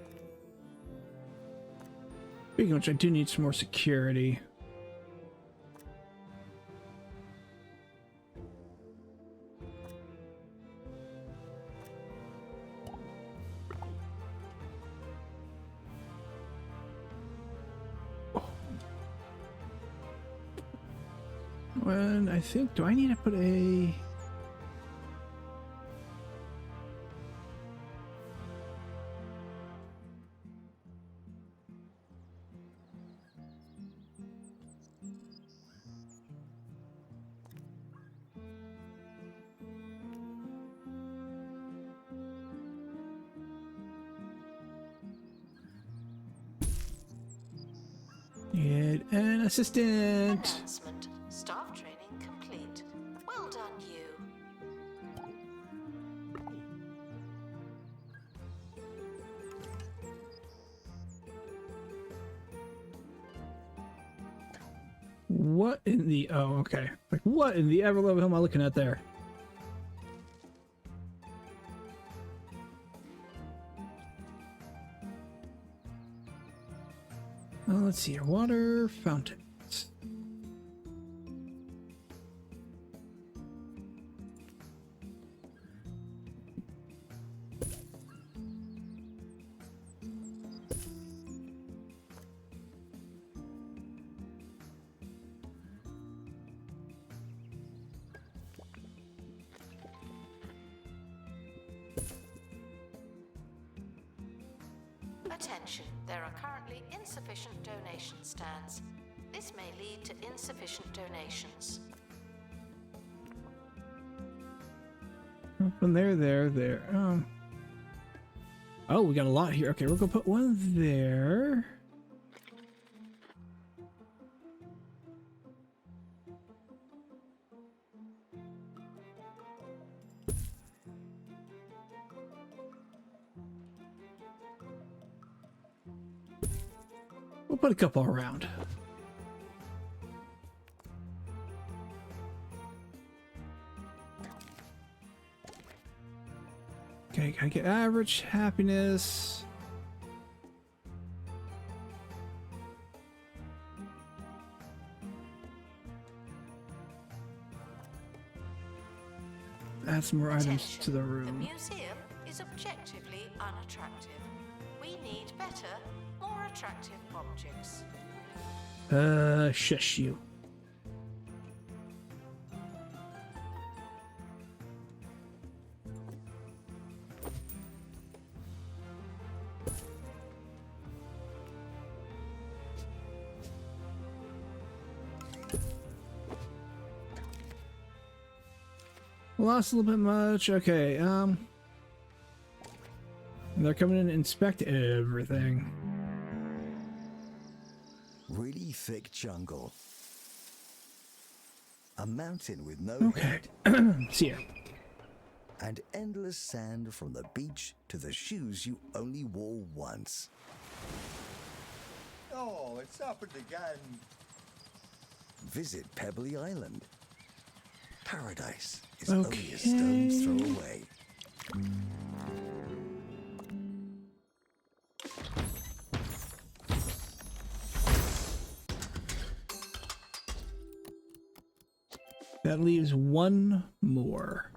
Speaking of which, I do need some more security. When I think, do I need to put a... Need an assistant. Announcement. Staff training complete. Well done, you. What in the... Oh, okay. Like, what in the ever loving hell am I looking at there? Let's see here. Water fountains. Attention, there are currently insufficient donation stands. This may lead to insufficient donations. When there. Oh, we got a lot here. Okay, we're gonna put one there. We'll put a couple around. Okay, gotta get average happiness. add some more items Attention. to the The room. museum is objectively unattractive. We need better, more attractive objects. Shush you. Lost a little bit much. Okay, they're coming in to inspect everything. Really thick jungle. A mountain with no Okay. head. See ya. And endless sand from the beach to the shoes you only wore once. Oh, it's happened again. Visit Pebbly Island. Paradise is only a stone's throw away. That leaves one more.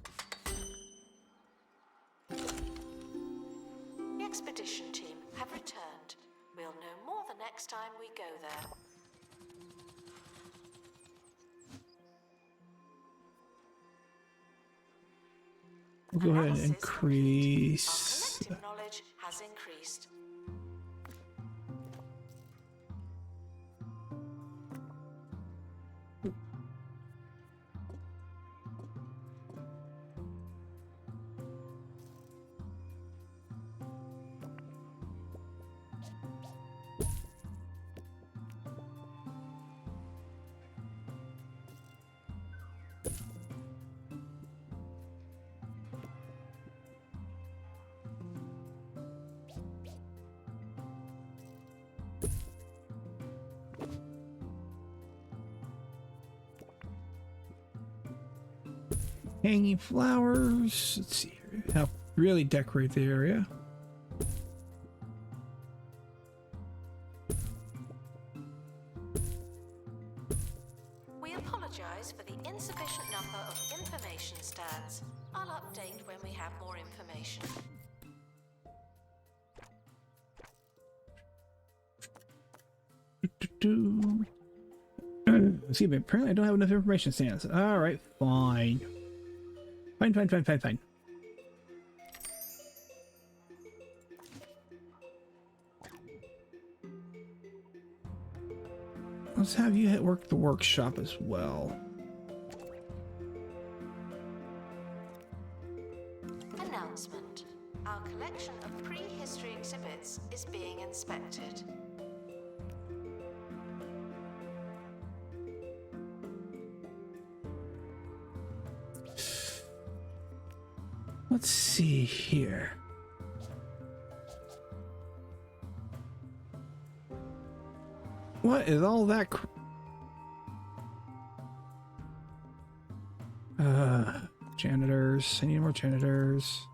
The expedition team have returned. We'll know more the next time we go there. We'll go ahead and Analysis complete. increase. Our collective knowledge has increased. Hanging flowers. Let's see here. Help really decorate the area. We apologize for the insufficient number of information stands. I'll update when we have more information. Excuse me. Apparently, I don't have enough information stands. All right, fine. Fine. Let's have you work the workshop as well. Announcement. Our collection of prehistory exhibits is being inspected. Let's see here. What is all that? Janitors. I need more janitors.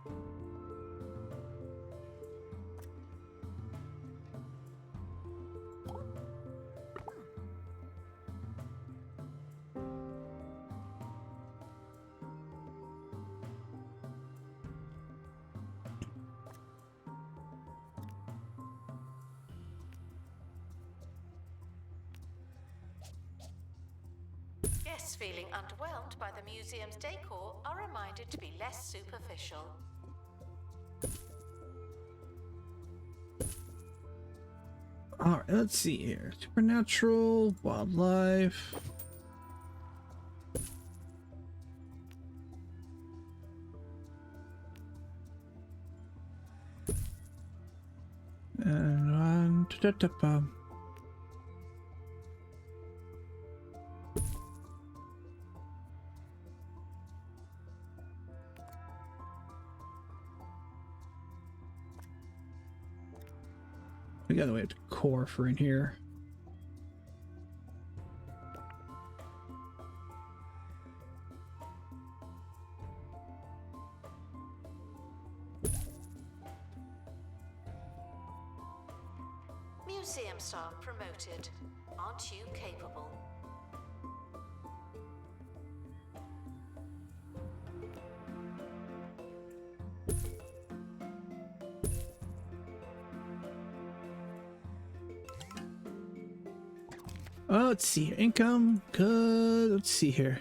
Guests feeling underwhelmed by the museum's decor are reminded to be less superficial. All right, let's see here. Supernatural, wildlife. And we got the way to core for in here. Museum staff promoted. Aren't you capable? Oh, let's see. Income. Good. Let's see here.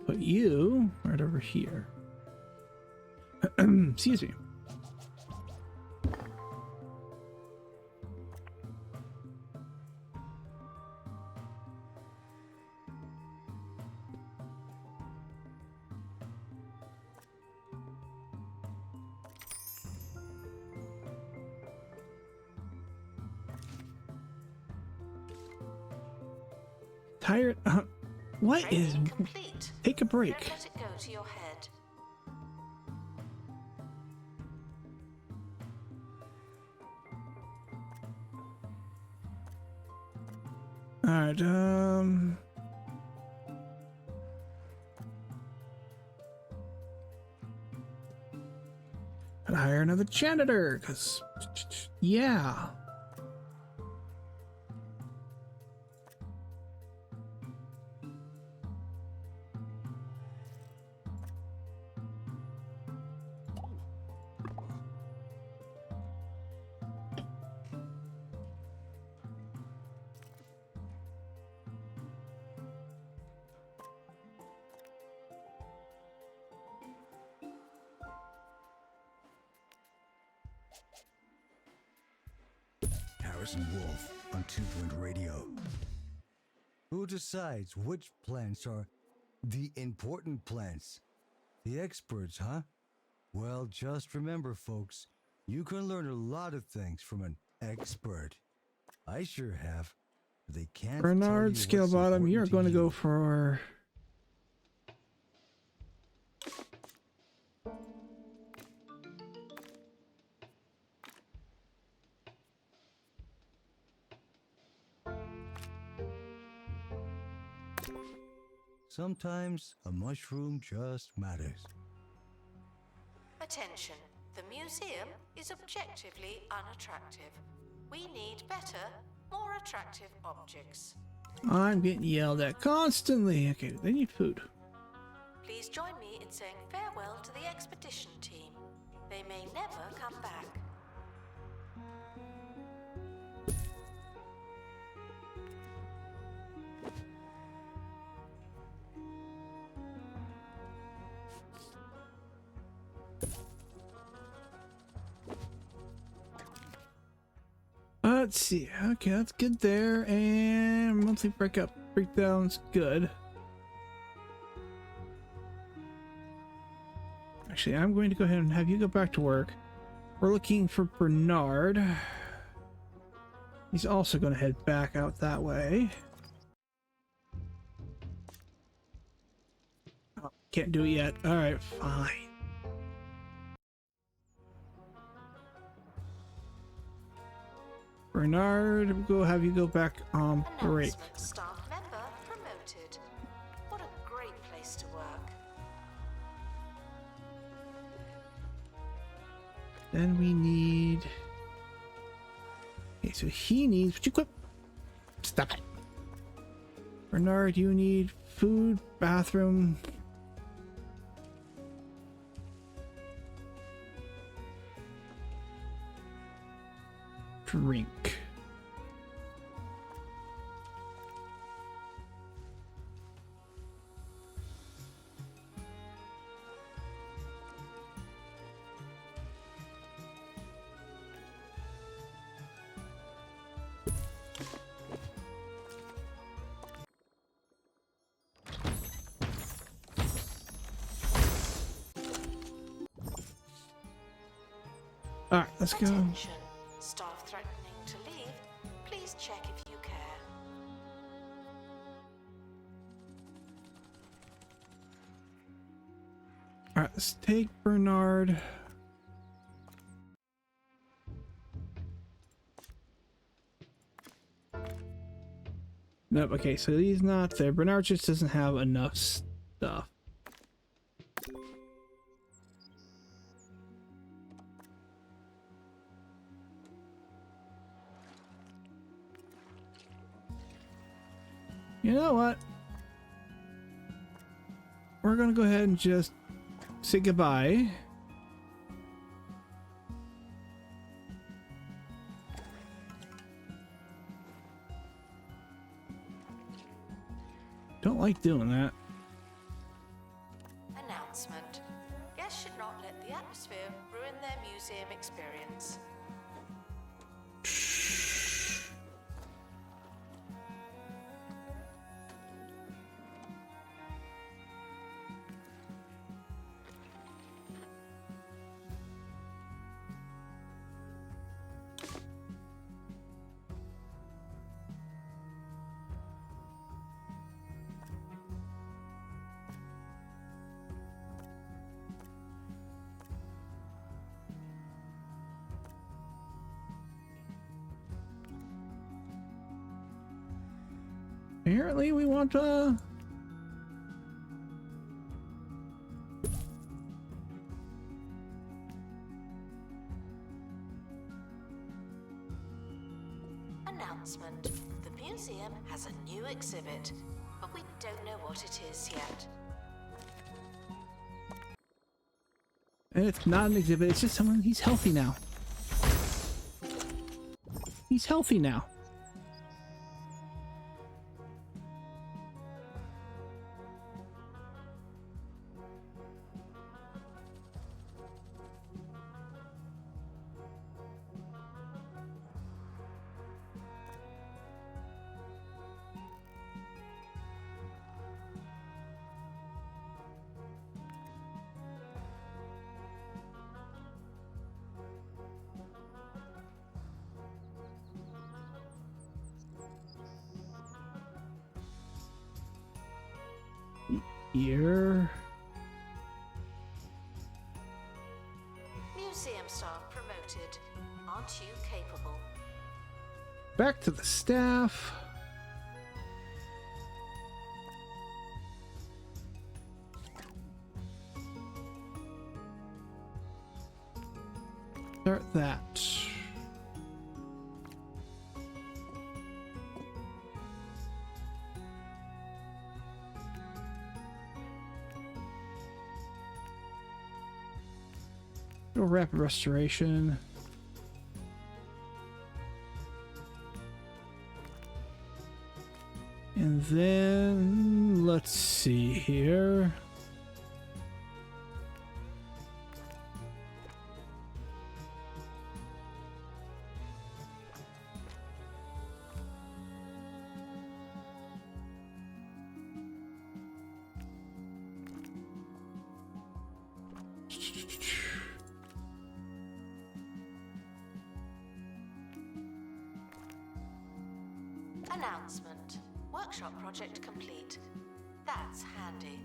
Put you right over here. Excuse me. Tired? What is? Training complete. Take a break. Don't let it go to your head. Alright, I'd hire another janitor, cause yeah. Harrison Wolf on 2 Point Radio. Who decides which plants are the important plants? The experts, huh? Well, just remember, folks, you can learn a lot of things from an expert. I sure have. They can't. Bernard Scalebottom, you're going to go for. Sometimes a mushroom just matters. Attention. The museum is objectively unattractive. We need better, more attractive objects. I'm getting yelled at constantly. Okay, they need food. Please join me in saying farewell to the expedition team. They may never come back. Let's see. Okay, that's good there. And monthly breakdown's good. Actually, I'm going to go ahead and have you go back to work. We're looking for Bernard. He's also going to head back out that way. Oh, can't do it yet. All right, fine. Bernard, we'll have you go back on break. Announcement. Staff member promoted. What a great place to work. Then we need. Okay, so he needs. Would you quit? Stop it. Bernard, you need food, bathroom. Drink. All right, let's go. Attention. Staff threatening to leave. Please check if you care. All right, let's take Bernard. Nope, okay, so he's not there. Bernard just doesn't have enough stuff. You know what? We're gonna go ahead and just say goodbye. don't like doing that. Announcement. Guests should not let the atmosphere ruin their museum experience. Apparently we want Announcement. The museum has a new exhibit, but we don't know what it is yet. and it's not an exhibit, it's just someone, he's healthy now. He's healthy now. Ear. Museum staff promoted. Aren't you capable? Back to the staff. Start that. Rapid restoration. And then let's see here. Announcement. Workshop project complete. That's handy.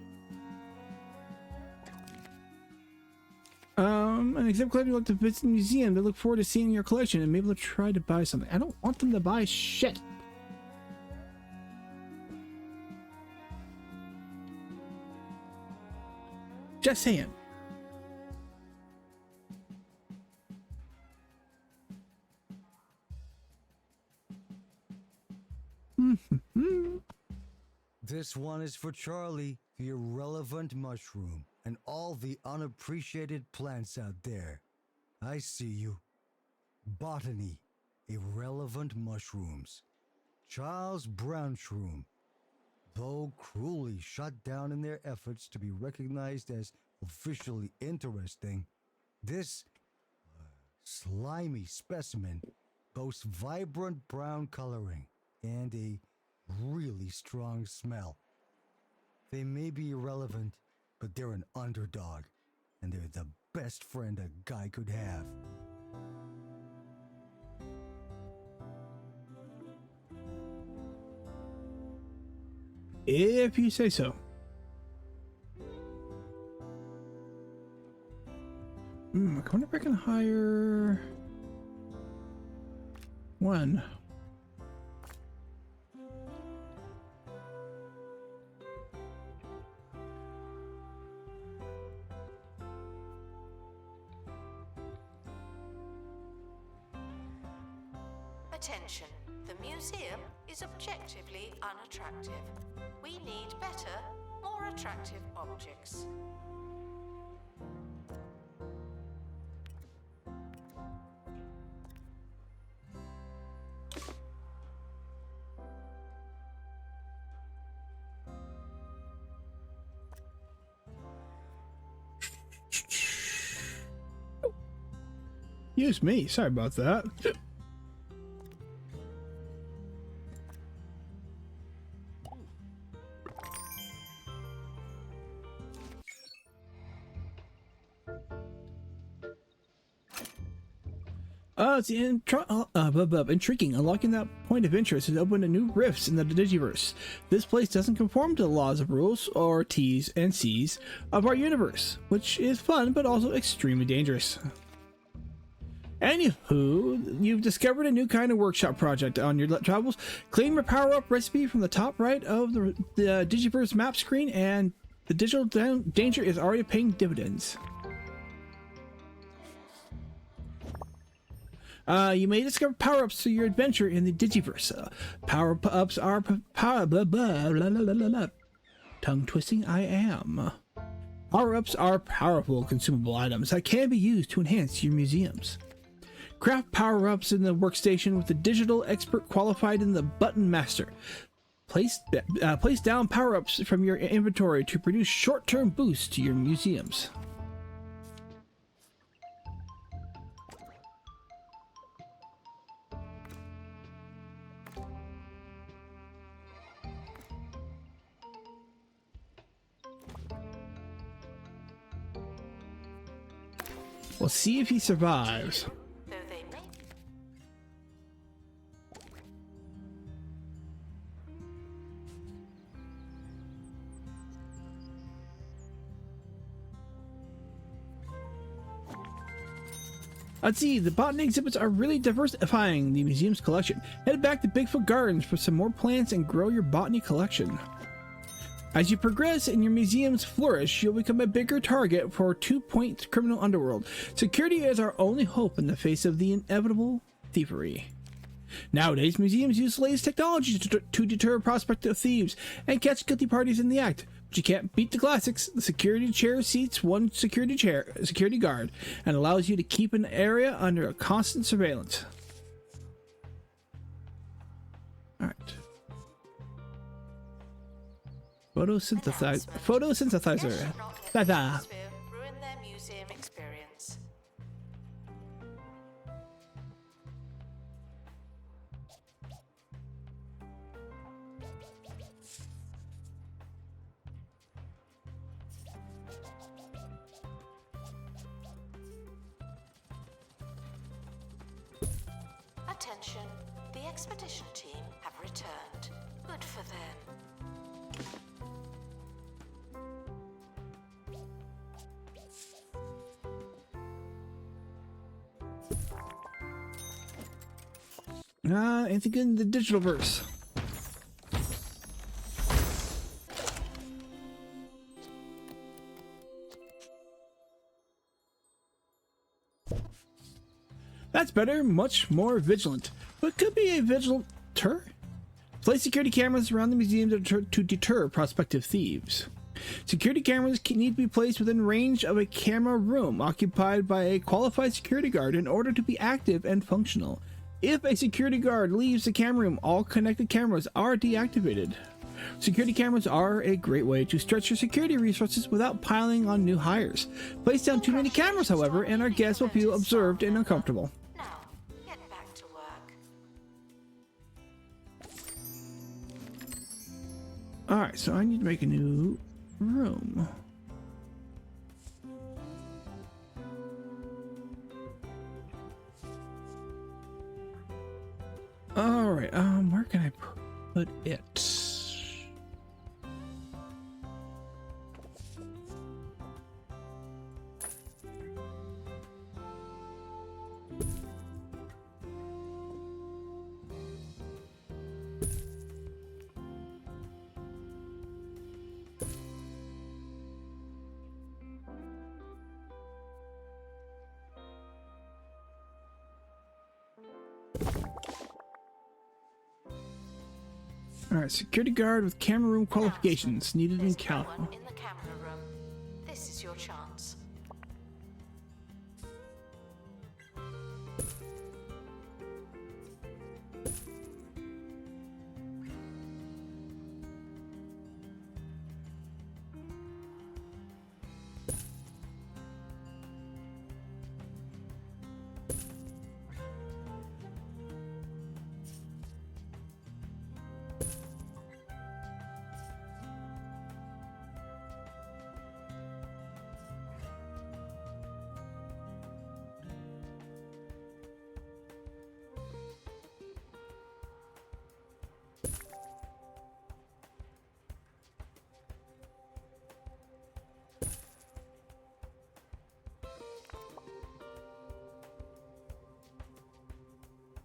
An exhibit collector would like to visit the museum. They look forward to seeing your collection and maybe they'll try to buy something. I don't want them to buy shit. Just saying. This one is for Charlie, the irrelevant mushroom, and all the unappreciated plants out there. I see you. Botany, irrelevant mushrooms. Charles Brown Shroom. Though cruelly shut down in their efforts to be recognized as officially interesting, this slimy specimen boasts vibrant brown coloring and a really strong smell. They may be irrelevant, but they're an underdog, and they're the best friend a guy could have. If you say so. I wonder if I can hire one. Attention. The museum is objectively unattractive. We need better, more attractive objects. Use me. Sorry about that. It's intriguing. Unlocking that point of interest has opened a new rifts in the Digiverse. This place doesn't conform to the laws of rules or T's and C's of our universe, which is fun but also extremely dangerous. Anywho, you've discovered a new kind of workshop project on your travels. Claim your power-up recipe from the top right of the Digiverse map screen, and the digital danger is already paying dividends. You may discover power-ups through your adventure in the Digiverse. Power-ups are tongue-twisting I am. Power-ups are powerful consumable items that can be used to enhance your museums. Craft power-ups in the workstation with the digital expert qualified in the Button Master. Place down power-ups from your inventory to produce short-term boosts to your museums. We'll see if he survives. Though they may. Let's see, the botany exhibits are really diversifying the museum's collection. Head back to Bigfoot Gardens for some more plants and grow your botany collection. As you progress and your museums flourish, you'll become a bigger target for 2 Point criminal underworld. Security is our only hope in the face of the inevitable thievery. Nowadays, museums use the latest technology to deter prospective thieves and catch guilty parties in the act. But you can't beat the classics. The security chair seats one security guard, and allows you to keep an area under a constant surveillance. All right. Photosynthesizer. Guests should not let the atmosphere ruin their museum experience. Attention, the expedition team have returned. Good for them. Anything in the digital verse? That's better, much more vigilant. But could be a vigilanter? Place security cameras around the museum to deter prospective thieves. Security cameras need to be placed within range of a camera room occupied by a qualified security guard in order to be active and functional. If a security guard leaves the camera room, all connected cameras are deactivated. Security cameras are a great way to stretch your security resources without piling on new hires. Place down too many cameras, however, and our guests will feel observed and uncomfortable. Now, get back to work. Alright, so I need to make a new room. Alright, where can I put it? Alright, security guard with camera room qualifications needed in There's Cal. no one in the camera room. This is your chance.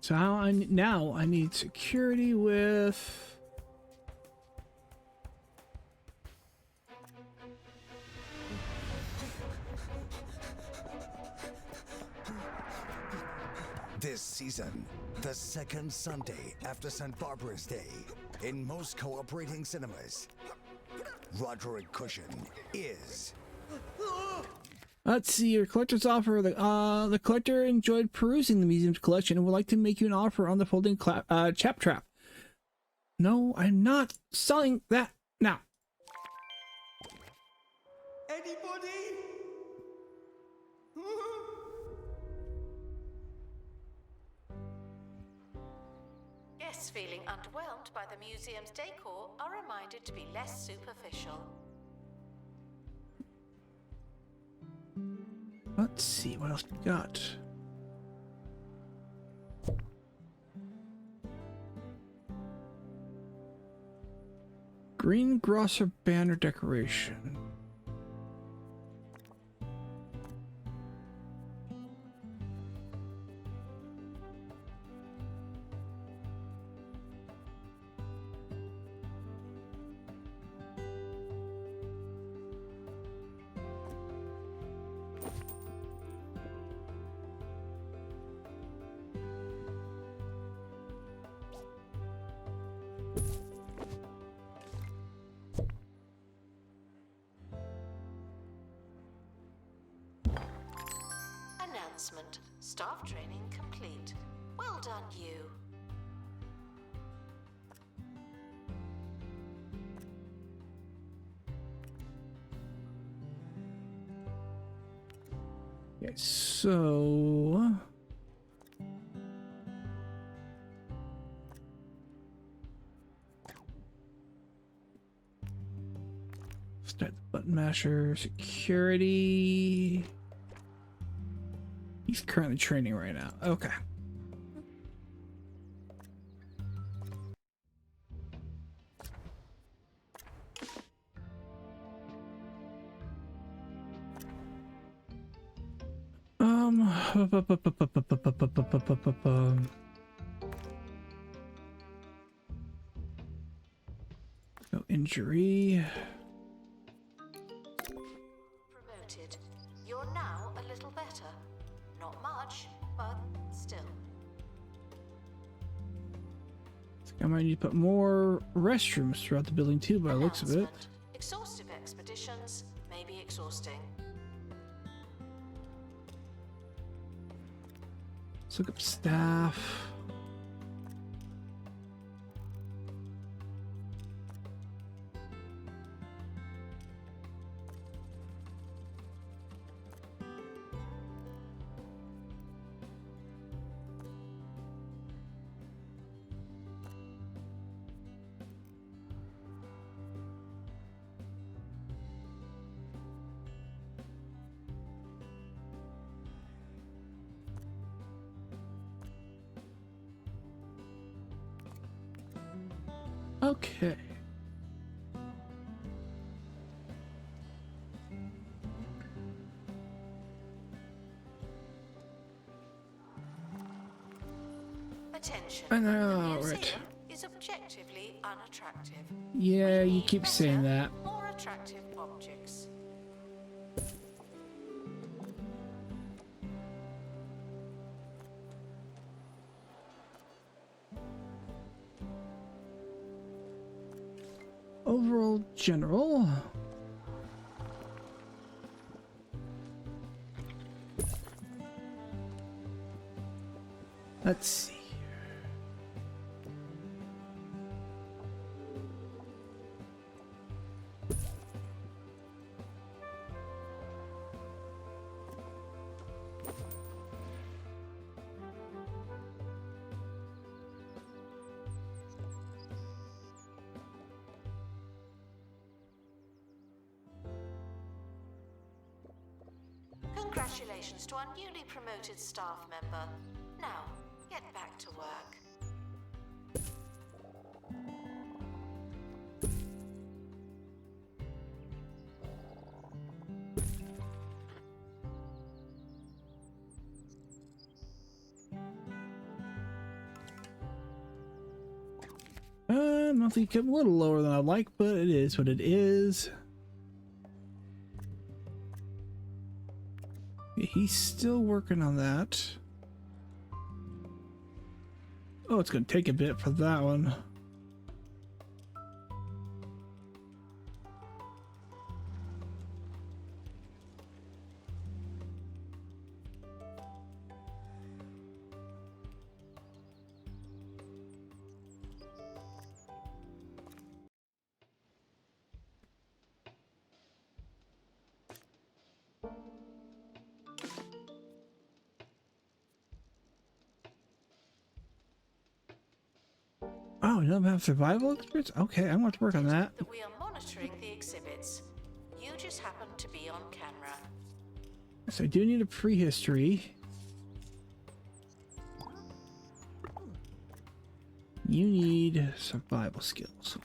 So now I need security with. This season, the second Sunday after St. Barbara's Day, in most cooperating cinemas, Roderick Cushion is. Let's see your collector's offer. The collector enjoyed perusing the museum's collection and would like to make you an offer on the folding chap trap. No, I'm not selling that now. Anybody? Guests feeling underwhelmed by the museum's decor are reminded to be less superficial. Let's see what else we got. Greengrosser banner decoration. Announcement. Staff training complete. Well done, you. Okay, so start the button masher. Security. He's currently training right now. Okay. No injury. Promoted. You're now a little better. Not much, but still. I might need to put more restrooms throughout the building too, by the looks of it. Announcement. Exhaustive expeditions may be exhausting. Let's look up staff. Okay. Attention. I know, the museum right. is objectively unattractive. Yeah, We you need keep saying better, that. More attractive objects. Overall general. Let's see. Congratulations to our newly promoted staff member. Now, get back to work. monthly kept a little lower than I'd like, but it is what it is. Yeah, he's still working on that. Oh, it's gonna take a bit for that one. Oh, you don't have survival experience? Okay, I'm going to work on that. That we are monitoring the exhibits. You just happen to be on camera. So I do need a prehistory. You need survival skills.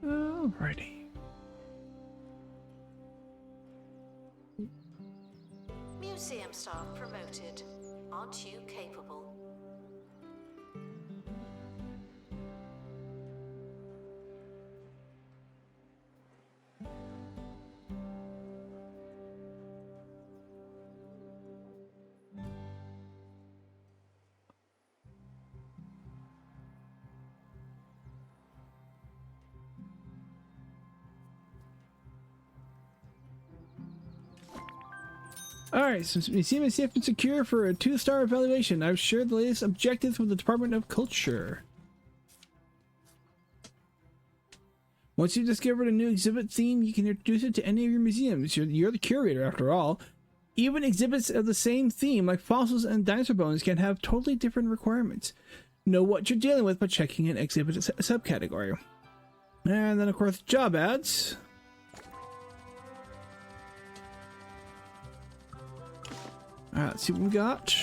Alrighty. Museum staff promoted. Aren't you capable? Alright, so museum is safe and secure for a 2-star evaluation. I've shared the latest objectives with the Department of Culture. Once you've discovered a new exhibit theme, you can introduce it to any of your museums. You're the curator, after all. Even exhibits of the same theme, like fossils and dinosaur bones, can have totally different requirements. Know what you're dealing with by checking an exhibit subcategory. And then, of course, job ads. Alright, let's see what we got.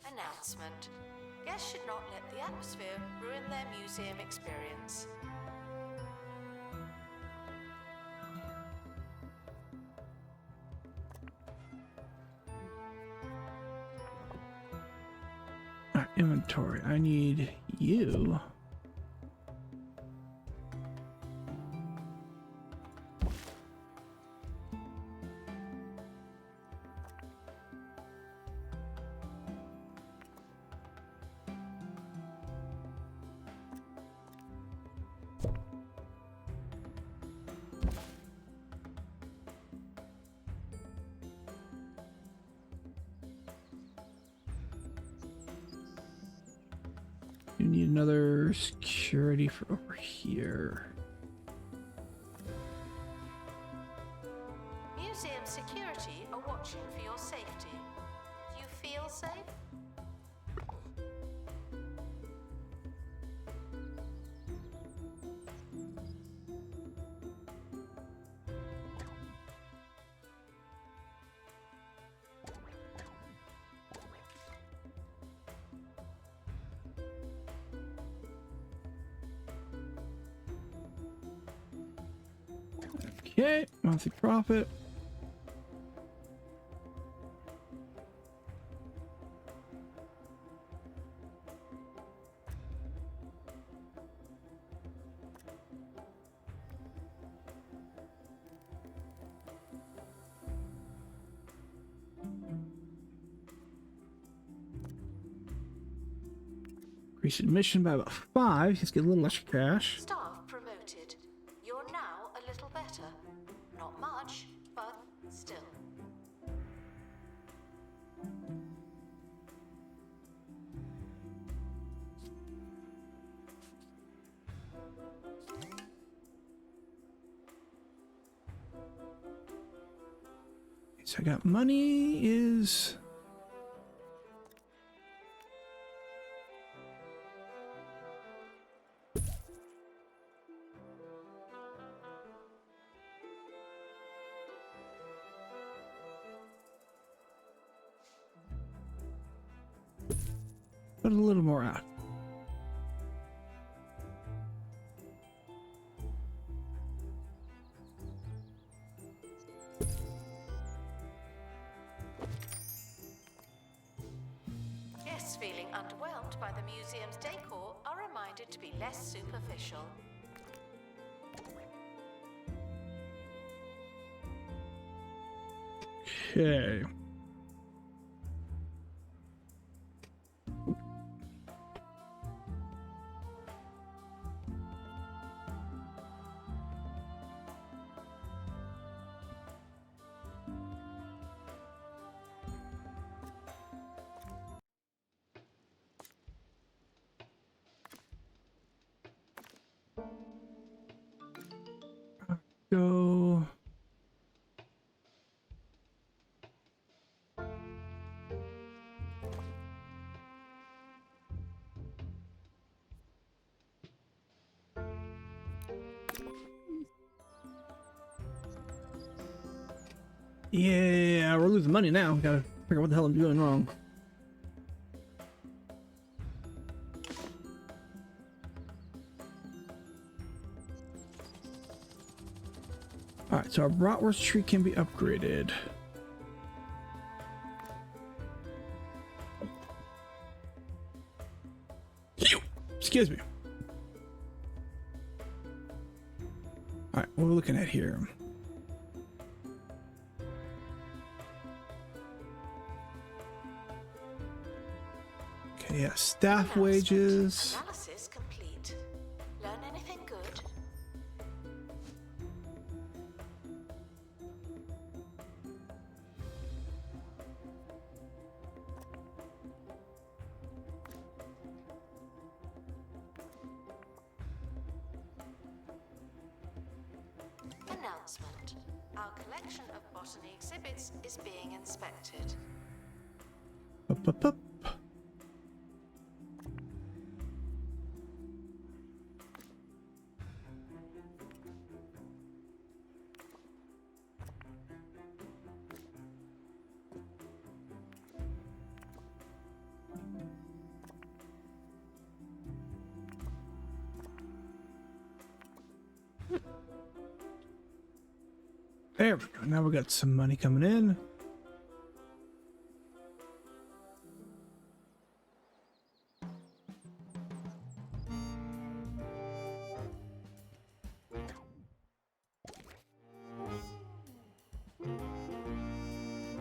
Announcement. Guests should not let the atmosphere ruin their museum experience. Alright, inventory. I need you. You need another security for over here. Museum security are watching for your safety. Do you feel safe? Okay, monthly profit. Increase admission by about 5. Let's get a little extra cash. Staff promoted. You're now a little better. Not much, but still. so I got money is... Put a little more out. Guests feeling underwhelmed by the museum's decor are reminded to be less superficial. Okay. Go. Yeah, we're losing money now. Gotta figure out what the hell I'm doing wrong. Alright, so our bratwurst tree can be upgraded. Excuse me. Alright, what are we looking at here? Okay, yeah, staff wages. Analysis complete. Learn anything good? Announcement. Our collection of botany exhibits is being inspected. Up, up, up. There we go. Now we got some money coming in.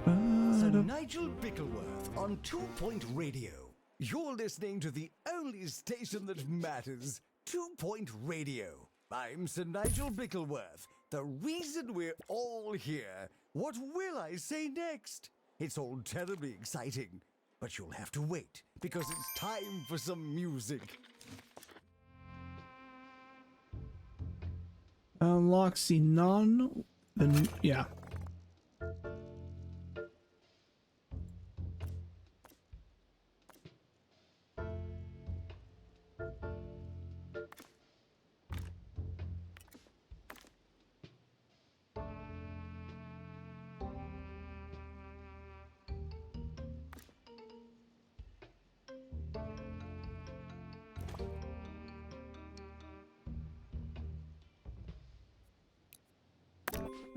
Sir Nigel Bickleworth on 2 Point Radio. You're listening to the only station that matters, 2 Point Radio. I'm Sir Nigel Bickleworth. The reason we're all here. What will I say next? It's all terribly exciting, but you'll have to wait because it's time for some music. Unlocks the yeah.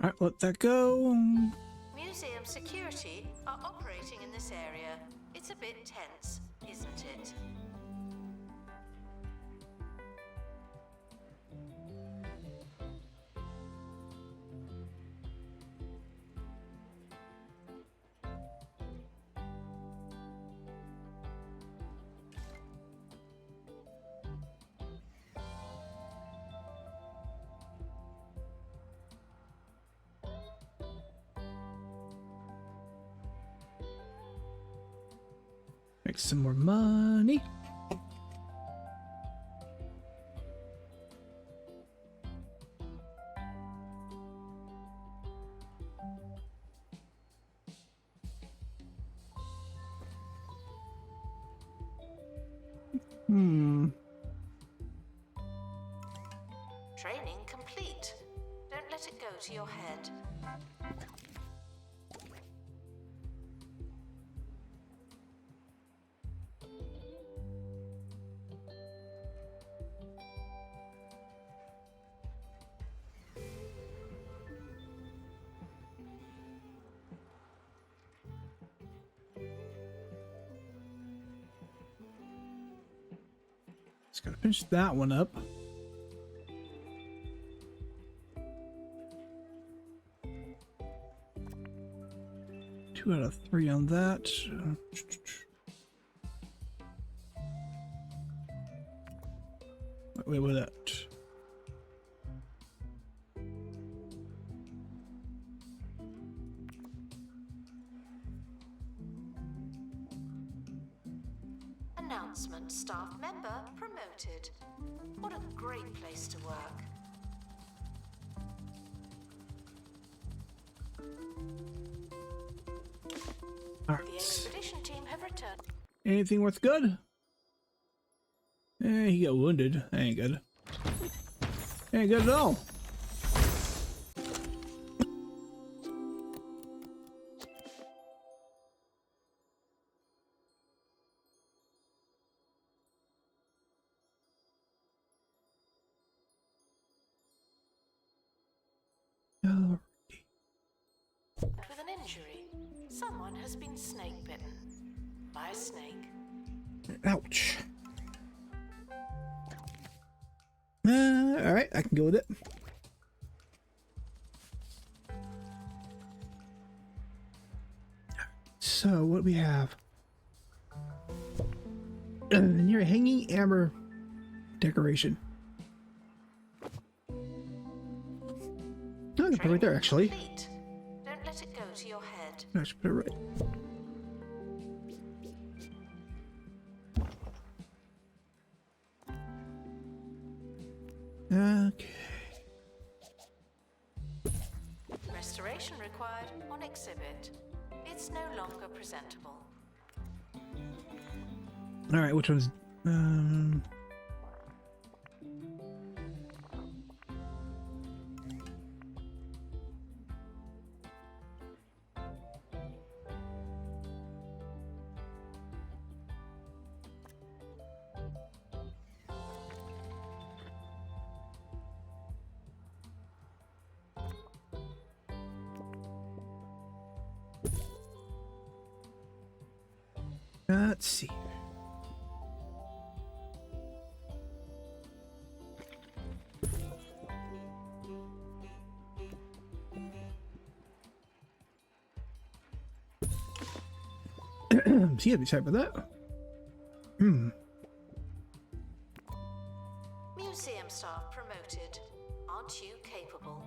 All right, let that go. Museum security are operating in this area. It's a bit tense, isn't it? Make some more money. Training complete. Don't let it go to your head. Just gotta finish that one up. Two out of 3 on that. Wait, what that? Announcement: staff member promoted. What a great place to work. All The right. expedition team have returned. Anything worth good? He got wounded. That ain't good. Ain't good at all. Alrighty. With an injury. Someone has been snake bitten. By a snake. Ouch. Alright, I can go with it. So, what do we have? Near a hanging amber decoration. No, I can put it right there, actually. Complete. Don't let it go to your head. I should put it right. Okay. Restoration required on exhibit. It's no longer presentable. All right, which one's let's see. See, I'd be sorry about that. Museum staff promoted. Aren't you capable?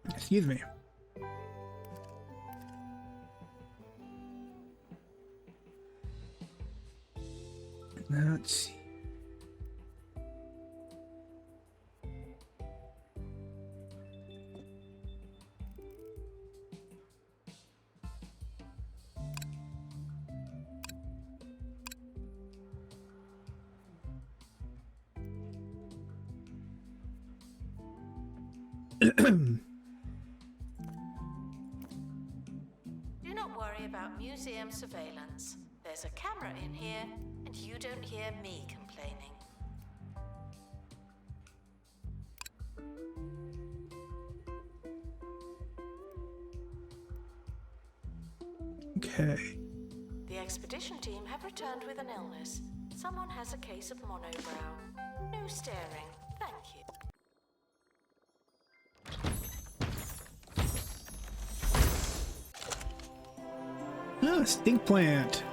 Excuse me. Now, let's see. Do not worry about museum surveillance. There's a camera in here, and you don't hear me complaining. Okay. The expedition team have returned with an illness. Someone has a case of monobrow. No staring. Thank you. Ah, stink plant.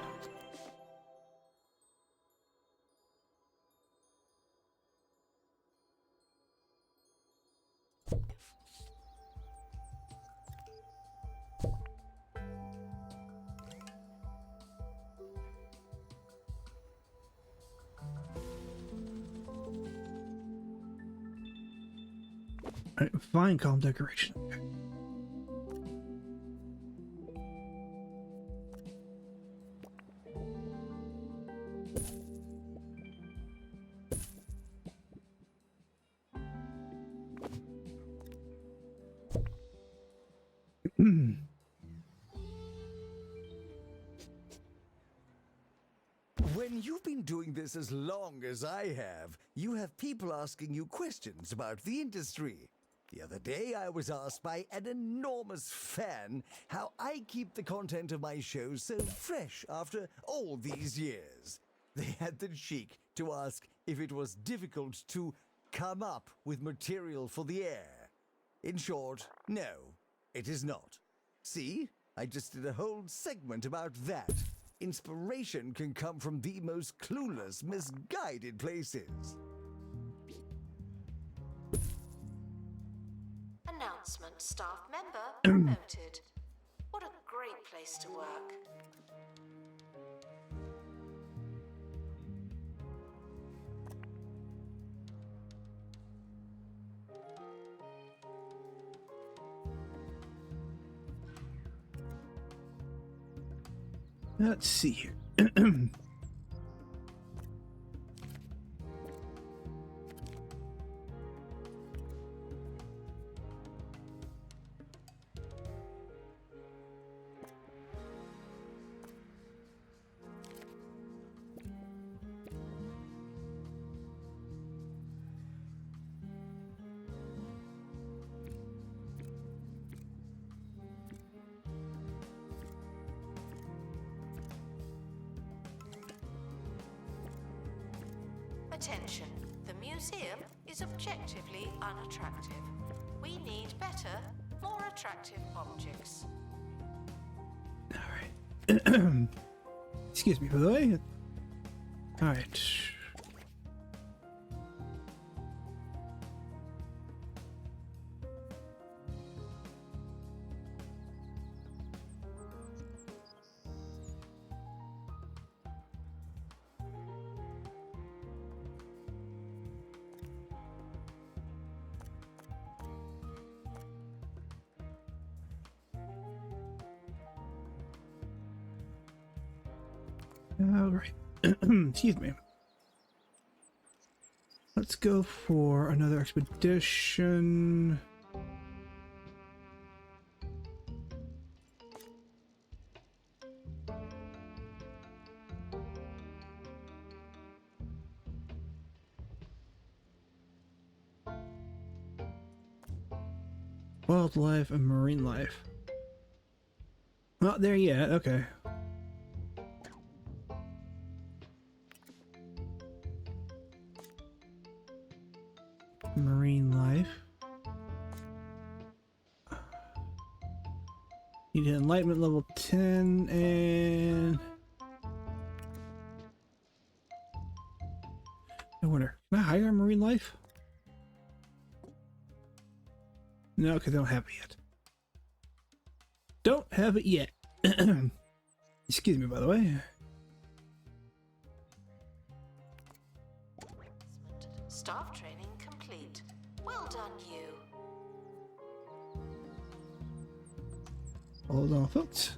Fine column decoration. Okay. When you've been doing this as long as I have, you have people asking you questions about the industry. The other day, I was asked by an enormous fan how I keep the content of my show so fresh after all these years. They had the cheek to ask if it was difficult to come up with material for the air. In short, no, it is not. See, I just did a whole segment about that. Inspiration can come from the most clueless, misguided places. Announcement: staff member promoted. What a great place to work. Let's see here. Attention, the museum is objectively unattractive. We need better, more attractive objects. All right. Excuse me, by the way. All right. All right. Excuse me. Let's go for another expedition. Wildlife and marine life. Not there yet. Okay. Marine life. Need enlightenment level 10 and I wonder, can I hire marine life? No, because they don't have it yet. Don't have it yet. Excuse me, by the way. Staff training complete. Well done, you. Hold on, folks.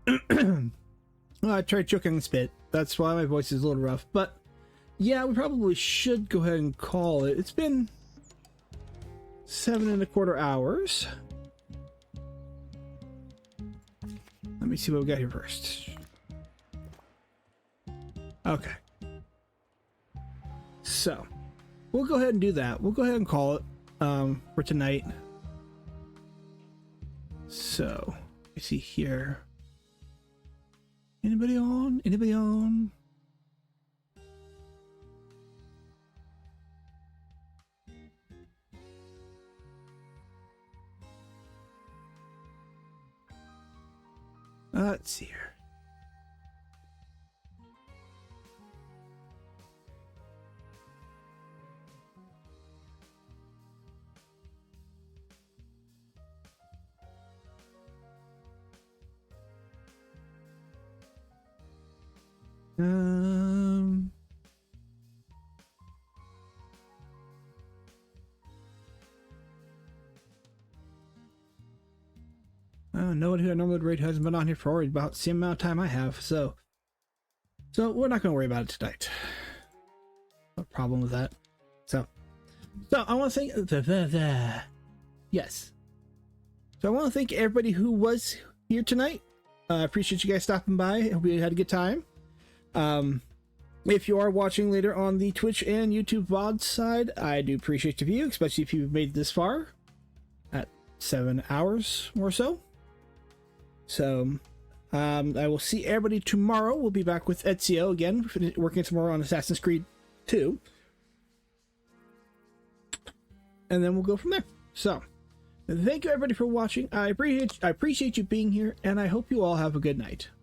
Well, I tried choking spit. That's why my voice is a little rough. But yeah, we probably should go ahead and call it. It's been 7.25 hours. Let me see what we got here first. Okay. So we'll go ahead and do that. We'll go ahead and call it for tonight. So I see here. Anybody on? Anybody on? Let's see here. no one who I normally would raid who hasn't been on here for about the same amount of time I have. So we're not going to worry about it tonight. No problem with that. So I want to thank yes. So I want to thank everybody who was here tonight. I appreciate you guys stopping by. I hope you had a good time. If you are watching later on the Twitch and YouTube VOD side, I do appreciate the view, especially if you've made this far at 7 hours or so. So I will see everybody tomorrow. We'll be back with Ezio again, working tomorrow on Assassin's Creed 2. And then we'll go from there. So, thank you everybody for watching. I appreciate you being here, and I hope you all have a good night.